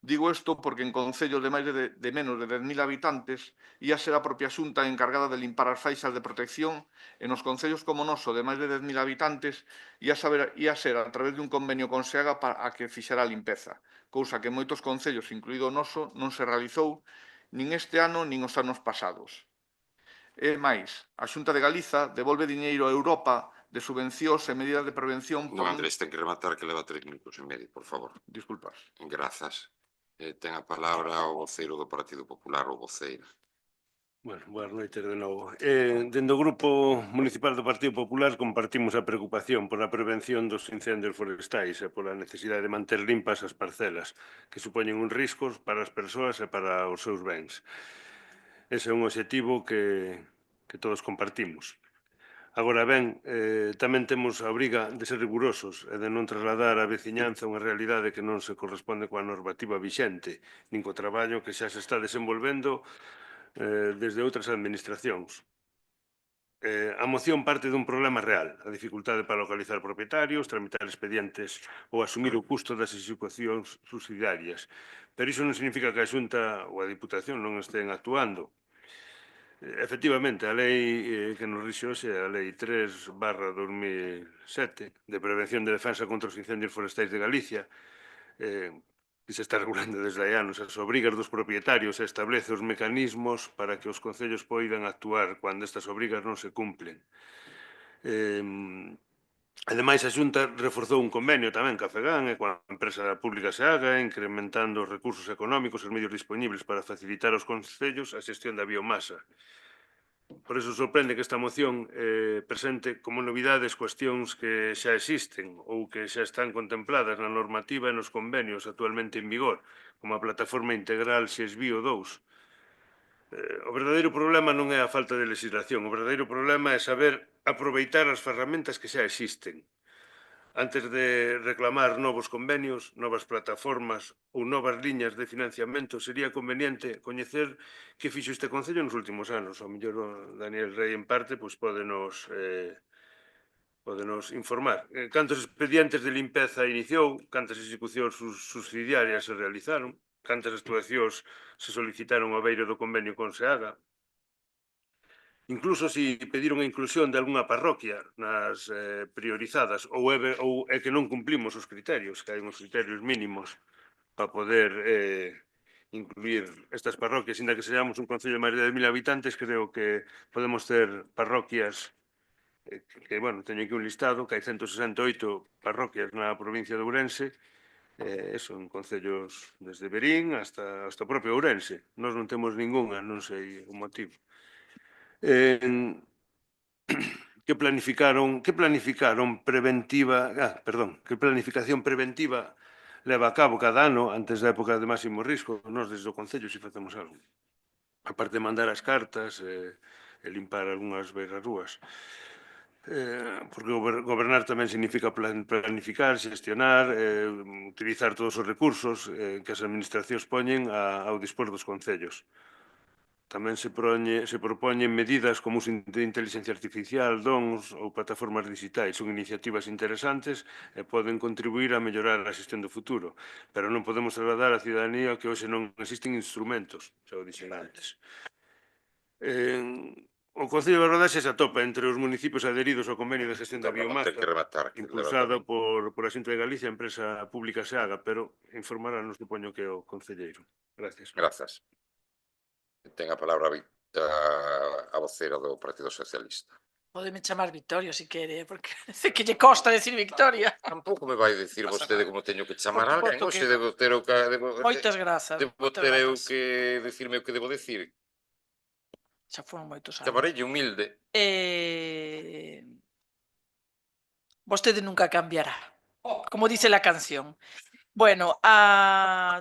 Digo isto porque en concellos de máis de menos de 10.000 habitantes ia ser a propia Xunta encargada de limpar as faixas de protección e nos concellos como noso de máis de 10.000 habitantes ia ser a través dun convenio con SEAGA para que fixera a limpeza, cousa que en moitos concellos, incluído o noso, non se realizou nin este ano nin os anos pasados. E máis, a Xunta de Galiza devolve diñeiro a Europa de subvencións e medidas de prevención...
Non, Andrés, ten que rematar que leva 3 minutos e medio, por favor.
Disculpas.
Grazas. Ten a palabra o voceiro do Partido Popular, o voceiro.
Bueno, boas noites de novo. Dende o Grupo Municipal do Partido Popular compartimos a preocupación pola prevención dos incendios forestais e pola necesidade de manter limpas as parcelas que supoñen un risco para as persoas e para os seus bens. Ese é un obxectivo que todos compartimos. Agora ben, tamén temos a obriga de ser rigurosos e de non trasladar a veciñanza unha realidade que non se corresponde coa normativa vixente, nin co traballo que xa se está desenvolvendo desde outras administracións. A moción parte dun problema real, a dificultade para localizar propietarios, tramitar expedientes ou asumir o custo das execucións subsidiarias. Pero iso non significa que a Xunta ou a Diputación non estén actuando. Efectivamente, a lei que nos rixe hoxe é a Lei 3/2007 de Prevención de Defensa contra os Incendios Forestais de Galicia, que se está regulando desde hai anos as obrigas dos propietarios e establece os mecanismos para que os concellos poidan actuar cando estas obrigas non se cumplen. Ademais, a Xunta reforzou un convenio tamén ca FEGAN e coa empresa pública SEAGA, incrementando os recursos económicos e os medios disponibles para facilitar aos concellos a xestión da biomasa. Por iso sorprende que esta moción presente como novidades cuestións que xa existen ou que xa están contempladas na normativa e nos convenios actualmente en vigor, como a plataforma integral Xesbio 2. O verdadeiro problema non é a falta de legislación, o verdadeiro problema é saber aproveitar as ferramentas que xa existen. Antes de reclamar novos convenios, novas plataformas ou novas liñas de financiamento, sería conveniente coñecer que fixo este Concello nos últimos anos. Ao mellor o Daniel Rey, en parte, pódenos informar. Cantos expedientes de limpeza iniciou, cantas execucións subsidiarias se realizaron, cantas actuacións se solicitaron ao beiro do convenio con SEAGA, incluso se pediron a inclusión de algunha parroquia nas priorizadas ou é que non cumplimos os criterios, que hai uns criterios mínimos para poder incluir estas parroquias, inda que seamos un concello de máis de 10.000 habitantes, creo que podemos ter parroquias que, bueno, teño aquí un listado, que hai 168 parroquias na provincia de Ourense, son concellos desde Verín hasta o propio Ourense. Nós non temos ningunha, non sei o motivo. Que planificación preventiva leva a cabo cada ano antes da época de máximo risco? Nós desde o Concello si facemos algo. Aparte de mandar as cartas e limpar algunhas beirarrúas. Porque gobernar tamén significa planificar, xestionar, utilizar todos os recursos que as administracións poñen ao dispor dos concellos. Tamén se propoñen medidas como uso de inteligencia artificial, dons ou plataformas digitais. Son iniciativas interesantes e poden contribuir a mellorar a xestión do futuro, pero non podemos trasladar á cidadanía que hoxe non existen instrumentos, xa o dixen antes. O Concello de Rodaxe se atopa entre os municipios adheridos ao convenio de gestión da biomasa impulsado por a Xunta de Galicia, a empresa pública SEAGA, pero informarános, supoño, que o concelleiro. Gracias.
Grazas. Ten a palabra a vocera do Partido Socialista.
Podeme chamar Victoria, se quere, porque parece que lle costa decir Victoria.
Tampouco me vai dicir vostede como teño que chamar a alguén. Hoxe debo ter o que...
Moitas grazas.
Debo ter eu que decirme o que debo decir.
Xa foron moitos anos.
Chamarelle humilde.
Vostede nunca cambiará, como dice la canción. Bueno,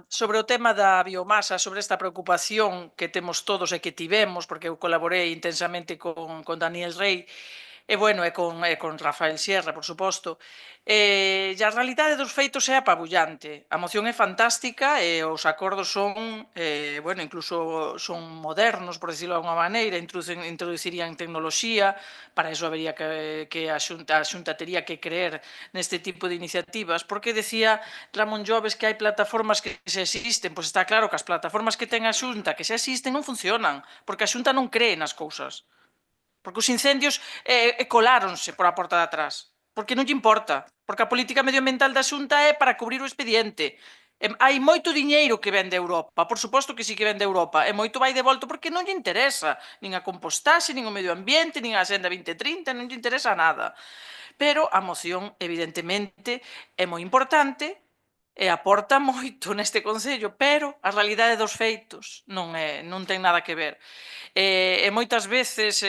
sobre o tema da biomasa, sobre esta preocupación que temos todos e que tivemos, porque eu colaborei intensamente con Daniel Rey, e bueno, e con Rafael Sierra, por suposto, e a realidade dos feitos é apabullante. A moción é fantástica e os acordos son, bueno, incluso son modernos, por decirlo de alguma maneira, introducirían tecnoloxía, para eso habería que a Xunta tería que creer neste tipo de iniciativas, porque decía Ramón Lloves que hai plataformas que se existen, pois está claro que as plataformas que ten a Xunta que se existen non funcionan, porque a Xunta non cree nas cousas. Porque os incendios coláronse por a porta de atrás, porque non lle importa, porque a política medioambiental da Xunta é para cubrir o expediente. Hai moito diñeiro que vende a Europa, por suposto que sí que vende a Europa, e moito vai de volta porque non lle interesa, nin a compostaxe, nin o medio ambiente, nin a Axenda 2030, non lle interesa nada. Pero a moción, evidentemente, é moi importante, e aporta moito neste Concello, pero a realidade dos feitos non ten nada que ver. E moitas veces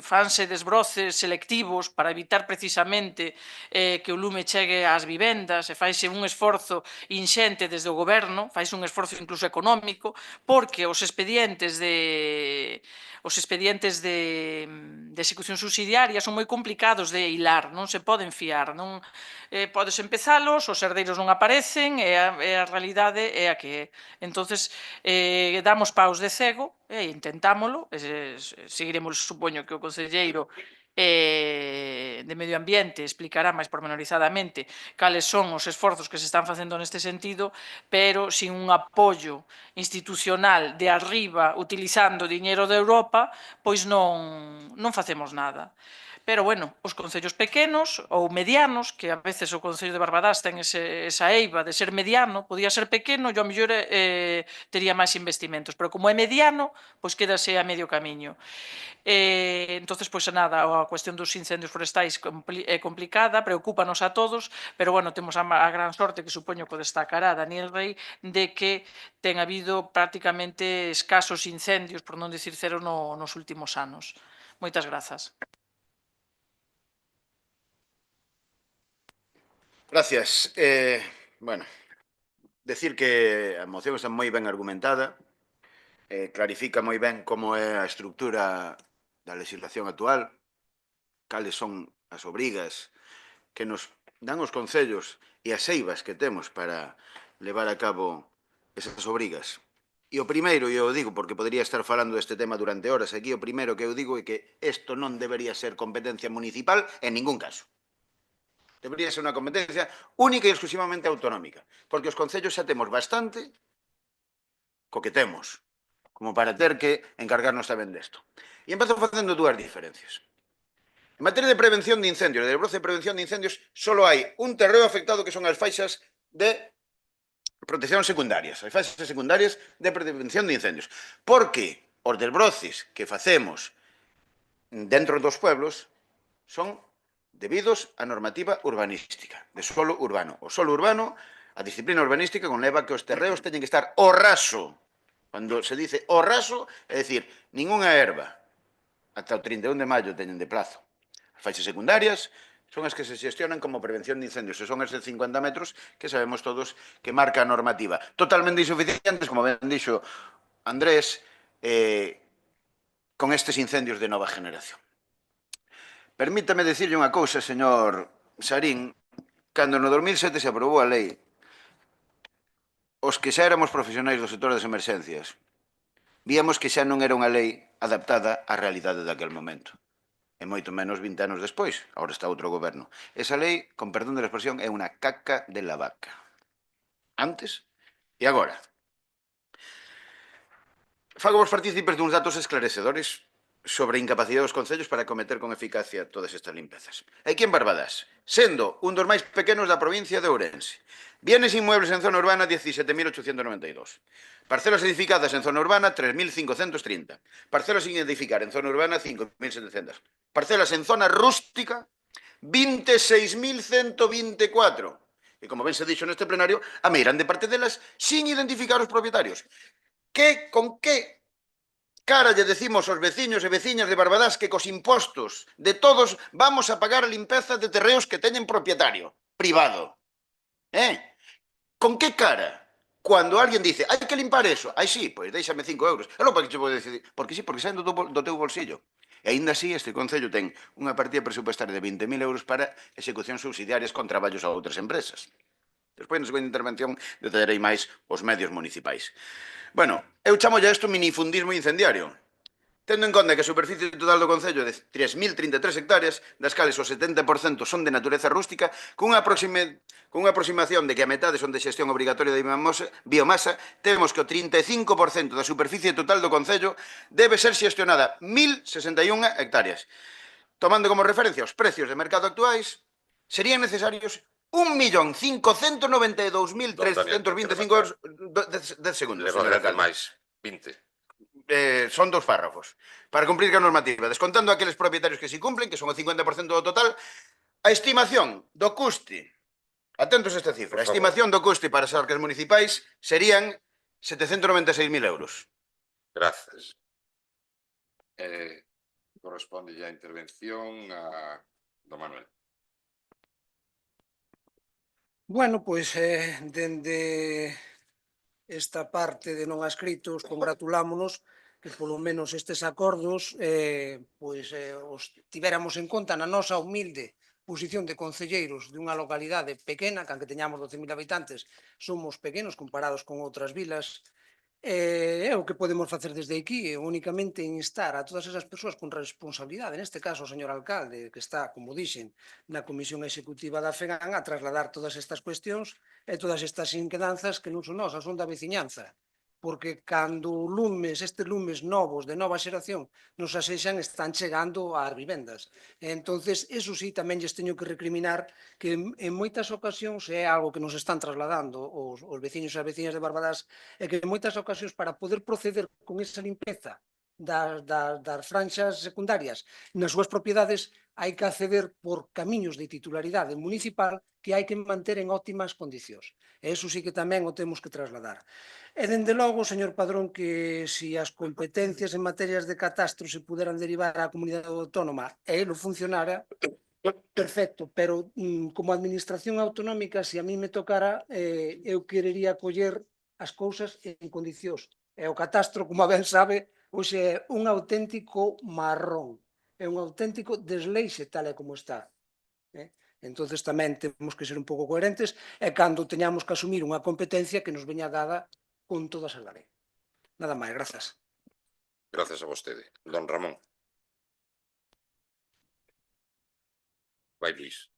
fanse desbroces selectivos para evitar precisamente que o lume chegue ás vivendas, e faise un esforzo inxente desde o goberno, faise un esforzo incluso económico, porque os expedientes de execución subsidiaria son moi complicados de hilar, non se poden fiar, non podes empezalos, os herdeiros non aparecen e a realidade é a que é. Entonces, damos paus de cego e intentámolo, seguiremos, supoño que o concelleiro de Medio Ambiente explicará máis pormenorizadamente cales son os esforzos que se están facendo neste sentido, pero sin un apoio institucional de arriba utilizando diñeiro de Europa, pois non facemos nada. Pero, bueno, os concellos pequenos ou medianos, que a veces o Concello de Barbadás ten esa eiva de ser mediano, podía ser pequeno e ao mellor tería máis investimentos, pero como é mediano, pois quédase a medio camiño. Entonces, pois nada, a cuestión dos incendios forestais é complicada, preocúpanos a todos, pero, bueno, temos a gran sorte, que supoño que o destacará Daniel Rey, de que ten habido prácticamente escasos incendios, por non dicir cero, nos últimos anos. Moitas grazas.
Gracias. Bueno, decir que a moción está moi ben argumentada, clarifica moi ben como é a estructura da legislación actual, cales son as obrigas que nos dan os concellos e as eivas que temos para levar a cabo esas obrigas. E o primeiro, e eu digo porque podría estar falando deste tema durante horas, aquí o primeiro que eu digo é que isto non debería ser competencia municipal en ningún caso. Debería ser unha competencia única e exclusivamente autonómica, porque os concellos xa temos bastante co que temos, como para ter que encargarnos tamén desto. E empezo facendo dúas diferencias. En materia de prevención de incendios, de desbroce de prevención de incendios, só hai un terreo afectado que son as faixas de protección secundarias, as fases secundarias de prevención de incendios. Porque os desbroces que facemos dentro dos pueblos son debidos á normativa urbanística, de solo urbano. O solo urbano, a disciplina urbanística conleva que os terreos teñen que estar ao raso. Cando se dice ao raso, é dicir, ningunha erva. Ata o 31 de maio teñen de plazo. As faixas secundarias son as que se xestionan como prevención de incendios, e son as de 50 metros que sabemos todos que marca a normativa. Totalmente insuficientes, como ben dixo Andrés, con estes incendios de nova generación. Permítame dicirlle unha cousa, señor Sarín, cando no 2007 se aprobou a lei, os que xa éramos profesionais do sector das emerxencias, víamos que xa non era unha lei adaptada á realidade daquel momento. E moito menos 20 anos despois, agora está outro goberno. Esa lei, con perdón de la expresión, é unha caca de la vaca. Antes e agora. Fago vos partícipes duns datos esclarecedores sobre a incapacidade dos concellos para acometer con eficacia todas estas limpezas. Aquí en Barbadás, sendo un dos máis pequenos da provincia de Ourense, bienes inmuebles en zona urbana 17.892, parcelas edificadas en zona urbana 3.530, parcelas sin edificar en zona urbana 5.700, parcelas en zona rústica 26.124, e como ben se dixo neste plenario, a meiran de parte delas sin identificar os propietarios. Con que cara lle decimos aos veciños e veciñas de Barbadás que cos impostos de todos vamos a pagar a limpeza de terreos que teñen propietario privado? Con que cara? Cando alguén dice, hai que limpar eso, ai sí, pois déixame 5 euros. E non para que che vou decidir, porque sí, porque saen do teu bolsillo. E aínda así, este Concello ten unha partida presupuestaria de 20.000 euros para execucións subsidiarias con traballos a outras empresas. Despois, na segunda intervención, detallarei máis os medios municipais. Bueno, eu chamo ya isto minifundismo incendiario. Tendo en conta que a superficie total do Concello é de 3.033 hectáreas, das cales o 70% son de natureza rústica, cunha aproximación de que a metade son de xestión obrigatoria de biomasa, temos que o 35% da superficie total do Concello debe ser xestionada 1.061 hectáreas. Tomando como referencia os precios de mercado actuais, serían necesarios 1.592.325 euros. 10 segundos, señor alcalde.
máis, 20.
Son 2 párrafos. Para cumplir con a normativa, descontando aqueles propietarios que si cumplen, que son o 50% do total, a estimación do custe, atentos a esta cifra, a estimación do custe para as arcas municipais serían 796.000 euros.
Grazas. Corresponde a intervención do Manuel.
Bueno, pois, dende esta parte de non adscritos, congratulámonos que polo menos estes acordos os tivéramos en conta na nosa humilde posición de concelleiros dunha localidade pequena, que aunque teñamos 12.000 habitantes, somos pequenos comparados con outras vilas. É o que podemos facer desde aquí, únicamente instar a todas esas persoas con responsabilidade, neste caso o señor alcalde, que está, como dixen, na Comisión Executiva da FEGAN, a trasladar todas estas cuestións e todas estas inquedanzas que non son nosas, son da veciñanza. Porque cando estes lumes novos de nova xeración nos asexan, están chegando ás vivendas. Entonces, eso sí, tamén lles teño que recriminar que en moitas ocasións é algo que nos están trasladando os veciños e as veciñas de Barbadás, é que en moitas ocasións para poder proceder con esa limpeza das franxas secundarias nas súas propiedades hai que acceder por camiños de titularidade municipal que hai que manter en óptimas condicións. E iso sí que tamén o temos que trasladar. E, dende logo, señor Padrón, que se as competencias en materias de catastro se puderan derivar á comunidade autónoma e elo funcionara, perfecto, pero como administración autonómica, se a mí me tocara, eu querería coller as cousas en condicións. E o catastro, como ben sabe, hoxe é un auténtico marrón, é un auténtico desleixe tal e como está. Entonces tamén temos que ser un pouco coherentes e cando teñamos que asumir unha competencia que nos veña dada con todas as da lei. Nada máis, grazas.
Grazas a vostede. Don Ramón. Vai, Luís.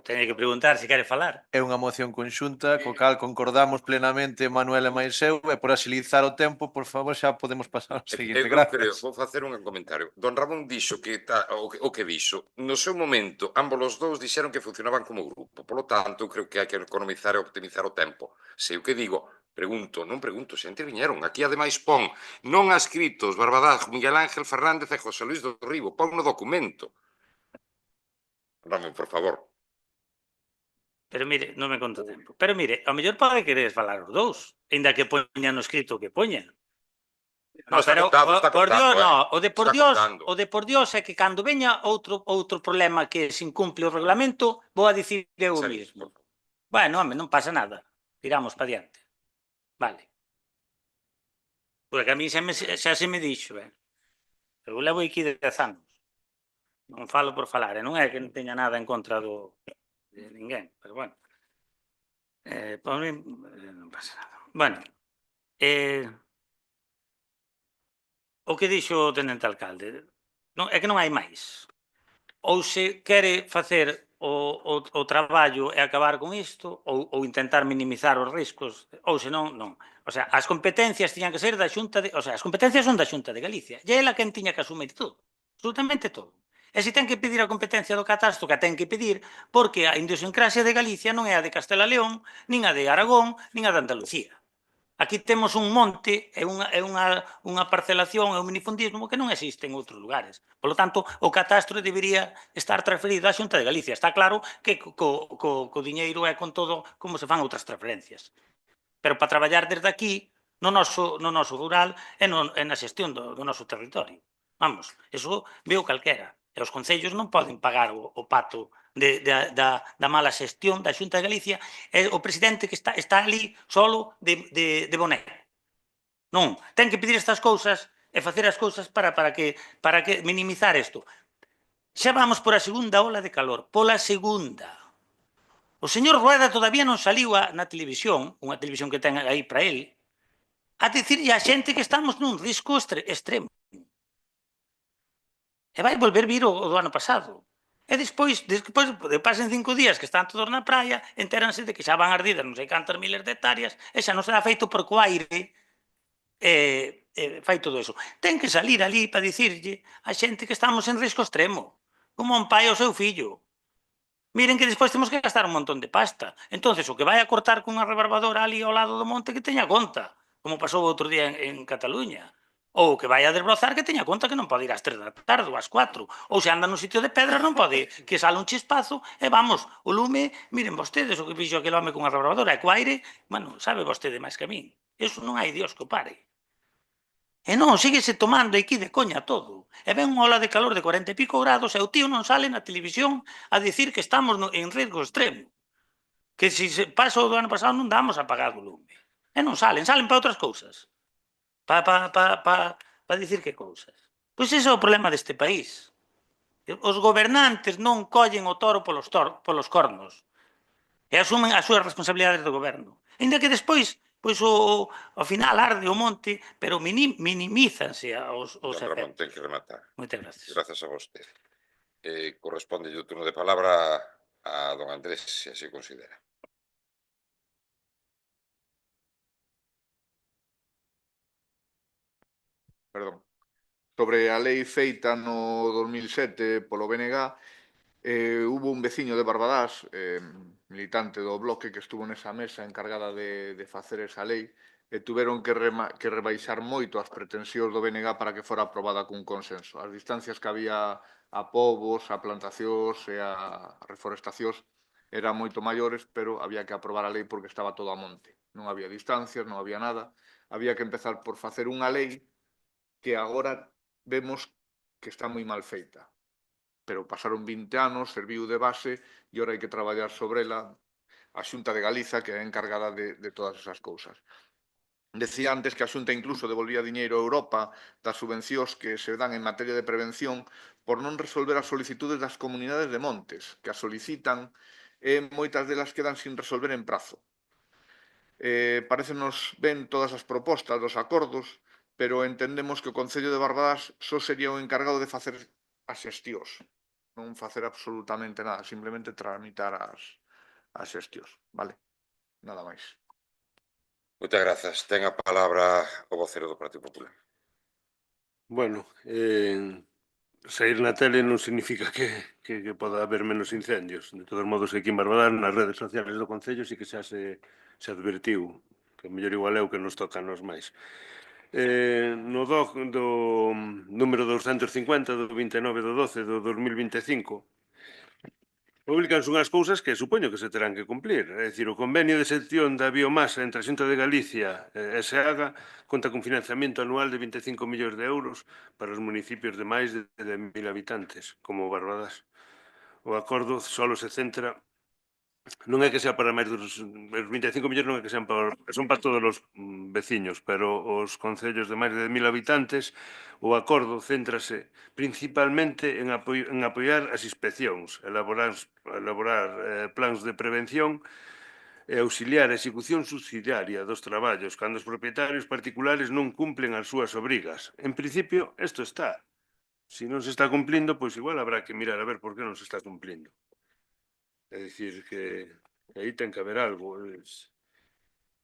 Teño que preguntar se quere falar.
É unha moción conxunta, co cal concordamos plenamente Manuel e máis eu, e por agilizar o tempo, por favor, xa podemos pasar ao seguinte.
Eu creo,
Gracias.
vou facer un comentario. Don Ramón dixo que o que dixo, no seu momento, ambos os dous dixeron que funcionaban como grupo. Por lo tanto, eu creo que hai que economizar e optimizar o tempo. Se o que digo, non pregunto, xente viñeron. Aquí, ademais, pon non adscritos Barbadás, Miguel Ángel Fernández e José Luis do Ribo. Pon no documento. Ramón, por favor.
Pero mire, non me conta tempo. Pero mire, ao mellor pode querer falar os dous, ainda que poña no escrito o que poña.
No, está contado, está
por Dios,
contado,
no, o de por
Está
Dios,
contando.
o de por Dios é que cando veña outro problema que se incumple o reglamento, vou a dicir eu
Serio,
mismo.
por favor.
Bueno, home, non pasa nada. Tiramos para diante. Vale. Porque a mí xa se me dixo, Eu levo aquí 10 anos. Non falo por falar, e non é que non teña nada en contra de ninguén, pero bueno. Por mí non pasa nada. Bueno, o que dixo o tenente alcalde, non, é que non hai máis. Ou se quere facer o traballo e acabar con isto, ou intentar minimizar os riscos, ou senón, non. O sea, as competencias tiñan que ser da Xunta de... O sea, as competencias son da Xunta de Galicia. E ela quen tiña que asumir todo. Absolutamente todo. E se ten que pedir a competencia do catastro, que a ten que pedir, porque a idiosincrasia de Galicia non é a de Castela León, nin a de Aragón, nin a de Andalucía. Aquí temos un monte e unha parcelación e un minifundismo que non existe en outros lugares. Por lo tanto, o catastro debería estar transferido á Xunta de Galicia. Está claro que co diñeiro é con todo como se fan outras transferencias. Pero para traballar desde aquí, no noso rural e na xestión do noso territorio. Vamos, eso veo calquera. E os concellos non poden pagar o pato da mala xestión da Xunta de Galicia e o presidente que está ali solo de boné. Non, ten que pedir estas cousas e facer as cousas para que minimizar isto. Xa vamos por a segunda ola de calor, pola segunda. O señor Rueda todavía non saliu na televisión, unha televisión que ten aí para él, a dicirlle a xente que estamos nun risco extremo. E vai volver vir o do ano pasado. E despois pasen 5 días que están todos na praia, entéranse de que xa van ardidas non sei cantas miles de hectáreas e xa non será feito porque o aire fai todo eso. Ten que salir ali para dicirlle a xente que estamos en risco extremo, como un pai ao seu fillo. Miren que despois temos que gastar un montón de pasta. Entonces, o que vai a cortar cunha rebarbadora ali ao lado do monte que teña conta, como pasou outro día en Cataluña. Ou que vai a desbrozar que teña conta que non pode ir ás 3 da tarde ou ás 4. Ou se anda nun sitio de pedras non pode que sale un chispazo e vamos, o lume, miren vostedes o que fixo aquel home cunha rebarbadora e co aire, bueno, sabe vostede máis que a min. Eso non hai Dios que o pare. E non, síguese tomando aquí de coña todo. E ven unha ola de calor de 40 e pico grados e o tío non sale na televisión a dicir que estamos en risco extremo. Que se pasa o do ano pasado non damos a pagar o lume. E non salen para outras cousas. Para dicir que cousas. Pois ese é o problema deste país. Os gobernantes non collen o toro polos cornos e asumen as súas responsabilidades do goberno. Ainda que despois, pois ao final arde o monte, pero minimízanse os
Ramón, ten que rematar.
Moitas gracias.
Grazas a vostede. Corresponde o turno de palabra a don Andrés, se así considera.
Perdón. Sobre a lei feita no 2007 polo BNG, hubo un veciño de Barbadás, militante do bloque, que estuvo nesa mesa encargada de facer esa lei, e tuveron que rebaixar moito as pretensións do BNG para que fora aprobada cun consenso. As distancias que había a povos, a plantacións e a reforestacións eran moito maiores, pero había que aprobar a lei porque estaba todo a monte. Non había distancias, non había nada. Había que empezar por facer unha lei que agora vemos que está moi mal feita. Pero pasaron 20 anos, serviu de base, e ora hai que traballar sobre ela a Xunta de Galiza, que é encargada de todas esas cousas. Decía antes que a Xunta incluso devolvía diñeiro a Europa das subvencións que se dan en materia de prevención por non resolver as solicitudes das comunidades de montes, que as solicitan e moitas delas quedan sin resolver en prazo. Parécenos ben todas as propostas dos acordos, pero entendemos que o Concello de Barbadás só sería o encargado de facer as xestións. non facer absolutamente nada, simplemente tramitar as xestións, vale? Nada máis.
Moitas grazas. Ten a palabra o vocero do Partido Popular.
Bueno, sair na tele non significa que poda haber menos incendios. De todos modos, aquí en Barbadar, nas redes sociales do Concello, sí que xa se advertiu, que mellor igual é o que nos toca a nos máis. No doc do número 250 do 29 do 12 do 2025, publicanse unhas cousas que supoño que se terán que cumplir. É dicir, o convenio de xestión da biomasa entre a Xunta de Galicia e SEAGA conta cun financiamento anual de 25 millóns de euros para os municipios de máis de 10.000 habitantes, como Barbadás. O acordo só se centra, non é que sea para máis dos 25 millóns, non é que sean son para todos os veciños, pero os concellos de máis de 10.000 habitantes, o acordo céntrase principalmente en apoiar as inspeccións, elaborar plans de prevención e auxiliar a execución subsidiaria dos traballos cando os propietarios particulares non cumplen as súas obrigas. En principio, isto está. Se non se está cumplindo, pois igual habrá que mirar a ver por que non se está cumplindo. É dicir, que aí ten que haber algo.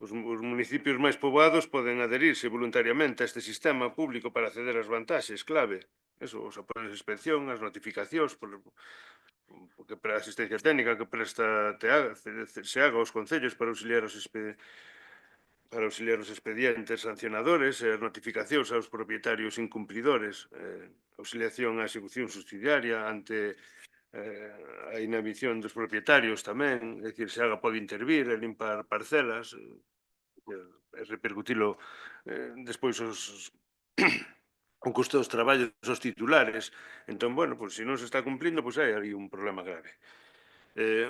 Os municipios máis poboados poden adherirse voluntariamente a este sistema público para acceder ás vantaxes clave. Eso, os apoios de inspección, as notificacións, porque para a asistencia técnica que presta SEAGA aos concellos para auxiliar os expedientes sancionadores e as notificacións aos propietarios incumplidores, auxiliación á execución subsidiaria ante a inhibición dos propietarios tamén, é dicir, SEAGA pode intervir e limpar parcelas e repercutilo despois o custo dos traballos dos titulares. Entón, bueno, se non se está cumplindo, hai aí un problema grave.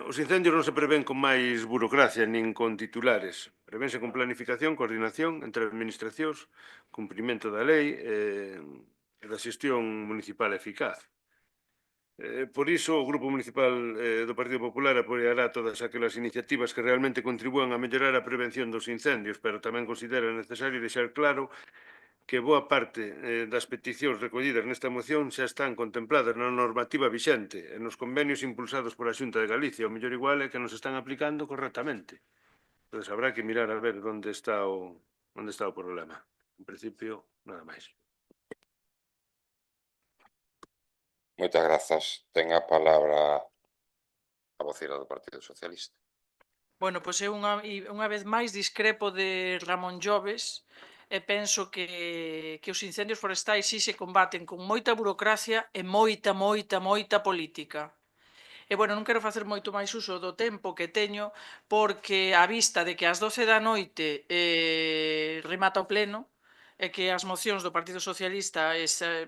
Os incendios non se prevén con máis burocracia nin con titulares. Prevense con planificación, coordinación entre administracións, cumprimento da lei e da xestión municipal eficaz. Por iso, o Grupo Municipal do Partido Popular apoiará todas aquelas iniciativas que realmente contribúan a mellorar a prevención dos incendios, pero tamén considera necesario deixar claro que boa parte das peticións recollidas nesta moción xa están contempladas na normativa vixente e nos convenios impulsados pola Xunta de Galicia. O mellor igual é que nos están aplicando correctamente. Entón, habrá que mirar a ver onde está o problema. En principio, nada máis.
Moitas grazas. Ten a palabra a voceira do Partido Socialista.
Bueno, pois eu unha vez máis discrepo de Ramón Lloves e penso que os incendios forestais si se combaten con moita burocracia e moita política. E, bueno, non quero facer moito máis uso do tempo que teño porque a vista de que ás 12 da noite remata o pleno e que as mocións do Partido Socialista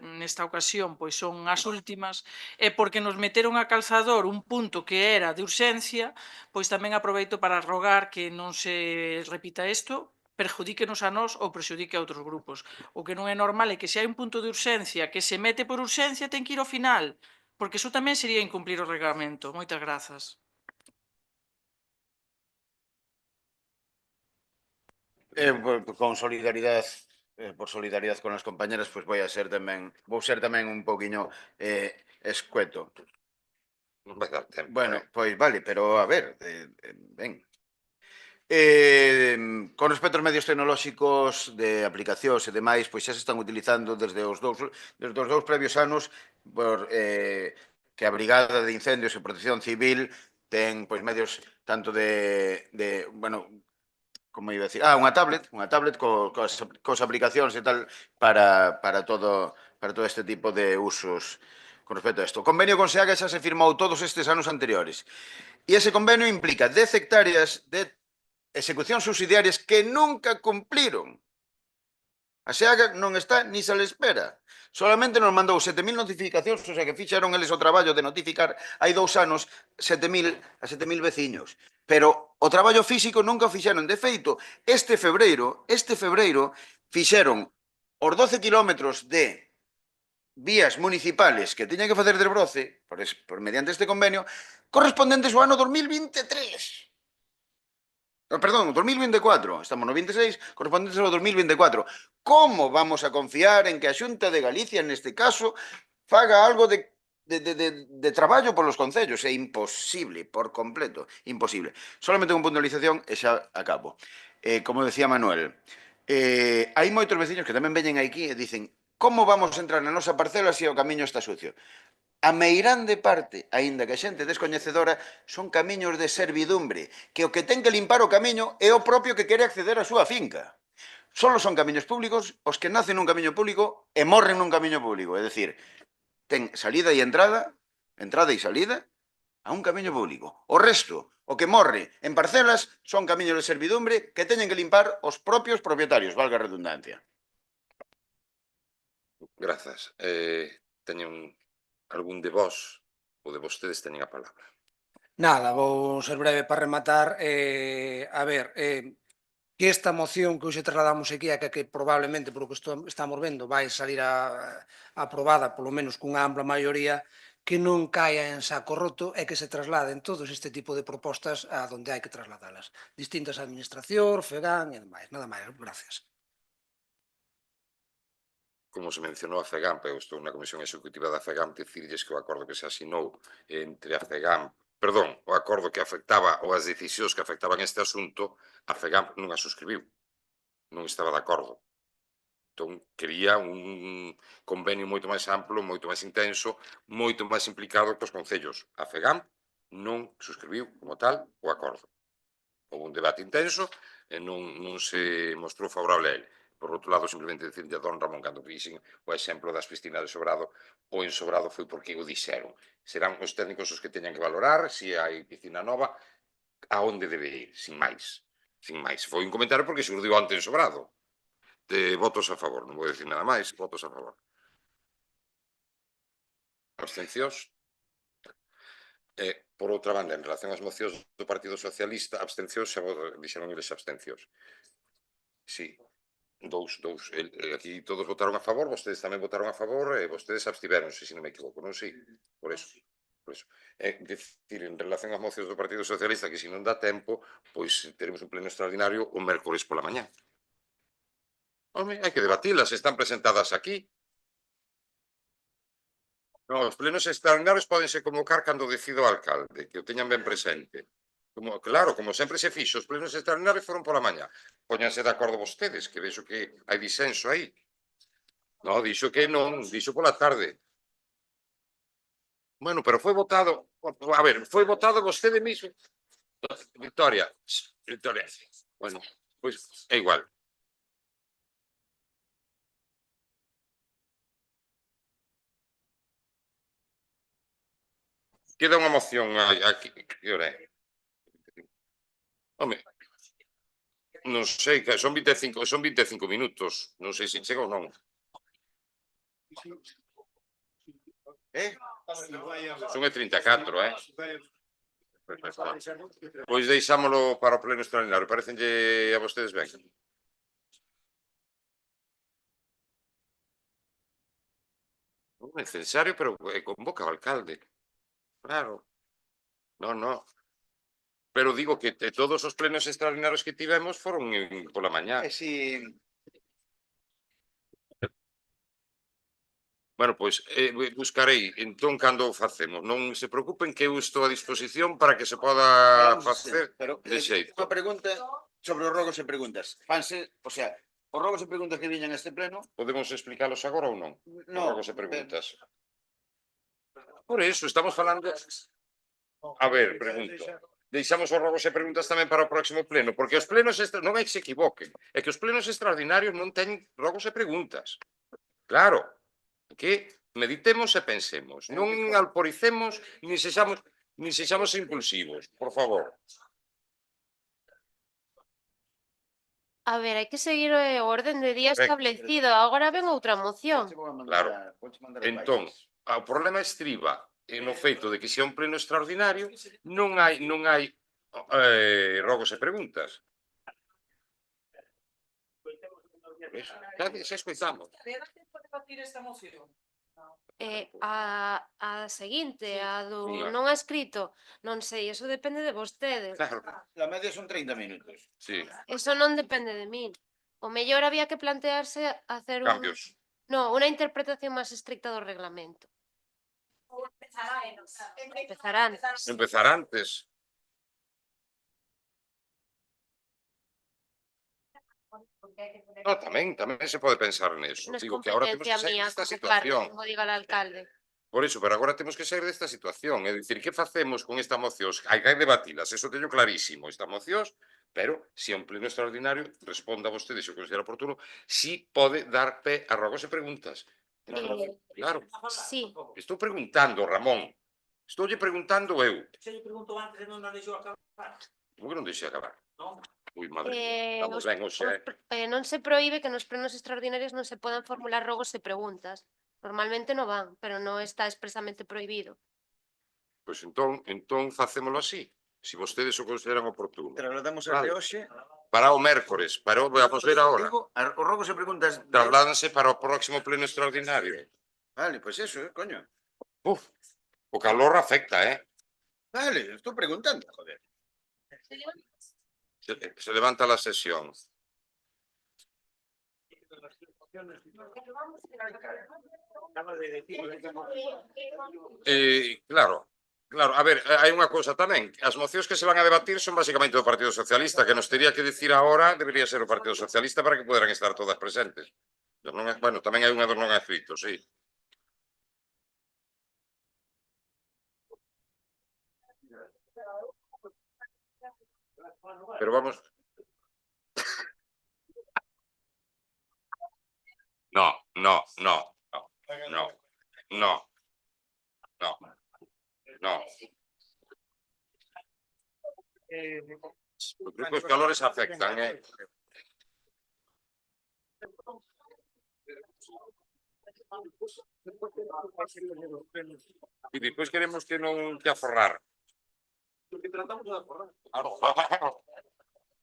nesta ocasión pois son as últimas e porque nos meteron a calzador un punto que era de urxencia, pois tamén aproveito para rogar que non se repita isto, perjudíquenos a nós ou prexudique a outros grupos. O que non é normal é que se hai un punto de urxencia que se mete por urxencia ten que ir ao final, porque iso tamén sería incumplir o reglamento. Moitas grazas.
Con solidaridade, por solidaridade con as compañeras, pois vou ser tamén un pouquiño escueto.
Non vai dar tempo.
Bueno, pois vale, pero a ver, ben. Con respecto aos medios tecnolóxicos de aplicacións e demais, pois xa se están utilizando desde os dous previos anos que a Brigada de Incendios e Protección Civil ten pois medios tanto de bueno, como iba a decir, unha tablet cos aplicacións e tal para todo este tipo de usos con respecto a isto. O convenio con SEAGA xa se firmou todos estes anos anteriores e ese convenio implica 10 hectáreas de execucións subsidiarias que nunca cumpliron. A SEAGA non está ni se le espera. Solamente nos mandou 7.000 notificacións, o sea que fixaron eles o traballo de notificar hai 2 anos a 7.000 veciños. Pero o traballo físico nunca o fixeron. De feito, este febreiro fixeron os 12 kilómetros de vías municipales que tiñan que facer de broce, por mediante este convenio, correspondentes ao ano 2023. Perdón, 2024, estamos no 26, correspondentes ao 2024. Como vamos a confiar en que a Xunta de Galicia, neste caso, faga algo de de traballo polos concellos. É imposible, por completo, imposible. Solamente unha puntualización e xa acabo. Como decía Manuel, hai moitos veciños que tamén veñen aquí e dicen como vamos a entrar na nosa parcela se o camiño está sucio? A meirande parte, aínda que a xente descoñecedora, son camiños de servidumbre, que o que ten que limpar o camiño é o propio que quere acceder á súa finca. Solo son camiños públicos os que nacen nun camiño público e morren nun camiño público. É dicir, ten salida e entrada e salida a un camiño público. O resto, o que morre en parcelas, son camiños de servidumbre que teñen que limpar os propios propietarios, valga a redundancia.
Grazas. Teñen algún de vos ou de vostedes teñen a palabra.
Nada, vou ser breve para rematar. A ver, que esta moción que hoxe trasladamos aquí é que probablemente, polo que estamos vendo, vai salir aprobada, polo menos cunha ampla maioría, que non caia en saco roto e que se trasladen todos este tipo de propostas a donde hai que trasladalas. Distintas administracións, FEGAN e demais. Nada máis, gracias.
Como se mencionou a FEGAMP, eu estou na Comisión Executiva da FEGAMP, dicirlles que o acordo que se asinou entre a FEGAMP, perdón, o acordo que afectaba ou as decisións que afectaban este asunto, a FEGAMP non a suscribiu, non estaba de acordo. Entón, quería un convenio moito máis amplo, moito máis intenso, moito máis implicado cos concellos. A FEGAMP non suscribiu, como tal, o acordo. Houve un debate intenso e non se mostrou favorable a ele. Por outro lado, simplemente dicirle a don Ramón cando fixen o exemplo das piscinas de Sobrado, o en Sobrado foi porque o dixeron. Serán os técnicos os que teñan que valorar se hai piscina nova, a onde debe ir, sin máis. Sin máis. Foi un comentario porque se urdiu antes en Sobrado. De votos a favor, non vou dicir nada máis, votos a favor. Abstencións? Por outra banda, en relación ás mocións do Partido Socialista, abstencións, xa dixeron eles abstencións. Sí. Dous. Aquí todos votaron a favor, vostedes tamén votaron a favor e vostedes abstiveronse, se non me equivoco, non sei, por eso. Decir, en relación ás mocións do Partido Socialista, que se non dá tempo, pois teremos un pleno extraordinario o mércores pola mañá. Home, hai que debatilas, están presentadas aquí. Non, os plenos extraordinarios pódense convocar cando decida o alcalde, que o teñan ben presente. Claro, como sempre se fixo, os plenos extraordinarios foron pola mañá. Póñanse de acordo vostedes, que vexo que hai disenso aí. Non, dixo que non, dixo pola tarde. Bueno, pero foi votado, a ver, foi votado vostede mismo. Victoria, bueno, pois é igual. Queda unha moción aquí, que hora é? Home, non sei, son 25 minutos, non sei se chega ou non. Son e 34, Pois deixámolo para o pleno extraordinario, parecenlle a vostedes ben? Non é necesario, pero convoca o alcalde. Claro. Non. Pero digo que todos os plenos extraordinarios que tivemos foron pola mañá. Bueno, pois buscarei, entón, cando o facemos. Non se preocupen que eu estou a disposición para que se poda facer de xeito.
Unha pregunta sobre os rogos e preguntas. Fanse, o sea, os rogos e preguntas que viñan a este pleno...
Podemos explicalos agora ou non?
Non.
Os rogos e preguntas. Por eso, estamos falando... A ver, pregunto. Deixamos os rogos e preguntas tamén para o próximo pleno, porque os plenos non é que se equivoquen, é que os plenos extraordinarios non teñen rogos e preguntas. Claro, que meditemos e pensemos, non alporicemos ni sexamos impulsivos, por favor.
A ver, hai que seguir o orden de día establecido. Agora ven outra moción.
Claro. Entón, o problema estriba no feito de que se é un pleno extraordinario non hai rogos e preguntas. Xa escoitamos.
A seguinte, a do non ha escrito, non sei, eso depende de vostedes.
Claro.
La media son 30 minutos.
Sí.
Eso non depende de min. O mellor había que plantearse hacer
Cambios.
unha interpretación máis estricta do reglamento. Empezará antes.
Empezar antes. No, tamén se pode pensar neso.
Non é
Digo que agora temos
competencia
que sair
mía
desta
convocar,
situación.
como diga o alcalde.
Por iso, pero agora temos que sair desta situación. É dicir, que facemos con esta moción? Hai que debatilas, eso teño clarísimo. Esta moción, pero se é un pleno extraordinario, responda vostede, se o considera oportuno, si pode dar pé a rogos e preguntas. Claro.
Sí.
Estou preguntando, Ramón. Estoulle preguntando eu.
Se lle preguntou antes e non deixou acabar.
Como que non deixei acabar?
Non.
Ui, madre mía, estamos ben hoxe,
Non se proíbe que nos plenos extraordinarios non se podan formular rogos e preguntas. Normalmente non van, pero non está expresamente prohibido.
Pois entón facémolo así, se vostedes o consideran oportuno.
Trasladamos
Vale.
de hoxe.
Para o mércores, pero vamos ver agora.
Digo, os rogos e preguntas...
Trasládanse para o próximo pleno extraordinario.
Vale, pois eso, coño.
Uf, o calor afecta,
Vale, estou preguntando, joder.
Se levanta la sesión. Claro, a ver, hai unha cousa tamén. As mocións que se van a debatir son basicamente do Partido Socialista, que nos tería que dicir agora debería ser o Partido Socialista para que poderan estar todas presentes. Bueno, tamén hai unha dos non escritos, sí. Pero vamos... No. Eu creo que os calores afectan, E despois queremos que non que aforrar.
Porque tratamos de aforrar.
Claro.